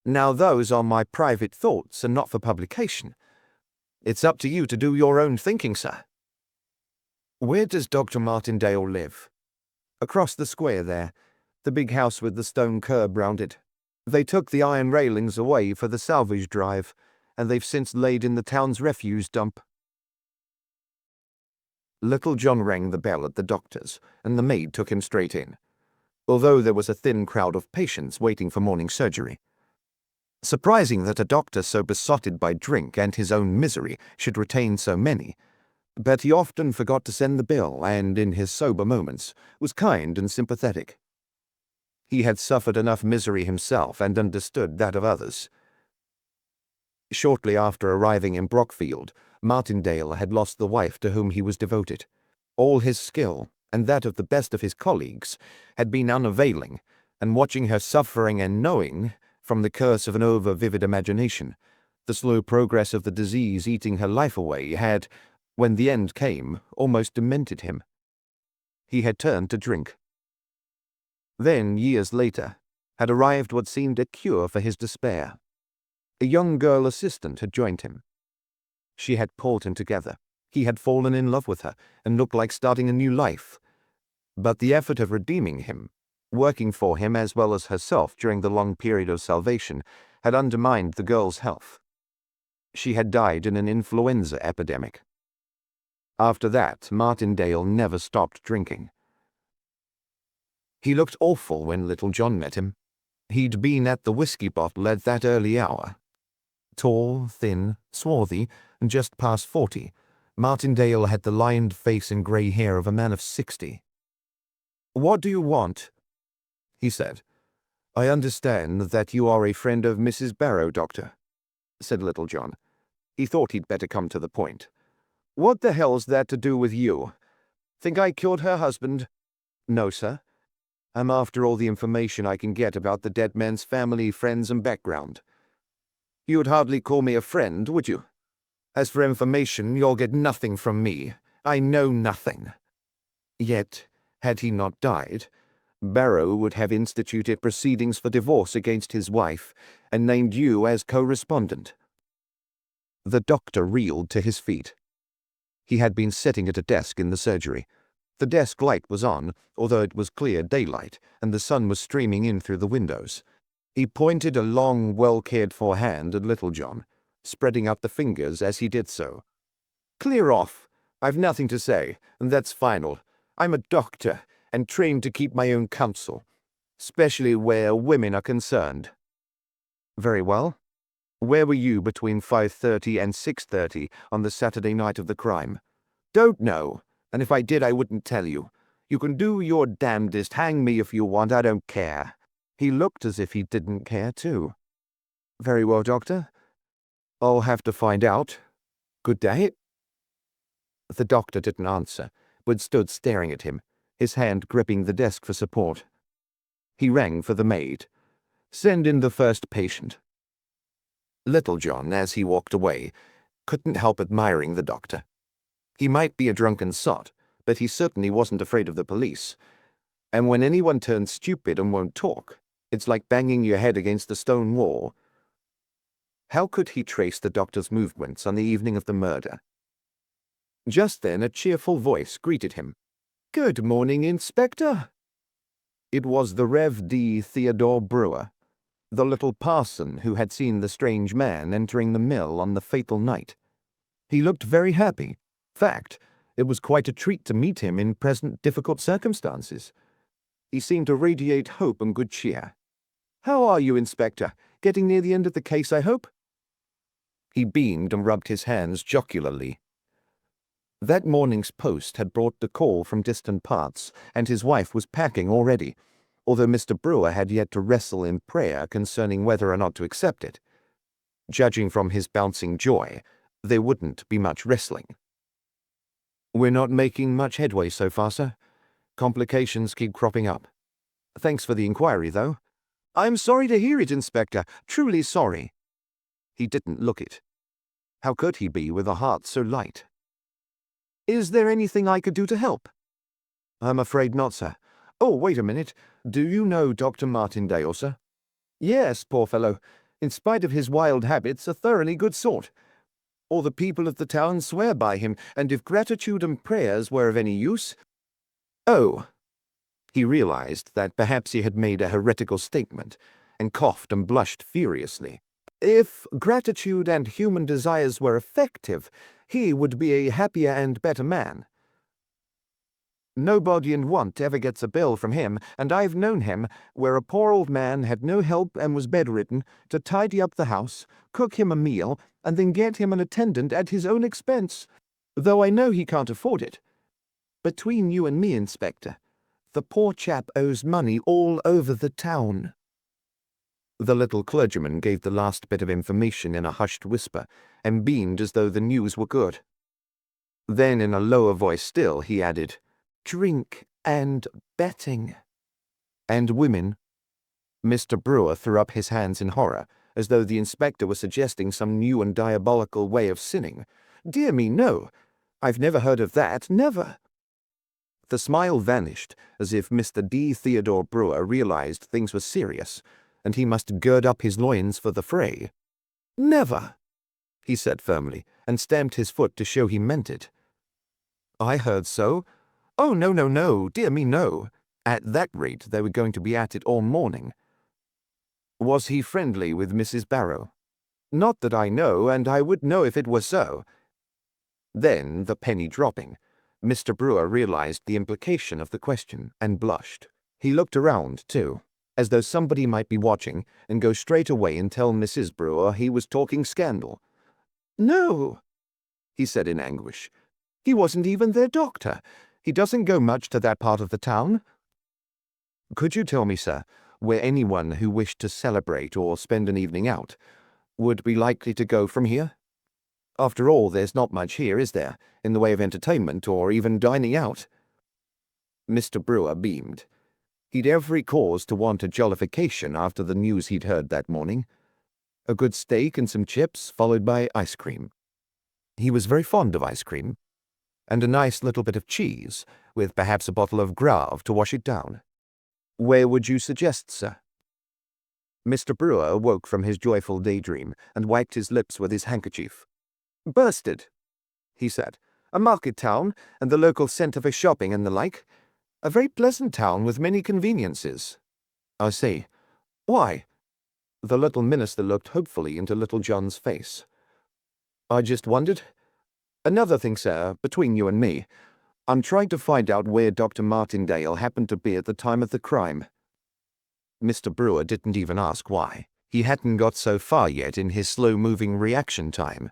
Now those are my private thoughts and not for publication. It's up to you to do your own thinking, sir. Where does Dr. Martindale live? Across the square there, the big house with the stone curb round it. They took the iron railings away for the salvage drive, and they've since laid in the town's refuse dump. Little John rang the bell at the doctor's, and the maid took him straight in, although there was a thin crowd of patients waiting for morning surgery. Surprising that a doctor so besotted by drink and his own misery should retain so many, but he often forgot to send the bill and, in his sober moments, was kind and sympathetic. He had suffered enough misery himself and understood that of others. Shortly after arriving in Brockfield, Martindale had lost the wife to whom he was devoted. All his skill, and that of the best of his colleagues, had been unavailing, and watching her suffering and knowing, from the curse of an over-vivid imagination, the slow progress of the disease eating her life away had, when the end came, almost demented him. He had turned to drink. Then, years later, had arrived what seemed a cure for his despair. A young girl assistant had joined him. She had pulled him together. He had fallen in love with her and looked like starting a new life. But the effort of redeeming him, working for him as well as herself during the long period of salvation, had undermined the girl's health. She had died in an influenza epidemic. After that, Martindale never stopped drinking. He looked awful when little John met him. He'd been at the whiskey bottle at that early hour. Tall, thin, swarthy, and just past 40, Martindale had the lined face and grey hair of a man of 60. "What do you want?" he said. "I understand that you are a friend of Mrs. Barrow, Doctor," said little John. He thought he'd better come to the point. "What the hell's that to do with you? Think I killed her husband?" "No, sir. I'm after all the information I can get about the dead man's family, friends, and background." "You'd hardly call me a friend, would you? As for information, you'll get nothing from me. I know nothing." Yet, had he not died, Barrow would have instituted proceedings for divorce against his wife and named you as co-respondent. The doctor reeled to his feet. He had been sitting at a desk in the surgery. The desk light was on, although it was clear daylight, and the sun was streaming in through the windows. He pointed a long, well-cared-for hand at little John, spreading out the fingers as he did so. "Clear off. I've nothing to say, and that's final. I'm a doctor, and trained to keep my own counsel, especially where women are concerned." "Very well. Where were you between 5:30 and 6:30 on the Saturday night of the crime?" "Don't know, and if I did I wouldn't tell you. You can do your damnedest, hang me if you want, I don't care." He looked as if he didn't care too. "Very well, Doctor. I'll have to find out. Good day." The doctor didn't answer, but stood staring at him, his hand gripping the desk for support. He rang for the maid. "Send in the first patient." Little John, as he walked away, couldn't help admiring the doctor. He might be a drunken sot, but he certainly wasn't afraid of the police. And when anyone turns stupid and won't talk, it's like banging your head against a stone wall. How could he trace the doctor's movements on the evening of the murder? Just then a cheerful voice greeted him. "Good morning, Inspector." It was the Rev. D. Theodore Brewer, the little parson who had seen the strange man entering the mill on the fatal night. He looked very happy. Fact, it was quite a treat to meet him in present difficult circumstances. He seemed to radiate hope and good cheer. "How are you, Inspector? Getting near the end of the case, I hope?" He beamed and rubbed his hands jocularly. That morning's post had brought the call from distant parts, and his wife was packing already, although Mr. Brewer had yet to wrestle in prayer concerning whether or not to accept it. Judging from his bouncing joy, there wouldn't be much wrestling. "We're not making much headway so far, sir. Complications keep cropping up. Thanks for the inquiry, though." "I'm sorry to hear it, Inspector. Truly sorry." He didn't look it. How could he be with a heart so light? "Is there anything I could do to help?" "I'm afraid not, sir. Oh, wait a minute. Do you know Dr. Martindale, sir?" "Yes, poor fellow. In spite of his wild habits, a thoroughly good sort. All the people of the town swear by him, and if gratitude and prayers were of any use—" "Oh." He realized that perhaps he had made a heretical statement, and coughed and blushed furiously. "If gratitude and human desires were effective, he would be a happier and better man. Nobody in want ever gets a bill from him, and I've known him, where a poor old man had no help and was bedridden, to tidy up the house, cook him a meal, and then get him an attendant at his own expense, though I know he can't afford it. Between you and me, Inspector, the poor chap owes money all over the town." The little clergyman gave the last bit of information in a hushed whisper, and beamed as though the news were good. Then, in a lower voice still, he added, "Drink and betting." "And women?" Mr. Brewer threw up his hands in horror, as though the inspector were suggesting some new and diabolical way of sinning. "Dear me, no. I've never heard of that, never." The smile vanished, as if Mr. D. Theodore Brewer realized things were serious, and he must gird up his loins for the fray. "Never," he said firmly, and stamped his foot to show he meant it. "I heard so. Oh, no, no, no, dear me, no. At that rate, they were going to be at it all morning." "Was he friendly with Mrs. Barrow?" "Not that I know, and I would know if it were so." Then, the penny dropping, Mr. Brewer realized the implication of the question, and blushed. He looked around, too, as though somebody might be watching, and go straight away and tell Mrs. Brewer he was talking scandal. "No," he said in anguish. "He wasn't even their doctor. He doesn't go much to that part of the town." "Could you tell me, sir, where anyone who wished to celebrate or spend an evening out would be likely to go from here? After all, there's not much here, is there, in the way of entertainment or even dining out?" Mr. Brewer beamed. He'd every cause to want a jollification after the news he'd heard that morning. A good steak and some chips, followed by ice cream. He was very fond of ice cream. And a nice little bit of cheese, with perhaps a bottle of Grave to wash it down. "Where would you suggest, sir?" Mr. Brewer woke from his joyful daydream and wiped his lips with his handkerchief. "Bursted," he said. "A market town, and the local centre for shopping and the like. A very pleasant town with many conveniences." "I see. Why?" The little minister looked hopefully into Little John's face. "I just wondered. Another thing, sir, between you and me, I'm trying to find out where Dr. Martindale happened to be at the time of the crime." Mr. Brewer didn't even ask why. He hadn't got so far yet in his slow-moving reaction time.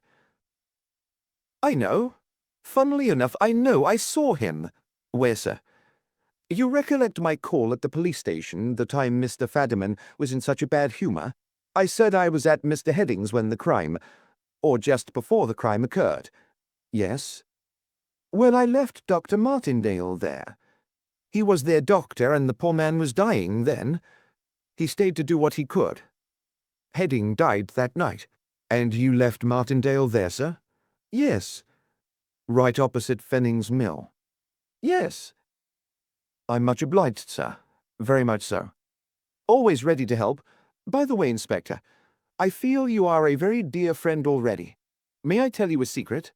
"I know. Funnily enough, I know. I saw him." "Where, sir?" "You recollect my call at the police station the time Mr. Fadiman was in such a bad humor? I said I was at Mr. Heading's when the crime, or just before the crime occurred." "Yes." "Well, I left Dr. Martindale there. He was their doctor, and the poor man was dying then. He stayed to do what he could. Heading died that night." "And you left Martindale there, sir?" "Yes." "Right opposite Fenning's mill?" "Yes." "I'm much obliged, sir. Very much so. Always ready to help. By the way, Inspector, I feel you are a very dear friend already. May I tell you a secret?"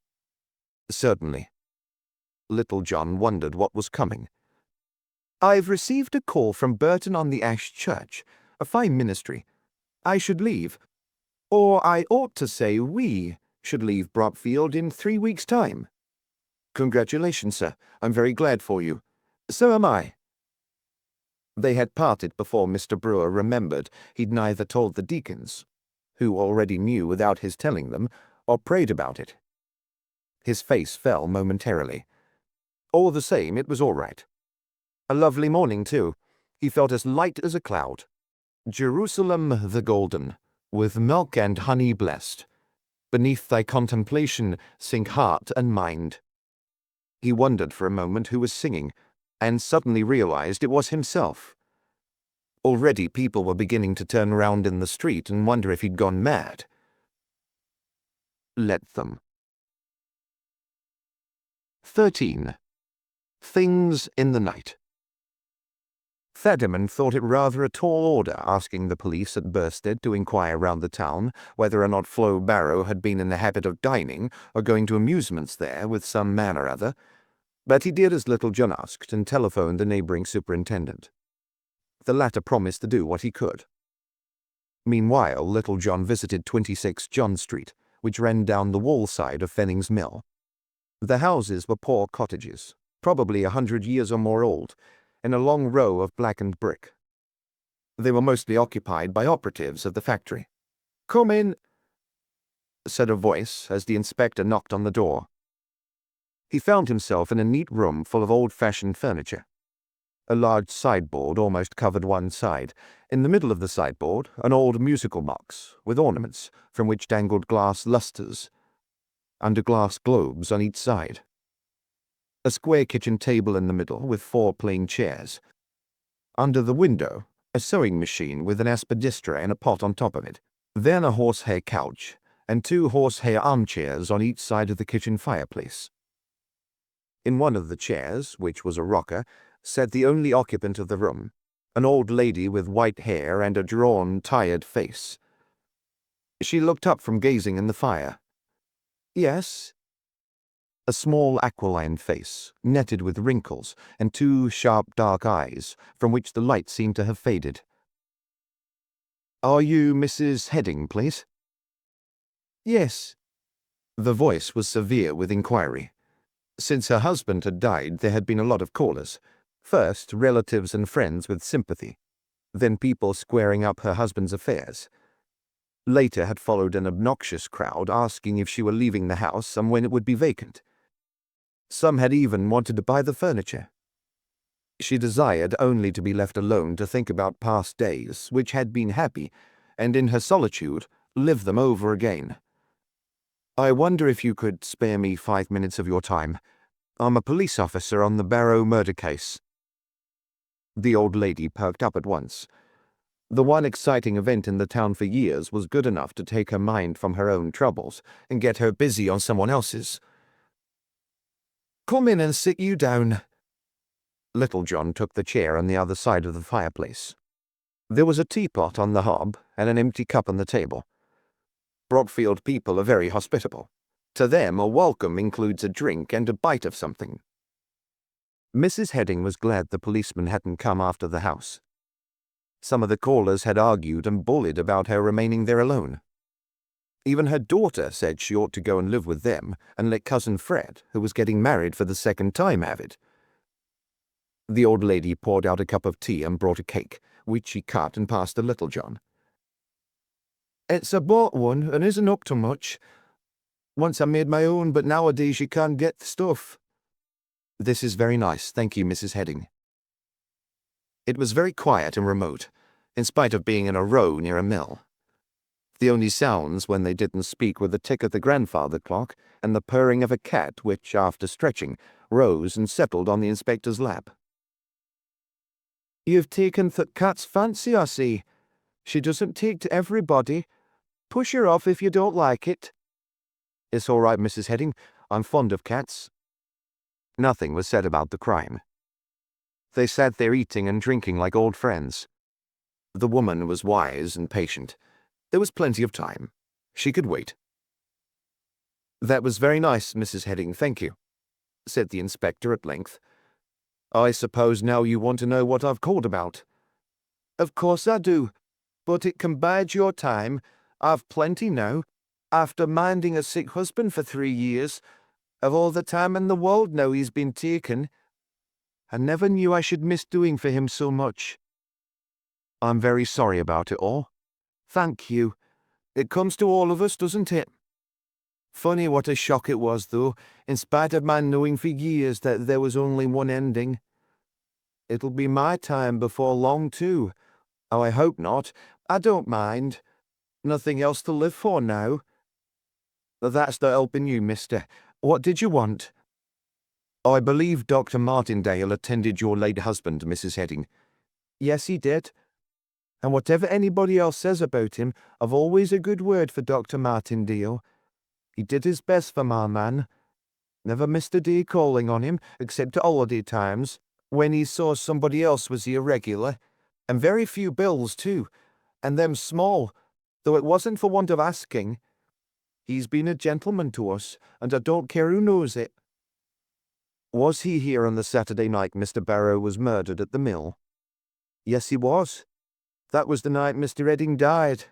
"Certainly." Little John wondered what was coming. "I've received a call from Burton on the Ash Church, a fine ministry. I should leave, or I ought to say we should leave Brockfield in 3 weeks' time." "Congratulations, sir. I'm very glad for you." "So am I." They had parted before Mr. Brewer remembered he'd neither told the deacons, who already knew without his telling them, or prayed about it. His face fell momentarily. All the same, it was all right. A lovely morning, too. He felt as light as a cloud. "Jerusalem the golden, with milk and honey blessed. Beneath thy contemplation sink heart and mind." He wondered for a moment who was singing, and suddenly realized it was himself. Already people were beginning to turn round in the street and wonder if he'd gone mad. let them. 13. Things in the Night. Federman thought it rather a tall order asking the police at Bursted to inquire round the town whether or not Flo Barrow had been in the habit of dining or going to amusements there with some man or other, but he did as Little John asked and telephoned the neighbouring superintendent. The latter promised to do what he could. Meanwhile, Little John visited 26 John Street, which ran down the wall side of Fenning's Mill. The houses were poor cottages, probably 100 years or more old, in a long row of blackened brick. They were mostly occupied by operatives of the factory. "Come in," said a voice as the inspector knocked on the door. He found himself in a neat room full of old-fashioned furniture. A large sideboard almost covered one side. In the middle of the sideboard, an old musical box with ornaments from which dangled glass lustres, under glass globes on each side. A square kitchen table in the middle with 4 plain chairs. Under the window, a sewing machine with an aspidistra and a pot on top of it. Then a horsehair couch and 2 horsehair armchairs on each side of the kitchen fireplace. In one of the chairs, which was a rocker, sat the only occupant of the room, an old lady with white hair and a drawn, tired face. She looked up from gazing in the fire. "Yes?" A small aquiline face, netted with wrinkles, and 2 sharp dark eyes, from which the light seemed to have faded. "Are you Mrs. Heading, please?" "Yes." The voice was severe with inquiry. Since her husband had died, there had been a lot of callers. First, relatives and friends with sympathy. Then people squaring up her husband's affairs. Later had followed an obnoxious crowd asking if she were leaving the house and when it would be vacant. Some had even wanted to buy the furniture. She desired only to be left alone to think about past days, which had been happy, and in her solitude, live them over again. "I wonder if you could spare me 5 minutes of your time. I'm a police officer on the Barrow murder case." The old lady perked up at once. The one exciting event in the town for years was good enough to take her mind from her own troubles and get her busy on someone else's. "Come in and sit you down." Little John took the chair on the other side of the fireplace. There was a teapot on the hob and an empty cup on the table. Brockfield people are very hospitable. To them, a welcome includes a drink and a bite of something. Mrs. Heading was glad the policeman hadn't come after the house. Some of the callers had argued and bullied about her remaining there alone. Even her daughter said she ought to go and live with them and let Cousin Fred, who was getting married for the 2nd time, have it. The old lady poured out a cup of tea and brought a cake, which she cut and passed to Little John. "It's a bought one and isn't up to much. Once I made my own, but nowadays you can't get the stuff." "This is very nice, thank you, Mrs. Heading." It was very quiet and remote, in spite of being in a row near a mill. The only sounds when they didn't speak were the tick of the grandfather clock and the purring of a cat which, after stretching, rose and settled on the inspector's lap. "You've taken the cat's fancy, I see. She doesn't take to everybody. Push her off if you don't like it." "It's all right, Mrs. Heading. I'm fond of cats." Nothing was said about the crime. They sat there eating and drinking like old friends. The woman was wise and patient. There was plenty of time. She could wait. "That was very nice, Mrs. Heading, thank you," said the inspector at length. "I suppose now you want to know what I've called about." "Of course I do, but it can bide your time. I've plenty now. After minding a sick husband for 3 years, of all the time in the world now he's been taken. I never knew I should miss doing for him so much." "I'm very sorry about it all." "Thank you. It comes to all of us, doesn't it? Funny what a shock it was, though, in spite of my knowing for years that there was only one ending. It'll be my time before long, too. Oh, I hope not. I don't mind. Nothing else to live for now." "That's the helping you, mister. What did you want?" "I believe Dr. Martindale attended your late husband, Mrs. Heading." "Yes, he did. And whatever anybody else says about him, I've always a good word for Dr. Martindale. He did his best for my man. Never missed a day calling on him, except at holiday times, when he saw somebody else was irregular, and very few bills, too, and them small, though it wasn't for want of asking. He's been a gentleman to us, and I don't care who knows it. Was he here on the Saturday night Mr. Barrow was murdered at the mill? Yes, he was. That was the night Mr. Edding died.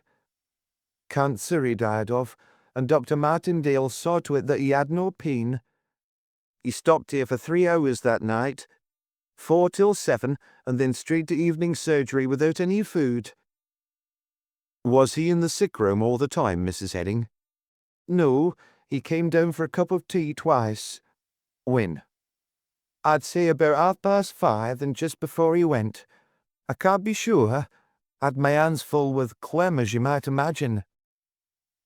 Cancer he died of, and Dr. Martindale saw to it that he had no pain. He stopped here for 3 hours that night, 4 till 7, and then straight to evening surgery without any food. Was he in the sick room all the time, Mrs. Edding? No, he came down for a cup of tea twice. When? I'd say about 5:30 and just before he went. I can't be sure. Had my hands full with Clem, as you might imagine.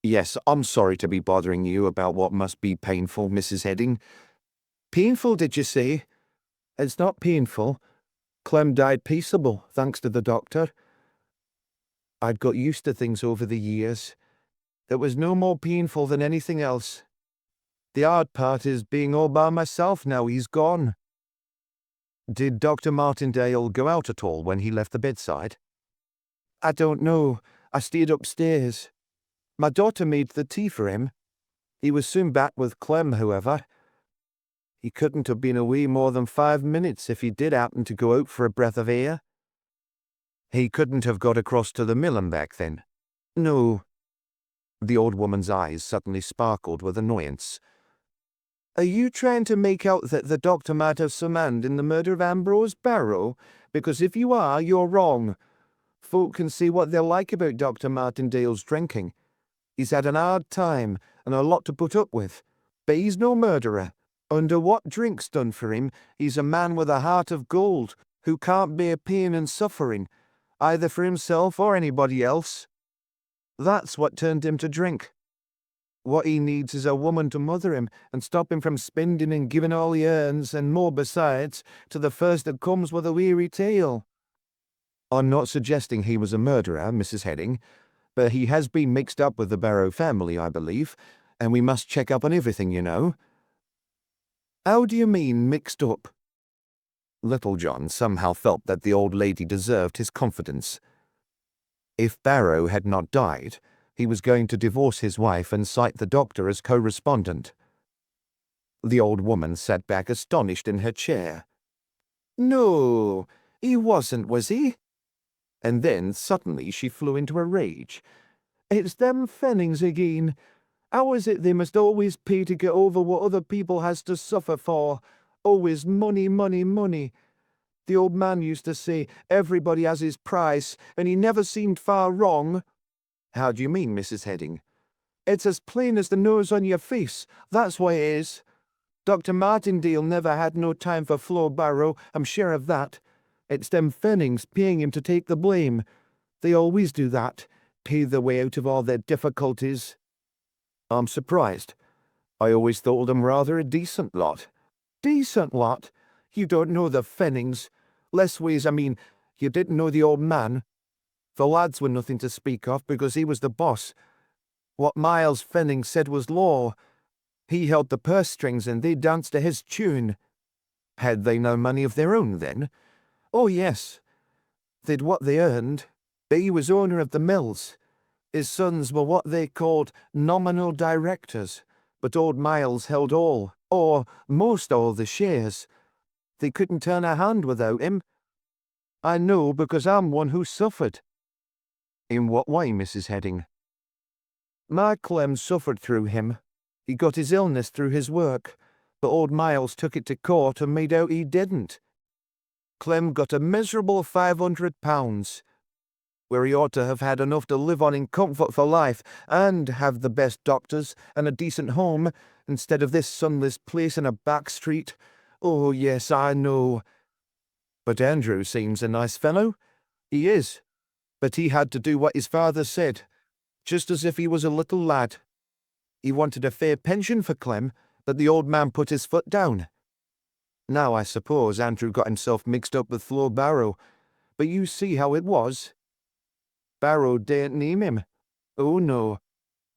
Yes, I'm sorry to be bothering you about what must be painful, Mrs. Edding. Painful, did you say? It's not painful. Clem died peaceable, thanks to the doctor. I'd got used to things over the years. That was no more painful than anything else. The hard part is being all by myself now he's gone. Did Dr. Martindale go out at all when he left the bedside? I don't know. I stayed upstairs. My daughter made the tea for him. He was soon back with Clem, however. He couldn't have been away more than 5 minutes if he did happen to go out for a breath of air. He couldn't have got across to the mill and back then? No. The old woman's eyes suddenly sparkled with annoyance. Are you trying to make out that the doctor might have some hand in the murder of Ambrose Barrow? Because if you are, you're wrong. Folk can see what they like about Dr. Martindale's drinking. He's had an hard time and a lot to put up with, but he's no murderer. Under what drink's done for him, he's a man with a heart of gold who can't bear pain and suffering, either for himself or anybody else. That's what turned him to drink. What he needs is a woman to mother him and stop him from spending and giving all he earns, and more besides, to the first that comes with a weary tale. I'm not suggesting he was a murderer, Mrs. Edding, but he has been mixed up with the Barrow family, I believe, and we must check up on everything, you know. How do you mean, mixed up? Little John somehow felt that the old lady deserved his confidence. If Barrow had not died, he was going to divorce his wife and cite the doctor as correspondent. The old woman sat back astonished in her chair. No, he wasn't, was he? And then suddenly she flew into a rage. It's them Fennings again. How is it they must always pay to get over what other people has to suffer for? Always money, money, money. The old man used to say everybody has his price, and he never seemed far wrong. How do you mean, Mrs. Edding? It's as plain as the nose on your face, that's what it is. Dr. Martindale never had no time for Flo Barrow, I'm sure of that. It's them Fennings paying him to take the blame. They always do that, pay their way out of all their difficulties. I'm surprised. I always thought them rather a decent lot. Decent lot? You don't know the Fennings. Lessways, I mean, you didn't know the old man. The lads were nothing to speak of because he was the boss. What Miles Fenning said was law. He held the purse strings and they danced to his tune. Had they no money of their own then? Oh, yes. They'd what they earned, but he was owner of the mills. His sons were what they called nominal directors, but old Miles held all, or most all, the shares. They couldn't turn a hand without him. I know because I'm one who suffered. In what way, Mrs. Edding? My Clem suffered through him. He got his illness through his work, but old Miles took it to court and made out he didn't. Clem got a miserable £500, where he ought to have had enough to live on in comfort for life, and have the best doctors and a decent home, instead of this sunless place in a back street. Oh, yes, I know. But Andrew seems a nice fellow. He is, but he had to do what his father said, just as if he was a little lad. He wanted a fair pension for Clem, but the old man put his foot down. Now I suppose Andrew got himself mixed up with Flo Barrow, but you see how it was. Barrow daren't name him. Oh, no.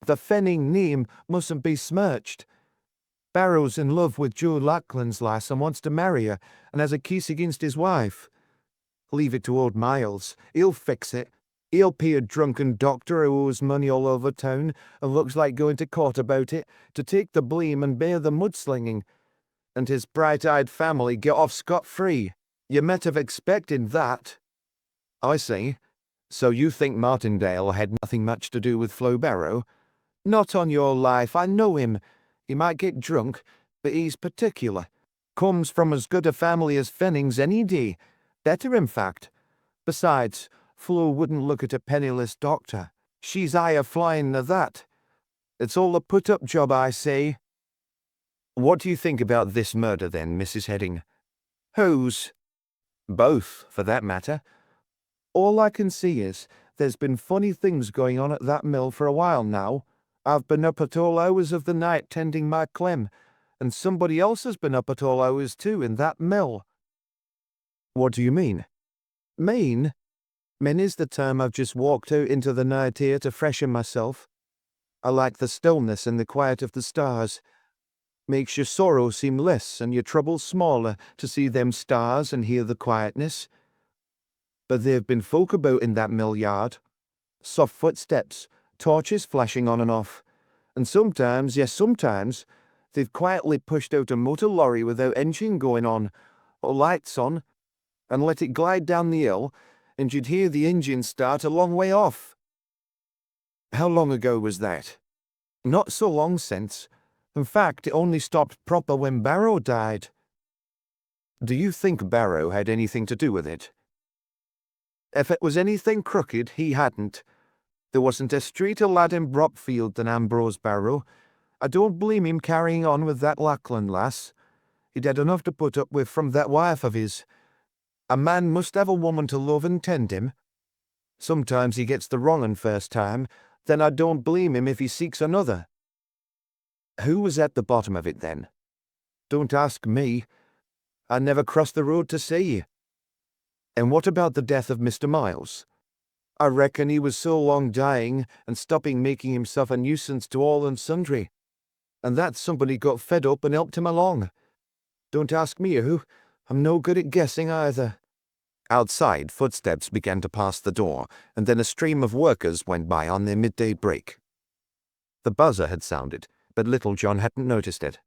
The Fenning name mustn't be smirched. Barrow's in love with Joe Lackland's lass and wants to marry her and has a case against his wife. Leave it to old Miles. He'll fix it. He'll pay a drunken doctor who owes money all over town and looks like going to court about it to take the blame and bear the mudslinging. And his bright-eyed family get off scot-free. You might have expected that. I see. So you think Martindale had nothing much to do with Flo Barrow? Not on your life. I know him. He might get drunk, but he's particular. Comes from as good a family as Fenning's any day. Better, in fact. Besides, Flo wouldn't look at a penniless doctor. She's higher flying than that. It's all a put-up job, I say. What do you think about this murder, then, Mrs. Heading? Whose? Both, for that matter. All I can see is there's been funny things going on at that mill for a while now. I've been up at all hours of the night tending my Clem, and somebody else has been up at all hours too in that mill. What do you mean? Mean is the term I've just walked out into the night here to freshen myself. I like the stillness and the quiet of the stars. Makes your sorrow seem less and your troubles smaller to see them stars and hear the quietness. But there've been folk about in that mill yard. Soft footsteps, torches flashing on and off. And sometimes, yes sometimes, they've quietly pushed out a motor lorry without engine going on, or lights on, and let it glide down the hill, and you'd hear the engine start a long way off. How long ago was that? Not so long since. In fact, it only stopped proper when Barrow died. Do you think Barrow had anything to do with it? If it was anything crooked, he hadn't. There wasn't a straighter lad in Brockfield than Ambrose Barrow. I don't blame him carrying on with that Lackland lass. He'd had enough to put up with from that wife of his. A man must have a woman to love and tend him. Sometimes he gets the wrong un first time, then I don't blame him if he seeks another. Who was at the bottom of it then? Don't ask me. I never crossed the road to see. And what about the death of Mr. Miles? I reckon he was so long dying and stopping making himself a nuisance to all and sundry. And that somebody got fed up and helped him along. Don't ask me who. I'm no good at guessing either. Outside, footsteps began to pass the door, and then a stream of workers went by on their midday break. The buzzer had sounded, but Little John hadn't noticed it.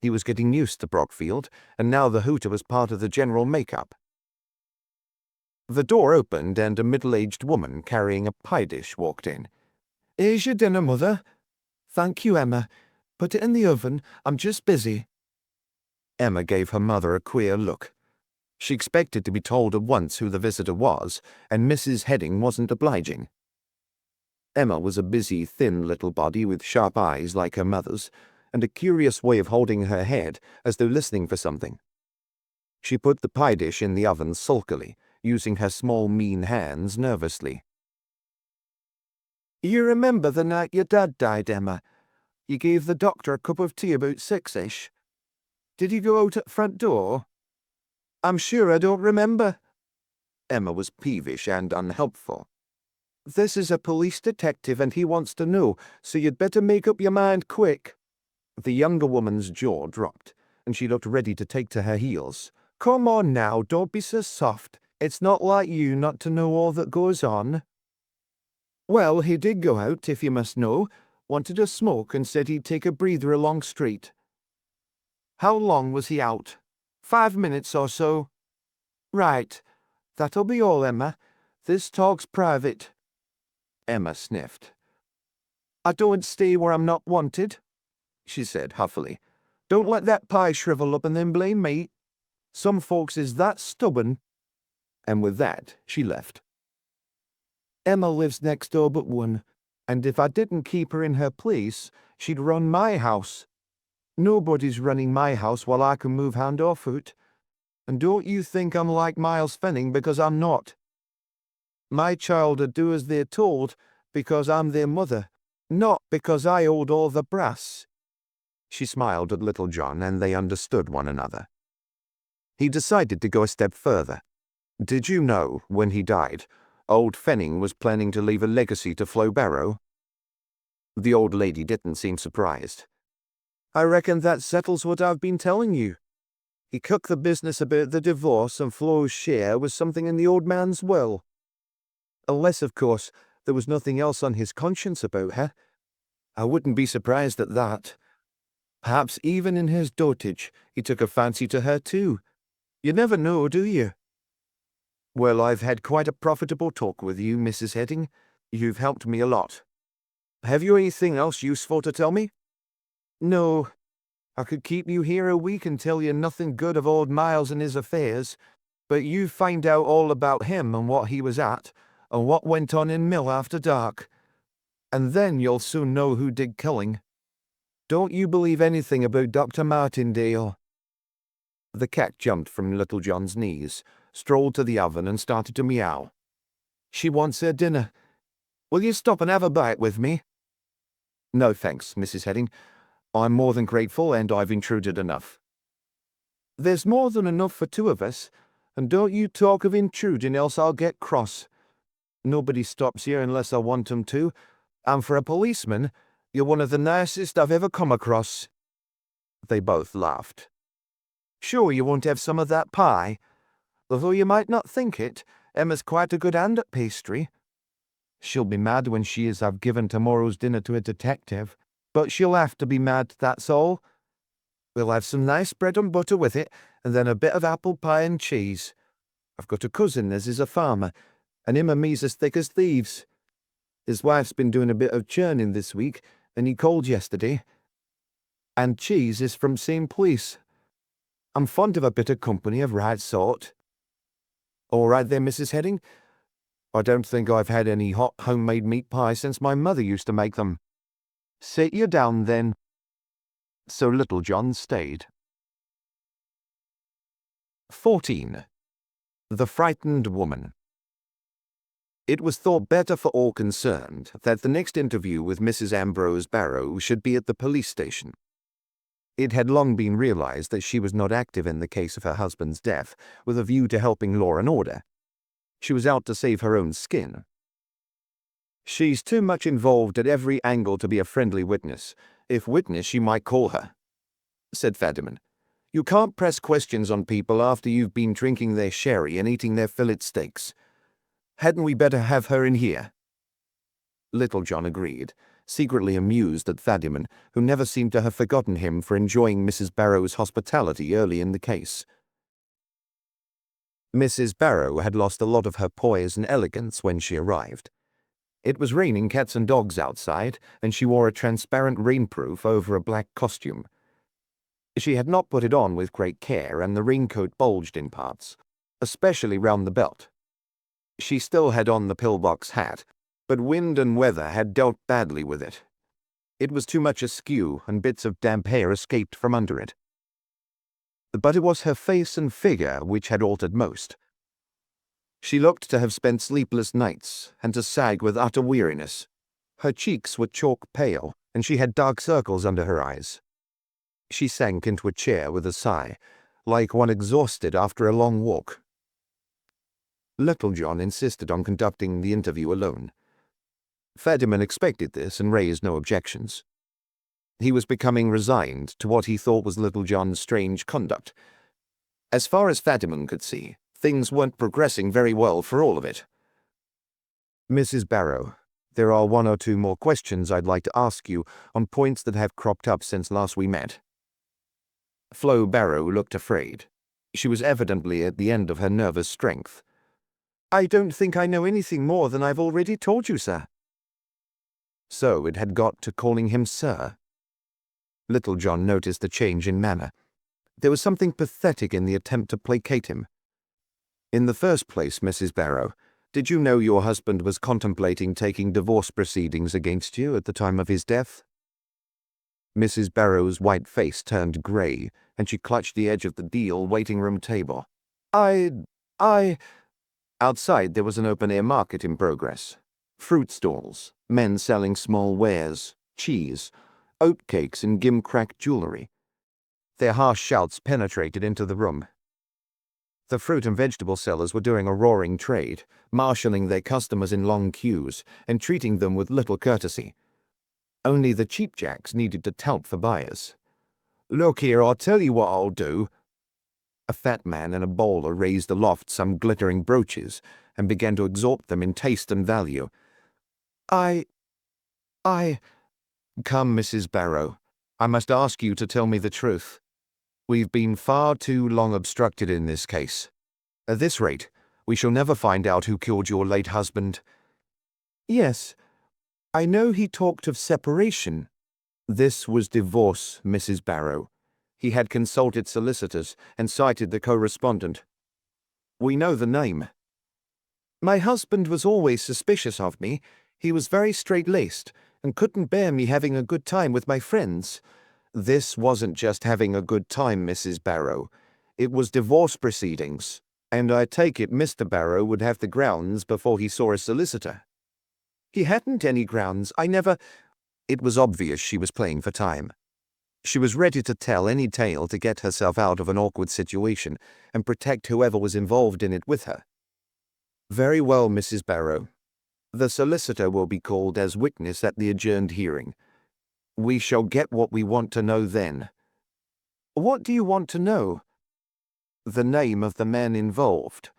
He was getting used to Brockfield, and now the hooter was part of the general make-up. The door opened, and a middle-aged woman carrying a pie dish walked in. "Here's your dinner, Mother." "Thank you, Emma. Put it in the oven. I'm just busy." Emma gave her mother a queer look. She expected to be told at once who the visitor was, and Mrs. Heading wasn't obliging. Emma was a busy, thin little body with sharp eyes like her mother's, and a curious way of holding her head as though listening for something. She put the pie dish in the oven sulkily, using her small, mean hands nervously. "You remember the night your dad died, Emma? You gave the doctor a cup of tea about 6-ish. Did you go out at front door?" "I'm sure I don't remember." Emma was peevish and unhelpful. "This is a police detective and he wants to know, so you'd better make up your mind quick." The younger woman's jaw dropped, and she looked ready to take to her heels. "Come on now, don't be so soft. It's not like you not to know all that goes on." "Well, he did go out, if you must know. Wanted a smoke and said he'd take a breather along street." "How long was he out?" 5 minutes or so." "Right. That'll be all, Emma. This talk's private." Emma sniffed. "I don't stay where I'm not wanted," she said huffily. "Don't let that pie shrivel up and then blame me. Some folks is that stubborn." And with that, she left. "Emma lives next door but one, and if I didn't keep her in her place, she'd run my house. Nobody's running my house while I can move hand or foot. And don't you think I'm like Miles Fenning because I'm not. My child'd do as they're told because I'm their mother, not because I hold all the brass." She smiled at Little John, and they understood one another. He decided to go a step further. "Did you know, when he died, old Fenning was planning to leave a legacy to Flo Barrow?" The old lady didn't seem surprised. I reckon that settles what I've been telling you. He cooked the business about the divorce and Flo's share was something in the old man's will. Unless, of course, there was nothing else on his conscience about her. I wouldn't be surprised at that. Perhaps even in his dotage, he took a fancy to her too. You never know, do you? Well, I've had quite a profitable talk with you, Mrs. Heading. You've helped me a lot. Have you anything else useful to tell me? No. I could keep you here a week and tell you nothing good of old Miles and his affairs, but you find out all about him and what he was at, and what went on in Mill after dark. And then you'll soon know who did killing. Don't you believe anything about Dr. Martindale? The cat jumped from Little John's knees, strolled to the oven and started to meow. She wants her dinner. Will you stop and have a bite with me? No thanks, Mrs. Heading. I'm more than grateful and I've intruded enough. There's more than enough for two of us, and don't you talk of intruding else I'll get cross. Nobody stops here unless I want 'em to, and for a policeman, you're one of the nicest I've ever come across. They both laughed. Sure you won't have some of that pie? Although you might not think it, Emma's quite a good hand at pastry. She'll be mad when she hears I've given tomorrow's dinner to a detective, but she'll have to be mad, that's all. We'll have some nice bread and butter with it, and then a bit of apple pie and cheese. I've got a cousin as is a farmer, and him and me's as thick as thieves. His wife's been doing a bit of churning this week, and he called yesterday. And cheese is from same place. I'm fond of a bit of company of right sort. All right then, Mrs. Heading. I don't think I've had any hot homemade meat pie since my mother used to make them. Sit you down then. So Little John stayed. 14. The Frightened Woman. It was thought better for all concerned that the next interview with Mrs. Ambrose Barrow should be at the police station. It had long been realized that she was not active in the case of her husband's death with a view to helping law and order. She was out to save her own skin. She's too much involved at every angle to be a friendly witness, if witness you might call her, said Fadiman. You can't press questions on people after you've been drinking their sherry and eating their fillet steaks. Hadn't we better have her in here? Little John agreed, secretly amused at Fadiman, who never seemed to have forgotten him for enjoying Mrs. Barrow's hospitality early in the case. Mrs. Barrow had lost a lot of her poise and elegance when she arrived. It was raining cats and dogs outside, and she wore a transparent rainproof over a black costume. She had not put it on with great care, and the raincoat bulged in parts, especially round the belt. She still had on the pillbox hat, but wind and weather had dealt badly with it. It was too much askew, and bits of damp hair escaped from under it. But it was her face and figure which had altered most. She looked to have spent sleepless nights, and to sag with utter weariness. Her cheeks were chalk pale, and she had dark circles under her eyes. She sank into a chair with a sigh, like one exhausted after a long walk. Little John insisted on conducting the interview alone. Fadiman expected this and raised no objections. He was becoming resigned to what he thought was Little John's strange conduct. As far as Fadiman could see, things weren't progressing very well for all of it. Mrs. Barrow, there are one or two more questions I'd like to ask you on points that have cropped up since last we met. Flo Barrow looked afraid. She was evidently at the end of her nervous strength. I don't think I know anything more than I've already told you, sir. So it had got to calling him sir. Little John noticed the change in manner. There was something pathetic in the attempt to placate him. In the first place, Mrs. Barrow, did you know your husband was contemplating taking divorce proceedings against you at the time of his death? Mrs. Barrow's white face turned grey, and she clutched the edge of the deal waiting room table. Outside there was an open-air market in progress. Fruit stalls, men selling small wares, cheese, oatcakes and gimcrack jewellery. Their harsh shouts penetrated into the room. The fruit and vegetable sellers were doing a roaring trade, marshalling their customers in long queues and treating them with little courtesy. Only the cheapjacks needed to tout for buyers. "Look here, I'll tell you what I'll do." A fat man in a bowler raised aloft some glittering brooches and began to exhort them in taste and value. I... Come, Mrs. Barrow, I must ask you to tell me the truth. We've been far too long obstructed in this case. At this rate, we shall never find out who killed your late husband." "Yes, I know he talked of separation." "This was divorce, Mrs. Barrow. He had consulted solicitors and cited the correspondent. We know the name." "My husband was always suspicious of me. He was very straight-laced and couldn't bear me having a good time with my friends." "This wasn't just having a good time, Mrs. Barrow. It was divorce proceedings, and I take it Mr. Barrow would have the grounds before he saw a solicitor." "He hadn't any grounds. I never—" It was obvious she was playing for time. She was ready to tell any tale to get herself out of an awkward situation and protect whoever was involved in it with her. "Very well, Mrs. Barrow. The solicitor will be called as witness at the adjourned hearing. We shall get what we want to know then." "What do you want to know?" "The name of the man involved."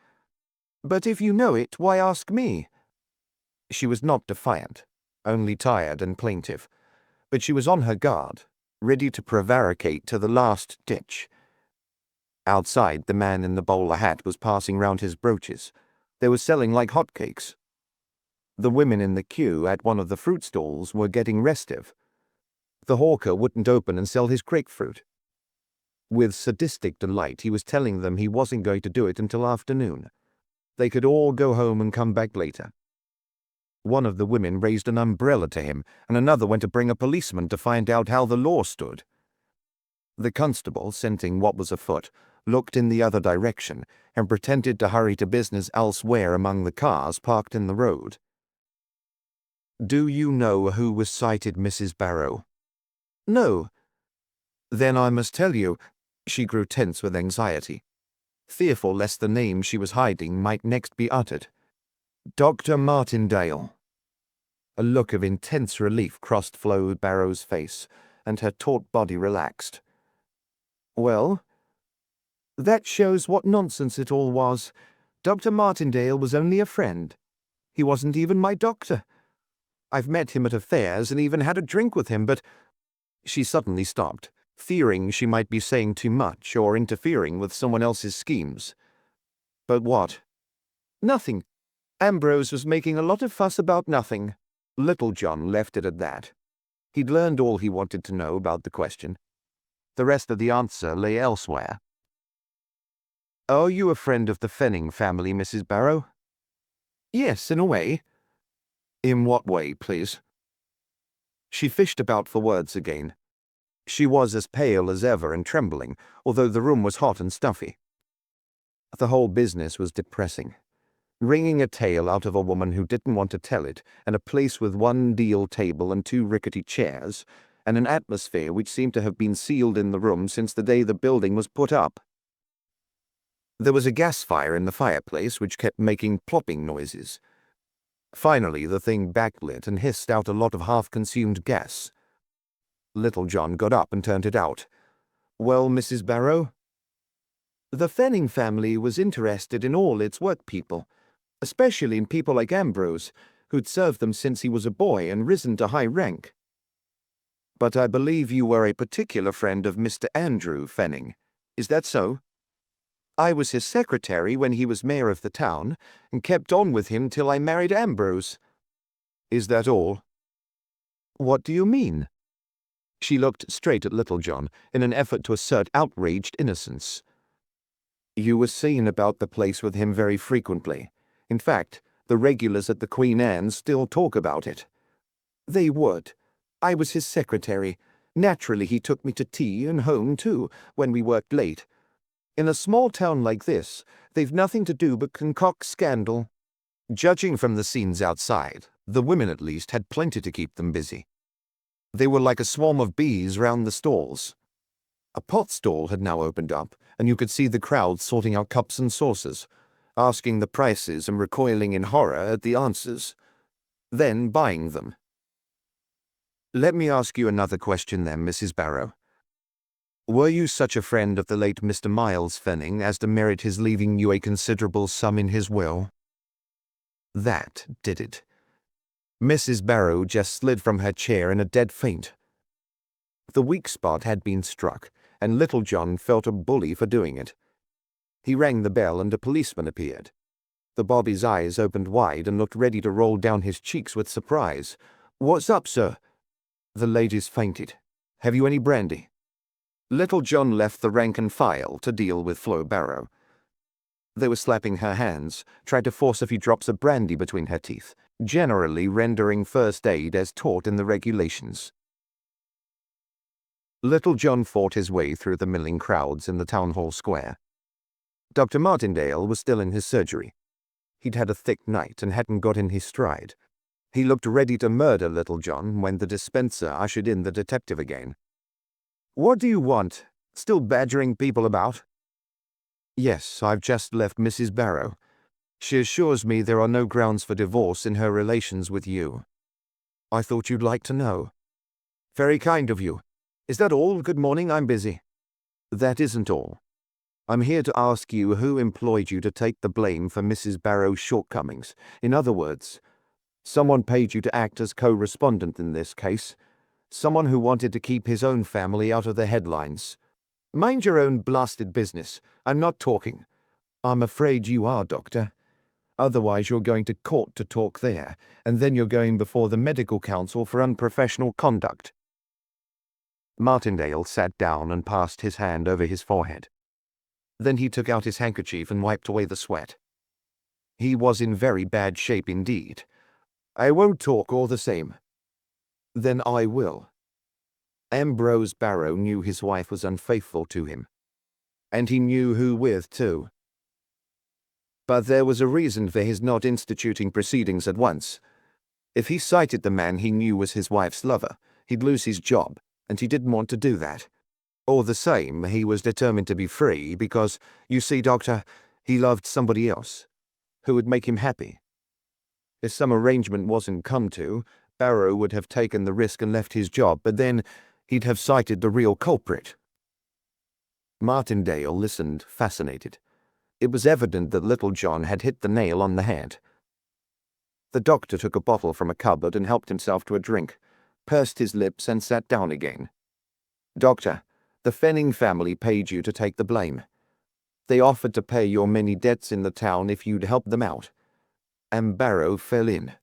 "But if you know it, why ask me?" She was not defiant, only tired and plaintive, but she was on her guard, ready to prevaricate to the last ditch. Outside, the man in the bowler hat was passing round his brooches. They were selling like hotcakes. The women in the queue at one of the fruit stalls were getting restive. The hawker wouldn't open and sell his grapefruit. With sadistic delight, he was telling them he wasn't going to do it until afternoon. They could all go home and come back later. One of the women raised an umbrella to him, and another went to bring a policeman to find out how the law stood. The constable, scenting what was afoot, looked in the other direction and pretended to hurry to business elsewhere among the cars parked in the road. "Do you know who was cited, Mrs. Barrow?" "No." "Then I must tell you." She grew tense with anxiety, fearful lest the name she was hiding might next be uttered. "Dr. Martindale." A look of intense relief crossed Flo Barrow's face, and her taut body relaxed. "Well, that shows what nonsense it all was. Dr. Martindale was only a friend. He wasn't even my doctor. I've met him at affairs and even had a drink with him, but—" She suddenly stopped, fearing she might be saying too much or interfering with someone else's schemes. "But what?" "Nothing. Ambrose was making a lot of fuss about nothing." Little John left it at that. He'd learned all he wanted to know about the question. The rest of the answer lay elsewhere. "Are you a friend of the Fenning family, Mrs. Barrow?" "Yes, in a way." "In what way, please?" She fished about for words again. She was as pale as ever and trembling, although the room was hot and stuffy. The whole business was depressing. Wringing a tale out of a woman who didn't want to tell it, and a place with one deal table and 2 rickety chairs, and an atmosphere which seemed to have been sealed in the room since the day the building was put up. There was a gas fire in the fireplace which kept making plopping noises. Finally, the thing backlit and hissed out a lot of half-consumed gas. Little John got up and turned it out. "Well, Mrs. Barrow?" "The Fenning family was interested in all its workpeople, especially in people like Ambrose, who'd served them since he was a boy and risen to high rank." "But I believe you were a particular friend of Mr. Andrew Fenning. Is that so?" "I was his secretary when he was mayor of the town, and kept on with him till I married Ambrose." "Is that all?" "What do you mean?" She looked straight at Little John in an effort to assert outraged innocence. "You were seen about the place with him very frequently. In fact, the regulars at the Queen Anne's still talk about it." "They would. I was his secretary. Naturally, he took me to tea and home, too, when we worked late. In a small town like this, they've nothing to do but concoct scandal." Judging from the scenes outside, the women at least had plenty to keep them busy. They were like a swarm of bees round the stalls. A pot stall had now opened up, and you could see the crowd sorting out cups and saucers, asking the prices and recoiling in horror at the answers, then buying them. Let me ask you another question then, Mrs. Barrow. Were you such a friend of the late Mr. Miles Fenning as to merit his leaving you a considerable sum in his will? That did it. Mrs. Barrow just slid from her chair in a dead faint. The weak spot had been struck, and Little John felt a bully for doing it. He rang the bell and a policeman appeared. The bobby's eyes opened wide and looked ready to roll down his cheeks with surprise. "What's up, sir?" The ladies fainted. "Have you any brandy?" Little John left the rank and file to deal with Flo Barrow. They were slapping her hands, tried to force a few drops of brandy between her teeth, generally rendering first aid as taught in the regulations. Little John fought his way through the milling crowds in the town hall square. Dr. Martindale was still in his surgery. He'd had a thick night and hadn't got in his stride. He looked ready to murder Little John when the dispenser ushered in the detective again. "What do you want? Still badgering people about?" "Yes, I've just left Mrs. Barrow. She assures me there are no grounds for divorce in her relations with you. I thought you'd like to know." "Very kind of you. Is that all? Good morning, I'm busy." "That isn't all. I'm here to ask you who employed you to take the blame for Mrs. Barrow's shortcomings. In other words, someone paid you to act as co-respondent in this case. Someone who wanted to keep his own family out of the headlines." "Mind your own blasted business. I'm not talking." "I'm afraid you are, Doctor. Otherwise you're going to court to talk there, and then you're going before the medical council for unprofessional conduct." Martindale sat down and passed his hand over his forehead. Then he took out his handkerchief and wiped away the sweat. He was in very bad shape indeed. "I won't talk all the same." "Then I will." Ambrose Barrow knew his wife was unfaithful to him. And he knew who with, too. But there was a reason for his not instituting proceedings at once. If he cited the man he knew was his wife's lover, he'd lose his job, and he didn't want to do that. All the same, he was determined to be free because, you see, Doctor, he loved somebody else, who would make him happy. If some arrangement wasn't come to, Barrow would have taken the risk and left his job, but then he'd have cited the real culprit. Martindale listened, fascinated. It was evident that Little John had hit the nail on the head. The doctor took a bottle from a cupboard and helped himself to a drink, pursed his lips and sat down again. "Doctor, the Fenning family paid you to take the blame. They offered to pay your many debts in the town if you'd help them out. And Barrow fell in.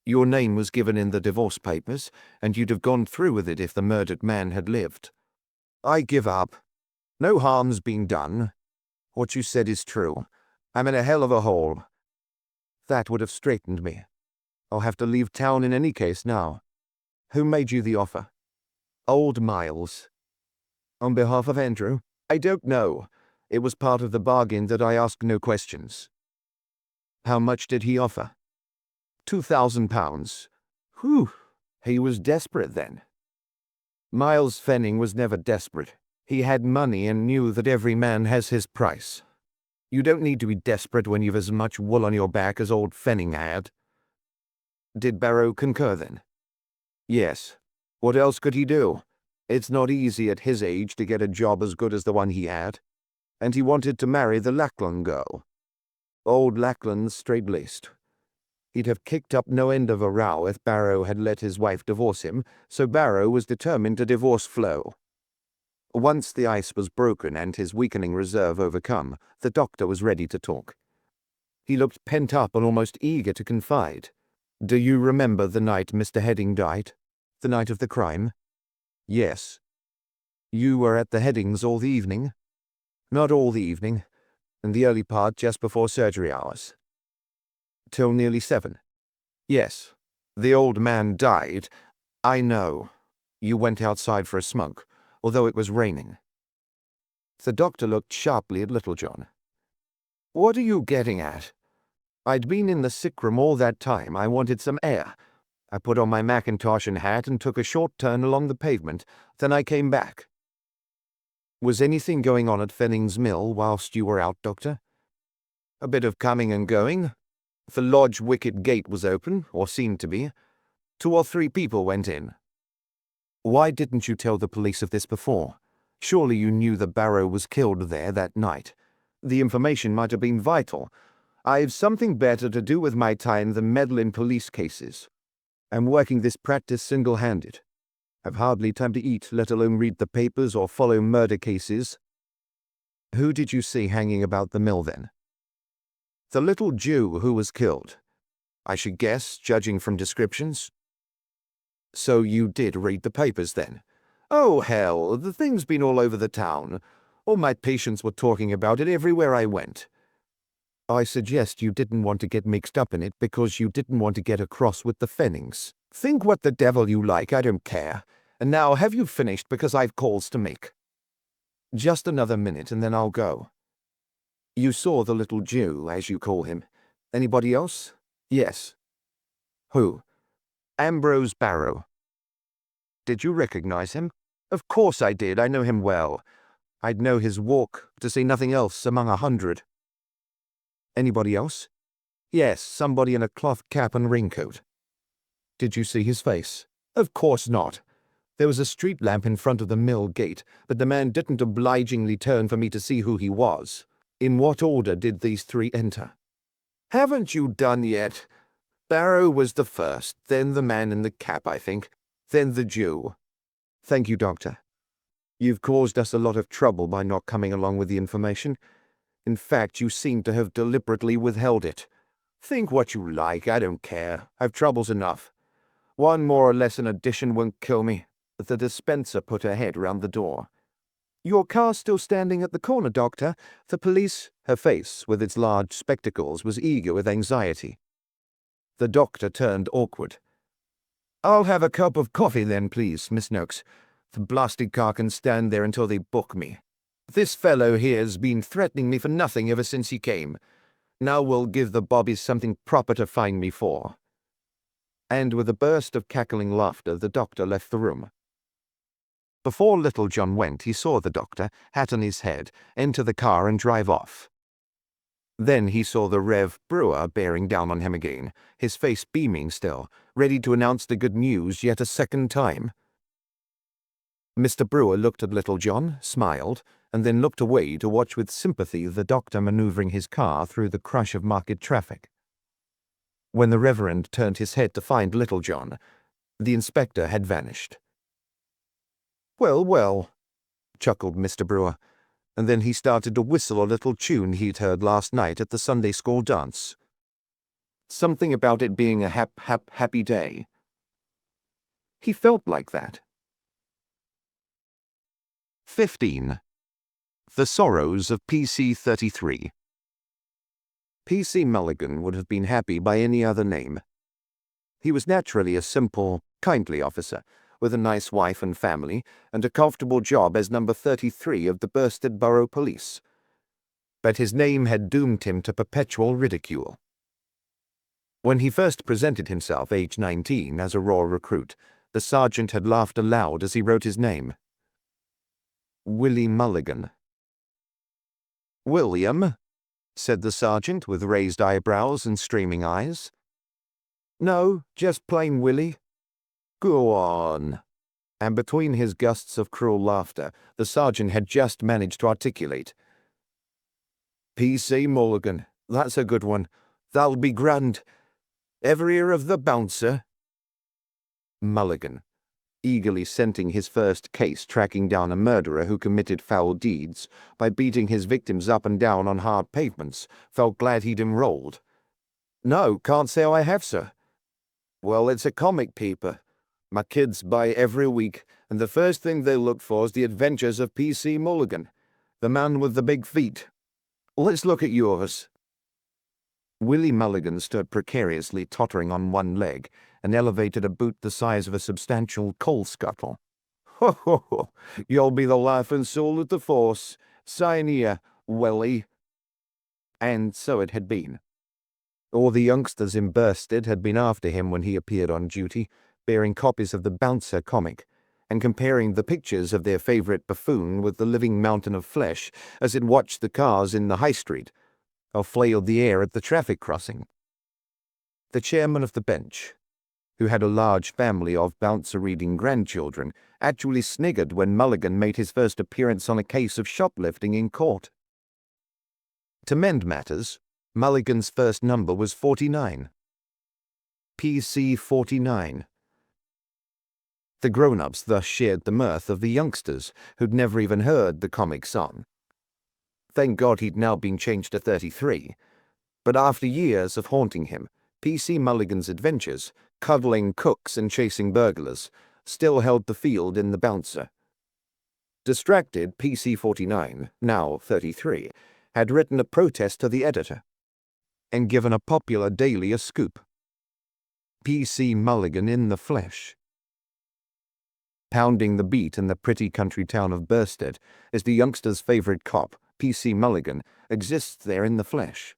Your name was given in the divorce papers, and you'd have gone through with it if the murdered man had lived. I give up. No harm's been done. What you said is true. I'm in a hell of a hole. That would have straightened me. I'll have to leave town in any case now. Who made you the offer?" "Old Miles." "On behalf of Andrew?" "I don't know. It was part of the bargain that I ask no questions." "How much did he offer?" £2,000. Whew, he was desperate then. Miles Fenning was never desperate. He had money and knew that every man has his price. You don't need to be desperate when you've as much wool on your back as old Fenning had. Did Barrow concur then? Yes. What else could he do? It's not easy at his age to get a job as good as the one he had. And he wanted to marry the Lackland girl. Old Lackland's straight-laced. He'd have kicked up no end of a row if Barrow had let his wife divorce him, so Barrow was determined to divorce Flo. Once the ice was broken and his weakening reserve overcome, the doctor was ready to talk. He looked pent up and almost eager to confide. "Do you remember the night Mr. Heading died? The night of the crime?" "Yes." "You were at the Headings all the evening?" "Not all the evening. In the early part just before surgery hours." "Till nearly 7? "Yes. The old man died. I know. You went outside for a smoke, although it was raining." The doctor looked sharply at Little John. "What are you getting at?" "I'd been in the sick room all that time. I wanted some air. I put on my mackintosh and hat and took a short turn along the pavement. Then I came back." "Was anything going on at Fenning's mill whilst you were out, Doctor?" "A bit of coming and going. The lodge wicket gate was open, or seemed to be. 2 or 3 people went in. Why didn't you tell the police of this before? Surely you knew that Barrow was killed there that night. The information might have been vital. I've something better to do with my time than meddle in police cases. I'm working this practice single-handed. I've hardly time to eat, let alone read the papers or follow murder cases. Who did you see hanging about the mill then? The little Jew who was killed. I should guess, judging from descriptions. So you did read the papers then? Oh, hell, the thing's been all over the town. All my patients were talking about it everywhere I went. I suggest you didn't want to get mixed up in it because you didn't want to get across with the Fennings. Think what the devil you like, I don't care. And now have you finished, because I've calls to make? Just another minute and then I'll go. You saw the little Jew, as you call him. Anybody else? Yes. Who? Ambrose Barrow. Did you recognize him? Of course I did, I know him well. I'd know his walk, to say nothing else, among 100. Anybody else? Yes, somebody in a cloth cap and raincoat. Did you see his face? Of course not. There was a street lamp in front of the mill gate, but the man didn't obligingly turn for me to see who he was. In what order did these three enter? Haven't you done yet? Barrow was the first, then the man in the cap, I think, then the Jew. Thank you, Doctor. You've caused us a lot of trouble by not coming along with the information. In fact, you seem to have deliberately withheld it. Think what you like, I don't care. I've troubles enough. One more or less an addition won't kill me. The dispenser put her head round the door. Your car's still standing at the corner, Doctor. The police... Her face, with its large spectacles, was eager with anxiety. The doctor turned awkward. I'll have a cup of coffee then, please, Miss Noakes. The blasted car can stand there until they book me. This fellow here's been threatening me for nothing ever since he came. Now we'll give the bobbies something proper to find me for. And with a burst of cackling laughter, the doctor left the room. Before Little John went, he saw the doctor, hat on his head, enter the car and drive off. Then he saw the Rev. Brewer bearing down on him again, his face beaming still, ready to announce the good news yet a second time. Mr. Brewer looked at Little John, smiled, and then looked away to watch with sympathy the doctor maneuvering his car through the crush of market traffic. When the Reverend turned his head to find Little John, the inspector had vanished. Well, well, chuckled Mr. Brewer, and then he started to whistle a little tune he'd heard last night at the Sunday school dance. Something about it being a happy day. He felt like that. 15. The Sorrows of PC 33. P.C. Mulligan would have been happy by any other name. He was naturally a simple, kindly officer, with a nice wife and family, and a comfortable job as number 33 of the Bursted Borough Police. But his name had doomed him to perpetual ridicule. When he first presented himself, aged 19, as a raw recruit, the sergeant had laughed aloud as he wrote his name. Willie Mulligan. "William?" said the sergeant, with raised eyebrows and streaming eyes. No, just plain Willie. Go on. And between his gusts of cruel laughter, the sergeant had just managed to articulate. P.C. Mulligan, that's a good one. That'll be grand. Ever hear of the bouncer? Mulligan, eagerly scenting his first case tracking down a murderer who committed foul deeds by beating his victims up and down on hard pavements, felt glad he'd enrolled. No, can't say I have, sir. Well, it's a comic paper. My kids buy every week, and the first thing they look for is the adventures of P.C. Mulligan, the man with the big feet. Let's look at yours. Willie Mulligan stood precariously tottering on one leg and elevated a boot the size of a substantial coal scuttle. Ho, ho, ho. You'll be the life and soul of the force. Sign here, Willie. And so it had been. All the youngsters in Bursted had been after him when he appeared on duty, bearing copies of the Bouncer comic, and comparing the pictures of their favourite buffoon with the living mountain of flesh as it watched the cars in the high street, or flailed the air at the traffic crossing. The chairman of the bench, who had a large family of bouncer-reading grandchildren, actually sniggered when Mulligan made his first appearance on a case of shoplifting in court. To mend matters, Mulligan's first number was 49. PC 49. The grown-ups thus shared the mirth of the youngsters, who'd never even heard the comic song. Thank God he'd now been changed to 33. But after years of haunting him, PC Mulligan's adventures, cuddling cooks and chasing burglars, still held the field in the bouncer. Distracted, PC 49, now 33, had written a protest to the editor and given a popular daily a scoop. PC Mulligan in the flesh. Pounding the beat in the pretty country town of Bursted as the youngster's favorite cop, PC Mulligan, exists there in the flesh.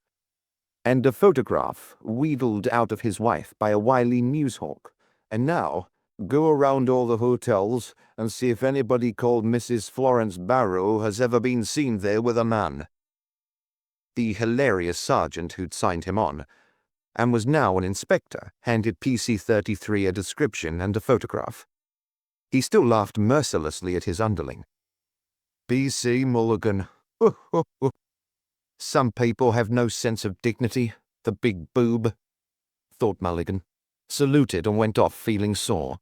And a photograph wheedled out of his wife by a wily newshawk. And now, go around all the hotels and see if anybody called Mrs. Florence Barrow has ever been seen there with a man. The hilarious sergeant who'd signed him on, and was now an inspector, handed PC-33 a description and a photograph. He still laughed mercilessly at his underling. PC Mulligan. Some people have no sense of dignity, the big boob, thought Mulligan, saluted and went off feeling sore.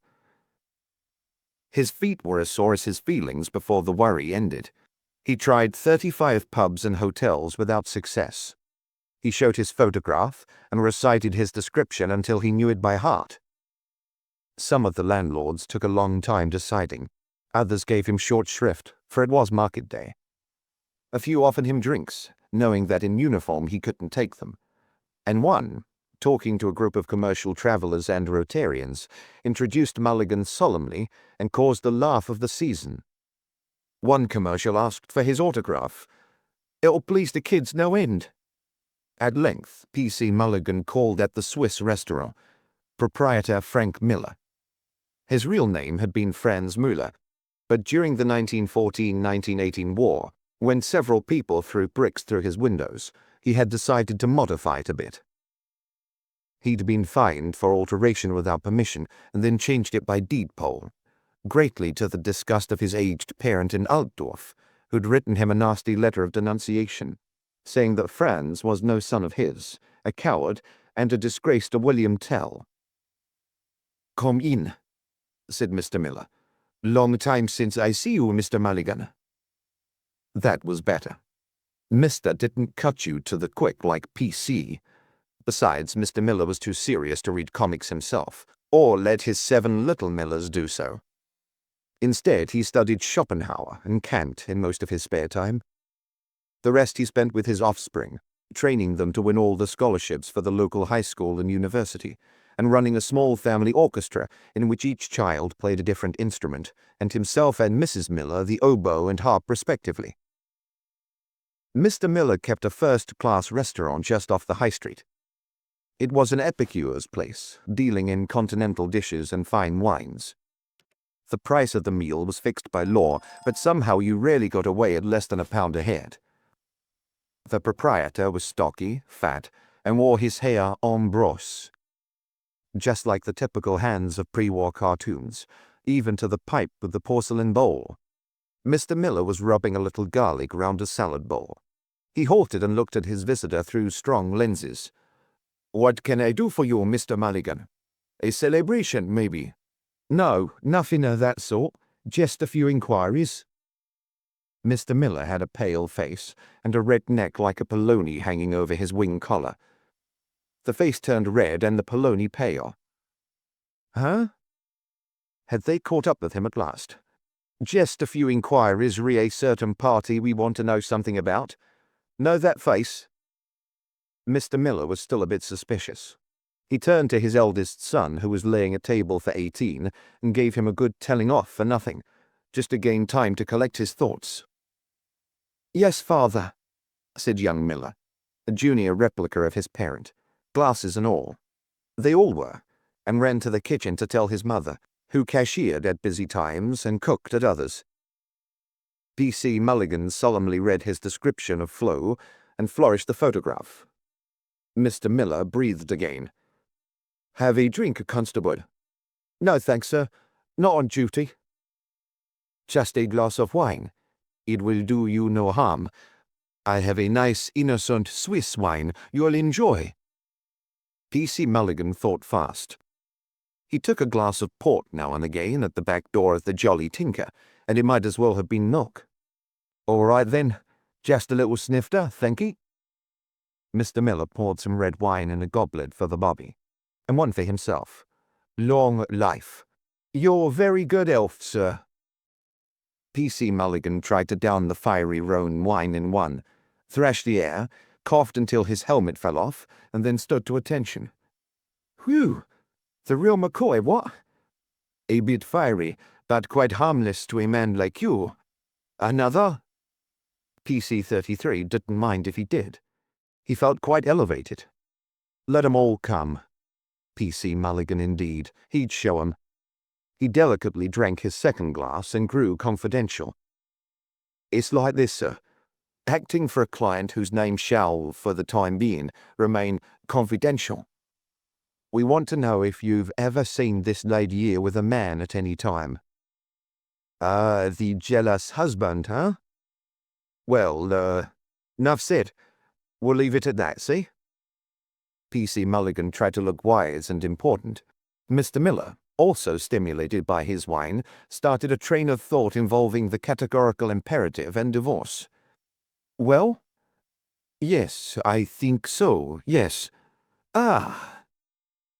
His feet were as sore as his feelings before the worry ended. He tried 35 pubs and hotels without success. He showed his photograph and recited his description until he knew it by heart. Some of the landlords took a long time deciding. Others gave him short shrift, for it was market day. A few offered him drinks, knowing that in uniform he couldn't take them. And one, talking to a group of commercial travelers and Rotarians, introduced Mulligan solemnly and caused the laugh of the season. One commercial asked for his autograph. "It'll please the kids no end." At length, PC Mulligan called at the Swiss restaurant, proprietor Frank Miller. His real name had been Franz Müller, but during the 1914-1918 war, when several people threw bricks through his windows, he had decided to modify it a bit. He'd been fined for alteration without permission and then changed it by deed poll, greatly to the disgust of his aged parent in Altdorf, who'd written him a nasty letter of denunciation, saying that Franz was no son of his, a coward, and a disgrace to William Tell. "Come in," said Mr. Miller. "Long time since I see you, Mr. Mulligan." That was better. Mr. didn't cut you to the quick like PC. Besides, Mr. Miller was too serious to read comics himself, or let his 7 little Millers do so. Instead, he studied Schopenhauer and Kant in most of his spare time. The rest he spent with his offspring, training them to win all the scholarships for the local high school and university, and running a small family orchestra in which each child played a different instrument, and himself and Mrs. Miller the oboe and harp respectively. Mr. Miller kept a first-class restaurant just off the high street. It was an epicure's place, dealing in continental dishes and fine wines. The price of the meal was fixed by law, but somehow you rarely got away at less than £1 a head. The proprietor was stocky, fat, and wore his hair en brosse, just like the typical hands of pre-war cartoons, even to the pipe with the porcelain bowl. Mr. Miller was rubbing a little garlic round a salad bowl. He halted and looked at his visitor through strong lenses. "What can I do for you, Mr. Mulligan? A celebration, maybe?" "No, nothing of that sort. Just a few inquiries." Mr. Miller had a pale face and a red neck like a polony hanging over his wing collar. The face turned red and the polony pale. Huh? Had they caught up with him at last? "Just a few inquiries re a certain party we want to know something about. Know that face?" Mr. Miller was still a bit suspicious. He turned to his eldest son, who was laying a table for 18, and gave him a good telling off for nothing, just to gain time to collect his thoughts. "Yes, father," said young Miller, a junior replica of his parent, glasses and all. They all were, and ran to the kitchen to tell his mother, who cashiered at busy times and cooked at others. PC Mulligan solemnly read his description of Flo and flourished the photograph. Mr. Miller breathed again. Have a drink, Constable. No, thanks, sir. Not on duty. Just a glass of wine. It will do you no harm. I have a nice innocent Swiss wine you'll enjoy. P.C. Mulligan thought fast. He took a glass of port now and again at the back door of the Jolly Tinker, and it might as well have been milk. All right then, just a little snifter, thank ye. Mr. Miller poured some red wine in a goblet for the bobby, and one for himself. Long life. You're very good elf, sir. P.C. Mulligan tried to down the fiery Rhone wine in one, thrashed the air, coughed until his helmet fell off, and then stood to attention. Whew! The real McCoy, what? A bit fiery, but quite harmless to a man like you. Another? PC-33 didn't mind if he did. He felt quite elevated. Let 'em all come. P.C. Mulligan indeed. He'd show 'em. He delicately drank his second glass and grew confidential. It's like this, sir. Acting for a client whose name shall, for the time being, remain confidential. We want to know if you've ever seen this lady here with a man at any time. The jealous husband, huh? Well, enough said. We'll leave it at that, see? P.C. Mulligan tried to look wise and important. Mr. Miller, also stimulated by his wine, started a train of thought involving the categorical imperative and divorce. Well? Yes, I think so, yes. Ah!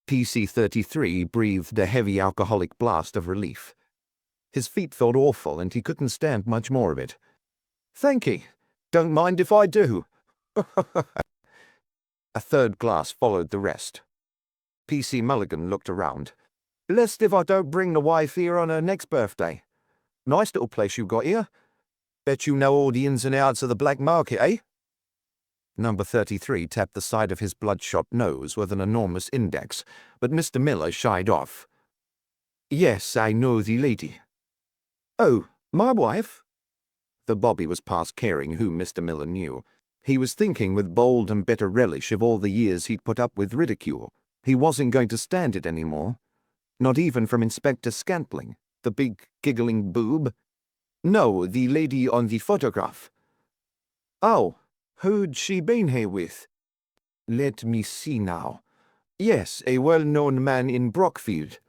PC-33 breathed a heavy alcoholic blast of relief. His feet felt awful and he couldn't stand much more of it. Thank ye. Don't mind if I do. A third glass followed the rest. P.C. Mulligan looked around. Lest if I don't bring the wife here on her next birthday. Nice little place you got here. Bet you know all the ins and outs of the black market, eh? Number 33 tapped the side of his bloodshot nose with an enormous index, but Mr. Miller shied off. Yes, I know the lady. Oh, my wife? The bobby was past caring who Mr. Miller knew. He was thinking with bold and bitter relish of all the years he'd put up with ridicule. He wasn't going to stand it any more. Not even from Inspector Scantling, the big giggling boob. No, the lady on the photograph. Oh, who'd she been here with? Let me see now. Yes, a well-known man in Brockfield.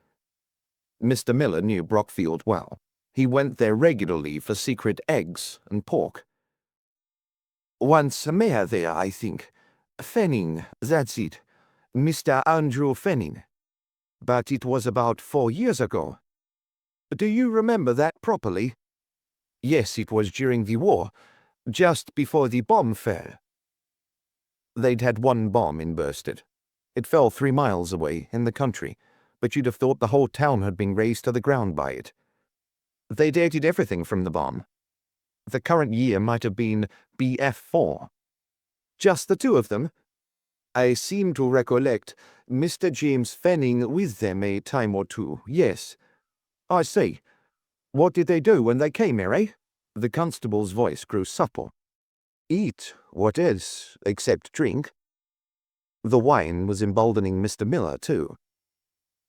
Mr. Miller knew Brockfield well. He went there regularly for secret eggs and pork. Once a mayor there, I think. Fenning, that's it. Mr. Andrew Fenning. But it was about 4 years ago. Do you remember that properly? Yes, it was during the war, just before the bomb fell. They'd had one bomb in Bursted. It fell 3 miles away, in the country, but you'd have thought the whole town had been razed to the ground by it. They dated everything from the bomb. The current year might have been BF4. Just the two of them? I seem to recollect Mr. James Fenning with them a time or two, yes. I see. What did they do when they came here, eh? The constable's voice grew supple. Eat. What else, except drink? The wine was emboldening Mr. Miller, too.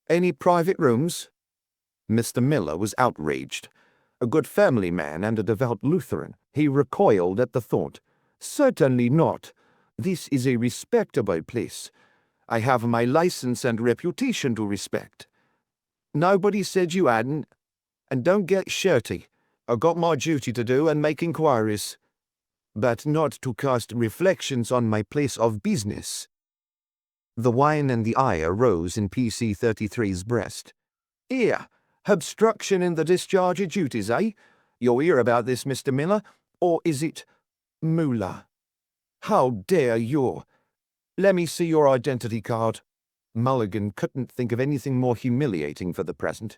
Any private rooms? Mr. Miller was outraged. A good family man and a devout Lutheran, he recoiled at the thought. Certainly not. This is a respectable place. I have my license and reputation to respect. Nobody said you hadn't. And don't get shirty. I've got my duty to do and make inquiries. But not to cast reflections on my place of business. The wine and the ire rose in PC-33's breast. Here, obstruction in the discharge of duties, eh? You'll hear about this, Mr. Miller, or is it Moolah? How dare you? Let me see your identity card. Mulligan couldn't think of anything more humiliating for the present.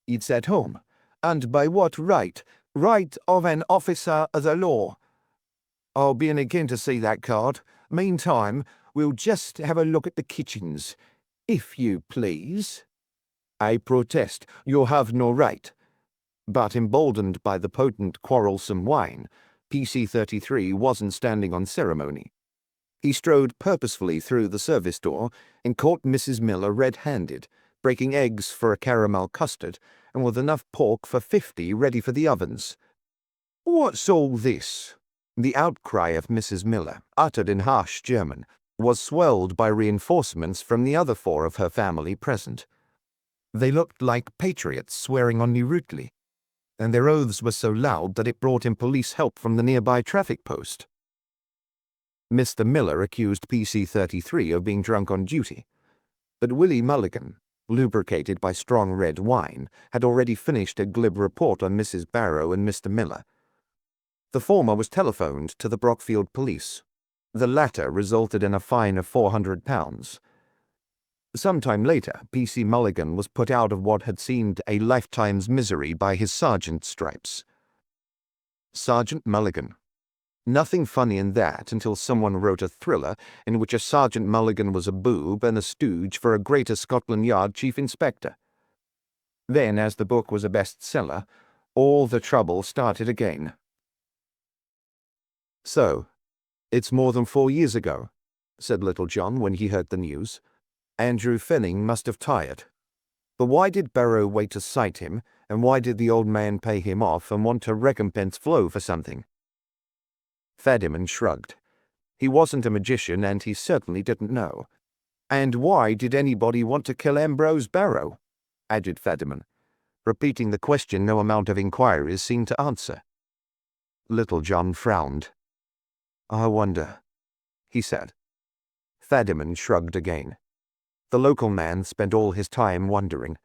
It's at home. And by what right? Right of an officer of the law. I'll be in again to see that card. Meantime, we'll just have a look at the kitchens, if you please. I protest, you have no right. But emboldened by the potent, quarrelsome wine, PC-33 wasn't standing on ceremony. He strode purposefully through the service door and caught Mrs. Miller red-handed, breaking eggs for a caramel custard and with enough pork for 50 ready for the ovens. "What's all this?" The outcry of Mrs. Miller, uttered in harsh German, was swelled by reinforcements from the other 4 of her family present. They looked like patriots swearing on Nirutli, and their oaths were so loud that it brought in police help from the nearby traffic post. Mr. Miller accused PC-33 of being drunk on duty, but Willie Mulligan, lubricated by strong red wine, had already finished a glib report on Mrs. Barrow and Mr. Miller. The former was telephoned to the Brockfield police. The latter resulted in a fine of £400. Sometime later, P.C. Mulligan was put out of what had seemed a lifetime's misery by his sergeant's stripes. Sergeant Mulligan. Nothing funny in that until someone wrote a thriller in which a Sergeant Mulligan was a boob and a stooge for a Greater Scotland Yard chief inspector. Then, as the book was a bestseller, all the trouble started again. "So, it's more than 4 years ago," said Little John when he heard the news. "Andrew Fenning must have tired. But why did Barrow wait to cite him, and why did the old man pay him off and want a recompense flow for something?" Fadiman shrugged. He wasn't a magician, and he certainly didn't know. "And why did anybody want to kill Ambrose Barrow?" added Fadiman, repeating the question no amount of inquiries seemed to answer. Little John frowned. "I wonder," he said. Fadiman shrugged again. The local man spent all his time wondering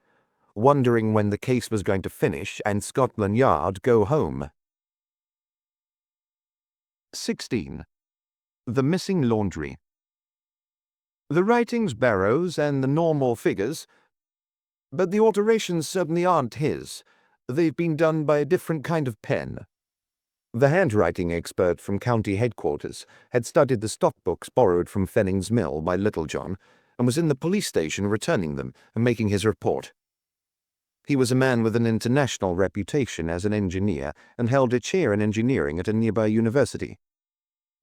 when the case was going to finish and Scotland Yard go home. 16. The Missing Laundry. The writing's Barrow's and the normal figures, but the alterations certainly aren't his. They've been done by a different kind of pen. The handwriting expert from county headquarters had studied the stockbooks borrowed from Fenning's mill by Little John, and was in the police station returning them and making his report. He was a man with an international reputation as an engineer and held a chair in engineering at a nearby university.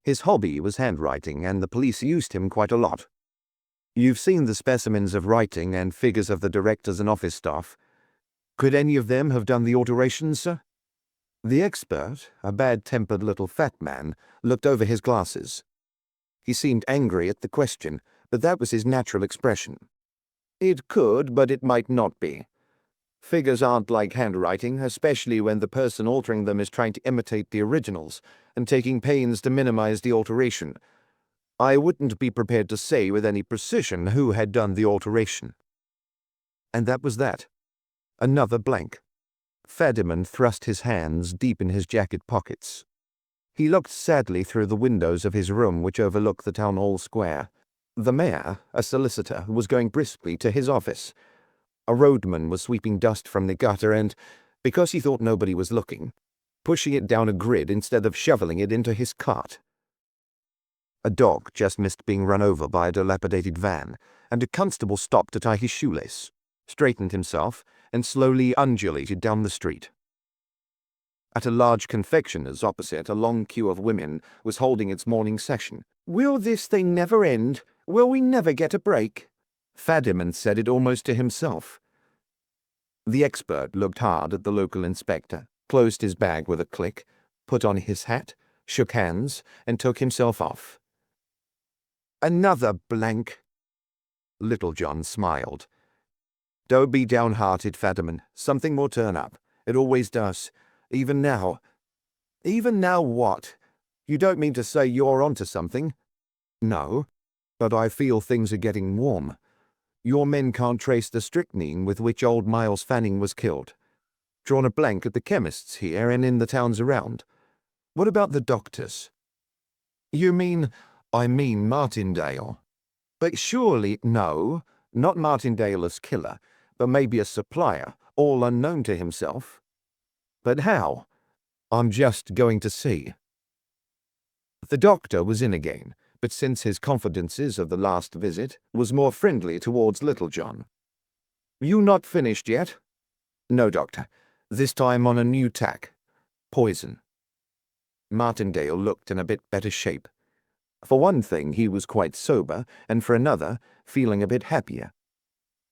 His hobby was handwriting, and the police used him quite a lot. You've seen the specimens of writing and figures of the directors and office staff. Could any of them have done the alterations, sir? The expert, a bad-tempered little fat man, looked over his glasses. He seemed angry at the question, but that was his natural expression. It could, but it might not be. Figures aren't like handwriting, especially when the person altering them is trying to imitate the originals and taking pains to minimize the alteration. I wouldn't be prepared to say with any precision who had done the alteration. And that was that. Another blank. Fadiman thrust his hands deep in his jacket pockets. He looked sadly through the windows of his room, which overlooked the town hall square. The mayor, a solicitor, was going briskly to his office. A roadman was sweeping dust from the gutter and, because he thought nobody was looking, pushing it down a grid instead of shoveling it into his cart. A dog just missed being run over by a dilapidated van, and a constable stopped to tie his shoelace, straightened himself, and slowly undulated down the street. At a large confectioner's opposite, a long queue of women was holding its morning session. "Will this thing never end? Will we never get a break?" Fadiman said it almost to himself. The expert looked hard at the local inspector, closed his bag with a click, put on his hat, shook hands, and took himself off. "Another blank." Little John smiled. "Don't be downhearted, Fadiman. Something will turn up. It always does. Even now." "Even now what? You don't mean to say you're onto something?" "No, but I feel things are getting warm. Your men can't trace the strychnine with which old Miles Fanning was killed. Drawn a blank at the chemists here and in the towns around. What about the doctors?" "You mean—" "I mean Martindale." "But surely—" "No, not Martindale as killer, but maybe a supplier, all unknown to himself." "But how?" "I'm just going to see." The doctor was in again, but since his confidences of the last visit, was more friendly towards Little John. "You not finished yet?" "No, doctor. This time on a new tack. Poison." Martindale looked in a bit better shape. For one thing, he was quite sober, and for another, feeling a bit happier.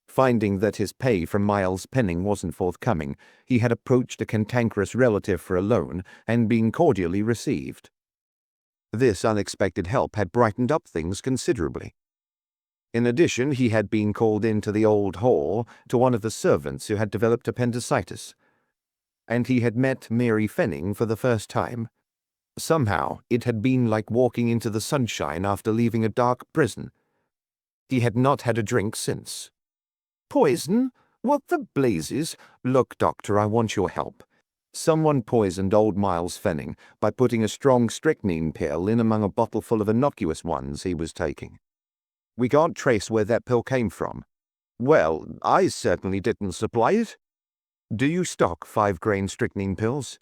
Finding that his pay from Miles' penning wasn't forthcoming, he had approached a cantankerous relative for a loan and been cordially received. This unexpected help had brightened up things considerably. In addition, he had been called into the old hall to one of the servants who had developed appendicitis, and he had met Mary Fenning for the first time. Somehow, it had been like walking into the sunshine after leaving a dark prison. He had not had a drink since. "Poison? What the blazes? Look, Doctor, I want your help. Someone poisoned old Miles Fenning by putting a strong strychnine pill in among a bottle full of innocuous ones he was taking. We can't trace where that pill came from. Well, I certainly didn't supply it. Do you stock 5-grain strychnine pills?"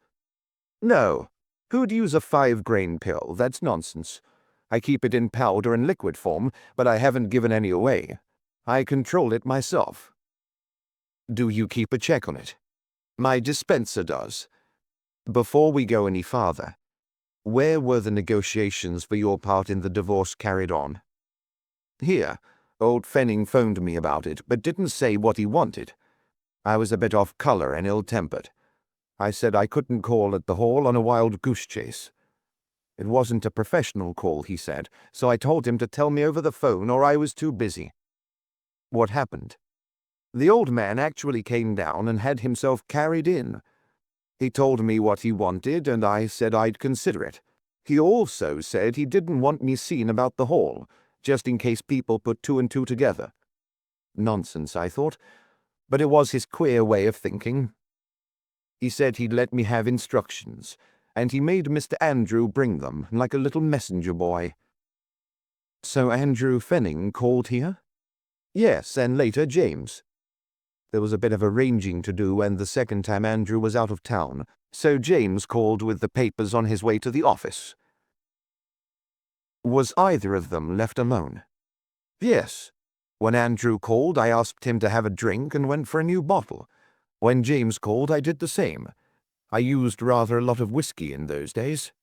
"No. Who'd use a 5-grain pill? That's nonsense. I keep it in powder and liquid form, but I haven't given any away. I control it myself." "Do you keep a check on it?" "My dispenser does." "Before we go any farther, where were the negotiations for your part in the divorce carried on?" "Here. Old Fenning phoned me about it, but didn't say what he wanted. I was a bit off color and ill-tempered. I said I couldn't call at the hall on a wild goose chase. It wasn't a professional call, he said, so I told him to tell me over the phone or I was too busy." "What happened?" "The old man actually came down and had himself carried in. He told me what he wanted, and I said I'd consider it. He also said he didn't want me seen about the hall, just in case people put 2 and 2 together. Nonsense, I thought, but it was his queer way of thinking. He said he'd let me have instructions, and he made Mr. Andrew bring them, like a little messenger boy." "So Andrew Fenning called here?" "Yes, and later James. There was a bit of arranging to do, and the second time Andrew was out of town, so James called with the papers on his way to the office." "Was either of them left alone?" "Yes. When Andrew called, I asked him to have a drink and went for a new bottle. When James called, I did the same. I used rather a lot of whiskey in those days."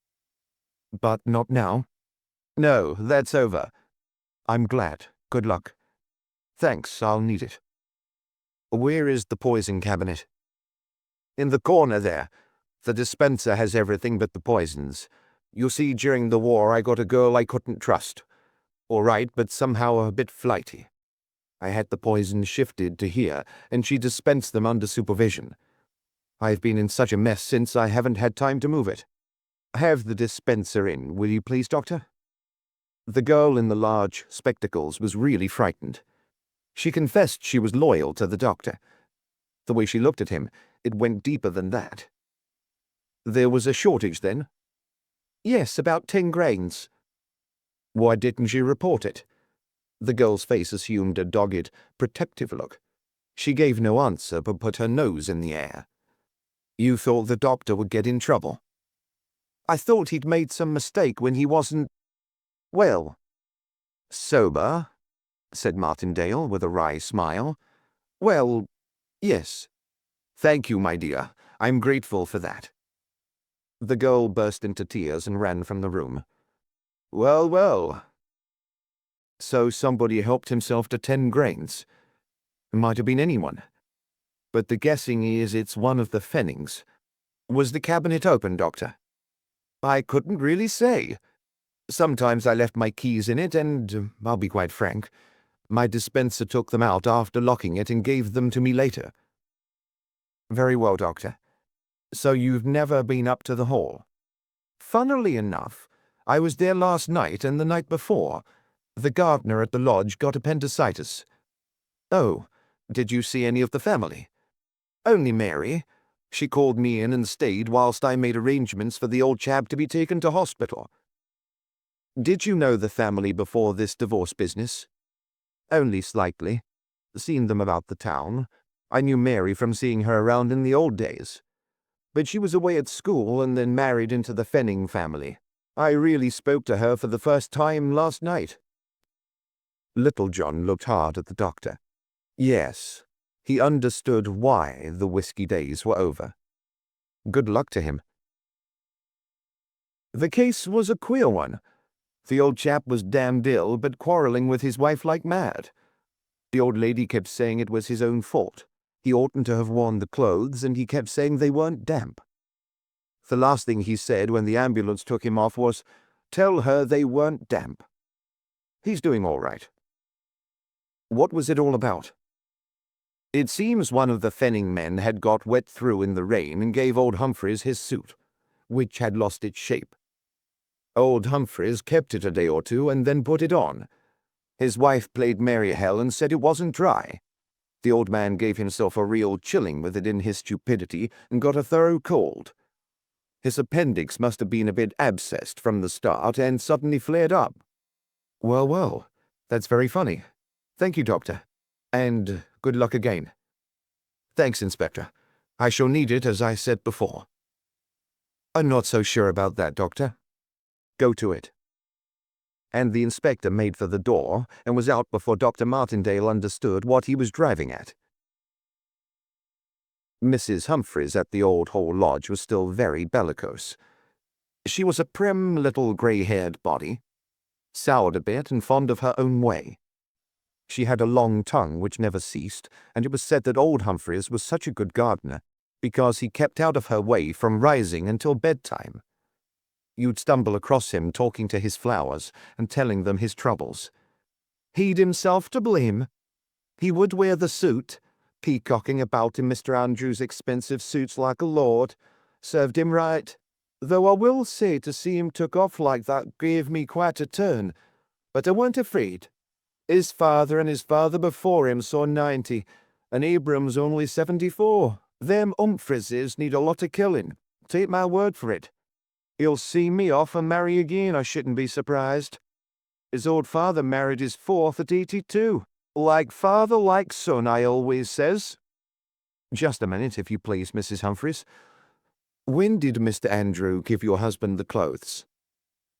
"But not now?" "No, that's over." "I'm glad. Good luck." "Thanks, I'll need it." "Where is the poison cabinet?" "In the corner there. The dispenser has everything but the poisons. You see, during the war I got a girl I couldn't trust. All right, but somehow a bit flighty. I had the poison shifted to here, and she dispensed them under supervision. I've been in such a mess since I haven't had time to move it. Have the dispenser in, will you please, Doctor?" The girl in the large spectacles was really frightened. She confessed she was loyal to the doctor. The way she looked at him, it went deeper than that. "There was a shortage, then?" "Yes, about 10 grains. "Why didn't you report it?" The girl's face assumed a dogged, protective look. She gave no answer, but put her nose in the air. "You thought the doctor would get in trouble?" "I thought he'd made some mistake when he wasn't, well, sober," said Martindale with a wry smile. "Well, yes. Thank you, my dear. I'm grateful for that." The girl burst into tears and ran from the room. "Well, well. So somebody helped himself to 10 grains. Might have been anyone. But the guessing is it's one of the Fennings. Was the cabinet open, Doctor?" "I couldn't really say. Sometimes I left my keys in it, and, I'll be quite frank, my dispenser took them out after locking it and gave them to me later." "Very well, Doctor. So you've never been up to the hall?" "Funnily enough, I was there last night and the night before. The gardener at the lodge got appendicitis." "Oh, did you see any of the family?" "Only Mary. She called me in and stayed whilst I made arrangements for the old chap to be taken to hospital." "Did you know the family before this divorce business?" "Only slightly. Seen them about the town. I knew Mary from seeing her around in the old days. But she was away at school and then married into the Fenning family. I really spoke to her for the first time last night." Little John looked hard at the doctor. Yes, he understood why the whiskey days were over. Good luck to him. The case was a queer one. The old chap was damned ill, but quarrelling with his wife like mad. The old lady kept saying it was his own fault. He oughtn't to have worn the clothes, and he kept saying they weren't damp. The last thing he said when the ambulance took him off was, "Tell her they weren't damp." He's doing all right. What was it all about? It seems one of the Fenning men had got wet through in the rain and gave old Humphreys his suit, which had lost its shape. Old Humphreys kept it a day or two and then put it on. His wife played merry hell and said it wasn't dry. The old man gave himself a real chilling with it in his stupidity and got a thorough cold. His appendix must have been a bit abscessed from the start and suddenly flared up. Well, well, that's very funny. Thank you, Doctor. And good luck again. Thanks, Inspector. I shall need it, as I said before. I'm not so sure about that, Doctor. Go to it. And the inspector made for the door and was out before Dr. Martindale understood what he was driving at. Mrs. Humphreys at the old Hall Lodge was still very bellicose. She was a prim little grey-haired body, soured a bit and fond of her own way. She had a long tongue which never ceased, and it was said that old Humphreys was such a good gardener because he kept out of her way from rising until bedtime. You'd stumble across him talking to his flowers and telling them his troubles. He'd himself to blame. He would wear the suit, peacocking about in Mr. Andrew's expensive suits like a lord. Served him right. Though I will say to see him took off like that gave me quite a turn. But I weren't afraid. His father and his father before him saw 90, and Abram's only 74. Them Humphreys need a lot of killing. Take my word for it. He'll see me off and marry again, I shouldn't be surprised. His old father married his fourth at 82. Like father, like son, I always says. Just a minute, if you please, Mrs. Humphreys. When did Mr. Andrew give your husband the clothes?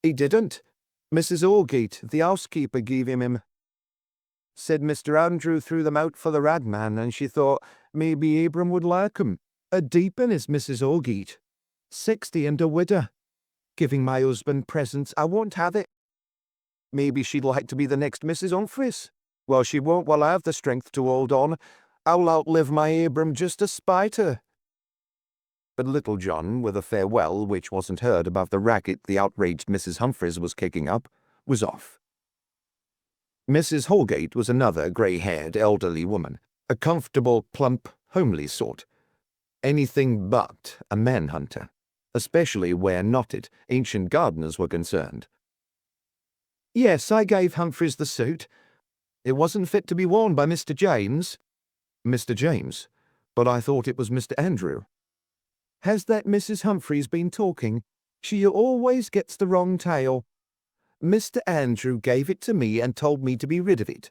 He didn't. Mrs. Allgate, the housekeeper, gave him. Said Mr. Andrew threw them out for the radman, and she thought maybe Abram would like 'em. A deep un is Mrs. Allgate. 60 and a widow. Giving my husband presents, I won't have it. Maybe she'd like to be the next Mrs. Humphreys. Well, she won't while I have the strength to hold on. I'll outlive my Abram just to spite her. But Little John, with a farewell which wasn't heard above the racket the outraged Mrs. Humphreys was kicking up, was off. Mrs. Holgate was another grey-haired elderly woman, a comfortable, plump, homely sort. Anything but a manhunter, especially where knotted, ancient gardeners were concerned. Yes, I gave Humphreys the suit. It wasn't fit to be worn by Mr. James. Mr. James? But I thought it was Mr. Andrew. Has that Mrs. Humphreys been talking? She always gets the wrong tale. Mr. Andrew gave it to me and told me to be rid of it.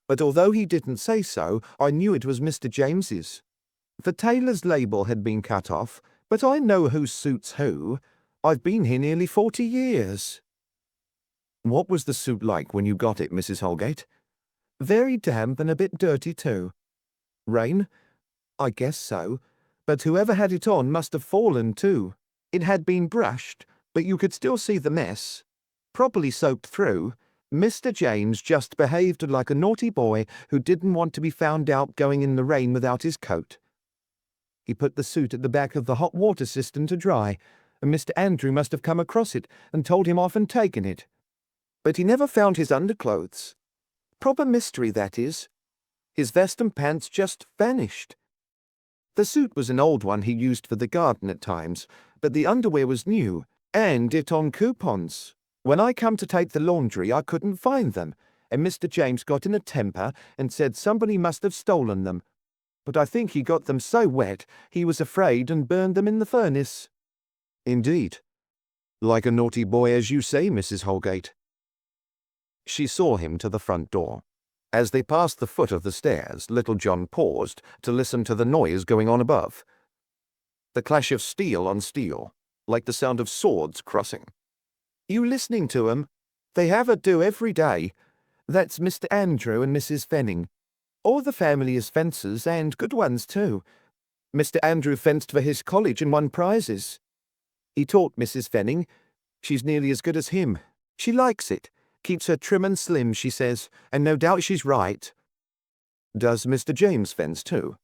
But although he didn't say so, I knew it was Mr. James's. The tailor's label had been cut off, but I know who suits who. I've been here nearly 40 years. What was the suit like when you got it, Mrs. Holgate? Very damp and a bit dirty too. Rain? I guess so. But whoever had it on must have fallen too. It had been brushed, but you could still see the mess. Properly soaked through. Mr. James just behaved like a naughty boy who didn't want to be found out going in the rain without his coat. He put the suit at the back of the hot water cistern to dry, and Mr. Andrew must have come across it and told him off and taken it. But he never found his underclothes. Proper mystery, that is. His vest and pants just vanished. The suit was an old one he used for the garden at times, but the underwear was new, and it on coupons. When I come to take the laundry, I couldn't find them, and Mr. James got in a temper and said somebody must have stolen them. But I think he got them so wet he was afraid and burned them in the furnace. Indeed. Like a naughty boy, as you say, Mrs. Holgate. She saw him to the front door. As they passed the foot of the stairs, Little John paused to listen to the noise going on above. The clash of steel on steel, like the sound of swords crossing. You listening to 'em? They have a do every day. That's Mr. Andrew and Mrs. Fenning. All the family is fencers, and good ones too. Mr. Andrew fenced for his college and won prizes. He taught Mrs. Fenning. She's nearly as good as him. She likes it. Keeps her trim and slim, she says, and no doubt she's right. Does Mr. James fence too?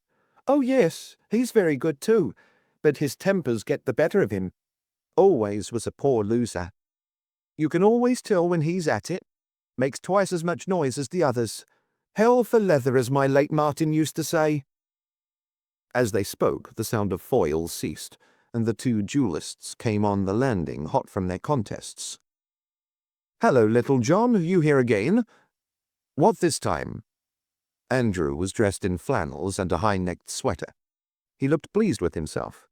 Oh, yes, he's very good too, but his tempers get the better of him. Always was a poor loser. You can always tell when he's at it. Makes twice as much noise as the others. Hell for leather, as my late Martin used to say. As they spoke, the sound of foils ceased, and the two duelists came on the landing hot from their contests. Hello, Little John, you here again? What this time? Andrew was dressed in flannels and a high-necked sweater. He looked pleased with himself.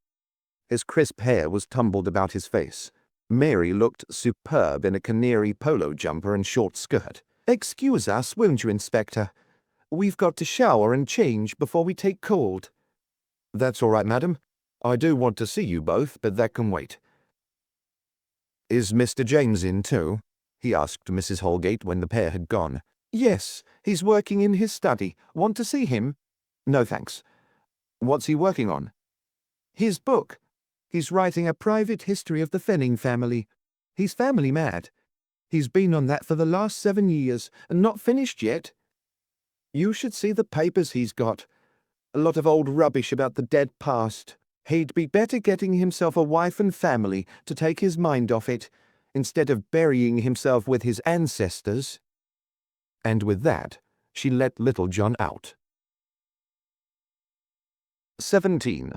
His crisp hair was tumbled about his face. Mary looked superb in a canary polo jumper and short skirt. Excuse us, won't you, Inspector? We've got to shower and change before we take cold. That's all right, madam. I do want to see you both, but that can wait. Is Mr. James in too? He asked Mrs. Holgate when the pair had gone. Yes, he's working in his study. Want to see him? No, thanks. What's he working on? His book. He's writing a private history of the Fenning family. He's family mad. He's been on that for the last 7 years, and not finished yet. You should see the papers he's got. A lot of old rubbish about the dead past. He'd be better getting himself a wife and family to take his mind off it, instead of burying himself with his ancestors. And with that, she let Little John out. 17.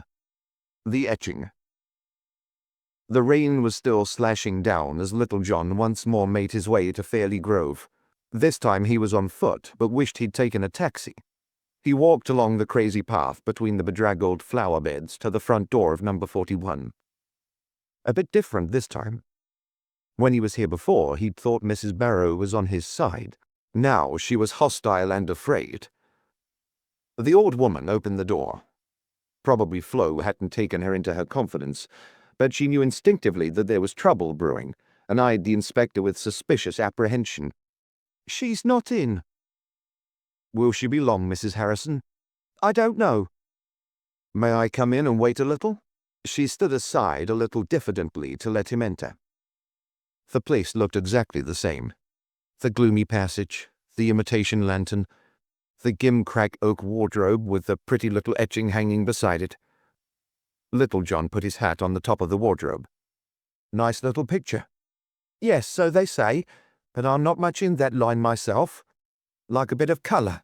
The Etching. The rain was still slashing down as Little John once more made his way to Fairley Grove. This time he was on foot, but wished he'd taken a taxi. He walked along the crazy path between the bedraggled flower beds to the front door of number 41. A bit different this time. When he was here before, he'd thought Mrs. Barrow was on his side. Now she was hostile and afraid. The old woman opened the door. Probably Flo hadn't taken her into her confidence, but she knew instinctively that there was trouble brewing, and eyed the inspector with suspicious apprehension. She's not in. Will she be long, Mrs. Harrison? I don't know. May I come in and wait a little? She stood aside a little diffidently to let him enter. The place looked exactly the same. The gloomy passage, the imitation lantern, the gimcrack oak wardrobe with the pretty little etching hanging beside it. Little John put his hat on the top of the wardrobe. Nice little picture. Yes, so they say, but I'm not much in that line myself. Like a bit of colour.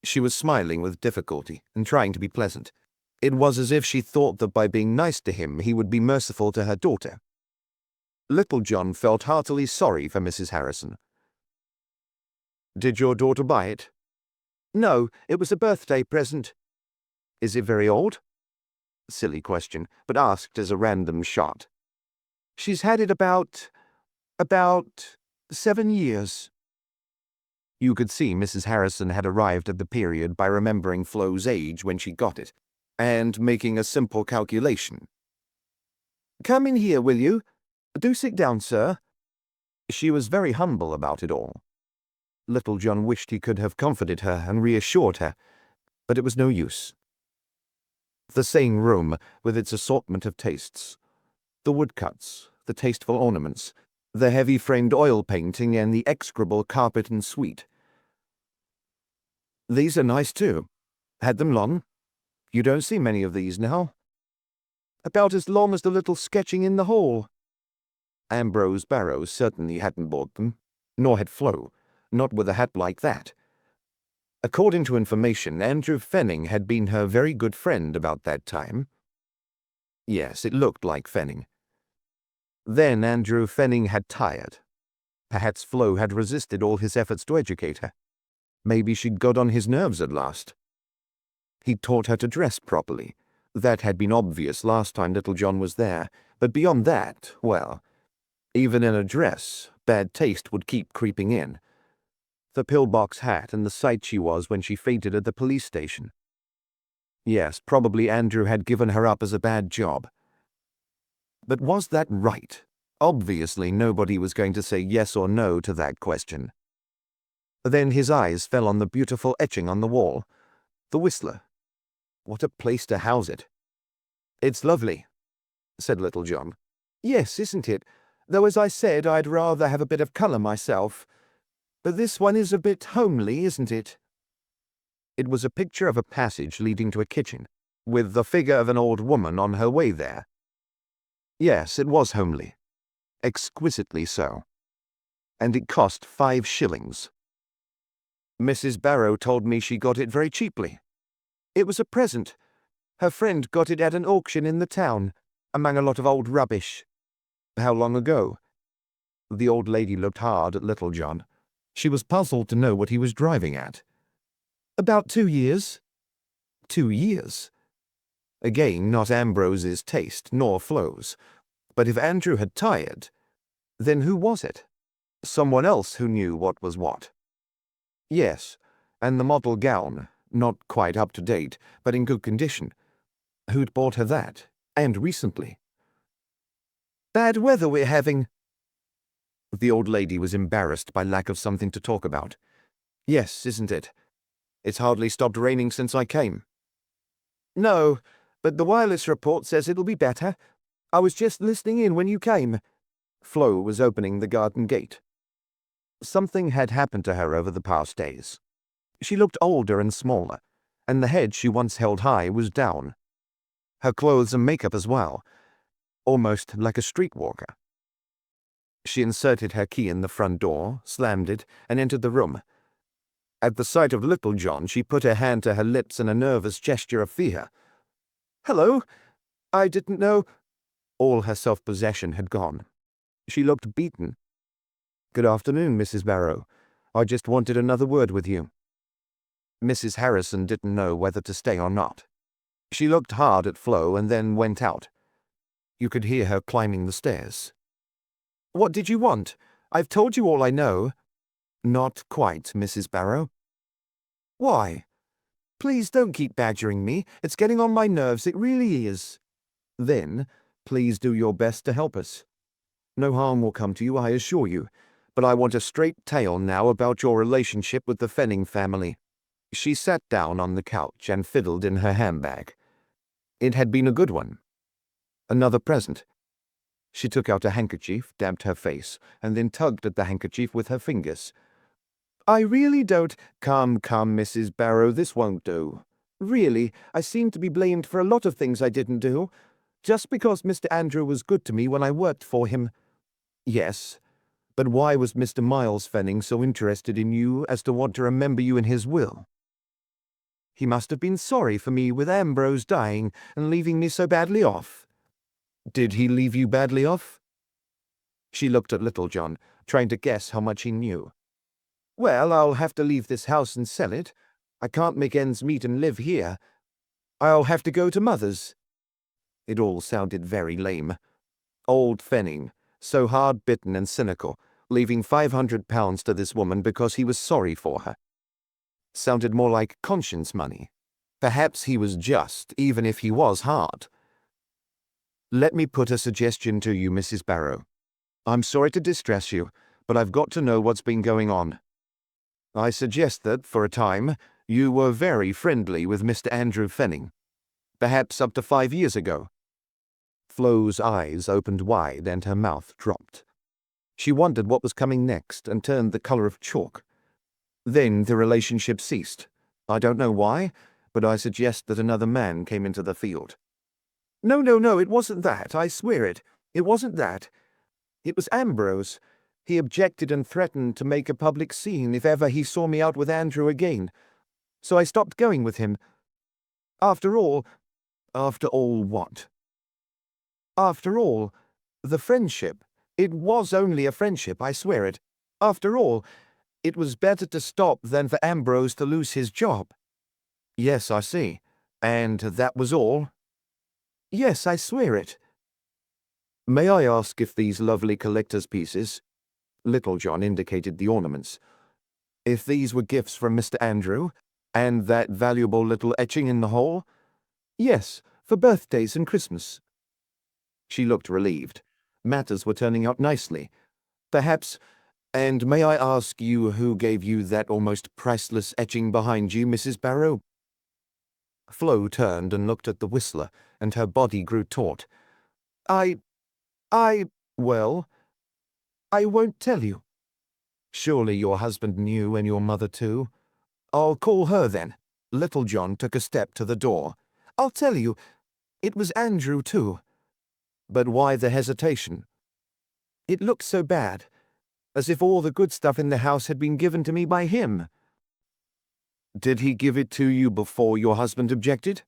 She was smiling with difficulty and trying to be pleasant. It was as if she thought that by being nice to him he would be merciful to her daughter. Little John felt heartily sorry for Mrs. Harrison. Did your daughter buy it? No, it was a birthday present. Is it very old? Silly question, but asked as a random shot. She's had it about 7 years. You could see Mrs. Harrison had arrived at the period by remembering Flo's age when she got it, and making a simple calculation. Come in here, will you? Do sit down, sir. She was very humble about it all. Little John wished he could have comforted her and reassured her, but it was no use. The same room, with its assortment of tastes. The woodcuts, the tasteful ornaments, the heavy-framed oil painting, and the execrable carpet and suite. These are nice, too. Had them long? You don't see many of these now. About as long as the little sketching in the hall. Ambrose Barrow certainly hadn't bought them, nor had Flo, not with a hat like that. According to information, Andrew Fenning had been her very good friend about that time. Yes, it looked like Fenning. Then Andrew Fenning had tired. Perhaps Flo had resisted all his efforts to educate her. Maybe she'd got on his nerves at last. He'd taught her to dress properly. That had been obvious last time Little John was there, but beyond that, well, even in a dress, bad taste would keep creeping in. The pillbox hat and the sight she was when she fainted at the police station. Yes, probably Andrew had given her up as a bad job. But was that right? Obviously nobody was going to say yes or no to that question. Then his eyes fell on the beautiful etching on the wall. The Whistler. What a place to house it. It's lovely, said Little John. Yes, isn't it? though as I said, I'd rather have a bit of colour myself. But this one is a bit homely, isn't it?" It was a picture of a passage leading to a kitchen, with the figure of an old woman on her way there. Yes, it was homely. Exquisitely so. And it cost 5 shillings. Mrs. Barrow told me she got it very cheaply. It was a present. Her friend got it at an auction in the town, among a lot of old rubbish. How long ago? The old lady looked hard at Little John. She was puzzled to know what he was driving at. About 2 years. 2 years. Again, not Ambrose's taste, nor Flo's. But if Andrew had tired, then who was it? Someone else who knew what was what. Yes, and the model gown, not quite up to date, but in good condition. Who'd bought her that, and recently? "Bad weather we're having." The old lady was embarrassed by lack of something to talk about. "Yes, isn't it? It's hardly stopped raining since I came." "No, but the wireless report says it'll be better. I was just listening in when you came." Flo was opening the garden gate. Something had happened to her over the past days. She looked older and smaller, and the head she once held high was down. Her clothes and makeup as well, almost like a streetwalker. She inserted her key in the front door, slammed it, and entered the room. At the sight of Little John, she put her hand to her lips in a nervous gesture of fear. "Hello. I didn't know—" All her self-possession had gone. She looked beaten. "Good afternoon, Mrs. Barrow. I just wanted another word with you." Mrs. Harrison didn't know whether to stay or not. She looked hard at Flo and then went out. You could hear her climbing the stairs. "What did you want? I've told you all I know." "Not quite, Mrs. Barrow." "Why? Please don't keep badgering me. It's getting on my nerves, it really is." "Then, please do your best to help us. No harm will come to you, I assure you, but I want a straight tale now about your relationship with the Fenning family." She sat down on the couch and fiddled in her handbag. It had been a good one. Another present. She took out a handkerchief, dabbed her face, and then tugged at the handkerchief with her fingers. "I really don't—" Come, Mrs. Barrow, this won't do. "Really, I seem to be blamed for a lot of things I didn't do, just because Mr. Andrew was good to me when I worked for him." "Yes, but why was Mr. Miles Fenning so interested in you as to want to remember you in his will?" "He must have been sorry for me with Ambrose dying and leaving me so badly off." "Did he leave you badly off?" She looked at Little John, trying to guess how much he knew. "Well, I'll have to leave this house and sell it. I can't make ends meet and live here. I'll have to go to Mother's." It all sounded very lame. Old Fenning, so hard-bitten and cynical, leaving £500 to this woman because he was sorry for her. Sounded more like conscience money. Perhaps he was just, even if he was hard. "Let me put a suggestion to you, Mrs. Barrow. I'm sorry to distress you, but I've got to know what's been going on. I suggest that, for a time, you were very friendly with Mr. Andrew Fenning. Perhaps up to 5 years ago." Flo's eyes opened wide and her mouth dropped. She wondered what was coming next and turned the color of chalk. Then the relationship ceased. I don't know why, but I suggest that another man came into the field. No, it wasn't that, I swear it. It wasn't that. It was Ambrose. He objected and threatened to make a public scene if ever he saw me out with Andrew again. So I stopped going with him. After all— After all what? After all, the friendship. It was only a friendship, I swear it. After all, it was better to stop than for Ambrose to lose his job. Yes, I see. And that was all? Yes, I swear it. May I ask if these lovely collector's pieces— Little John indicated the ornaments— if these were gifts from Mr. Andrew, and that valuable little etching in the hall? Yes, for birthdays and Christmas. She looked relieved. Matters were turning out nicely. Perhaps— And may I ask you who gave you that almost priceless etching behind you, Mrs. Barrow? Flo turned and looked at the whistler, and her body grew taut. I— Well? I won't tell you. Surely your husband knew and your mother too. I'll call her then. Little John took a step to the door. I'll tell you, it was Andrew too. But why the hesitation? It looked so bad, as if all the good stuff in the house had been given to me by him. Did he give it to you before your husband objected?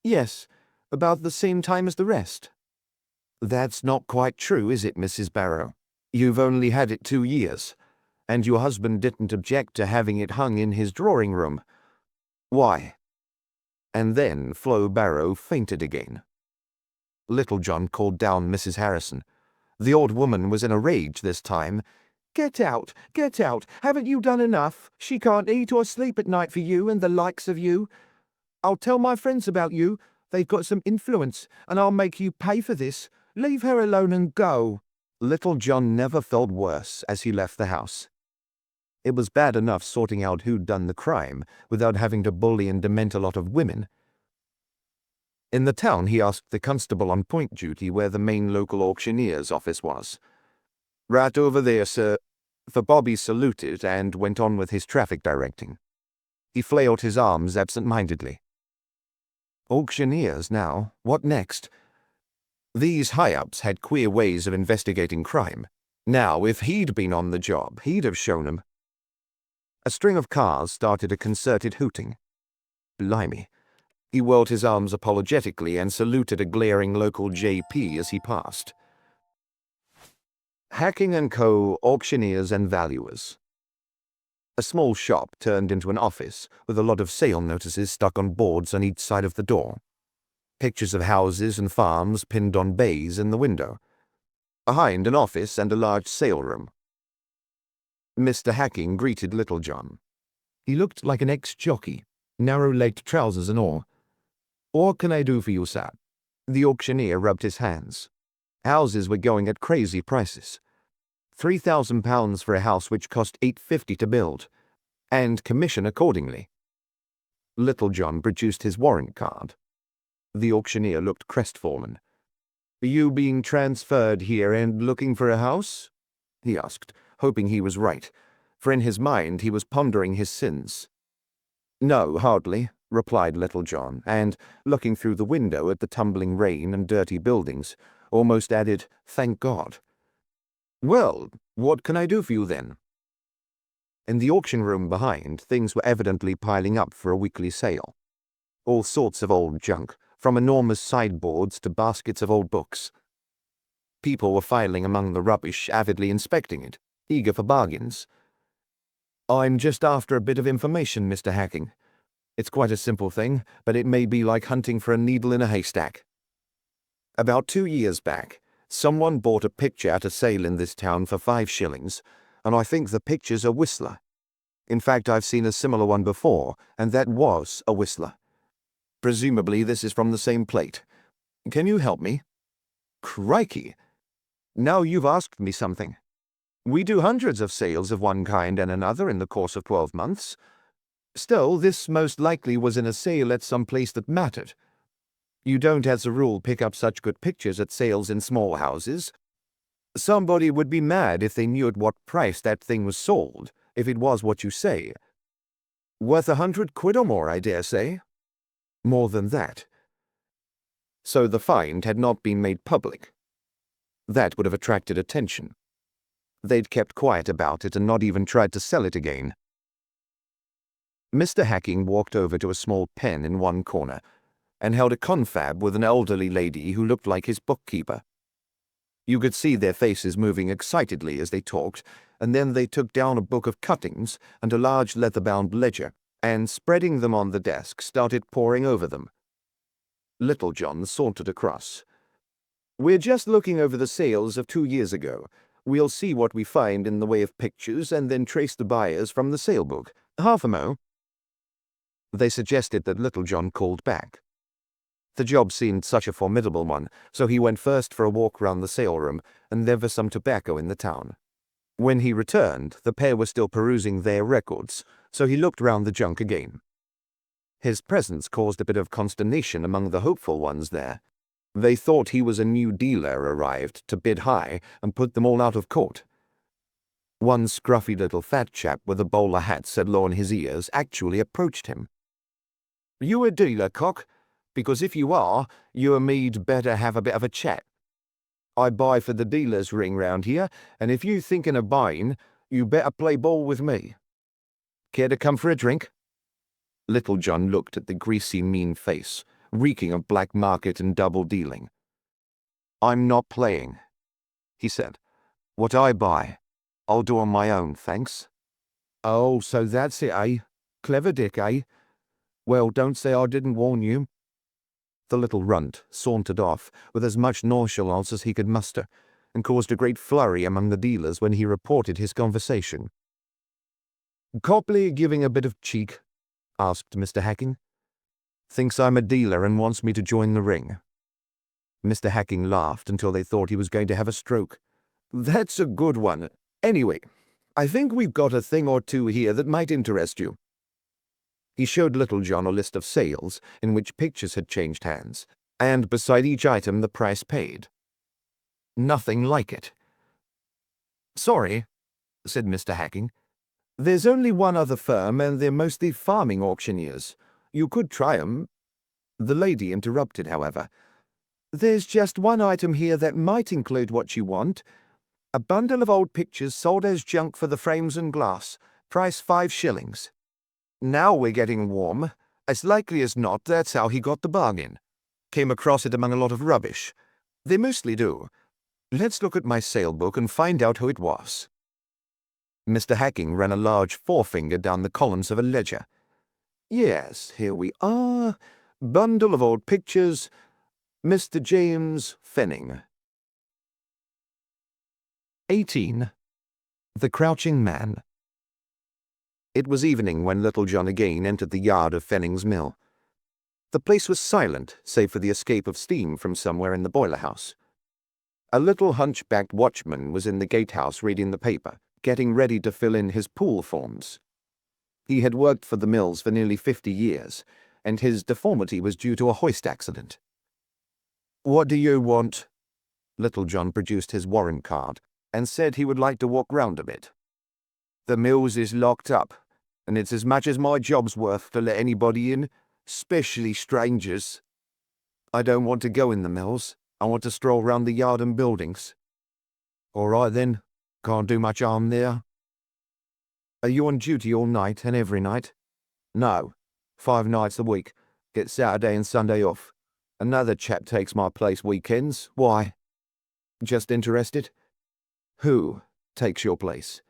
Yes, about the same time as the rest. That's not quite true, is it, Mrs. Barrow? You've only had it 2 years, and your husband didn't object to having it hung in his drawing room. Why? And then Flo Barrow fainted again. Little John called down Mrs. Harrison. The old woman was in a rage this time. Get out, get out. Haven't you done enough? She can't eat or sleep at night for you and the likes of you. I'll tell my friends about you. They've got some influence, and I'll make you pay for this. Leave her alone and go. Little John never felt worse as he left the house. It was bad enough sorting out who'd done the crime without having to bully and dement a lot of women. In the town, he asked the constable on point duty where the main local auctioneer's office was. Right over there, sir. For Bobby saluted and went on with his traffic directing. He flailed his arms absent-mindedly. Auctioneers now, what next? These high-ups had queer ways of investigating crime. Now, if he'd been on the job, he'd have shown 'em. A string of cars started a concerted hooting. Blimey. He whirled his arms apologetically and saluted a glaring local JP as he passed. Hacking & Co. Auctioneers and Valuers. A small shop turned into an office with a lot of sale notices stuck on boards on each side of the door. Pictures of houses and farms pinned on bays in the window. Behind, an office and a large sale room. Mr. Hacking greeted Little John. He looked like an ex-jockey, narrow-legged trousers and all. What can I do for you, sir? The auctioneer rubbed his hands. Houses were going at crazy prices. £3,000 for a house which cost $850 to build, and commission accordingly. Little John produced his warrant card. The auctioneer looked crestfallen. Are you being transferred here and looking for a house? He asked, hoping he was right, for in his mind he was pondering his sins. No, hardly, replied Little John, and, looking through the window at the tumbling rain and dirty buildings, almost added, Thank God. Well, what can I do for you then? In the auction room behind, things were evidently piling up for a weekly sale. All sorts of old junk, from enormous sideboards to baskets of old books. People were filing among the rubbish, avidly inspecting it, eager for bargains. I'm just after a bit of information, Mr. Hacking. It's quite a simple thing, but it may be like hunting for a needle in a haystack. About 2 years back, someone bought a picture at a sale in this town for 5 shillings, and I think the picture's a Whistler. In fact, I've seen a similar one before, and that was a Whistler. Presumably this is from the same plate. Can you help me? Crikey! Now you've asked me something. We do hundreds of sales of one kind and another in the course of 12 months. Still, this most likely was in a sale at some place that mattered. You don't, as a rule, pick up such good pictures at sales in small houses. Somebody would be mad if they knew at what price that thing was sold, if it was what you say. Worth £100 or more, I dare say. More than that. So the find had not been made public. That would have attracted attention. They'd kept quiet about it and not even tried to sell it again. Mr. Hacking walked over to a small pen in one corner and held a confab with an elderly lady who looked like his bookkeeper. You could see their faces moving excitedly as they talked, and then they took down a book of cuttings and a large leather-bound ledger, and, spreading them on the desk, started poring over them. Little John sauntered across. We're just looking over the sales of 2 years ago. We'll see what we find in the way of pictures and then trace the buyers from the sale book. Half a mo. They suggested that Little John called back. The job seemed such a formidable one, so he went first for a walk round the sale room and then for some tobacco in the town. When he returned, the pair were still perusing their records, so he looked round the junk again. His presence caused a bit of consternation among the hopeful ones there. They thought he was a new dealer arrived to bid high and put them all out of court. One scruffy little fat chap with a bowler hat said low in his ears actually approached him. "You a dealer, Cock? Because if you are, you and me'd better have a bit of a chat. I buy for the dealer's ring round here, and if you thinking of buying, you better play ball with me. Care to come for a drink?" Little John looked at the greasy, mean face, reeking of black market and double dealing. "I'm not playing," he said. "What I buy, I'll do on my own, thanks." Oh, so that's it, eh? Clever Dick, eh? Well, don't say I didn't warn you." The little runt sauntered off with as much nonchalance as he could muster, and caused a great flurry among the dealers when he reported his conversation. "Copley giving a bit of cheek?" asked Mr. Hacking. "Thinks I'm a dealer and wants me to join the ring." Mr. Hacking laughed until they thought he was going to have a stroke. "That's a good one. Anyway, I think we've got a thing or two here that might interest you." He showed Little John a list of sales in which pictures had changed hands, and beside each item the price paid. Nothing like it. "Sorry," said Mr. Hacking. "There's only one other firm, and they're mostly farming auctioneers. You could try 'em." The lady interrupted, however. "There's just one item here that might include what you want. A bundle of old pictures sold as junk for the frames and glass. Price 5 shillings. Now we're getting warm. As likely as not, that's how he got the bargain. Came across it among a lot of rubbish. They mostly do. Let's look at my sale book and find out who it was." Mr. Hacking ran a large forefinger down the columns of a ledger. "Yes, here we are. Bundle of old pictures. Mr. James Fenning." 18. The Crouching Man. It was evening when Little John again entered the yard of Fenning's mill. The place was silent, save for the escape of steam from somewhere in the boiler house. A little hunchbacked watchman was in the gatehouse reading the paper, getting ready to fill in his pool forms. He had worked for the mills for nearly 50 years, and his deformity was due to a hoist accident. "What do you want?" Little John produced his warrant card and said he would like to walk round a bit. "The mills is locked up, and it's as much as my job's worth to let anybody in, especially strangers." "I don't want to go in the mills. I want to stroll round the yard and buildings." "All right then. Can't do much harm there." "Are you on duty all night and every night?" "No. 5 nights a week. Get Saturday and Sunday off. Another chap takes my place weekends. Why?" "Just interested." "Who takes your place?"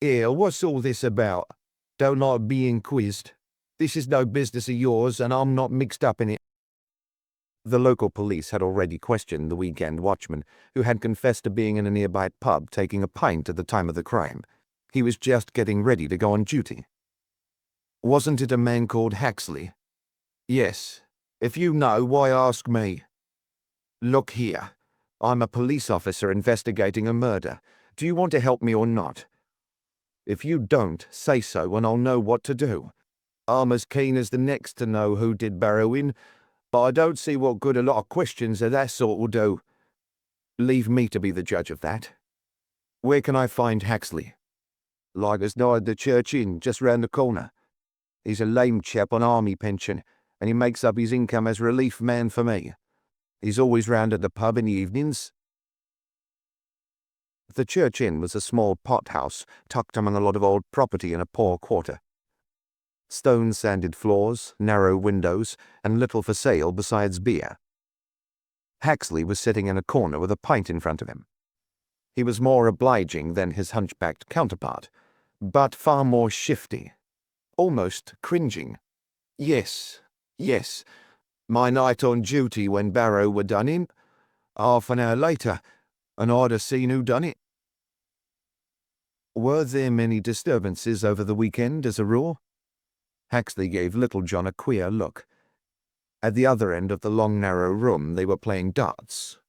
"Here, what's all this about? Don't like being quizzed. This is no business of yours, and I'm not mixed up in it." The local police had already questioned the weekend watchman, who had confessed to being in a nearby pub taking a pint at the time of the crime. He was just getting ready to go on duty. "Wasn't it a man called Haxley?" "Yes. If you know, why ask me?" "Look here. I'm a police officer investigating a murder. Do you want to help me or not? If you don't, say so and I'll know what to do. I'm as keen as the next to know who did Barrow in, but I don't see what good a lot of questions of that sort will do." "Leave me to be the judge of that. Where can I find Haxley?" "Like as not at the Church Inn, just round the corner. He's a lame chap on army pension, and he makes up his income as relief man for me. He's always round at the pub in the evenings." The Church Inn was a small pot-house tucked among a lot of old property in a poor quarter. Stone-sanded floors, narrow windows, and little for sale besides beer. Haxley was sitting in a corner with a pint in front of him. He was more obliging than his hunchbacked counterpart, but far more shifty, almost cringing. Yes. My night on duty when Barrow were done in. Half an hour later, and I'd have seen who done it." "Were there many disturbances over the weekend as a rule?" Haxley gave Little John a queer look. At the other end of the long narrow room they were playing darts.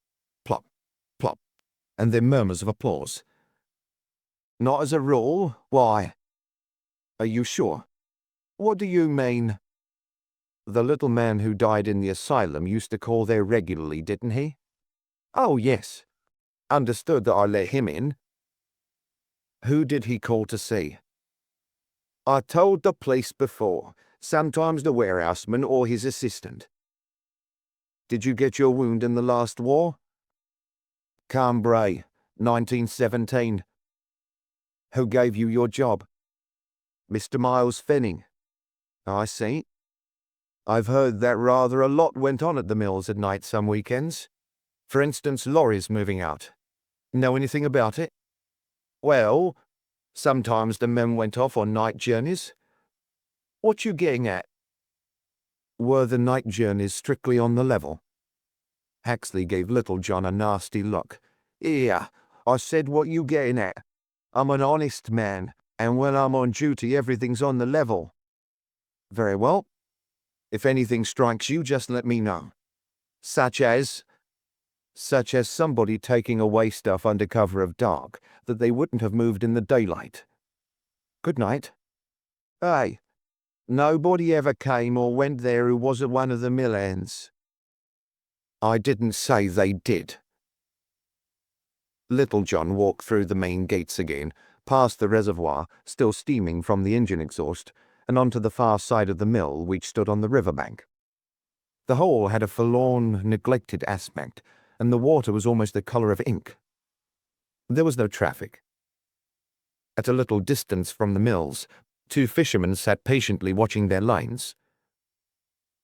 Plop, plop, and then murmurs of applause. "Not as a rule. Why?" "Are you sure?" "What do you mean?" The little man who died in the asylum used to call there regularly, didn't he? Oh, yes. Understood that I let him in. Who did he call to see? I told the police before, sometimes the warehouseman or his assistant. Did you get your wound in the last war? Cambrai, 1917. Who gave you your job? Mr. Miles Fenning. I see. I've heard that rather a lot went on at the mills at night some weekends. For instance, lorries moving out. Know anything about it? Well, sometimes the men went off on night journeys. What you getting at? Were the night journeys strictly on the level? Huxley gave Little John a nasty look. Yeah, I said what you getting at. I'm an honest man, and when I'm on duty everything's on the level. Very well. If anything strikes you, just let me know. Such as somebody taking away stuff under cover of dark that they wouldn't have moved in the daylight. Good night. Hey, nobody ever came or went there who wasn't one of the mill hands. I didn't say they did. Little John walked through the main gates again, past the reservoir, still steaming from the engine exhaust, and onto the far side of the mill which stood on the riverbank. The whole had a forlorn, neglected aspect, and the water was almost the color of ink. There was no traffic. At a little distance from the mills, two fishermen sat patiently watching their lines.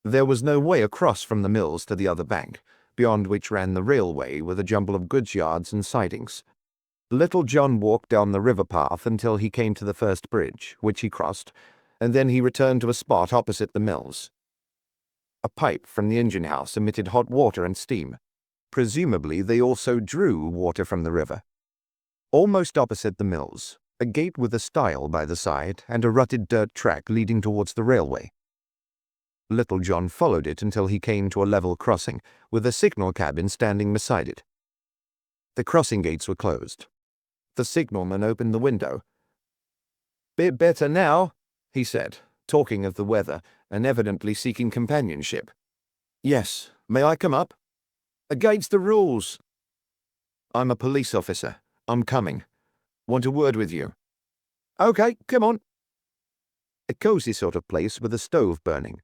There was no way across from the mills to the other bank, beyond which ran the railway with a jumble of goods yards and sidings. Little John walked down the river path until he came to the first bridge, which he crossed, and then he returned to a spot opposite the mills. A pipe from the engine house emitted hot water and steam. Presumably they also drew water from the river. Almost opposite the mills, a gate with a stile by the side and a rutted dirt track leading towards the railway. Little John followed it until he came to a level crossing, with a signal cabin standing beside it. The crossing gates were closed. The signalman opened the window. Bit better now, he said, talking of the weather and evidently seeking companionship. Yes, may I come up? Against the rules. I'm a police officer. I'm coming. Want a word with you. Okay, come on. A cozy sort of place with a stove burning.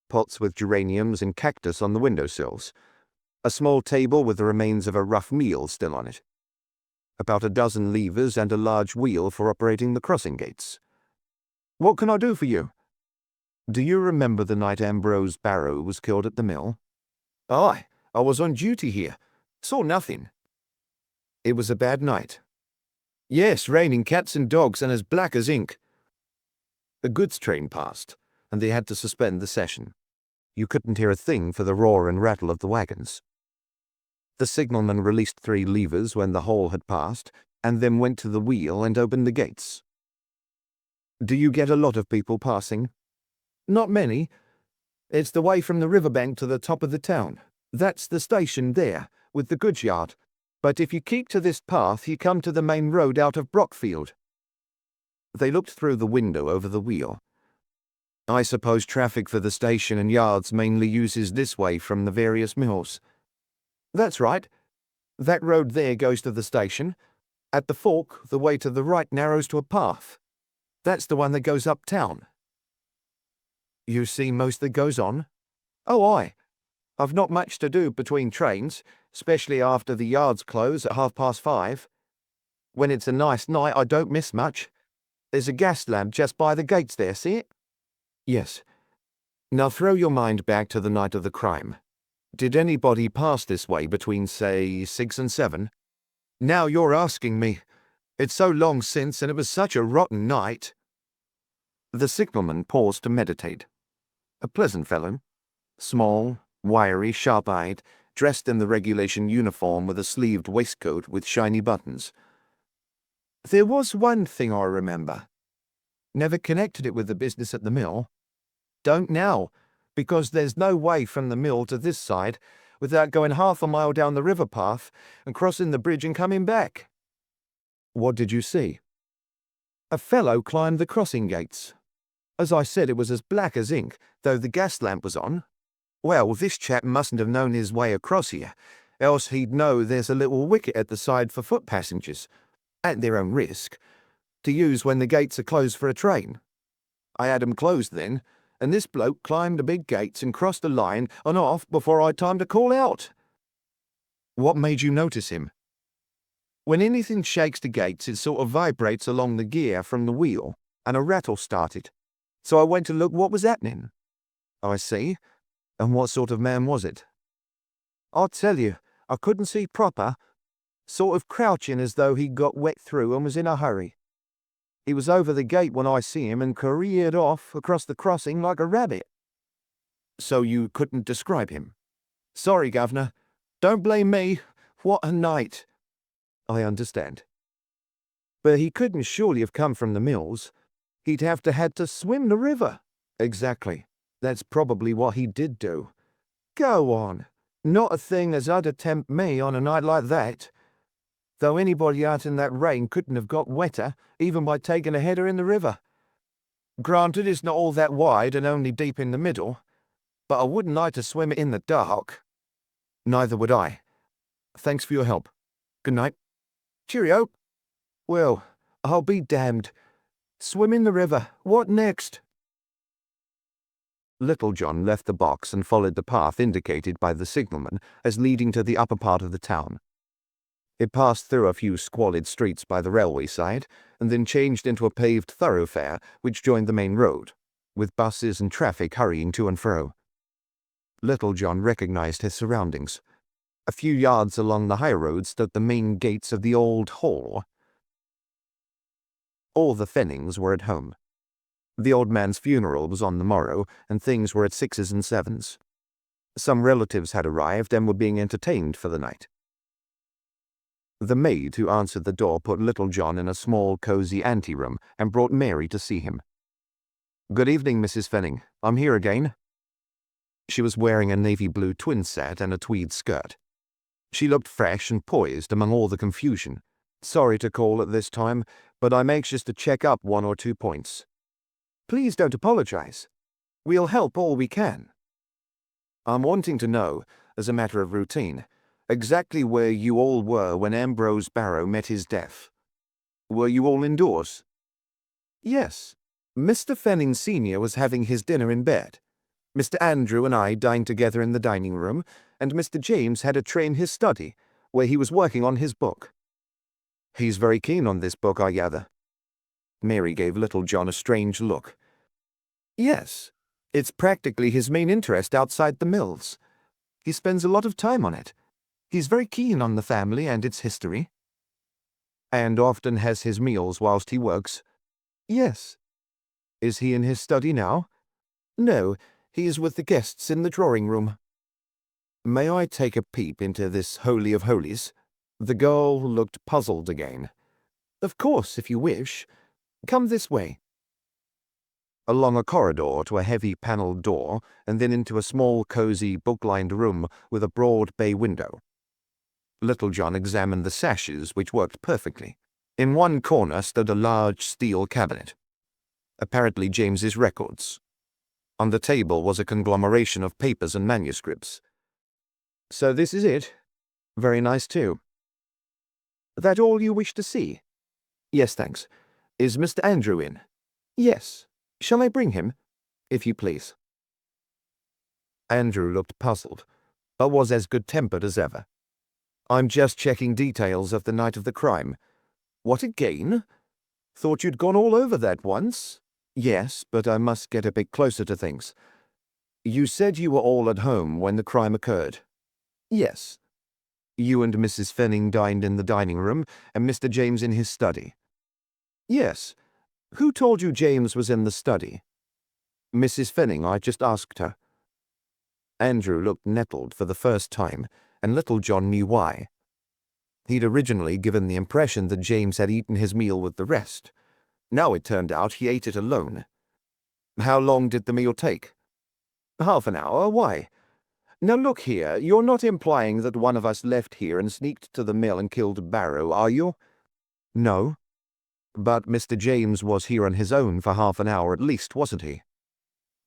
Pots with geraniums and cactus on the windowsills. A small table with the remains of a rough meal still on it. About a dozen levers and a large wheel for operating the crossing gates. What can I do for you? Do you remember the night Ambrose Barrow was killed at the mill? Aye, I was on duty here. Saw nothing. It was a bad night. Yes, raining cats and dogs and as black as ink. A goods train passed, and they had to suspend the session. You couldn't hear a thing for the roar and rattle of the wagons. The signalman released 3 levers when the whole had passed, and then went to the wheel and opened the gates. Do you get a lot of people passing? Not many. It's the way from the riverbank to the top of the town. That's the station there, with the goods yard. But if you keep to this path, you come to the main road out of Brockfield. They looked through the window over the wheel. I suppose traffic for the station and yards mainly uses this way from the various mills. That's right. That road there goes to the station. At the fork, the way to the right narrows to a path. That's the one that goes uptown. You see most that goes on? Oh, aye. I've not much to do between trains, especially after the yards close at 5:30. When it's a nice night, I don't miss much. There's a gas lamp just by the gates there, see it? Yes. Now throw your mind back to the night of the crime. Did anybody pass this way between, say, 6 and 7? Now you're asking me. It's so long since, and it was such a rotten night. The signalman paused to meditate. A pleasant fellow. Small, wiry, sharp-eyed, dressed in the regulation uniform with a sleeved waistcoat with shiny buttons. There was one thing I remember. Never connected it with the business at the mill. Don't now, because there's no way from the mill to this side without going half a mile down the river path and crossing the bridge and coming back. What did you see? A fellow climbed the crossing gates. As I said, it was as black as ink, though the gas lamp was on. Well, this chap mustn't have known his way across here, else he'd know there's a little wicket at the side for foot passengers, at their own risk, to use when the gates are closed for a train. I had 'em closed then, and this bloke climbed the big gates and crossed the line and off before I'd time to call out. What made you notice him? When anything shakes the gates, it sort of vibrates along the gear from the wheel, and a rattle started. So I went to look what was happening. I see. And what sort of man was it? I'll tell you, I couldn't see proper, sort of crouching as though he'd got wet through and was in a hurry. He was over the gate when I see him and careered off across the crossing like a rabbit. So you couldn't describe him? Sorry, Governor. Don't blame me. What a night. I understand. But he couldn't surely have come from the mills. He'd have to had to swim the river. Exactly. That's probably what he did do. Go on. Not a thing as I'd tempt me on a night like that. Though anybody out in that rain couldn't have got wetter, even by taking a header in the river. Granted, it's not all that wide and only deep in the middle, but I wouldn't like to swim it in the dark. Neither would I. Thanks for your help. Good night. Cheerio. Well, I'll be damned. Swim in the river. What next? Little John left the box and followed the path indicated by the signalman as leading to the upper part of the town. It passed through a few squalid streets by the railway side, and then changed into a paved thoroughfare which joined the main road, with buses and traffic hurrying to and fro. Little John recognized his surroundings. A few yards along the high road stood the main gates of the old hall. All the Fennings were at home. The old man's funeral was on the morrow, and things were at 6s and 7s. Some relatives had arrived and were being entertained for the night. The maid who answered the door put Little John in a small, cozy anteroom and brought Mary to see him. "Good evening, Mrs. Fenning. I'm here again." She was wearing a navy blue twin set and a tweed skirt. She looked fresh and poised among all the confusion. "Sorry to call at this time, but I'm anxious to check up 1 or 2 points." "Please don't apologize. We'll help all we can." "I'm wanting to know, as a matter of routine, exactly where you all were when Ambrose Barrow met his death. Were you all indoors?" "Yes. Mr. Fenning Sr. was having his dinner in bed. Mr. Andrew and I dined together in the dining room, and Mr. James had a tray in his study, where he was working on his book." "He's very keen on this book, I gather." Mary gave Little John a strange look. "Yes. It's practically his main interest outside the mills. He spends a lot of time on it. He's very keen on the family and its history." "And often has his meals whilst he works?" "Yes." "Is he in his study now?" "No, he is with the guests in the drawing room." "May I take a peep into this Holy of Holies?" The girl looked puzzled again. "Of course, if you wish. Come this way." Along a corridor to a heavy panelled door, and then into a small, cozy, book-lined room with a broad bay window. Little John examined the sashes, which worked perfectly. In one corner stood a large steel cabinet, apparently James's records. On the table was a conglomeration of papers and manuscripts. "So this is it? Very nice, too." "That all you wish to see?" "Yes, thanks. Is Mr. Andrew in?" "Yes. Shall I bring him?" "If you please." Andrew looked puzzled, but was as good-tempered as ever. "I'm just checking details of the night of the crime." "What again? Thought you'd gone all over that once." "Yes, but I must get a bit closer to things. You said you were all at home when the crime occurred." "Yes." "You and Mrs. Fenning dined in the dining room, and Mr. James in his study." "Yes. Who told you James was in the study?" "Mrs. Fenning, I just asked her." Andrew looked nettled for the first time, and Little John knew why. He'd originally given the impression that James had eaten his meal with the rest. Now it turned out he ate it alone. "How long did the meal take?" "Half an hour. Why? Now look here, you're not implying that one of us left here and sneaked to the mill and killed Barrow, are you?" "No." But Mr. James was here on his own for half an hour at least, wasn't he?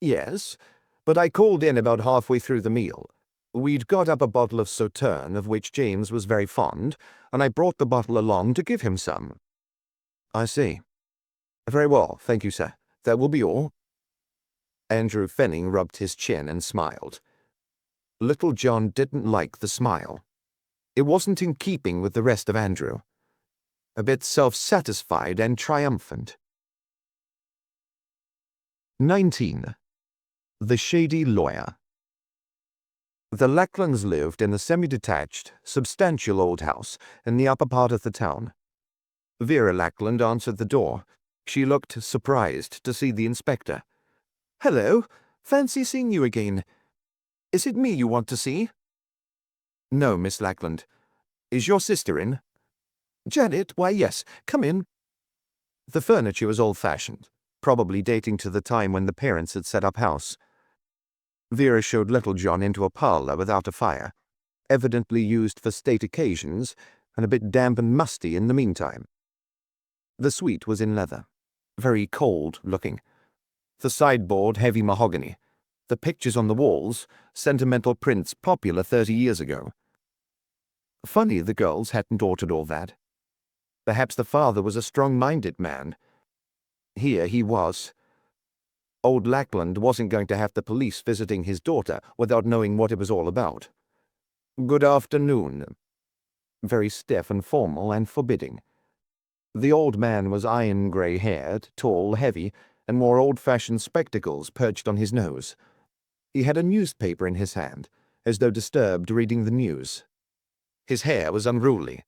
Yes, but I called in about halfway through the meal. We'd got up a bottle of Sauterne, of which James was very fond, and I brought the bottle along to give him some. I see. Very well, thank you, sir. That will be all. Andrew Fenning rubbed his chin and smiled. Little John didn't like the smile. It wasn't in keeping with the rest of Andrew. A bit self-satisfied and triumphant. 19. The Shady Lawyer. The Lacklands lived in a semi-detached, substantial old house in the upper part of the town. Vera Lackland answered the door. She looked surprised to see the inspector. "Hello, fancy seeing you again. Is it me you want to see?" "No, Miss Lackland. Is your sister in?" "Janet, why yes, come in." The furniture was old-fashioned, probably dating to the time when the parents had set up house. Vera showed Little John into a parlor without a fire, evidently used for state occasions, and a bit damp and musty in the meantime. The suite was in leather, very cold-looking. The sideboard heavy mahogany, the pictures on the walls, sentimental prints popular 30 years ago. Funny the girls hadn't altered all that. Perhaps the father was a strong-minded man. Here he was. Old Lackland wasn't going to have the police visiting his daughter without knowing what it was all about. "Good afternoon." Very stiff and formal and forbidding. The old man was iron-grey-haired, tall, heavy, and wore old-fashioned spectacles perched on his nose. He had a newspaper in his hand, as though disturbed reading the news. His hair was unruly.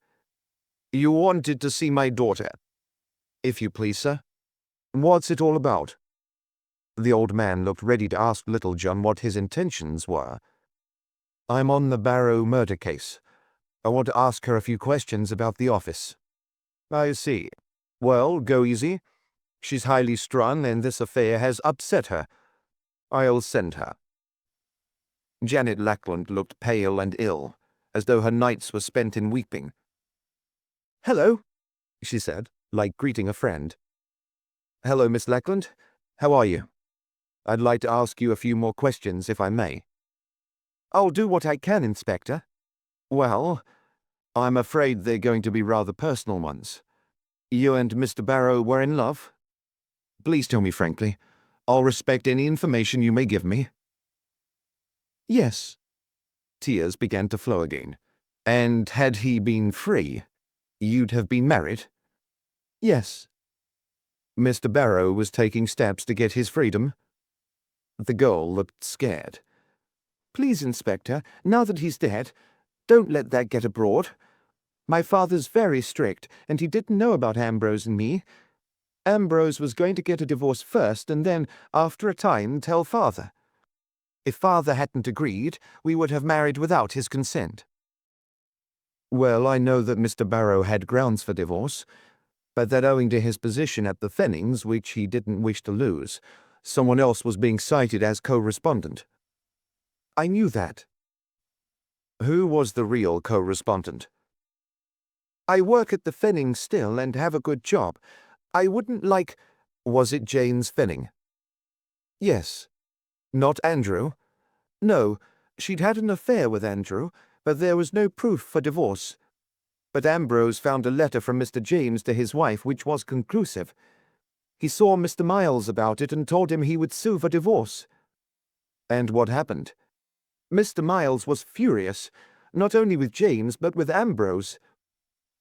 "You wanted to see my daughter?" "If you please, sir." "What's it all about?" The old man looked ready to ask Little John what his intentions were. "I'm on the Barrow murder case. I want to ask her a few questions about the office." "I see. Well, go easy. She's highly strung, and this affair has upset her. I'll send her." Janet Lackland looked pale and ill, as though her nights were spent in weeping. "Hello," she said, like greeting a friend. "Hello, Miss Lackland. How are you? I'd like to ask you a few more questions, if I may." "I'll do what I can, Inspector." "Well, I'm afraid they're going to be rather personal ones. You and Mr. Barrow were in love? Please tell me frankly. I'll respect any information you may give me." "Yes." Tears began to flow again. "And had he been free, you'd have been married?" "Yes." "Mr. Barrow was taking steps to get his freedom?" The girl looked scared. "Please, Inspector, now that he's dead, don't let that get abroad. My father's very strict, and he didn't know about Ambrose and me. Ambrose was going to get a divorce first, and then, after a time, tell Father. If Father hadn't agreed, we would have married without his consent." "Well, I know that Mr. Barrow had grounds for divorce, but that owing to his position at the Fennings, which he didn't wish to lose, someone else was being cited as co-respondent." "I knew that." "Who was the real co-respondent?" "I work at the Fennings still and have a good job. I wouldn't like—" "Was it James Fenning?" "Yes." "Not Andrew?" "No, she'd had an affair with Andrew, but there was no proof for divorce. But Ambrose found a letter from Mr. James to his wife which was conclusive. He saw Mr. Miles about it and told him he would sue for divorce." "And what happened?" "Mr. Miles was furious, not only with James but with Ambrose.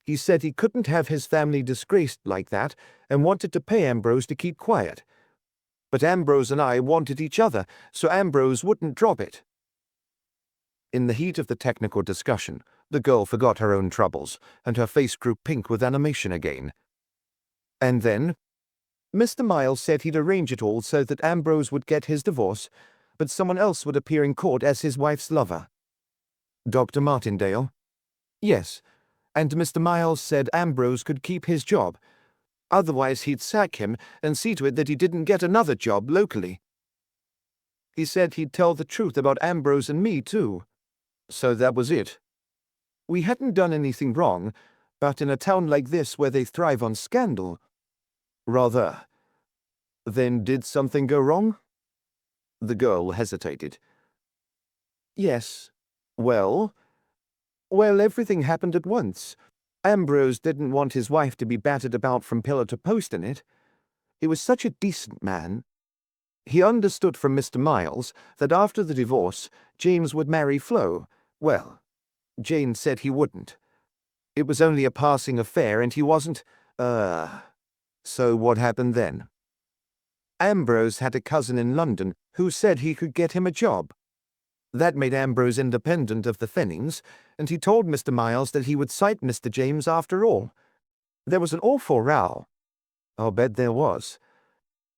He said he couldn't have his family disgraced like that and wanted to pay Ambrose to keep quiet. But Ambrose and I wanted each other, so Ambrose wouldn't drop it." In the heat of the technical discussion, the girl forgot her own troubles, and her face grew pink with animation again. "And then?" "Mr. Miles said he'd arrange it all so that Ambrose would get his divorce, but someone else would appear in court as his wife's lover." "Dr. Martindale?" "Yes, and Mr. Miles said Ambrose could keep his job. Otherwise he'd sack him and see to it that he didn't get another job locally. He said he'd tell the truth about Ambrose and me, too." "So that was it?" "We hadn't done anything wrong, but in a town like this where they thrive on scandal, Rather. Then did something go wrong? The girl hesitated. Yes. Well? Well, everything happened at once. Ambrose didn't want his wife to be battered about from pillar to post in it. He was such a decent man. He understood from Mr. Miles that after the divorce, James would marry Flo. Well, Jane said he wouldn't. It was only a passing affair and he wasn't, So what happened then? Ambrose had a cousin in London who said he could get him a job. That made Ambrose independent of the Fennings, and he told Mr. Miles that he would cite Mr. James after all. There was an awful row. I'll bet there was.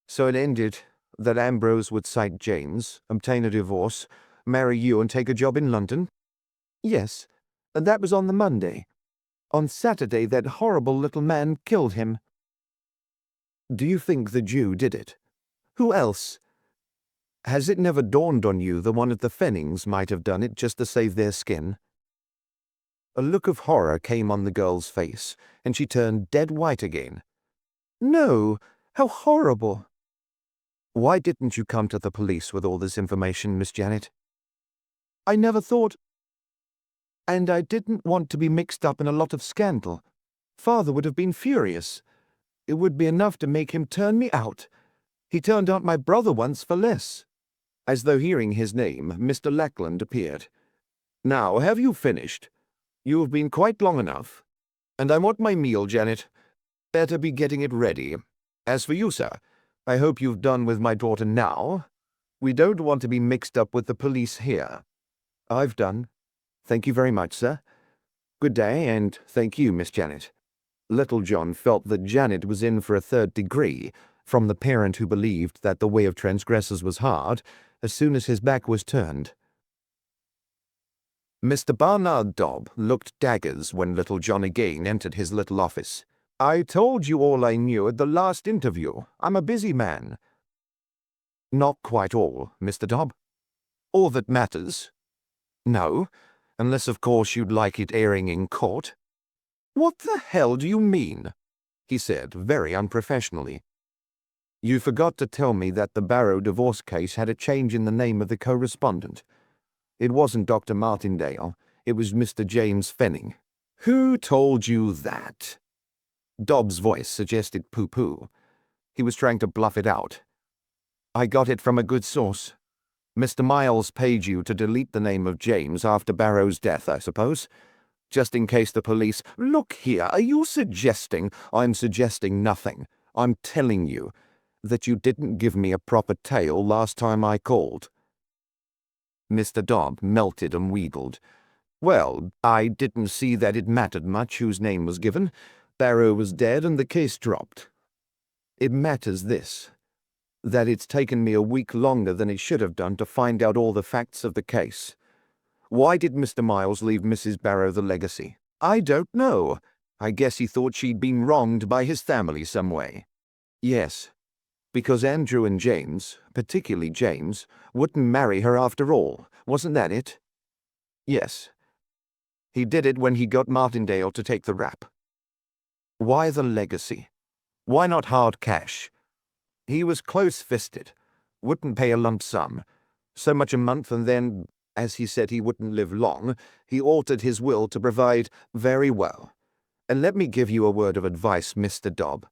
So it ended that Ambrose would cite James, obtain a divorce, marry you and take a job in London? Yes, and that was on the Monday. On Saturday, that horrible little man killed him. Do you think the Jew did it? Who else? Has it never dawned on you the one at the Fennings might have done it just to save their skin? A look of horror came on the girl's face, and she turned dead white again. No, how horrible. Why didn't you come to the police with all this information, Miss Janet? I never thought. And I didn't want to be mixed up in a lot of scandal. Father would have been furious. It would be enough to make him turn me out. He turned out my brother once for less. As though hearing his name, Mr. Lackland appeared. Now, have you finished? You have been quite long enough. And I want my meal, Janet. Better be getting it ready. As for you, sir, I hope you've done with my daughter now. We don't want to be mixed up with the police here. I've done. Thank you very much, sir. Good day, and thank you, Miss Janet. Little John felt that Janet was in for a third degree, from the parent who believed that the way of transgressors was hard, as soon as his back was turned. Mr. Barnard Dobb looked daggers when Little John again entered his little office. I told you all I knew at the last interview. I'm a busy man. Not quite all, Mr. Dobb. All that matters? No, unless of course you'd like it airing in court. What the hell do you mean? He said, very unprofessionally. You forgot to tell me that the Barrow divorce case had a change in the name of the correspondent. It wasn't Dr. Martindale, it was Mr. James Fenning. Who told you that? Dobbs' voice suggested pooh-pooh. He was trying to bluff it out. I got it from a good source. Mr. Miles paid you to delete the name of James after Barrow's death, I suppose? Just in case the police— Look here, are you suggesting— I'm suggesting nothing. I'm telling you that you didn't give me a proper tale last time I called. Mr. Dobb melted and wheedled. Well, I didn't see that it mattered much whose name was given. Barrow was dead and the case dropped. It matters this, that it's taken me a week longer than it should have done to find out all the facts of the case. Why did Mr. Miles leave Mrs. Barrow the legacy? I don't know. I guess he thought she'd been wronged by his family some way. Yes, because Andrew and James, particularly James, wouldn't marry her after all. Wasn't that it? Yes. He did it when he got Martindale to take the rap. Why the legacy? Why not hard cash? He was close-fisted, wouldn't pay a lump sum, so much a month, and then, as he said he wouldn't live long, he altered his will to provide. Very well. And let me give you a word of advice, Mr. Dobb.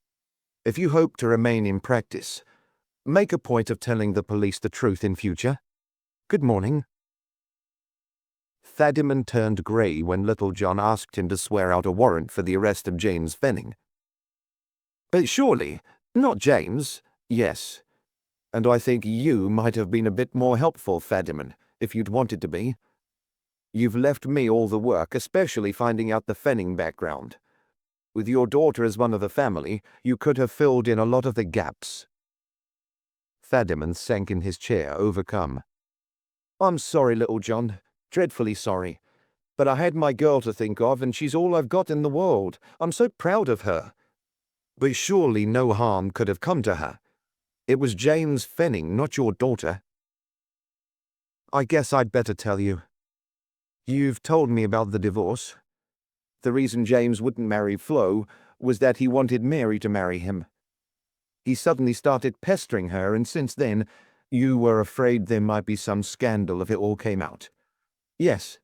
If you hope to remain in practice, make a point of telling the police the truth in future. Good morning. Thadiman turned grey when Little John asked him to swear out a warrant for the arrest of James Fenning. But surely, not James. Yes. And I think you might have been a bit more helpful, Thadiman, if you'd wanted to be. You've left me all the work, especially finding out the Fenning background. With your daughter as one of the family, you could have filled in a lot of the gaps. Thadiman sank in his chair, overcome. I'm sorry, Little John. Dreadfully sorry. But I had my girl to think of, and she's all I've got in the world. I'm so proud of her. But surely no harm could have come to her. It was James Fenning, not your daughter. I guess I'd better tell you. You've told me about the divorce. The reason James wouldn't marry Flo was that he wanted Mary to marry him. He suddenly started pestering her, and since then, you were afraid there might be some scandal if it all came out. Yes.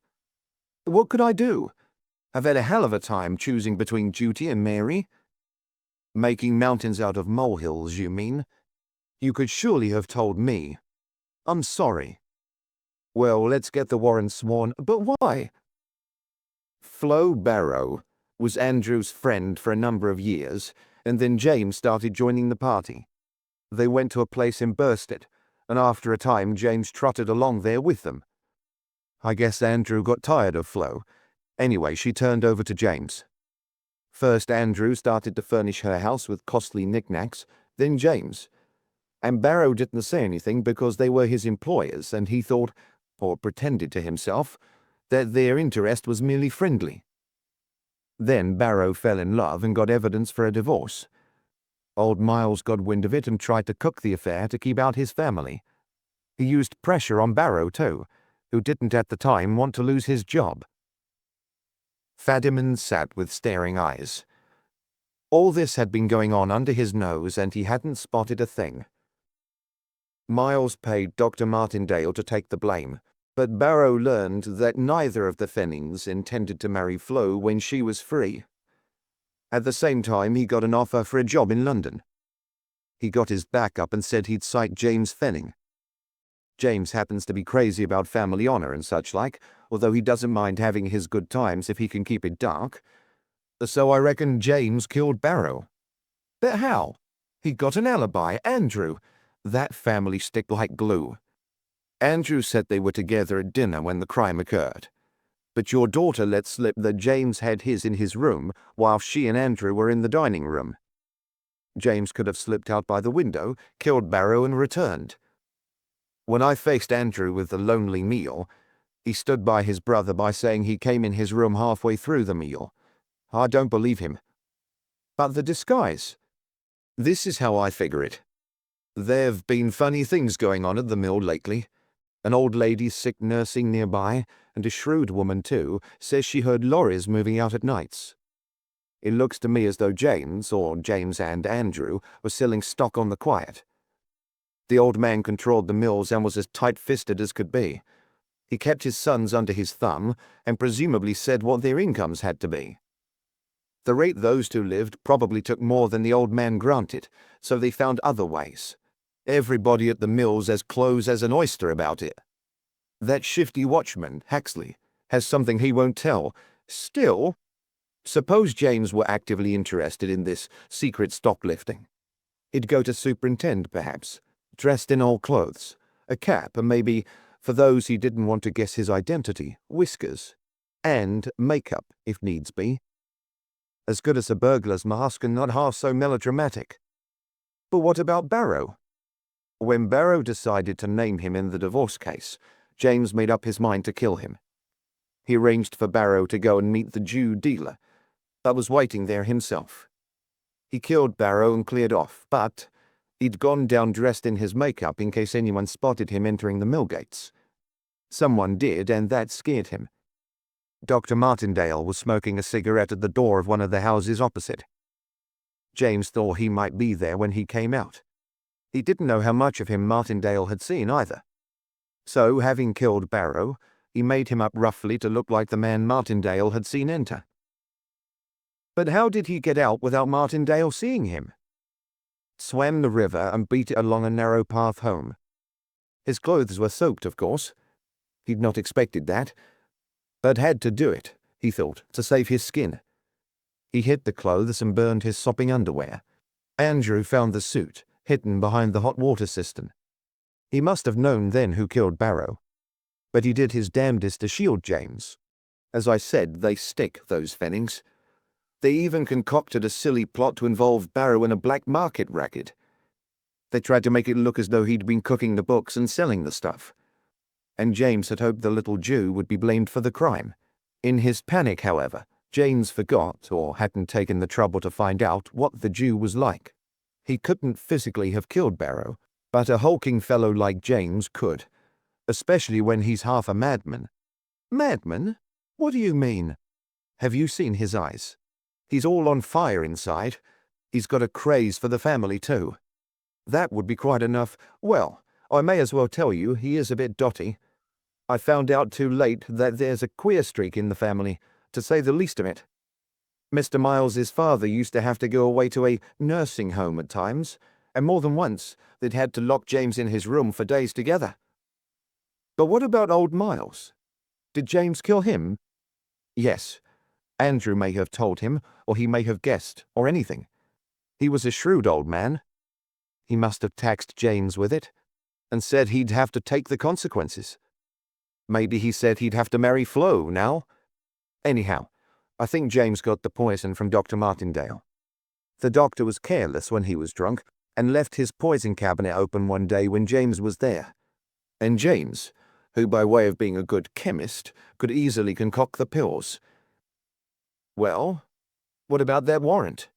What could I do? I've had a hell of a time choosing between duty and Mary. Making mountains out of molehills, you mean? You could surely have told me. I'm sorry. Well, let's get the warrant sworn, but why? Flo Barrow was Andrew's friend for a number of years, and then James started joining the party. They went to a place in Bursted, and after a time James trotted along there with them. I guess Andrew got tired of Flo. Anyway, she turned over to James. First Andrew started to furnish her house with costly knickknacks, then James. And Barrow didn't say anything because they were his employers, and he thought, or pretended to himself, that their interest was merely friendly. Then Barrow fell in love and got evidence for a divorce. Old Miles got wind of it and tried to cook the affair to keep out his family. He used pressure on Barrow too, who didn't at the time want to lose his job. Fadiman sat with staring eyes. All this had been going on under his nose, and he hadn't spotted a thing. Miles paid Dr. Martindale to take the blame, but Barrow learned that neither of the Fennings intended to marry Flo when she was free. At the same time, he got an offer for a job in London. He got his back up and said he'd cite James Fenning. James happens to be crazy about family honor and such like, although he doesn't mind having his good times if he can keep it dark. So I reckon James killed Barrow. But how? He got an alibi, Andrew. That family stick like glue. Andrew said they were together at dinner when the crime occurred. But your daughter let slip that James had his in his room while she and Andrew were in the dining room. James could have slipped out by the window, killed Barrow, and returned. When I faced Andrew with the lonely meal, he stood by his brother by saying he came in his room halfway through the meal. I don't believe him. But the disguise. This is how I figure it. There've been funny things going on at the mill lately. An old lady sick nursing nearby, and a shrewd woman too, says she heard lorries moving out at nights. It looks to me as though James, or James and Andrew, were selling stock on the quiet. The old man controlled the mills and was as tight-fisted as could be. He kept his sons under his thumb, and presumably said what their incomes had to be. The rate those two lived probably took more than the old man granted, so they found other ways. Everybody at the mill's as close as an oyster about it. That shifty watchman, Haxley, has something he won't tell. Still, suppose James were actively interested in this secret stock lifting. He'd go to superintend, perhaps, dressed in old clothes, a cap, and maybe, for those he didn't want to guess his identity, whiskers, and makeup, if needs be. As good as a burglar's mask and not half so melodramatic. But what about Barrow? When Barrow decided to name him in the divorce case, James made up his mind to kill him. He arranged for Barrow to go and meet the Jew dealer, but was waiting there himself. He killed Barrow and cleared off, but he'd gone down dressed in his makeup in case anyone spotted him entering the mill gates. Someone did, and that scared him. Dr. Martindale was smoking a cigarette at the door of one of the houses opposite. James thought he might be there when he came out. He didn't know how much of him Martindale had seen either. So, having killed Barrow, he made him up roughly to look like the man Martindale had seen enter. But how did he get out without Martindale seeing him? Swam the river and beat it along a narrow path home. His clothes were soaked, of course. He'd not expected that, but had to do it, he thought, to save his skin. He hid the clothes and burned his sopping underwear. Andrew found the suit, hidden behind the hot water cistern. He must have known then who killed Barrow, but he did his damnedest to shield James. As I said, they stick, those Fennings. They even concocted a silly plot to involve Barrow in a black market racket. They tried to make it look as though he'd been cooking the books and selling the stuff. And James had hoped the little Jew would be blamed for the crime. In his panic, however, James forgot, or hadn't taken the trouble to find out, what the Jew was like. He couldn't physically have killed Barrow, but a hulking fellow like James could, especially when he's half a madman. Madman? What do you mean? Have you seen his eyes? He's all on fire inside. He's got a craze for the family too. That would be quite enough. Well, I may as well tell you he is a bit dotty. I found out too late that there's a queer streak in the family, to say the least of it. Mr. Miles's father used to have to go away to a nursing home at times, and more than once they'd had to lock James in his room for days together. But what about old Miles? Did James kill him? Yes. Andrew may have told him, or he may have guessed, or anything. He was a shrewd old man. He must have taxed James with it, and said he'd have to take the consequences. Maybe he said he'd have to marry Flo now. Anyhow, I think James got the poison from Dr. Martindale. The doctor was careless when he was drunk, and left his poison cabinet open one day when James was there. And James, who by way of being a good chemist, could easily concoct the pills. Well, what about that warrant?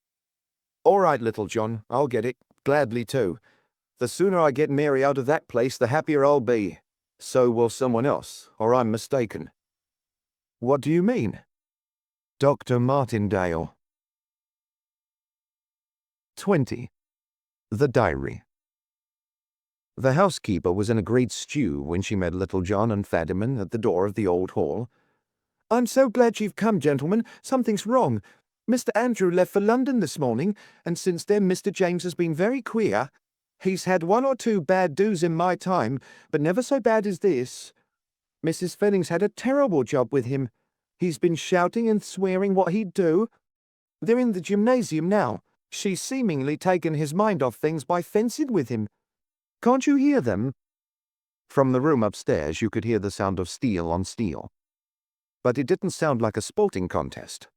All right, little John, I'll get it, gladly too. The sooner I get Mary out of that place, the happier I'll be. So will someone else, or I'm mistaken. What do you mean? Dr. Martindale. 20. The Diary. The housekeeper was in a great stew when she met Little John and Fadiman at the door of the old hall. I'm so glad you've come, gentlemen. Something's wrong. Mr. Andrew left for London this morning, and since then Mr. James has been very queer. He's had one or two bad do's in my time, but never so bad as this. Mrs. Fenning's had a terrible job with him. He's been shouting and swearing what he'd do. They're in the gymnasium now. She's seemingly taken his mind off things by fencing with him. Can't you hear them? From the room upstairs you could hear the sound of steel on steel. But it didn't sound like a sporting contest.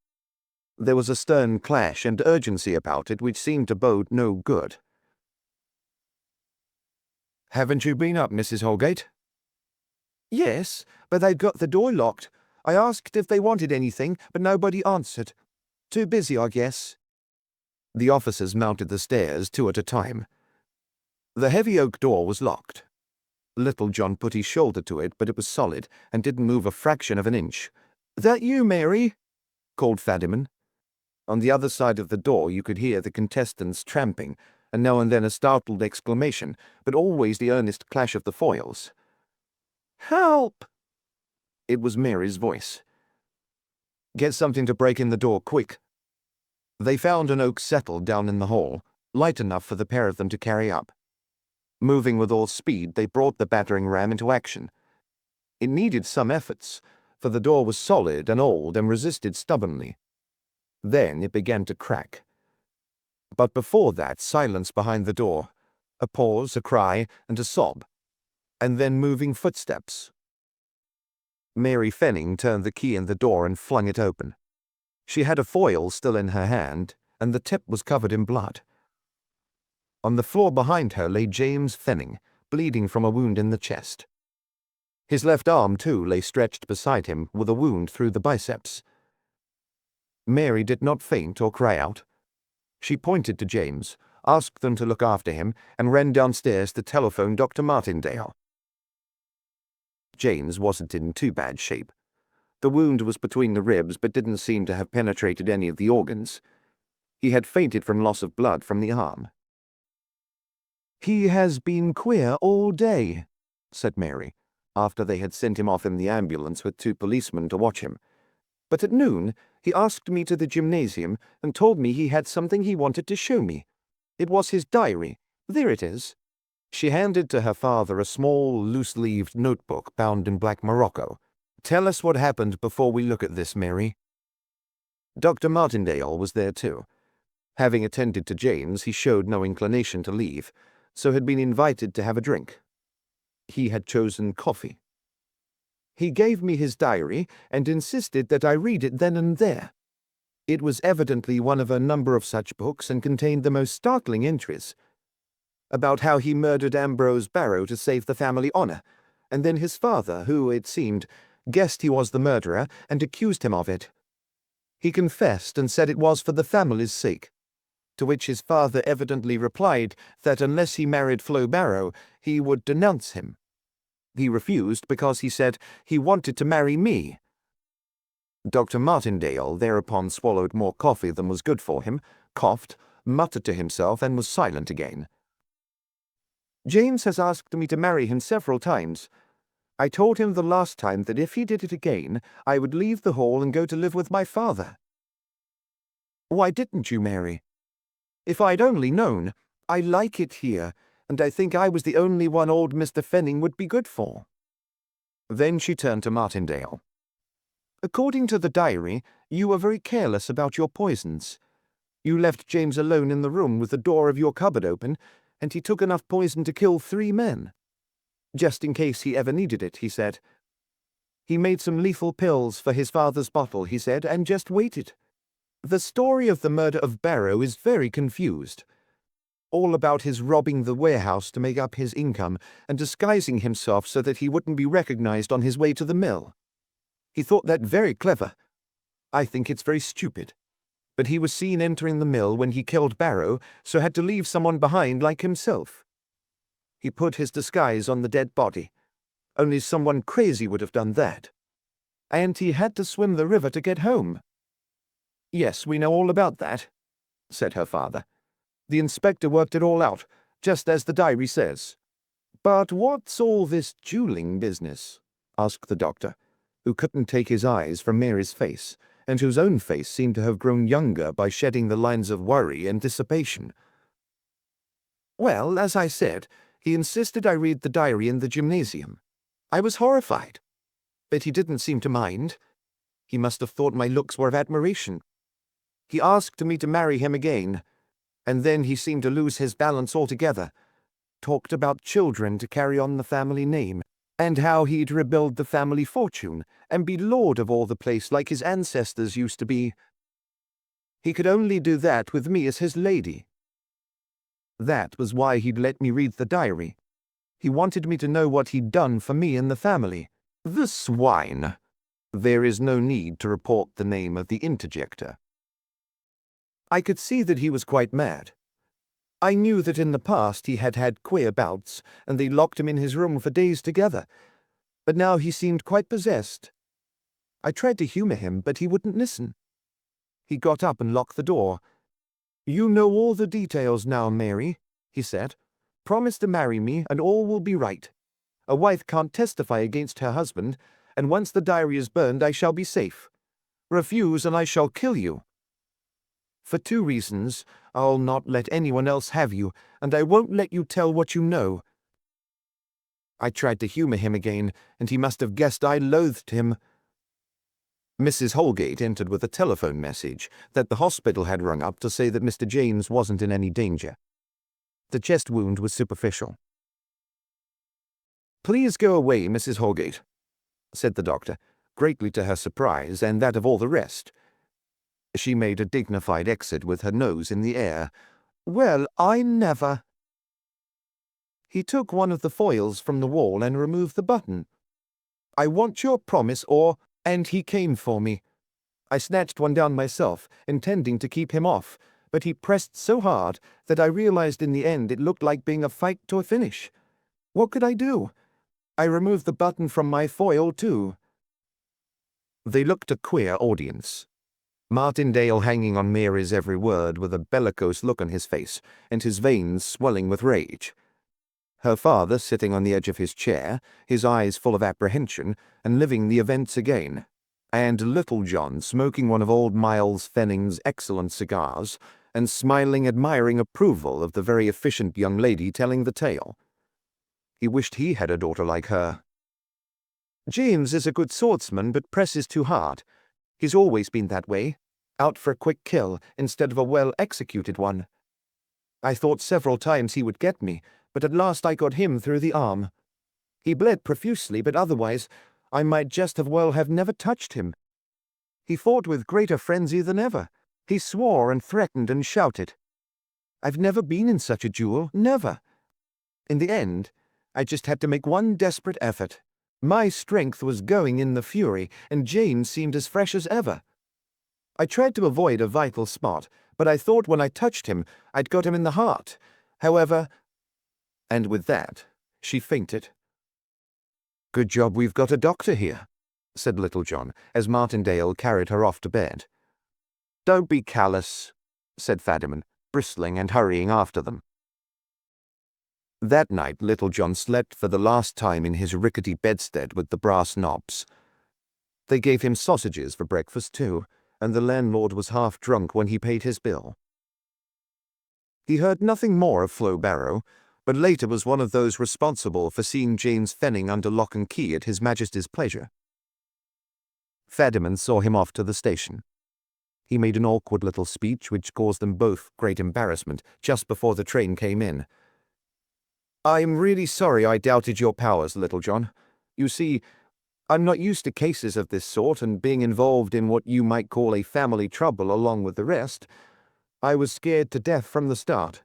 There was a stern clash and urgency about it which seemed to bode no good. Haven't you been up, Mrs. Holgate? Yes, but they'd got the door locked. I asked if they wanted anything, but nobody answered. Too busy, I guess. The officers mounted the stairs, two at a time. The heavy oak door was locked. Little John put his shoulder to it, but it was solid, and didn't move a fraction of an inch. That you, Mary? Called Fadiman. On the other side of the door you could hear the contestants tramping, and now and then a startled exclamation, but always the earnest clash of the foils. Help! It was Mary's voice. Get something to break in the door, quick. They found an oak settle down in the hall, light enough for the pair of them to carry up. Moving with all speed, they brought the battering ram into action. It needed some efforts, for the door was solid and old and resisted stubbornly. Then it began to crack. But before that, silence behind the door, a pause, a cry, and a sob, and then moving footsteps. Mary Fenning turned the key in the door and flung it open. She had a foil still in her hand, and the tip was covered in blood. On the floor behind her lay James Fenning, bleeding from a wound in the chest. His left arm, too, lay stretched beside him, with a wound through the biceps. Mary did not faint or cry out. She pointed to James, asked them to look after him, and ran downstairs to telephone Dr. Martindale. James wasn't in too bad shape. The wound was between the ribs, but didn't seem to have penetrated any of the organs. He had fainted from loss of blood from the arm. He has been queer all day, said Mary, after they had sent him off in the ambulance with 2 policemen to watch him. But at noon he asked me to the gymnasium and told me he had something he wanted to show me. It was his diary. There it is. She handed to her father a small, loose-leaved notebook bound in black morocco. Tell us what happened before we look at this, Mary. Dr. Martindale was there too. Having attended to James, he showed no inclination to leave, so had been invited to have a drink. He had chosen coffee. He gave me his diary and insisted that I read it then and there. It was evidently one of a number of such books and contained the most startling entries. About how he murdered Ambrose Barrow to save the family honor, and then his father, who, it seemed, guessed he was the murderer and accused him of it. He confessed and said it was for the family's sake, to which his father evidently replied that unless he married Flo Barrow, he would denounce him. He refused because he said he wanted to marry me. Dr. Martindale thereupon swallowed more coffee than was good for him, coughed, muttered to himself, and was silent again. James has asked me to marry him several times. I told him the last time that if he did it again, I would leave the Hall and go to live with my father." "Why didn't you, Mary?" "If I'd only known. I like it here, and I think I was the only one old Mr. Fenning would be good for." Then she turned to Martindale. "According to the diary, you were very careless about your poisons. You left James alone in the room with the door of your cupboard open, and he took enough poison to kill 3 men. Just in case he ever needed it, he said. He made some lethal pills for his father's bottle, he said, and just waited. The story of the murder of Barrow is very confused. All about his robbing the warehouse to make up his income and disguising himself so that he wouldn't be recognized on his way to the mill. He thought that very clever. I think it's very stupid. But he was seen entering the mill when he killed Barrow, so had to leave someone behind like himself. He put his disguise on the dead body. Only someone crazy would have done that. And he had to swim the river to get home." "Yes, we know all about that," said her father. "The inspector worked it all out, just as the diary says." "But what's all this dueling business?" asked the doctor, who couldn't take his eyes from Mary's face, and whose own face seemed to have grown younger by shedding the lines of worry and dissipation. "Well, as I said, he insisted I read the diary in the gymnasium. I was horrified, but he didn't seem to mind. He must have thought my looks were of admiration. He asked me to marry him again, and then he seemed to lose his balance altogether. Talked about children to carry on the family name, and how he'd rebuild the family fortune and be lord of all the place like his ancestors used to be. He could only do that with me as his lady. That was why he'd let me read the diary. He wanted me to know what he'd done for me and the family. The swine! There is no need to report the name of the interjector. I could see that he was quite mad. I knew that in the past he had had queer bouts, and they locked him in his room for days together. But now he seemed quite possessed. I tried to humor him, but he wouldn't listen. He got up and locked the door. "You know all the details now, Mary," he said. "Promise to marry me, and all will be right. A wife can't testify against her husband, and once the diary is burned I shall be safe. Refuse, and I shall kill you. For 2 reasons, I'll not let anyone else have you, and I won't let you tell what you know." I tried to humor him again, and he must have guessed I loathed him. Mrs. Holgate entered with a telephone message that the hospital had rung up to say that Mr. James wasn't in any danger. The chest wound was superficial. "Please go away, Mrs. Holgate," said the doctor, greatly to her surprise and that of all the rest. She made a dignified exit with her nose in the air. "Well, I never—" He took one of the foils from the wall and removed the button. "I want your promise, or—" And he came for me. I snatched one down myself, intending to keep him off, but he pressed so hard that I realized in the end it looked like being a fight to a finish. What could I do? I removed the button from my foil, too. They looked a queer audience. Martindale hanging on Mary's every word with a bellicose look on his face, and his veins swelling with rage. Her father sitting on the edge of his chair, his eyes full of apprehension, and living the events again, and Little John smoking one of old Miles Fenning's excellent cigars, and smiling admiring approval of the very efficient young lady telling the tale. He wished he had a daughter like her. "James is a good swordsman, but presses too hard. He's always been that way, out for a quick kill instead of a well-executed one. I thought several times he would get me, but at last I got him through the arm. He bled profusely, but otherwise I might just as well have never touched him. He fought with greater frenzy than ever. He swore and threatened and shouted. I've never been in such a duel, never. In the end, I just had to make one desperate effort. My strength was going in the fury, and James seemed as fresh as ever. I tried to avoid a vital spot, but I thought when I touched him, I'd got him in the heart. However—" And with that, she fainted. "Good job we've got a doctor here," said Little John, as Martindale carried her off to bed. "Don't be callous," said Fadiman, bristling and hurrying after them. That night, Little John slept for the last time in his rickety bedstead with the brass knobs. They gave him sausages for breakfast too, and the landlord was half drunk when he paid his bill. He heard nothing more of Flo Barrow, but later was one of those responsible for seeing James Fenning under lock and key at His Majesty's pleasure. Fadiman saw him off to the station. He made an awkward little speech which caused them both great embarrassment just before the train came in. "I'm really sorry I doubted your powers, Little John. You see, I'm not used to cases of this sort and being involved in what you might call a family trouble along with the rest. I was scared to death from the start.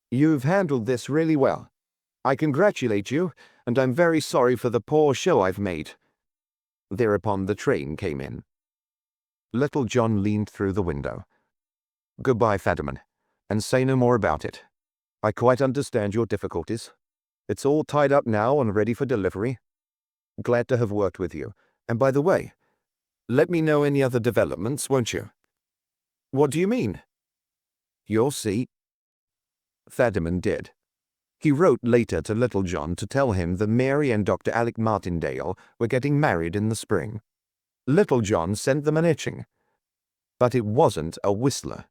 You've handled this really well. I congratulate you, and I'm very sorry for the poor show I've made." Thereupon the train came in. Little John leaned through the window. "Goodbye, Fadiman, and say no more about it. I quite understand your difficulties. It's all tied up now and ready for delivery. Glad to have worked with you. And by the way, let me know any other developments, won't you?" "What do you mean?" "You'll see." Fadiman did. He wrote later to Little John to tell him that Mary and Dr. Alec Martindale were getting married in the spring. Little John sent them an etching. But it wasn't a Whistler.